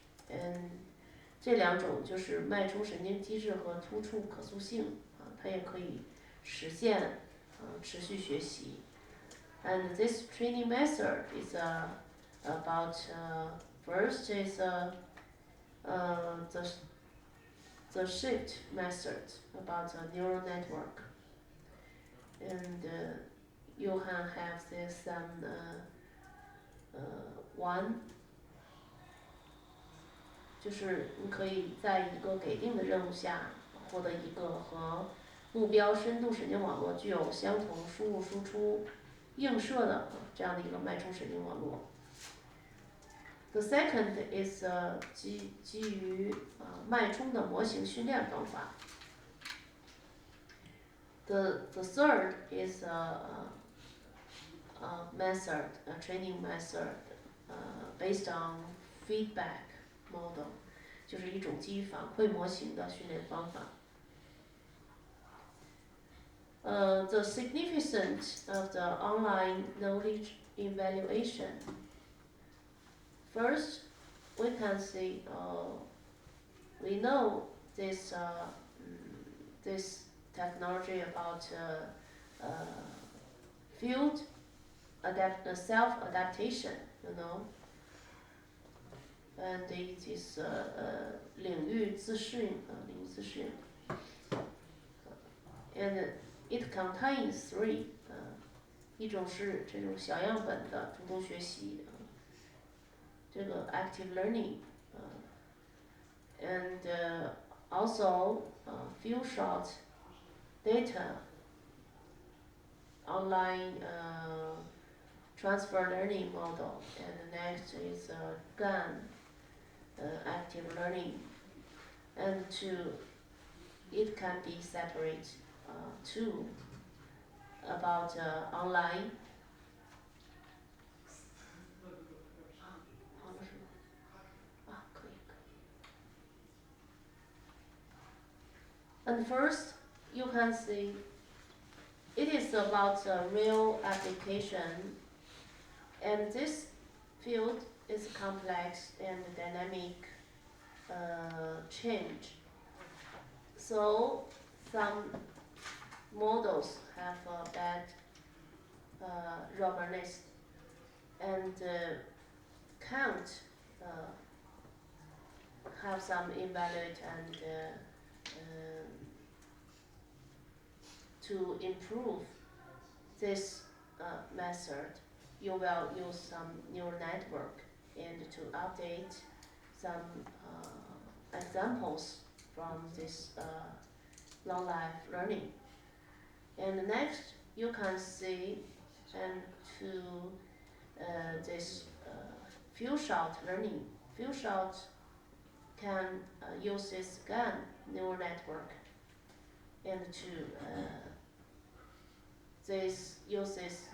这两种就是脉冲神经机制和突触可塑性它也可以实现持续学习。And this training method is about first is the shift method about a neural network, and you can have this one， 就是你可以在一个给定的任务下获得一个和目标深度神经网络具有相同输入输出映射的这样的一个脉冲神经网络。The second is 基于脉冲的模型训练方法。The third is a method, a training method, based on feedback model， 就是一种基于反馈模型的训练方法。The significance of the online knowledge evaluation. First, we can see, we know this technology about field self-adaptation, you know, and it is 领域自适应，and it contains three， 一种是这种小样本的主动学习，这个 active learning， and also few shot data online transfer learning model, and next is GAN active learning, and it can be separate too about online and first you can see it is about a real application, and this field is complex and dynamic change. So some models have a bad robustness and can't have some evaluate and to improve this method, you will use some neural network and to update some examples from this long life learning. And next, you can see and to this few shot learning. Few shot can use this GAN neural network and to this uses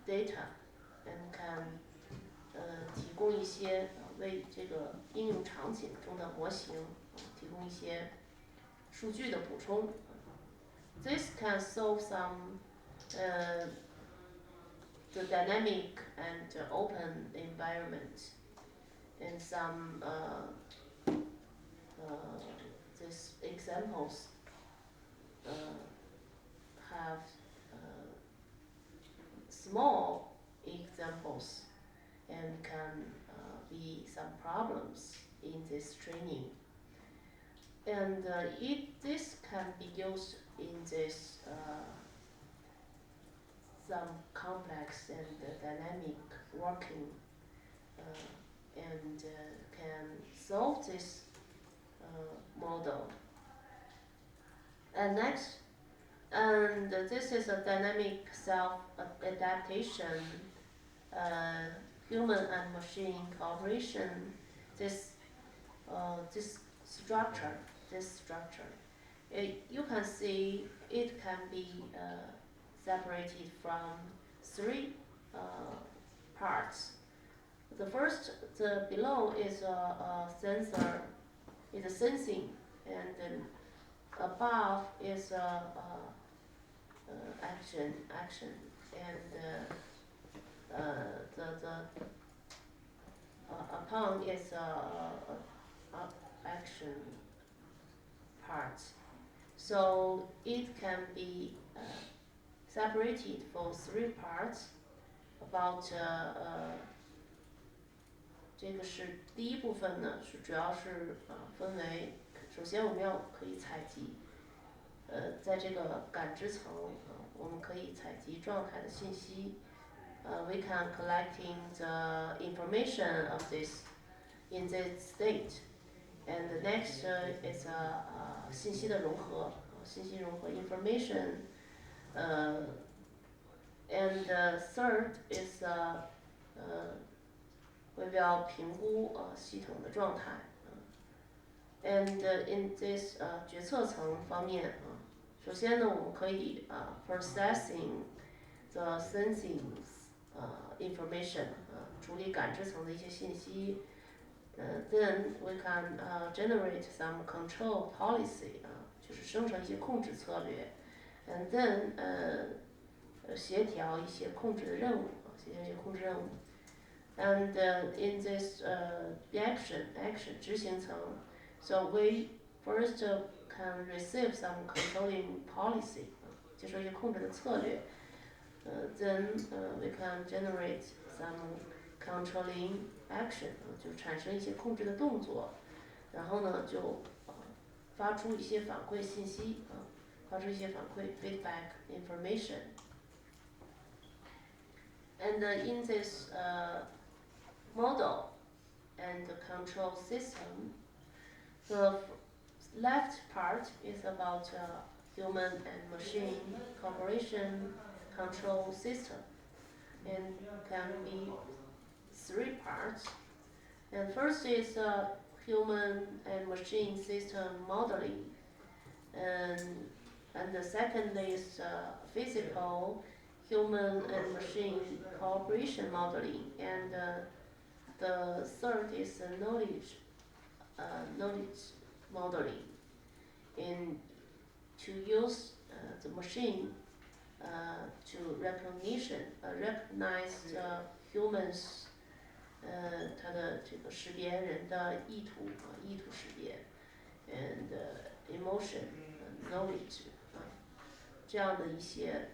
data and can 提供一些为这个应用场景中的模型提供一些数据的补充。This can solve some the dynamic and open environment, and some these examples have small examples and can be some problems in this training, and this can be used in this some complex and dynamic working and can solve this model. And next, and this is a dynamic self-adaptation, human and machine cooperation. This structure, you can see it can be separated from three parts. The first, the below is a sensor, is a sensing, and then above is action, and upon its action part. So it can be separated for 3 parts. About 这个是第一部分呢，是主要是分为，首先我们要可以采集，在这个感知层，我们可以采集状态的信息。We can collecting the information of this in this state, and the next is 信息的融合，信息融合 information, and third is we will 评估系统的状态。And in this 决策层方面首先呢，我们可以processing the sensing information 处理感知层的一些信息。Then we can generate some control policy 就是生成一些控制策略。And then 协调一些控制的任务，协调一些控制任务。And in this action 执行层，so we first can receive some controlling policy 接受一些控制的策略。Then we can generate some controlling action 就产生一些控制的动作，然后呢就发出一些反馈信息发出一些反馈 feedback information。And in this model and the control system, the left part is about human and machine cooperation control system, and can be 3 parts. And first is human and machine system modeling, and the second is physical human and machine cooperation modeling, and the third is knowledge modeling, in to use the machine to recognize humans 它的这个识别人的意图识别 and emotion knowledge 这样的一些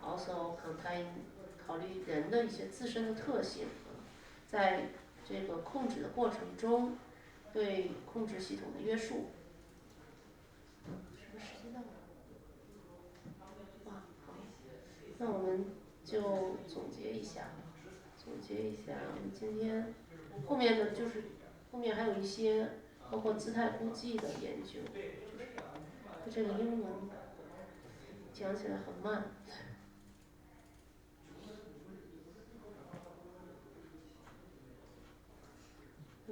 also contain 考虑人的一些自身的特性在这个控制的过程中对控制系统的约束。什么时间到了？哇，好，那我们就总结一下，我们今天后面的就是后面还有一些包括姿态估计的研究，就是这个英文讲起来很慢。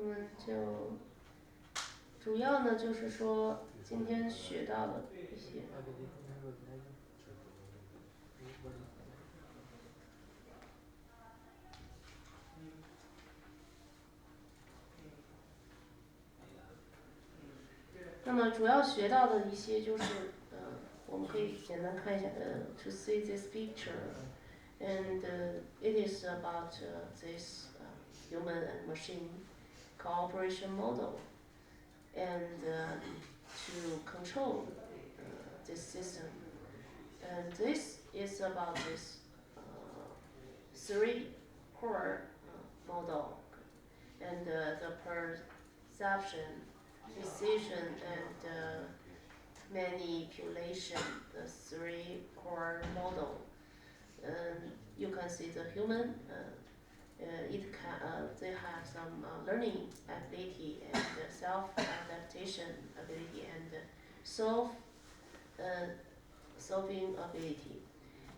那么就主要呢就是说今天学到的一些。那么主要学到的一些就是我们可以简单看一下to see this picture, and it is about this human and machine cooperation model, and to control this system, and this is about this 3 core model, and the perception, decision, and manipulation, the 3 core model. You can see the human, it can, they have some learning ability and self-adaptation ability and solving ability.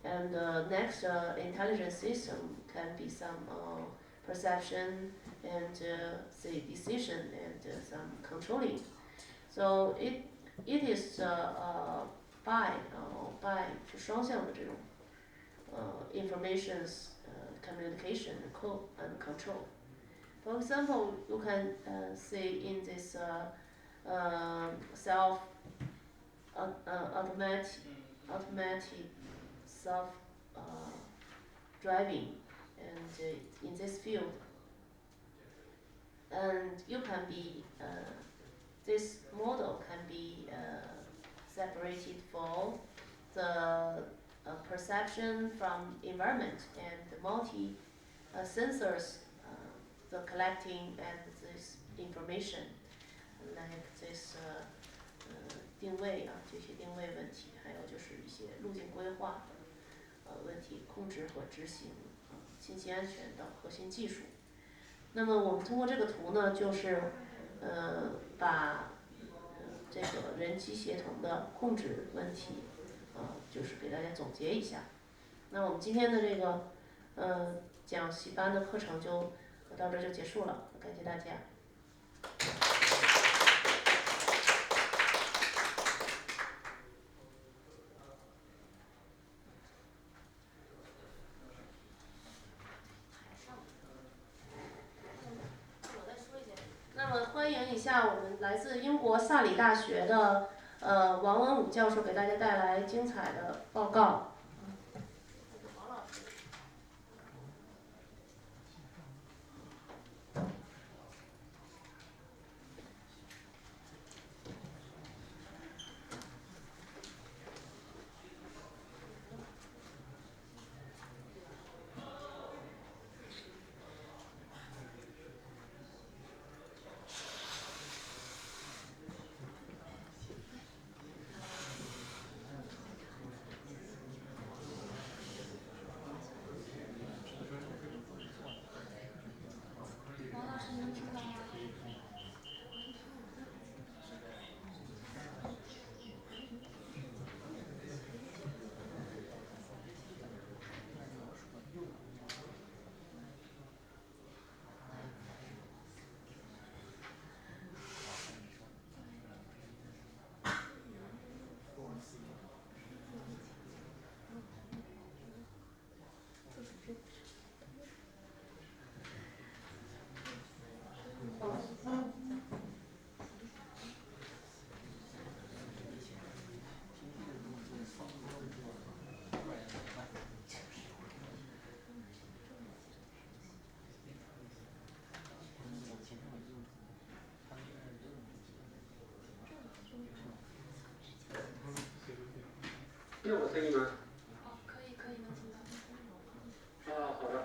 And next, intelligent system can be some perception and say decision and some controlling. So it is by 是双向的这种informations communication and control. For example, you can see in this self automatic self driving and in this field. And you can be this model can be separated for the perception from environment and multi sensors the collecting and this information like this 定位啊，这些定位问题，还有就是一些路径规划问题，控制和执行信息安全等核心技术。那么我们通过这个图呢，就是把这个人机协同的控制问题就是给大家总结一下。那我们今天的这个讲习班的课程就到这就结束了，感谢大家。那么欢迎一下我们来自英国萨里大学的王文武教授给大家带来精彩的报告。王老师。听我声音吗？可以，能听到。好的。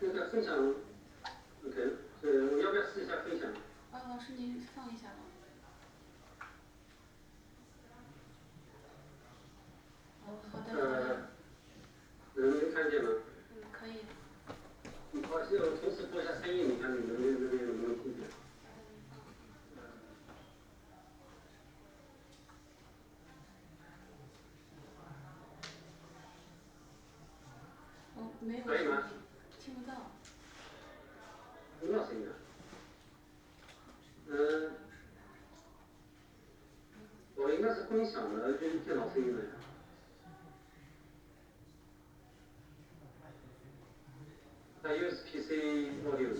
那个分享 ，OK， 我要不要试一下分享？老师您放一下吧。好的。能看见吗？可以。我同时播一下声音，你看你们那边能不能听见？没有。可以吗？听不到。听不到声音啊？我应该是共享的，就是电脑声音的呀。I use PC audio.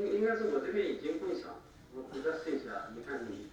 应该是我这边已经共享，我再试一下，你看你。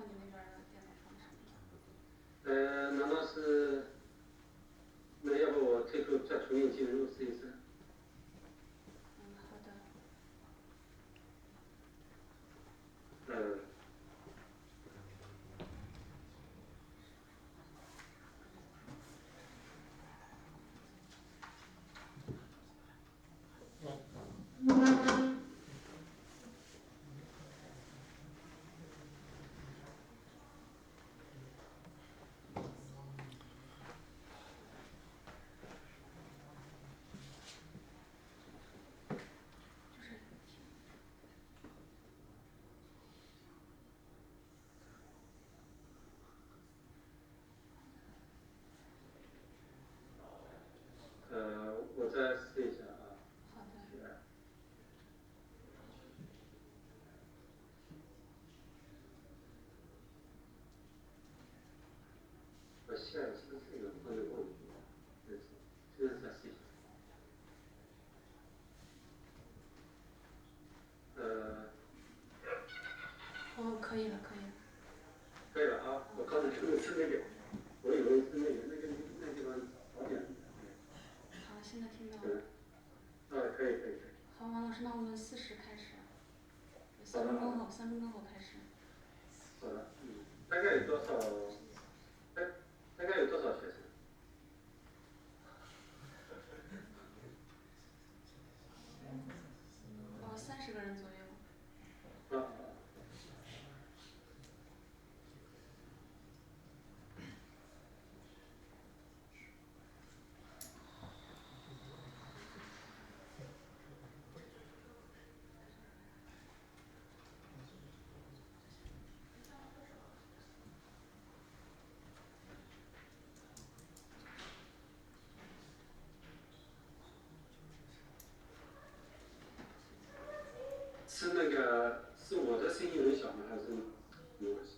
你那边的电脑放什么？难道是？那要不我退出再重新进入试一试？好的。我再试一下啊。好的。我下一次这个放在忘记了，现在再试一下。哦，可以了，可以了。可以了啊，我刚才听的是那个，我以为是那地方早点。好，现在听到了。可以。好，王老师，那我们40开始。3分钟后开始。好的，大概有多少？大概有多少学生？30个人左右。是那个是我的声音很小吗？还是怎么回事？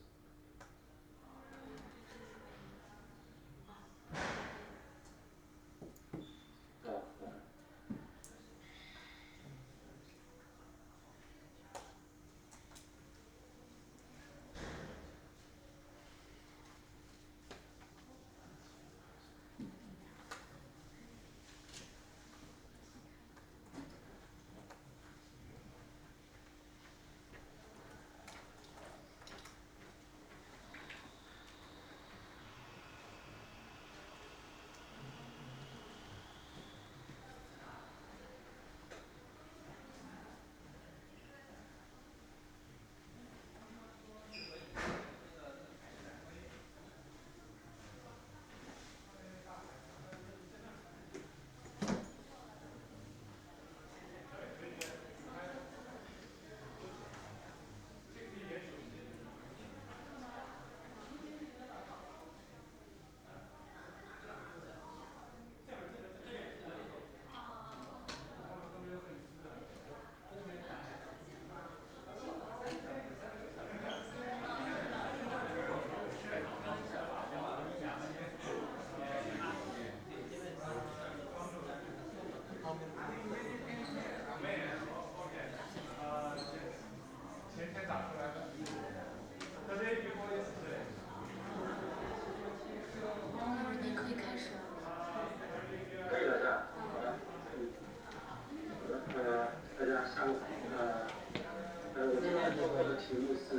题目是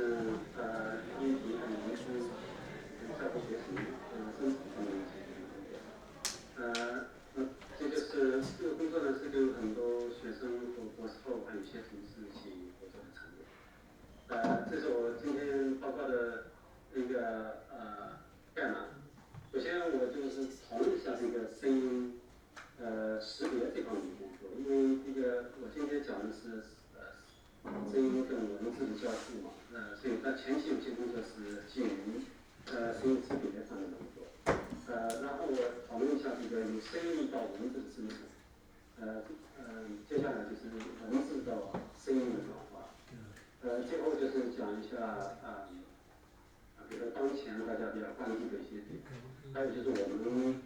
英语和民书在不学习生产方面解决的工作。这就是这个工作呢，是跟很多学生和博士后还有一些同事一起合作的成果。这是我今天报告的那个概览。首先我就是讨论一下这个声音识别这方面的工作，因为这个我今天讲的是声音跟文字的交互嘛，所以它前期有些工作是基于声音识别上面的工作，然后我讨论一下这个由声音到文字的生成，接下来就是文字到声音的转化，最后就是讲一下比如说当前大家比较关注的一些点，还有就是我们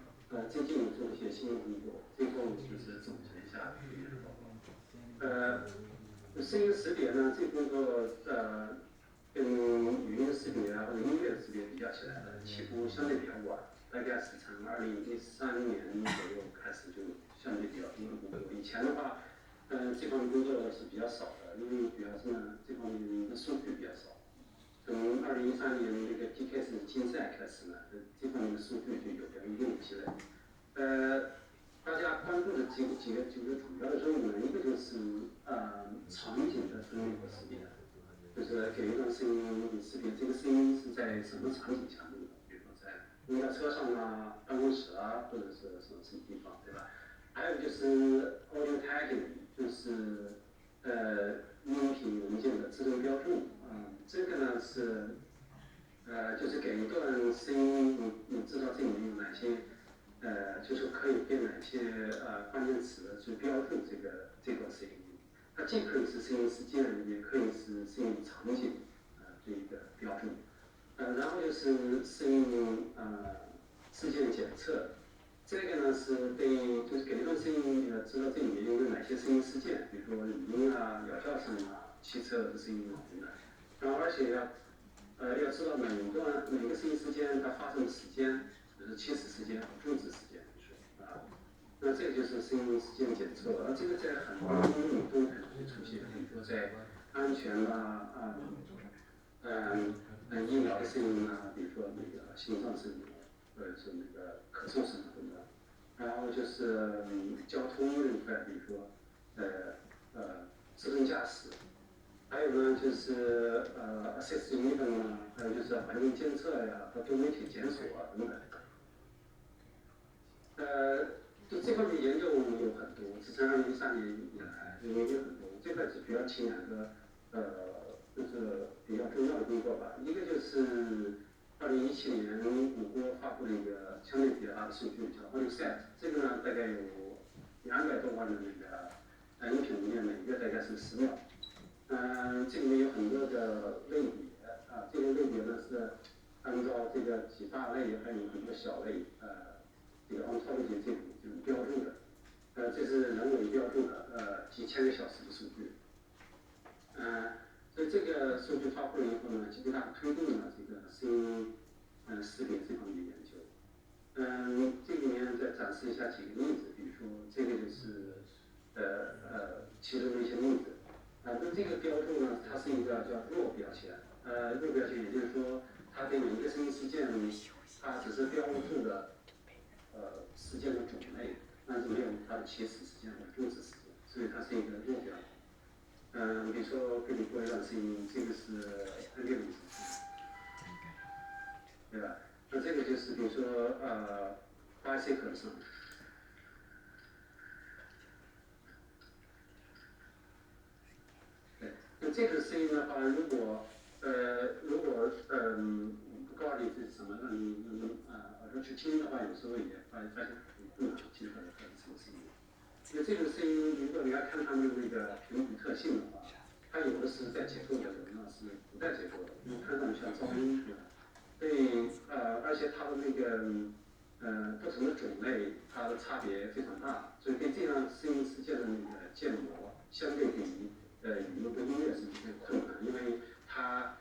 最近做一些新闻工作，最后就是总结一下这个报告。声音识别呢，这工作跟语音识别或者音乐识别比较起来呢，起步相对比较晚，大概是从2013年左右开始就相对比较多的工作。以前的话，这方面工作是比较少的，因为主要是呢这方面的数据比较少。从2013年那个 PKS 竞赛开始呢，这方面的数据就有了一定的积累。大家关注的几个主要的任务呢，一个就是场景的分类和识别，就是给一段声音识别这个声音是在什么场景下录的，比如说在公交车上啊、办公室啊，或者是什么地方，对吧？还有就是 audio tagging， 就是音频文件的自动标注，这个呢是就是给一段声音，你知道这里面有哪些。就是可以对哪些关键词去标注这段声音，它既可以是声音事件，也可以是声音场景这个标注。然后就是声音事件检测，这个呢是对就是给一段声音知道这里面有哪些声音事件，比如说语音啊、鸟叫声啊、汽车的声音等等。然后而且要知道每个声音事件它发生的时间。就是起始时间和终止时间，那这个就是声音事件检测，这个在很多领域都可能会出现，比如说在安全啦，医疗的声音啊，比如说那个心脏声音，或者是那个咳嗽声等等。然后就是交通这一块，比如说自动驾驶，还有呢就是assistive living 啊，还有就是环境监测呀和多媒体检索啊等等。就这方面研究有很多，自从2013年以来研究很多。这个是主要提两个就是比较重要的工作吧。一个就是2017年谷歌发布了一个相对比较大的数据，叫 AudioSet， 这个呢大概有200多万的那个音频文件，每个大概是10秒。这里面有很多的类别这个类别呢是按照这个几大类，还有很多小类这个 ontology 这种就是标注的，这是人为标注的，几千个小时的数据，所以这个数据发布了以后呢，基本上推动了这个声音识别这方面的研究。这里面再展示一下几个例子，比如说这个就是其中的一些例子。那这个标注呢，它是一个叫弱标签，弱标签也就是说，它对每一个声音事件，它只是标注的。事件的种类，但是没有它的起始时间和终止时间，所以它是一个弱标。比如说给你播一段声音，这个是6米声，对吧？那这个就是比如说bicycle 声，对，那这个声音的话，如果不告诉你这是什么，让你耳朵去听的话，有时候也发现不能听出来它是什么声音。因为这个声音，如果你要看它的那个频谱特性的话，它有的是带结构的，有的是不带结构的，因为看上去像噪音，对吧？所以而且它的那个不同的种类，它的差别非常大，所以对这样声音事件的那个建模，相对比语音和音乐是比较困难，因为它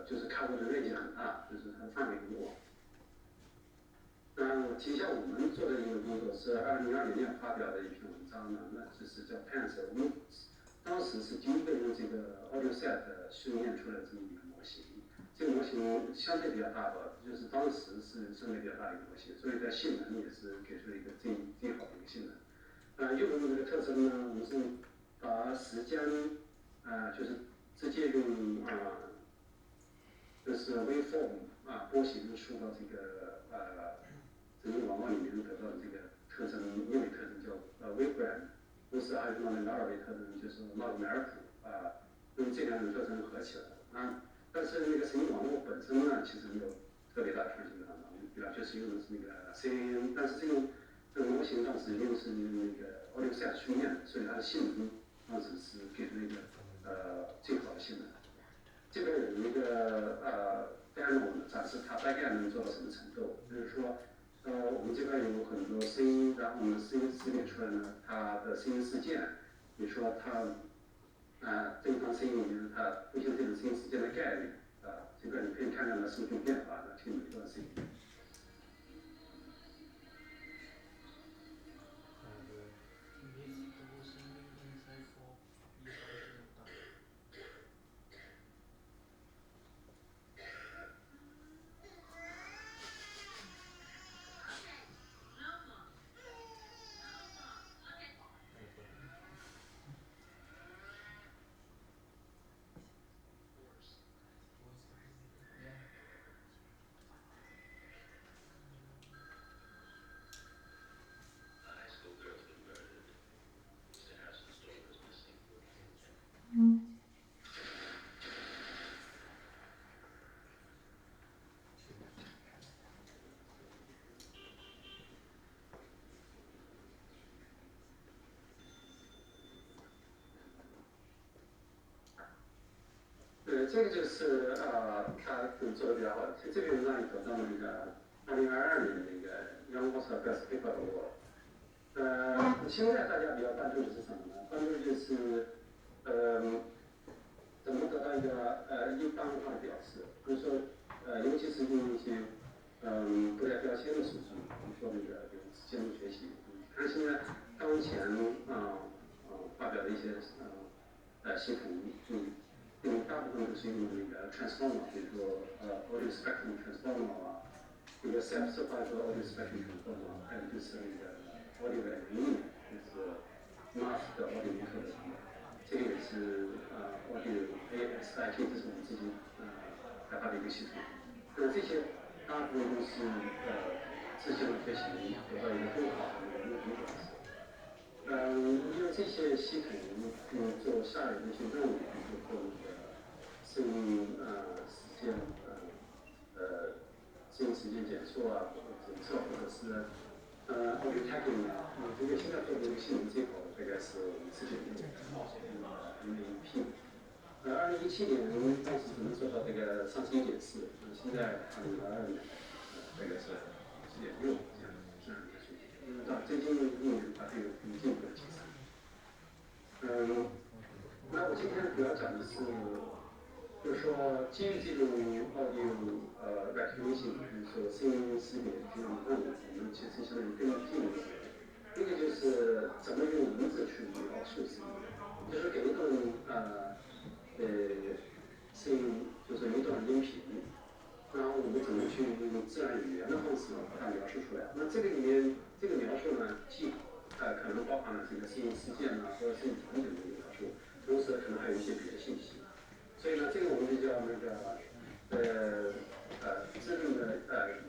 就是看过的面积很大，就是它的范围很广。我提一下我们做的一个工作是2020年发表的一篇文章呢，那就是叫 PANS， 我们当时是第一个用这个 AudioSet 训练出来的这么一个模型。这个模型相对比较大的，就是当时是相对比较大的一个模型，所以在性能也是给出了一个最好的一个性能。用的这个特征呢，我们是把时间就是直接用就是 waveform 波形输到这个这个网络里面得到的这个特征，一维特征叫wavegram， 同时还有另外2维特征就是 logarithm 用这2种特征合起来的但是那个声音网络本身呢，其实没有特别大的创新的对吧？就是用的是那个 CNN， 但是这个模型当时用的是那个 AudioSet 训练的，所以它的性能当时是给出了一个最好的性能。这边有一个demo 展示它大概能做到什么程度，就是说我们这边有很多声音，然后我们声音识别出来呢，它的声音事件，比如说它这一方声音里面它出现这种声音事件的概率这个你可以看看它数据变化听每段声音。这个就是他做的比较好。这边让你得到那个2022年那个 Young Author Best Paper Award。现在大家比较关注的是什么呢？关注的就是怎么得到一个一般化的表示，比如说尤其是用一些不带标签的数据，比如说那个监督学习。看现在当前发表的一些系统大部分都是用那个 transformer， 比如说audio spectrum transformer 一个 self-certified audio spectrum transformer， 还有就是那个 audio engineer， 就是 mask 的 audio encoder， 这个也是audio ASIK， 这是我们自己开发的一个系统。那这些大部分都是自行学习得到一个更好的一个表示。利用这些系统做下游的一些任务，比如说那个声音时间声音时间检测检测或者是audio tagging 这个现在做的一个性能最好的大概是我们自己用的MAP。2017年当时只能做到这个上升1.4，现在2022年大概是4.6这样一个水平。到最近一年它这个有进一步的提升。那我今天主要讲的是，就是说基于这种audio recognition， 比如说声音识别这种任务，我们其实相当于更进一步。一个就是怎么用文字去描述声音，就是给一段声音，就是一段音频。然后我们怎么去用自然语言的方式把它描述出来？那这个里面这个描述呢，既可能包含了这个声音事件或者声音场景的一个描述，同时可能还有一些别的信息。所以呢，这个我们就叫那个自动的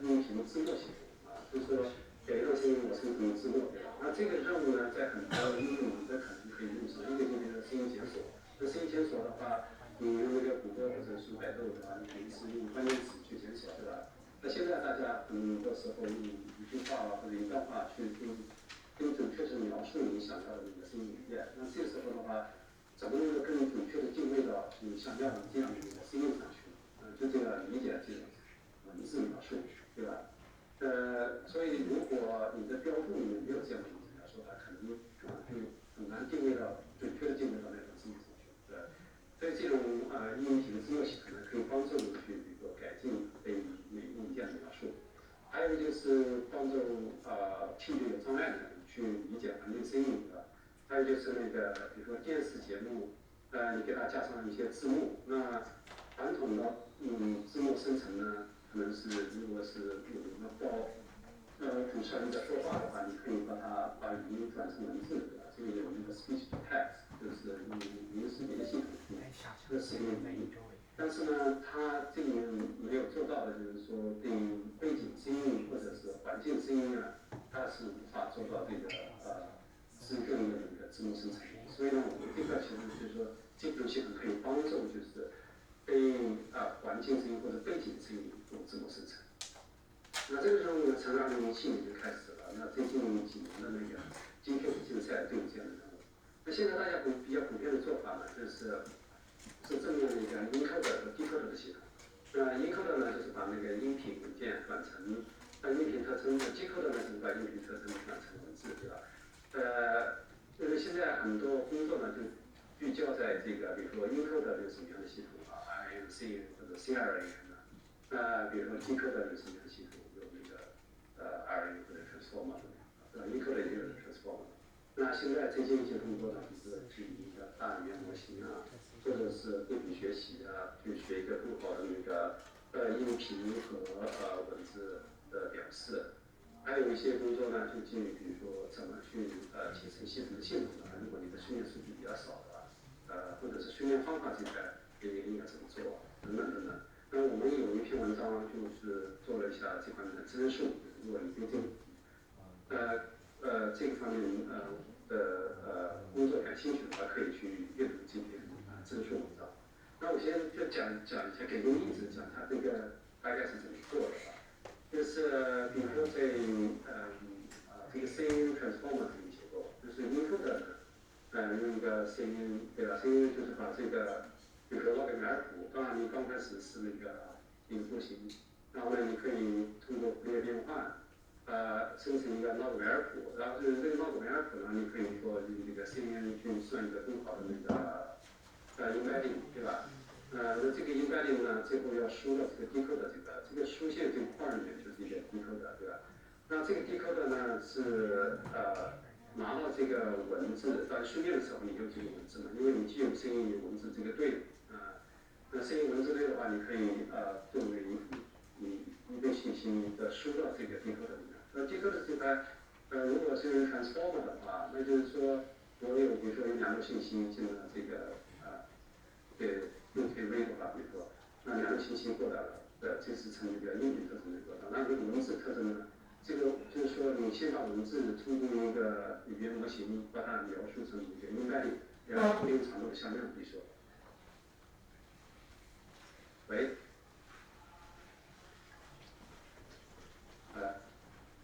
音频字幕系统就是说给一段声音我生成字幕，对吧？那这个任务呢，在很多应用里面可能可以用上。一个就是声音检索，那声音检索的话，你用那个谷歌或者是百度的话，你肯定是用关键词去检索，对吧？那现在大家很多时候用一句话或者一段话去更准确的描述你想要的那个声音语言。那这时候的话，怎么能够更准确的定位到你想要的这样的一个声音上去？就这个理解这种文字描述，对吧？所以如果你的标注里面没有这样的文字描述，它可能就很难定位到准确的定位到那种声音上去，对。所以这种音频字幕系统呢，可以帮助你去比如说改进对每物件的描述。还有就是帮助听觉有障碍的人去理解环境声音，对吧？还有就是那个比如说电视节目，你给它加上一些字幕，那传统的字幕生成呢，可能是如果是主持人在说话的话，你可以把语音转成文字，对吧？这个有那个 speech to text， 就是用语音识别系统去使用语音。但是呢，它这里面没有做到的就是说，对背景声音或者是环境声音它是无法做到这个自动的那个字幕生成。所以呢，我们这个其实就是说，这种系统可以帮助就是对环境声音或者背景声音做字幕生成。那这个任务呢，从2007年就开始了。那最近几年的那个 GQ 竞赛都有这样的任务。那现在大家比较普遍的做法呢，是正面的一个 encoder 和 decoder 的系统。encoder 呢，就是把那个音频文件转成音频特征；decoder 呢，就是把音频特征转成文字，对吧？因为现在很多工作呢，就聚焦在这个，比如说 encode 的有什么样的系统啊 ，INC 或者 CRAN 的，比如说 decode 的有什么样的系统，有那个RNA 或者 transformer 的，encode 也有 transformer。那现在最近一些工作呢，比如说去一个大语言模型啊，或者是对比学习啊，去学一个更好的那个音频和文字的表示。还有一些工作呢，就基于比如说怎么去提升系统的性能啊，如果你的训练数据比较少的，或者是训练方法这块应该怎么做等等等等。那我们有一篇文章就是做了一下这方面的增数，如果你对这个方面的工作感兴趣的话，可以去阅读这篇增数文章。那我先就讲一下，给个例子，讲它这个大概是怎么做的吧。就是比如说在这个 CNN transformer 这个结构，就是 encode 用一个 CNN 对吧 ？CNN 就是把这个，比如说 logML 谱，当然你刚开始是那个一个图形，然后呢你可以通过蝴蝶变换，生成一个 logML 谱，然后这个 logML 谱呢，你可以说用这个 CNN 去算一个更好的那个embedding 对吧？那这个 embedding 呢，最后要输到这个 decode 这个输线这块里面就是一个 decode 对吧？那这个 decode 呢是拿到这个文字，当训练的时候你有这个文字嘛，因为你既有声音有文字这个对那声音文字对的话，你可以作为你一个信息的输到这个 decode 里面。那 decode 这块如果是 transformer 的话，那就是说我有比如说有两个信息进了这个用 KV 的话，比如说那两个信息过来了，这是成一个音频特征的过程。那这个文字特征呢？这个就是说，你先把文字通过一个语言模型，把它描述成一个embedding，固定长度的向量，比如说，喂，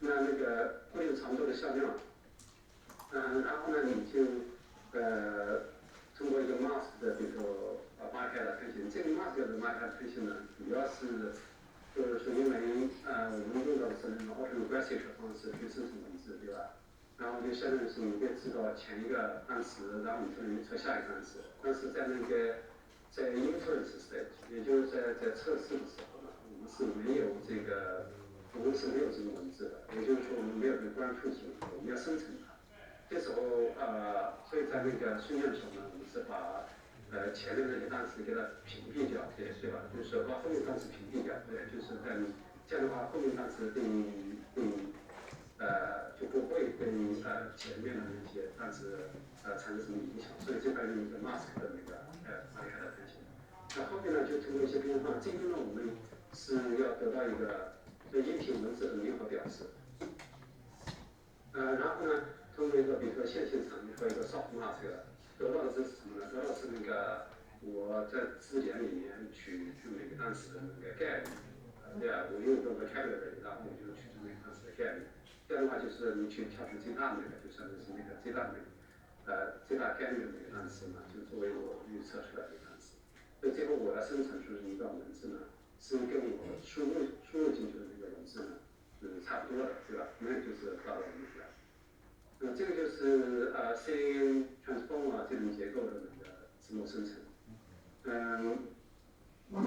那个固定长度的向量，然后呢，你就通过一个 mask 的比如说market attention，这个 mask 的 market attention 呢，主要是就是说因为我们用到的是那种 autoregressive 的方式去生成文字，对吧？然后就相当于是你会知道前一个单词，然后你就能测下一个单词。但是在那个在 inference stage， 也就是在测试的时候呢，我们是没有这个文字的，也就是说我们没有这个关注性，我们要生成它。这时候所以在那个训练的时候呢，我们是把前面那些单词给它屏蔽掉，对吧？就是把后面单词屏蔽掉，对，就是在这样的话，后面单词就不会跟前面的那些单词产生什么影响，所以这边用一个 mask 的那个market attention。那后面呢，就通过一些变化，这边呢我们是要得到一个音频文字的灵活表示，然后呢，通过一个比如说线性场和一个 soft mask。得到的是什么呢？得到的是那个我在字典里面取每个单词的那个概率，对吧？我用一个 vocabulary， 然后我就取出每个单词的概率。这样的话就是你去挑选最大的那个，就相当于是那个最大的那个最大概率的那个单词嘛，就作为我预测出来的单词。所以最后我要生成出一段文字呢，是跟我输入进去的那个文字呢是差不多的，对吧？那就是达到目标。这个就是CNN transformer 这种结构的那个字幕生成。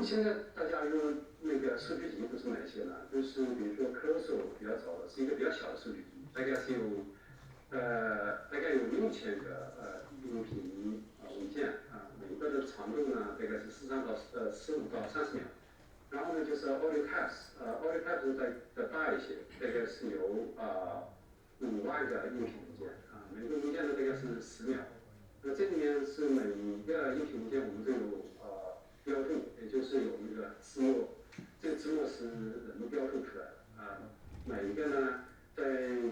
现在大家用那个数据集都是哪些呢？就是比如说 Closel 比较早的，是一个比较小的数据集，大概是有6000个音频文件每个的长度呢大概是15到30秒。然后呢就是 audio caps，audio caps 再大一些，大概是有5万个音频文件每个文件呢大概是10秒。那这里面是每一个音频文件我们都有标注，也就是有那个字幕，这个字幕是人们标注出来的每一个呢在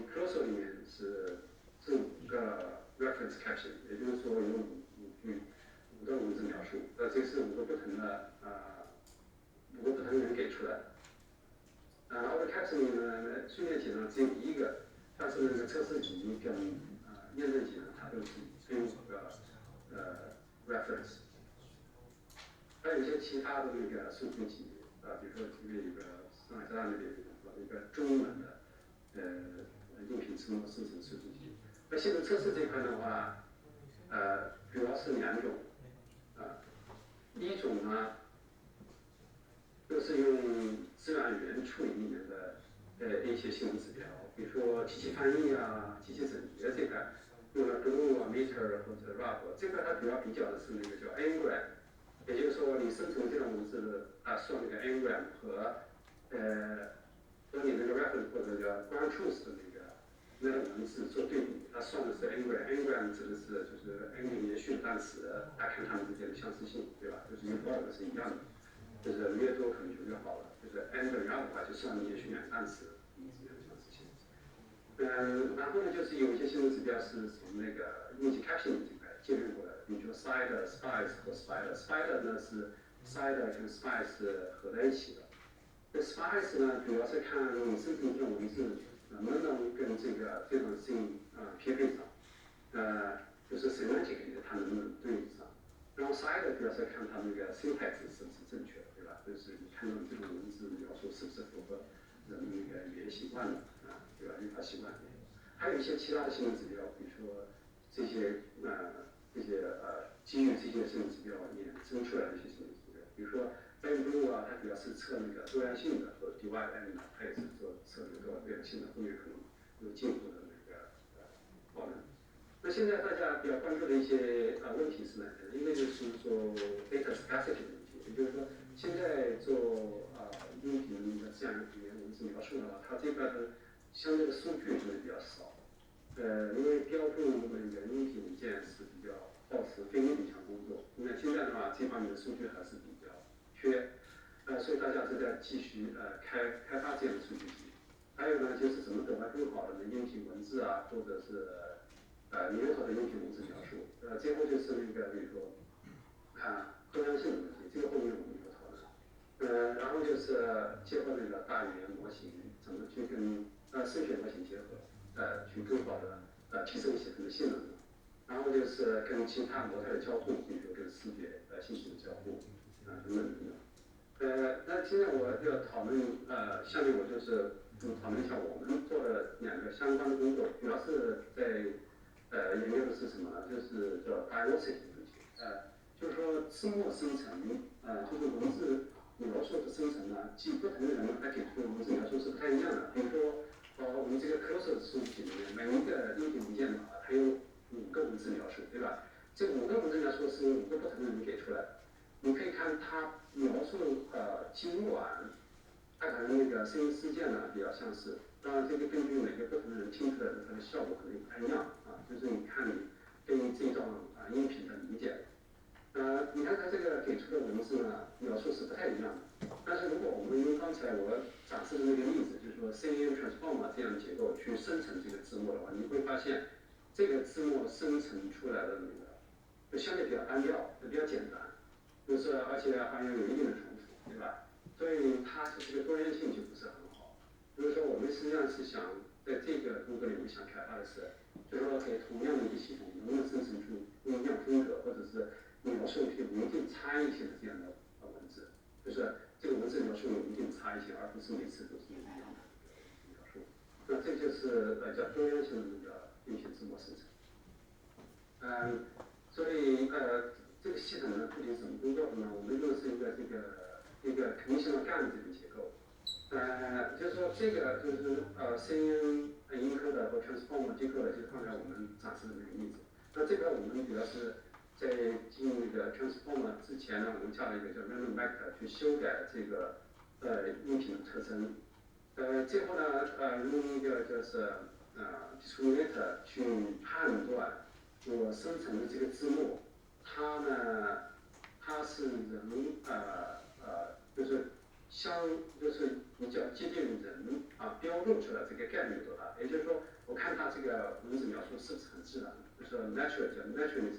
Closel 里面是5个 reference caption， 也就是说有5个文字描述，这是5个不同的人给出来的。audio caption 里呢训练集呢只有一个。但是那个测试集跟验证集呢，它都是有5个reference。还有一些其他的那个数据集比如说这个一个上海大那边一个中文的音频字幕生成数据集。那现在测试这块的话，比主要是2种，第一种呢，就是用自然语言处理里面的一些新闻指标，比如说机器翻译啊、机器整洁这个，用了 Glue 啊、Meter 或者 Rub， 这个它主要比较的是那个叫 Ngram， 也就是说你生成这段文字算那个 Ngram 和你那个 reference 或者叫 ground truth 的那个文字做对比，它算的是 Ngram 指的是就是 N 里面训单词，来看它们之间的相似性，对吧？就是有多少个是一样的，就是越多可能就越好了。就是 N 等于2的话，就算连续2个单词之间的相似性。然后呢，就是有一些新闻指标是从那个 image caption 这块借用过来的，比如说 Spider、Spice 和 Spider。Spider 呢是 Spider 跟 Spice 合在一起的。这 Spice 呢，主要是看你生成这种文字能不能跟这种性匹配上，就是 semantic 它能不能对应上。然后 Spider 主要是看它那个 syntax 是不是正确的，对吧？就是你看到这种文字描述是不是符合人们那个语言习惯的对吧？语法习惯。还有一些其他的新闻指标，比如说这些基于这些新闻指标衍生出来的一些新闻指标，比如说 Blue 它主要是测那个多样性的，和 Divide and 它也是测那个多样性的，后面可能有进一步的那个报能。那现在大家比较关注的一些问题是哪些？一个就是说 data scarcity 的问题，也就是说现在做音频的这样语言文字描述的话，它这边的相对的数据会比较少。因为标注那个音频文件是比较保持非营利项工作，那现在的话这方面的数据还是比较缺，所以大家是在继续开发这样的数据集。还有呢，就是怎么得到更好的音频文字或者是联合的音频文字描述。最后就是那个比如说多样性的问题，这个后面我们有讨论。然后就是结合那个大语言模型怎么去跟声学模型结合，去更好的提升写成的性能。然后就是跟其他模态的交互，比如说跟视觉信息的交互等等等等。那现在我要讨论下面我就是讨论一下我们做的2个相关的工作，主要是在研究的是什么呢？就是叫 diversity 问题。就是说字幕生成，就是文字描述的生成呢，既不同的人他给出的文字描述是不太一样的。比如说我们这个 Closer 书籍里面，每一个音频文件它有5个文字描述，对吧？这5个文字描述是5个不同的人给出来的。你可以看它描述今晚，它可能那个声音事件呢比较相似，当然这个根据每个不同的人听出来的它的效果可能不太一样就是你看你对于这段音频的理解。你看它这个给出的文字呢描述是不太一样的，但是如果我们用刚才我展示的那个例子，就是说 CNN Transformer 这样的结构去生成这个字幕的话，你会发现这个字幕生成出来的那个就相对比较单调，比较简单，就是而且好像有一定的重复，对吧？所以它这个多元性就不是很好。就是说我们实际上是想在这个工作里面想开发的是，就是说给同样的一个系统能不能生成出不一样风格，或者是描述有一定差异性的这样的文字，就是这个文字描述有一定差异性，而不是每次都是一样的描述。那这就是叫多样性的那个音频字幕生成。所以这个系统呢，具体怎么工作的呢？我们用的是一个conditional GAN 这种结构。就是说这个就是CNN encode 和 transformer decode 就放在我们展示的那个例子。那这边我们主要是在进入那个 transformer 之前呢，我们加了一个叫 random vector 去修改这个音频的特征。最后呢用一个就是 discriminator 去判断我生成的这个字幕，它是人就是比较接近人标注出来这个概率有多大？也就是说，我看它这个文字描述是不是很自然，就是 naturalness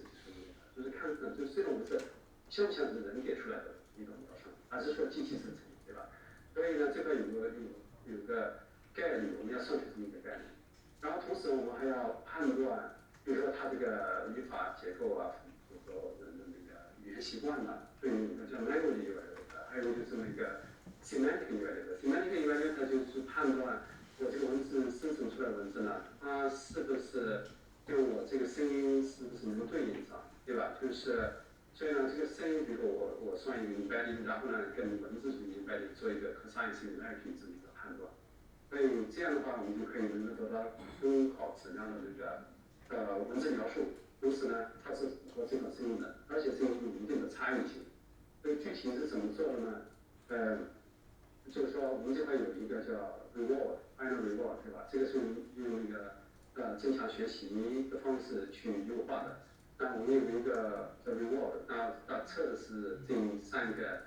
就是看就是这种文字像不像是人给出来的一种描述，还是说机器生成，对吧？所以呢，这边有个概率，我们要算取这么一个概率。然后同时我们还要判断，比如说它这个语法结构符合人的那个语言习惯对于那个叫 language evaluator，还有就是那个 semantic evaluator。semantic evaluator 就是判断我这个文字生成出来的文字呢，它是不是跟我这个声音是不是能对应上，对吧？就是所以呢，这个声音，比如我算一个 embedding，然后呢跟文字组 embedding 做一个 cosine similarity 这么一个判断。所以这样的话，我们就可以能够得到更好质量的这个文字描述。同时呢，它是符合这种声音的，而且声音有一定的差异性。所以具体是怎么做的呢？就是说我们这块有一个叫 reward，final reward， 对吧？这个是用那个增强学习的方式去优化的。那我们有一个叫 reward， 那测的是这3个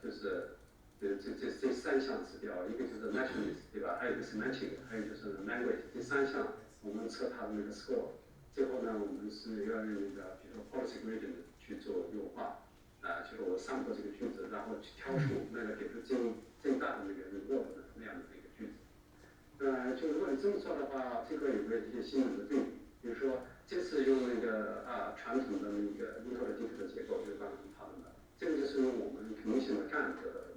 就是这3项指标，一个就是 nationalist， 对吧？还有一个 semantic， 还有就是 language， 这3项我们测它的那个 score。最后呢，我们是要用那个比如说 policy gradient 去做优化。就是我上过这个句子，然后去挑出那个给出最大的那个 reward 的那样的一个句子。就如果你这么做的话，这个有个一些新颖的对比，比如说这次用那个传统的那个 encode-decode 的结构，就是刚才我们讨论的，这个就是用我们平行的干的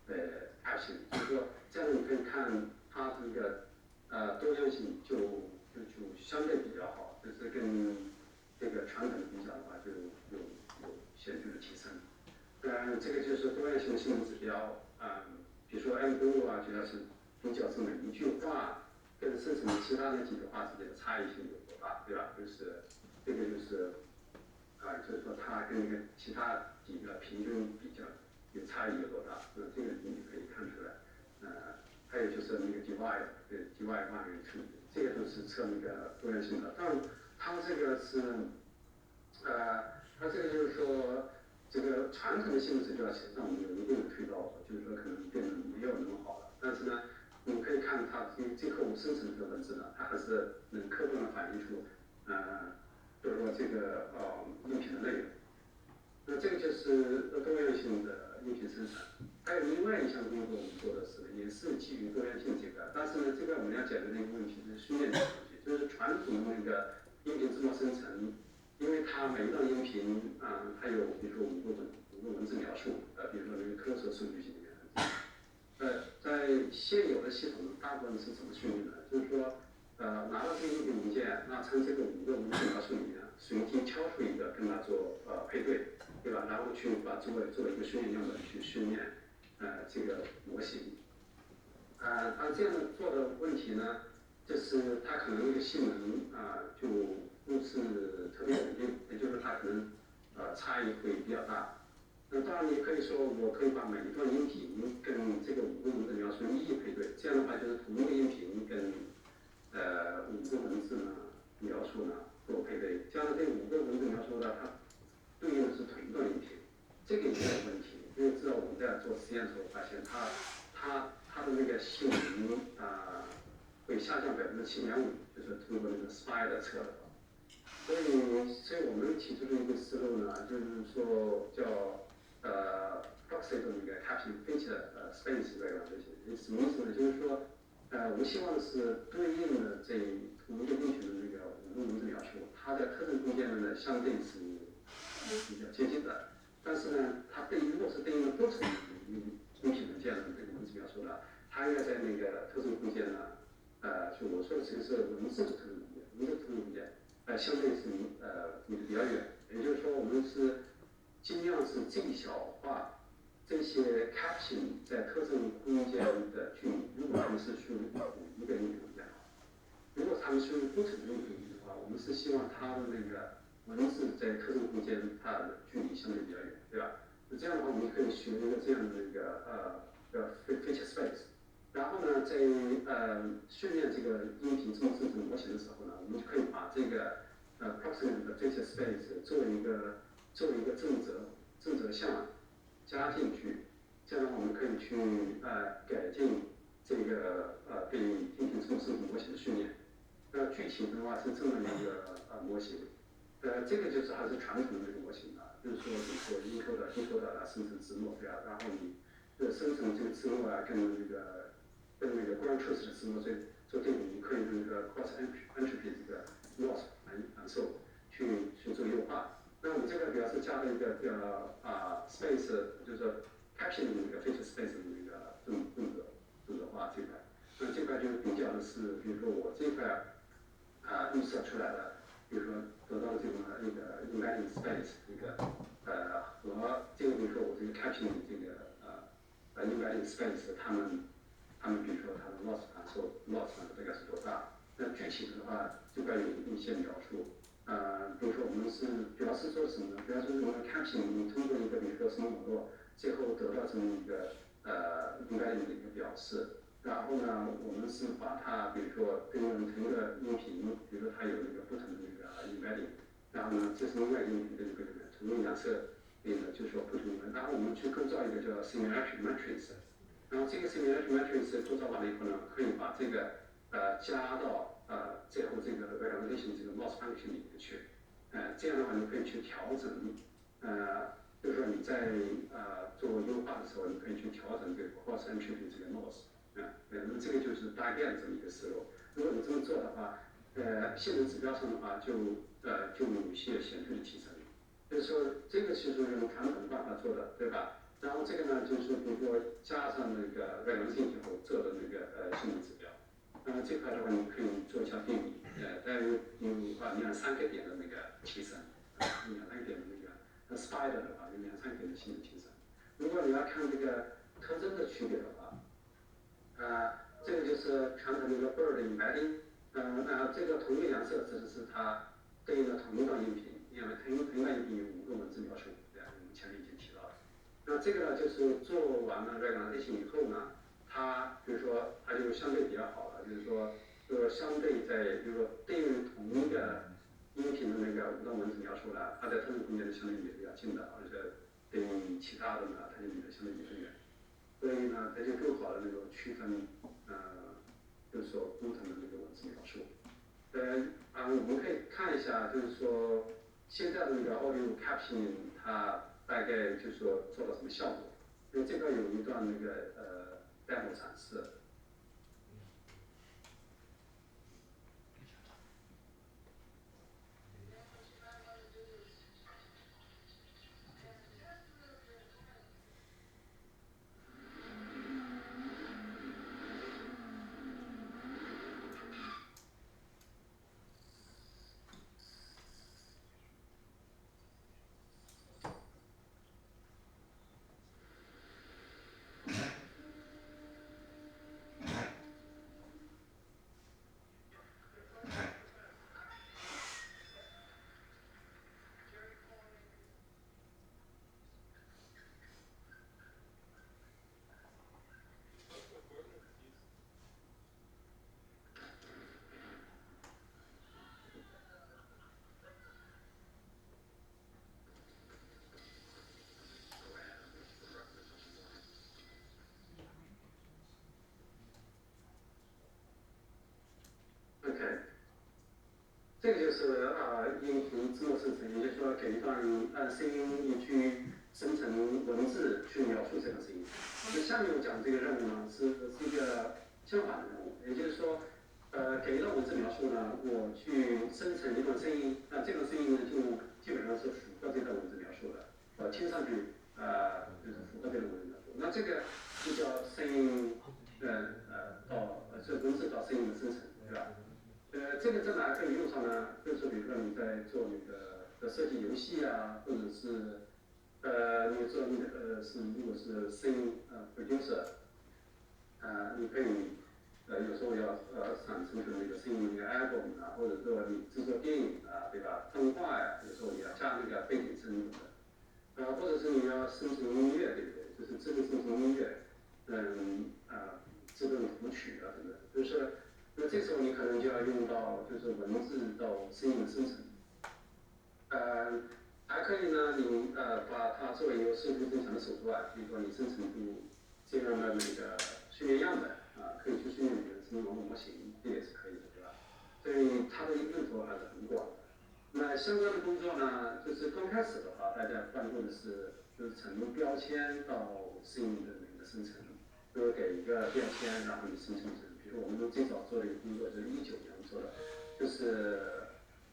那个caption， 就是说这样你可以看它这个多样性就相对比较好，就是跟这个传统比较的话就有显著的提升。这个就是多样性性能指标，比如说 MW 主要是比较是每一句话跟生成其他那几句话之间的差异性有多大，对吧？就是这个就是就是说它跟那个其他几个平均比较有差异有多大，这个你就可以看出来。还有就是那个 divide one and two， 这个都是测那个多样性的。但它这个是它这个就是说，这个传统的性质指标实际上我们有一定的推导，就是说可能变得没有那么好了。但是呢，我们可以看它最后生成这个文字呢，它还是能客观的反映出，就是说这个音频的内容。那这个就是多样性的音频生产。还有另外一项工作我们做的是，也是基于多样性这个，但是呢，这个我们要解决的一个问题是训练的问题，就是传统的那个音频字幕生成。因为它每一段音频它有比如说5个文字描述，比如说那个科索数据集里面，在现有的系统大部分是怎么训练的？就是说，拿到这个音频文件，那从这个5个文字描述里面，随机挑出一个跟它做配对，对吧？然后去把做一个训练样本去训练这个模型。但这样做的问题呢，就是它可能那个性能就不是特别稳定，也就是它可能差异会比较大。那当然你可以说，我可以把每一段音频跟这个5个文字描述一一配对，这样的话就是同一个音频跟5个文字呢描述呢做配对，这样的这5个文字描述呢，它对应的是同一段音频，这个也有问题，因为知道我们在做实验的时候发现它的那个性能会下降7.5%，就是通过那个 SPIDER 测的。所以我们提出的一个思路呢，就是说叫proxy 的那个 caption feature space recognition， 什么意思呢？就是说我们希望是对应的这同一个音频的那个5个文字描述，它的特征空间呢相对是比较接近的，但是呢，它如果是对应的不同音频文件的这个文字描述呢，它应该在那个特征空间呢，就我说的这个是文字的特征空间，文字特征空间。相对是离得比较远，也就是说，我们是尽量是最小化这些 caption 在特征空间的距离。如果他们是属于同一个音频文件的话，如果他们属于不同的音频的话，我们是希望它的那个文字在特征空间它的距离相对比较远，对吧？这样的话，我们可以学一个这样的一个feature space。然后呢，在训练这个音频字幕生成模型的时候呢，我们就可以把这个proximate 的 feature space 作为一个正则项加进去，这样的话我们可以去改进这个对音频字幕生成模型的训练。具体的话是这么一个模型，这个就是还是传统的这个模型就是说比如说 encode 生成字幕，对吧？然后你生成这个字幕跟那个 ground truth 的字幕做对比，你可以用这个 cross entropy 这个 loss 函数去做优化。那我们这个主要是加了一个space， 就是说 caption 的那个 feature space 的那个正则化这块。那这块就是比较的是，比如说我这块它预测出来的，比如说得到的这种那个 embedding space 这个和这个比如说我这个 captioning 这个embedding space 他们比如说它的 loss 函大概是多大？那具体的话这边有一些描述。比如说我们是主要是做什么呢？主要是我们 captioning 通过一个比如说什么网络，最后得到这么一个embedding 的一个表示。然后呢，我们是把它，比如说对应同一个音频，比如说它有那个不同的那个 embedding， 然后呢，这是另外一个音频的一个同一两侧，就是说不同的。然后我们去构造一个叫 similarity matrix， 然后这个 similarity matrix 构造完了以后呢，可以把这个加到最后这个 realization 这个 loss function 里面去，这样的话你可以去调整，就是说你在做优化的时候，你可以去调整这个 cross entropy 这个 loss。那么这个就是大概这么一个思路。如果你这么做的话，性能指标上的话就有一些显著的提升。就是说，这个是用传统办法做的，对吧？然后这个呢，就是比如说加上那个外能性以后做的那个性能指标。那么这块的话，你可以做一下对比，大概有2-3个点的那个提升，2-3个点的那个spider 的话，有2-3个点的性能提升。如果你要看这个特征的区别的话，这个就是传统的一个 bird embedding， 这个同一个颜色指的是它对应的同一段音频，因为同一段音频有5个文字描述，我们前面已经提到了。那这个呢，就是做完了 regularization 以后呢，它比如说它就相对比较好了，就是说相对在比如说对应同一个音频的那个5段文字描述呢，它在特征空间是相对离得比较近的，而且对应其他的呢，它就离得相对比较远。所以呢，它就更好的能够区分，就是说不同的那个文字描述。我们可以看一下，就是说现在的那个 audio captioning 它大概就是说做到什么效果？因为这边有一段那个demo 展示。这个就是音频字幕生成，也就是说给一段声音你去生成文字去描述这个声音。那下面我讲这个任务呢是一个相反的任务，也就是说，给一段文字描述呢，我去生成一段声音，那这段声音呢就基本上是符合这段文字描述的，听上去就是符合这个文字描述。那这个就叫声音是文字到声音的生成，对吧？这个在哪可以用上呢？就是比如说你在做那个设计游戏啊，或者是你做那个如果是声音producer， 你可以有时候要产生出那个声音那个 album 啊，或者说你制作电影啊，对吧？动画呀，有时候你要加那个背景声音的，或者是你要生成音乐，对不对？就是自动生成音乐，自动谱曲啊等等，就是那这时候你可能就要用到就是文字到声音的生成，还可以呢，你把它作为一个视图生成的手段，比如说你生成出这样的那个睡眠样本可以去训练你的生成模型，这也是可以的，对吧？所以它的用途还是很广的。那相关的工作呢，就是刚开始的话，大家关注的是就是从标签到声音的那个生成，就是给一个标签，然后你生成成。比如我们最早做的一个工作，就是19年做的，就是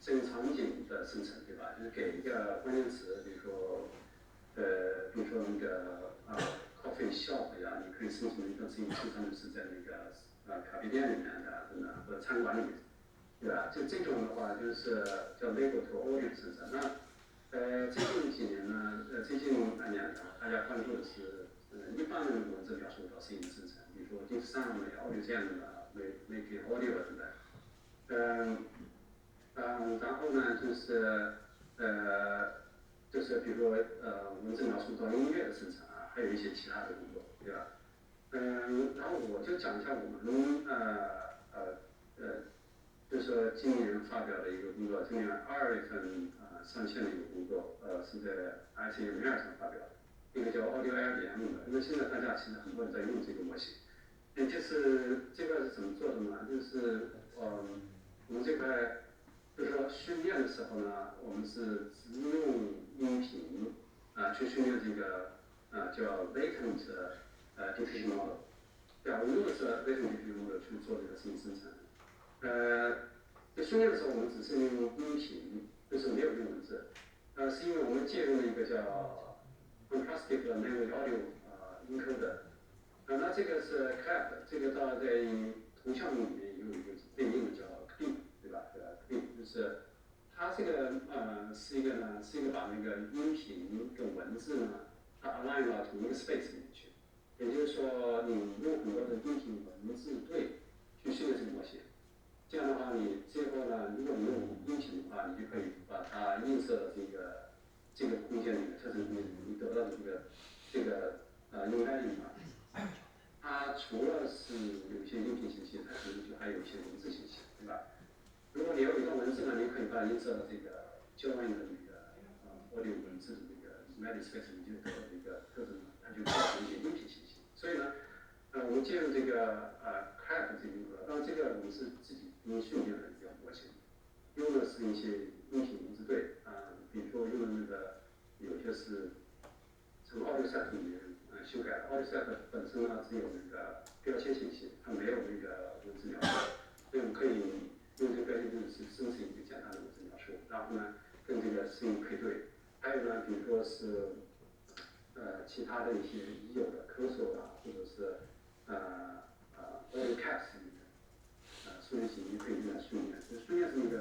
声音场景的生成，对吧？就是给一个关键词，比如说那个coffee shop 呀，你可以生成一段声音，实际上是在那个咖啡店里面的，或者餐馆里面。对吧？就这种的话，就是叫 label to audio 生成。那最近几年呢，最近2年大家关注的是，一般的文字描述到声音生成，比如说 deep sound、audio gen making audio 等等。然后呢，就是比如说文字描述到音乐的生成啊，还有一些其他的工作，对吧？然后我就讲一下我们就是说今年发表的一个工作，今年2月份上线的一个工作，是在 ICML 上发表的，一个叫 Audio LLM 的，因为现在大家其实很多人在用这个模型。就是这个是怎么做的呢？就是我们这块就是说训练的时候呢，我们是只用音频去训练这个叫 latent diffusion model， 对吧？我们用的是 latent diffusion model 去做这个声音生成。在训练的时候，我们只是用音频，就是没有用文字。是因为我们借用了一个叫 Contrastive Language Audio Encoder。那这个是 CLAP， 这个在图像里面有一个对应的叫 CLIP， 对吧？CLIP 就是它这个是一个把那个音频跟文字呢，它 align 到同一个 space 里面去。也就是说，你用很多的音频文字对去训练这个模型。这样的话，你最后呢，如果你用音频的话，你就可以把它映射到这个空间里面，特征空间里面，你得到的这个应该里嘛。它除了是有一些音频信息，它可能就还有一些文字信息，对吧？如果你有一段文字呢，你可以把它映射到这个交换的audio 文字的embedded space， 你就得到一个特征，它就造成一些音频信息。所以呢，我们借用这个CLAP 这个，当然这个我们是自己训练的一个模型，用的是一些音频文字对比如说用的那个有些是从 AudioSet 里面修改的 ，AudioSet 本身呢只有那个标签信息，它没有那个文字描述，所以我们可以用这个标签信息生成一个简单的文字描述，然后呢跟这个声音配对。还有呢，比如说是其他的一些已有的 cursor 或者是audio caps 里面数据集可以用来训练，就训练是那个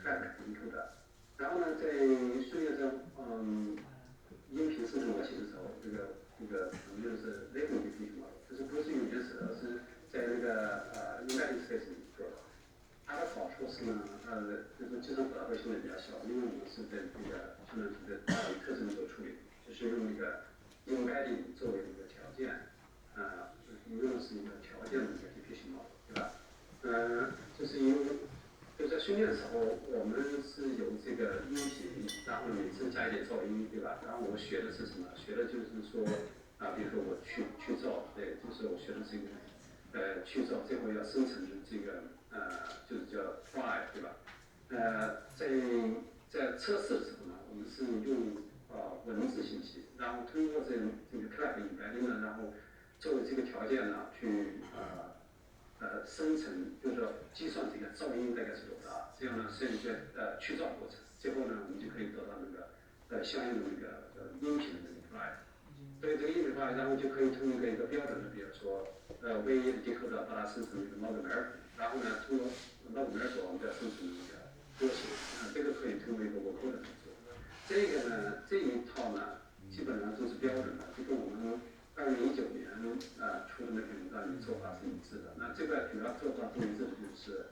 track encoder。然后呢，在训练这音频生成模型的时候，这个我们用的是 latent diffusion model， 就是不是用原始的，而是在那个embedded space 里做的。它的好处是呢，就是计算复杂度相对比较小，因为我们是在这个相当于是在特征做处理，就是用那个 embedding 作为一个条件，用的是一个条件的一个 diffusion model， 对吧？就是因为就在训练的时候，我们是有这个音频，然后每次加一点噪音，对吧？然后我学的是什么？学的就是说比如说我去噪，对，就是我学的这个去噪，最后要生成的这个就是叫 try， 对吧？在测试的时候呢，我们是用文字信息，然后通过这个 CLAP embedding 呢，然后作为这个条件呢，去生成，就是说计算这个噪音大概是多大，这样呢是一个去噪过程，最后呢我们就可以得到那个相应的那个音频的那个 file。所以这个音频 file， 然后就可以通过一个标准的，比如说V decoder 把它生成一个 logMeric， 然后呢通过 logMeric 我们再生成那个歌曲，这个可以通过一个 vocoder 来做。这个呢这一套呢基本上都是标准的，就跟我们2019年出的那篇文章里做法是一致的。那这个主要做法不一致的就是，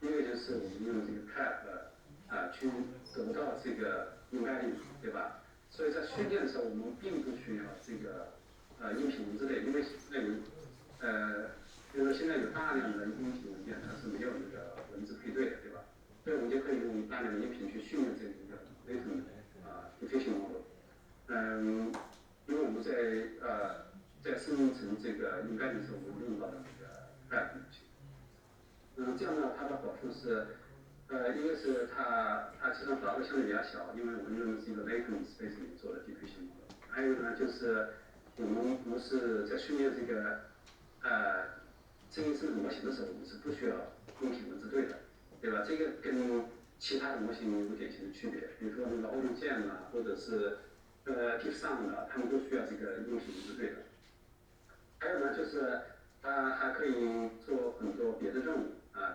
因为就是我们用这个 CLAP 去得到这个 embedding， 对吧？所以在训练的时候，我们并不需要这个音频文字类，因为就是说现在有大量的音频文件它是没有那个文字配对的，对吧？所以我们就可以用大量的音频去训练这个 latent diffusion model。因为我们在生成这个embedding的时候，我们用到的这个 CLAP 里去。这样呢，它的好处是，一个是它计算复杂度相对比较小，因为我们用的是一个 latent space 里做的 diffusion model。还有呢，就是我们不是在训练这个声音生成模型的时候，我们是不需要音频文字对的，对吧？这个跟其他的模型有典型的区别，比如说那个 audio gen 或者是deep sound 他们都需要这个音频文字对的。还有呢，就是它还可以做很多别的任务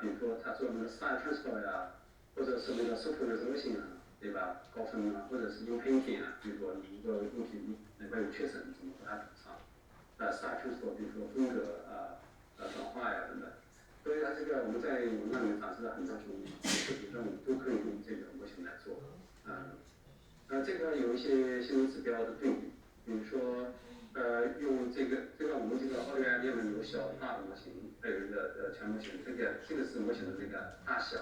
比如说他做那个 style transfer 呀，或者是那个 super resolution 啊，对吧？高分啊，或者是 inpainting 啊，比如说你一个物品能够有缺损，你怎么把它补上？style transfer 比如说风格转化呀等等。所以它这个我们在文档里面展示了很多种设计任务，都可以用这个模型来做。这个有一些性能指标的对比，比如说用这个我们这个奥利安列们有小的大的模型，还有一个全模型，这个是模型的这个大小。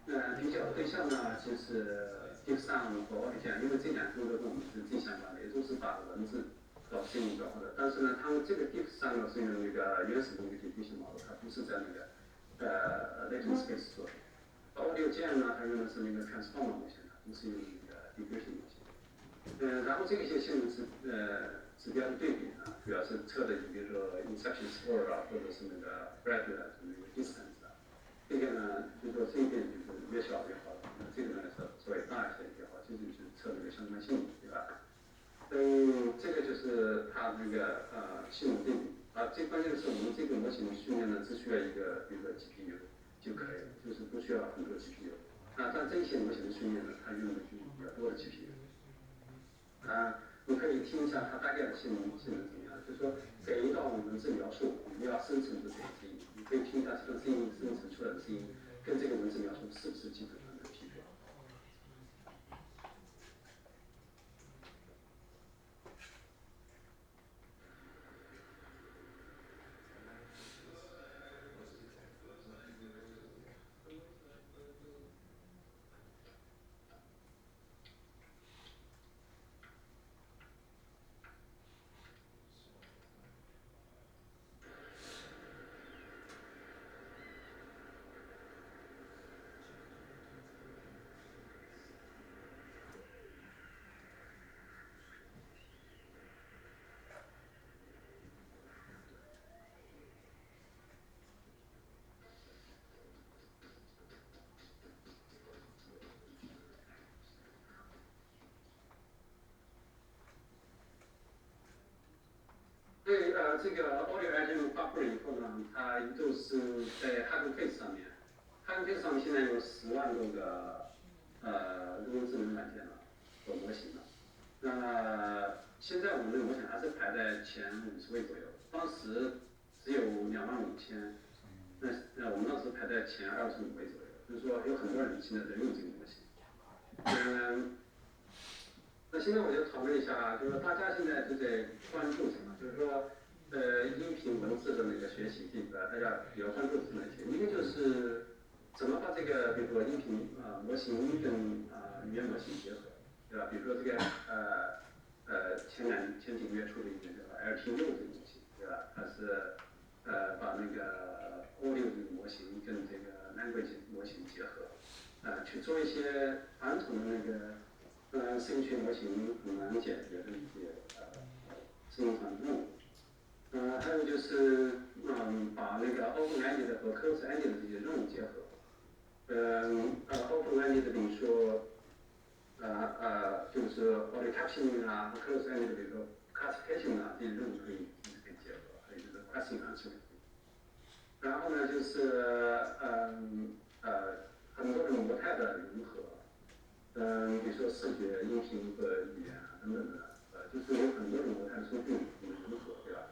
比较的对象呢，就是 DeepSum 和 Audition， 因为这两个都跟我们是最相关的，也就是把文字到声音转化的。但是呢，他们这个 DeepSum 是用那个原始的那个 diffusion model， 它不是在那个latent space 做的。AudioGen 呢，它用的是那个 transformer 模型，它不是用那个 diffusion 模型。然后这个一些性能指标的对比啊，主要是测的，比如说 inception score 啊，或者是那个 breadth 的那个 distance 啊。这个呢，就说这一点就是越小越好，这个呢稍微大一些越好，这就是测这个相关性，对吧？所以这个就是它那个性能对比最关键的是我们这个模型训练呢，只需要一个比如说 GPU 就可以了，就是不需要很多 GPU。但这些模型的训练呢，它用的就比较多的 GPU。你可以听一下它大概的性能怎么样，就是说给一道文字描述，我们要生成这些声音，你可以听一下这个声音生成出来的声音跟这个文字描述是不是基本上能匹配。对这个 Audio Engine 发布了以后呢，它一度是在 Hugging Face 上面，Hugging Face 上面现在有10万多个人工智能软件了和模型了。那现在我们的模型还是排在前50位左右，当时只有25000，那我们当时排在前25位左右，就是说有很多人现在在用这个模型。那现在我就讨论一下就是说大家现在都在关注什么？就是说，音频文字的那个学习这个，大家比较关注的是哪些？一个就是怎么把这个，比如说音频模型跟语言模型结合，对吧？比如说这个前几个月出的一个叫 LT6这个模型，对吧？它是把那个 audio 这个模型跟这个 language 模型结合，去做一些传统的那个。声学模型很难解决的一些声音传输任务。还有就是把那个 open-ended 和 closed-ended 这些任务结合。open-ended 比如说就是 audio captioning 和 closed-ended 比如说 classification 这些任务可以结合，还有就是 question answer。然后呢就是很多的模态的融合。比如说视觉、音频和语言等等的，就是有很多种模态数据融合，对吧？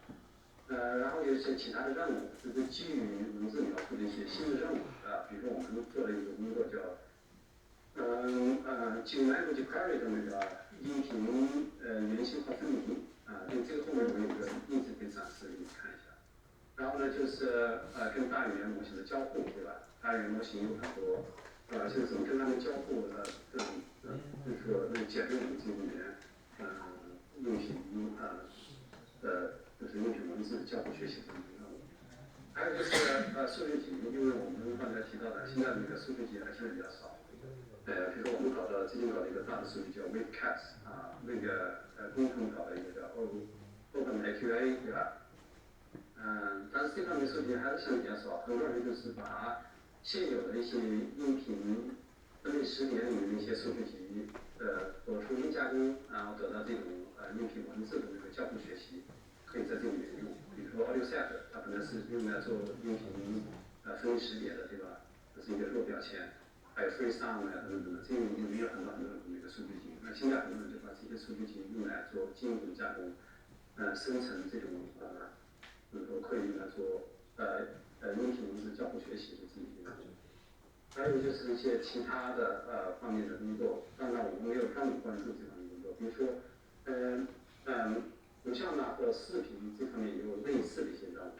然后有一些其他的任务，就是基于文字描述的一些新的任务，比如说我们做了一个工作叫language query 的那个音频原型化分离，这个后面我有个例子可以展示给你看一下。然后呢就是跟大语言模型的交互，对吧？大语言模型有很多。就是怎么跟他们交互的这种就是说那简略文字里面，用品就是用品文字的交互学习这种任务。还有就是数据集，因为我们刚才提到的，现在那个数据集还现在比较少。比如说我们最近搞了一个大的数据叫 Webcast 那个工程搞了一个叫 OpenAQA 对吧？但是这方面数据还是相对比较少，很多人就是把现有的一些音频分类识别里面的一些数据集做重新加工，然后得到这种音频文字的那个交互学习，可以在这里面用。比如说 AudioSet， 它本来是用来做音频声音识别的，对吧？这是一个弱标签，还有 free sound 呀等等等等，这个里面有很多那个数据集。那现在很多人就把这些数据集用来做进一步加工，生成这种能够可以用来做音频文字交互学习的这么一个工具。还有就是一些其他的方面的工作，当然我们没有专门关注这方面工作，比如说图像呢和视频这方面也有类似的一些任务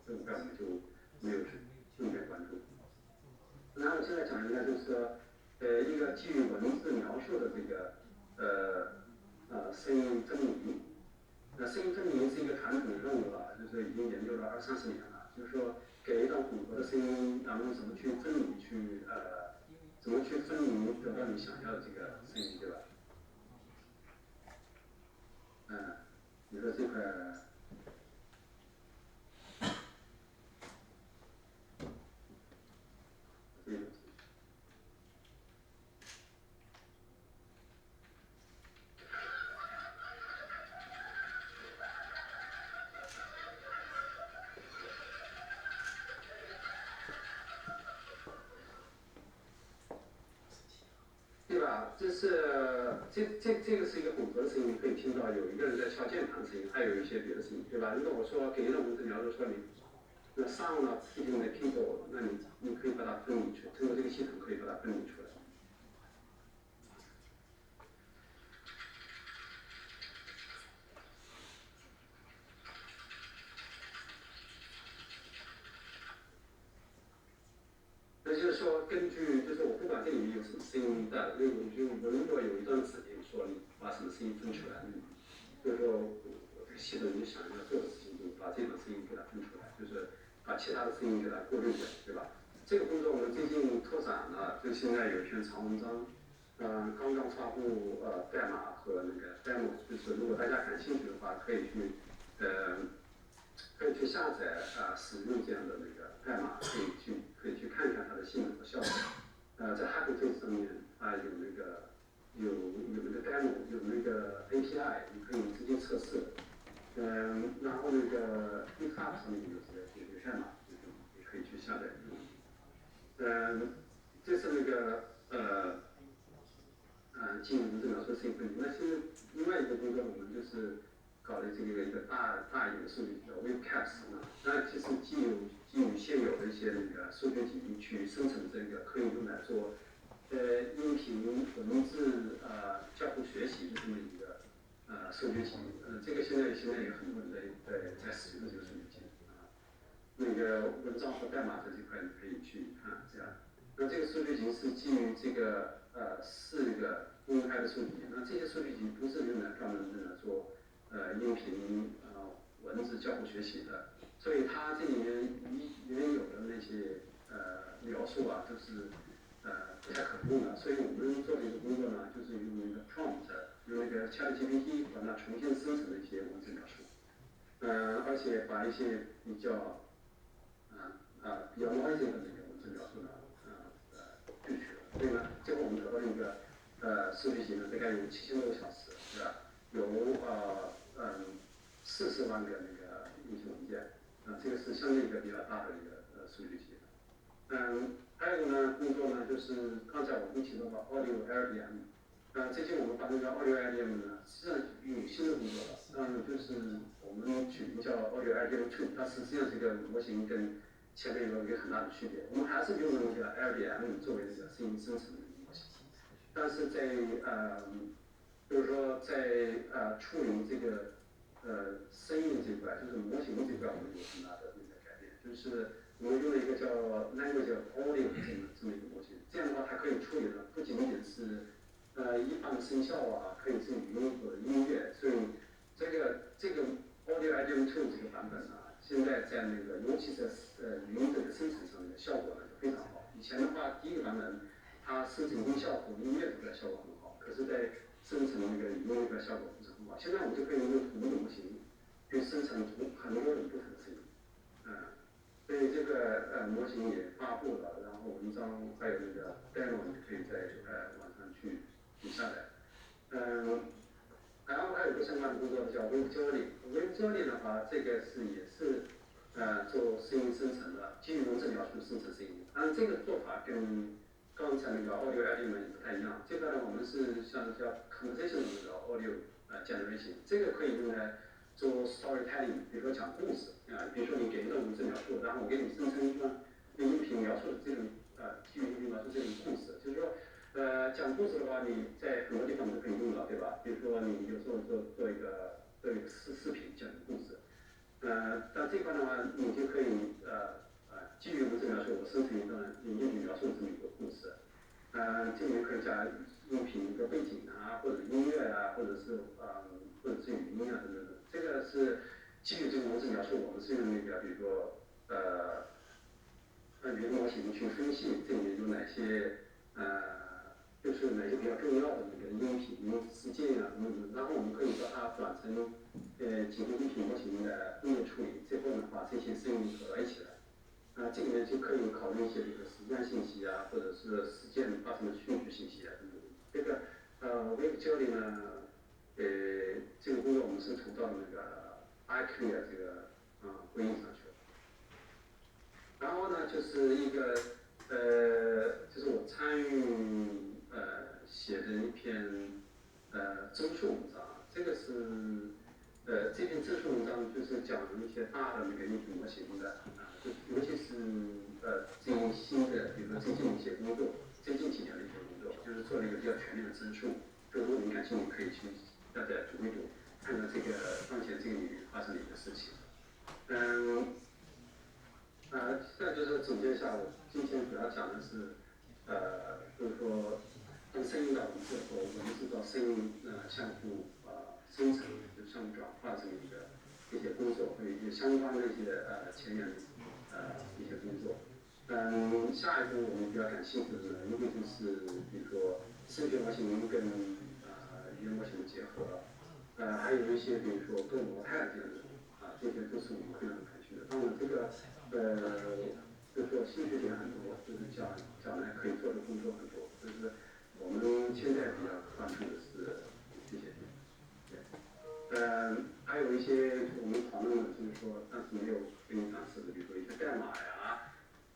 这个我们就没有重点关注。然后现在讲一下就是说，一个基于文字描述的这个声音分离。声音分离是一个传统的任务了，就是已经研究了20-30年了。就是说，给一段混合的声音，然后怎么去分离，怎么去分离得到你想要的这个声音，对吧？你说这块。对吧？这个是一个混合的声音，可以听到有一个人在敲键盘的声音，还有一些别的声音，对吧？如果我说给一段文字描述说你那上了特定的 keyboard， 那你可以把它分离出来，通过这个系统可以把它分离出来。那就是说，根据就是我不管这里面有什么声音的，我如果有一段指令说你把什么声音分出来，就是说我这个系统你想要做的事情，就把这种声音给它分出来，就是把其他的声音给它过滤掉，对吧？这个工作我们最近拓展了，就现在有一篇长文章，刚刚发布代码和那个 demo， 就是如果大家感兴趣的话，可以去下载使用这样的那个代码，可以去看看它的性能和效果。在 HackerFace 上面有那个 demo， 有那个 API， 你可以直接测试。然后那个 GitHub 上面有这个代码，你可以去下载用。这是那个进行这描述声音分离。那现在另外一个工作我们就是搞的这个一个大一点的数据叫 WebCast 那其实基于现有的一些那个数据集去生成这个可以用来做音频文字交互学习的这么一个数据集。这个现在有很多人在使用这个数据集那个文章和代码在这块你可以去看这样。那这个数据集是基于这个4个公开的数据集，那这些数据集不是用来专门用来做音频文字交互学习的，所以它这里面原有的那些描述都是不太可用的，所以我们做的一个工作呢，就是用那个 prompt， 用那个 ChatGPT 把它重新生成的一些文字描述，而且把一些比较noisy 的那个文字描述呢去取了，所以呢，最后我们得到了一个数据集呢，大概有7000多个小时，是吧？有40万个那个音频文件，这个是相对一个比较大的一个数据集。还有一个呢工作呢，就是刚才我们提到的 Audio LLM， 最近我们把那个 Audio LLM 呢，实际上有新的工作了，就是我们取名叫 Audio LLM 2， 它实际上这个模型跟前面有一个很大的区别，我们还是用那个 LLM 作为这个声音生成的模型，但是在就是说在处理这个声音这块，就是模型这块，我们有很大的那个改变，就是我们用了一个叫 language audio 这么一个模型，这样的话它可以处理的不仅仅是一般的声效可以是语音或者音乐，所以这个 Audio LLM 2这个版本呢，现在在那个尤其在语音这个生成上面的效果呢就非常好。以前的话，第一个版本它生成音效和音乐这个效果很好，可是在生成那个语音那个效果不是很好。现在我们就可以用同一个模型去生成很多种不同的声音，所以这个模型也发布了，然后文章还有那个 demo 你可以在网上去下载，然后还有一个相关的工作叫 Web Journey。Web Journey 的话，这个也是做声音生成的，基于文字描述生成声音。当然，这个做法跟刚才那个 audio element 不太一样。这个呢，我们是像叫 conversational 那个 audio generation， 这个可以用来做 storytelling， 比如说讲故事比如说你给一段文字描述，然后我给你生成一段音频描述的这种基于音频描述这种故事，就是说。讲故事的话，你在很多地方都可以用到，对吧？比如说你有时候做一个视频讲故事，但这块的话，你就可以基于文字描述，我生成一段音频描述的这么一个故事，这里面可以加音频一个背景或者音乐或者是语音等等的。这个是基于这个文字描述，我们是用那个比如说语言模型去分析这里面有哪些就是哪些比较重要的那个音频事件然后我们可以把它转成几个音频模型的音乐处理，最后呢把这些声音合在一起来。这里面就可以考虑一些这个时间信息或者是事件发生的顺序信息等等。这个Web 9呢，这个工作我们是投到那个 IQ 这个会议上去了。然后呢，就是一个就是我参与写的一篇综述文章，这个是这篇综述文章就是讲一些大的那个音频模型的尤其是最新的，比如说最近一些工作，最近几年的一些工作，就是做了一个比较全面的综述。如果您感兴趣，可以去大家读一读，看看这个当前这个领域发生的一个事情。再就是总结一下，我今天主要讲的是，就是说，从声音到文字和文字到声音相互生成，就相互转化这么一些工作和一些相关的一些前沿一些工作。下一步我们比较感兴趣的呢，一个就是比如说声学模型跟语言模型的结合，还有一些比如说多模态这样的这些都是我们非常感兴趣的。当然这个就是说兴趣点很多，就是将来可以做的工作很多，就是我们现在比较关注的是这些点。还有一些我们讨论的就是说，但是没有跟你展示的，比如说一些代码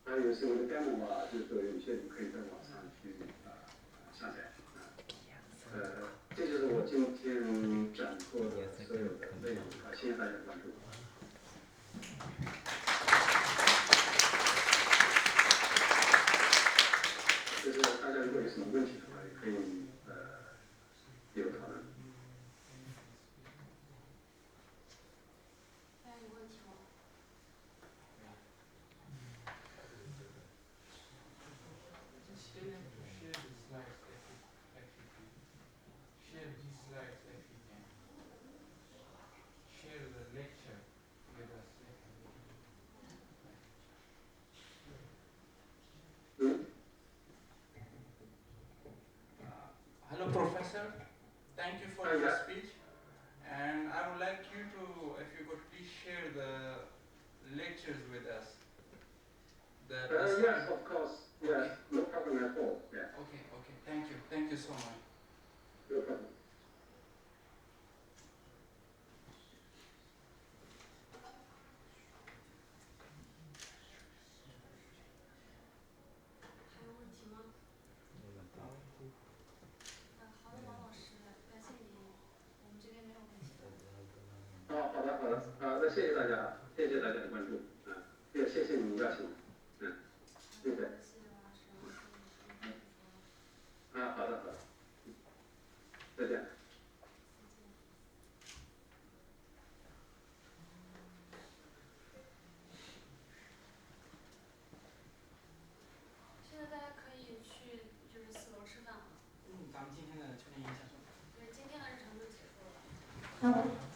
还有是一个 demo 就是说有些你可以在网上去下载这就是我今天讲过的所有的内容谢谢大家关注。就是大家如果有什么问题的话，也可以有讨论。还有问题吗？Hello, Professor. Thank you for your speech. And I would like you to, if you could please share the lectures with us. Yes, of course. Yes, no problem at all. Yeah. Okay. Thank you. Thank you so much. No problem. Oh, 好的，那谢谢大家，谢谢大家的关注，也谢谢你们邀请，谢谢。好的，再见。现在大家可以去就是4楼吃饭了。咱们今天的秋天影响。对，今天的日程就结束了。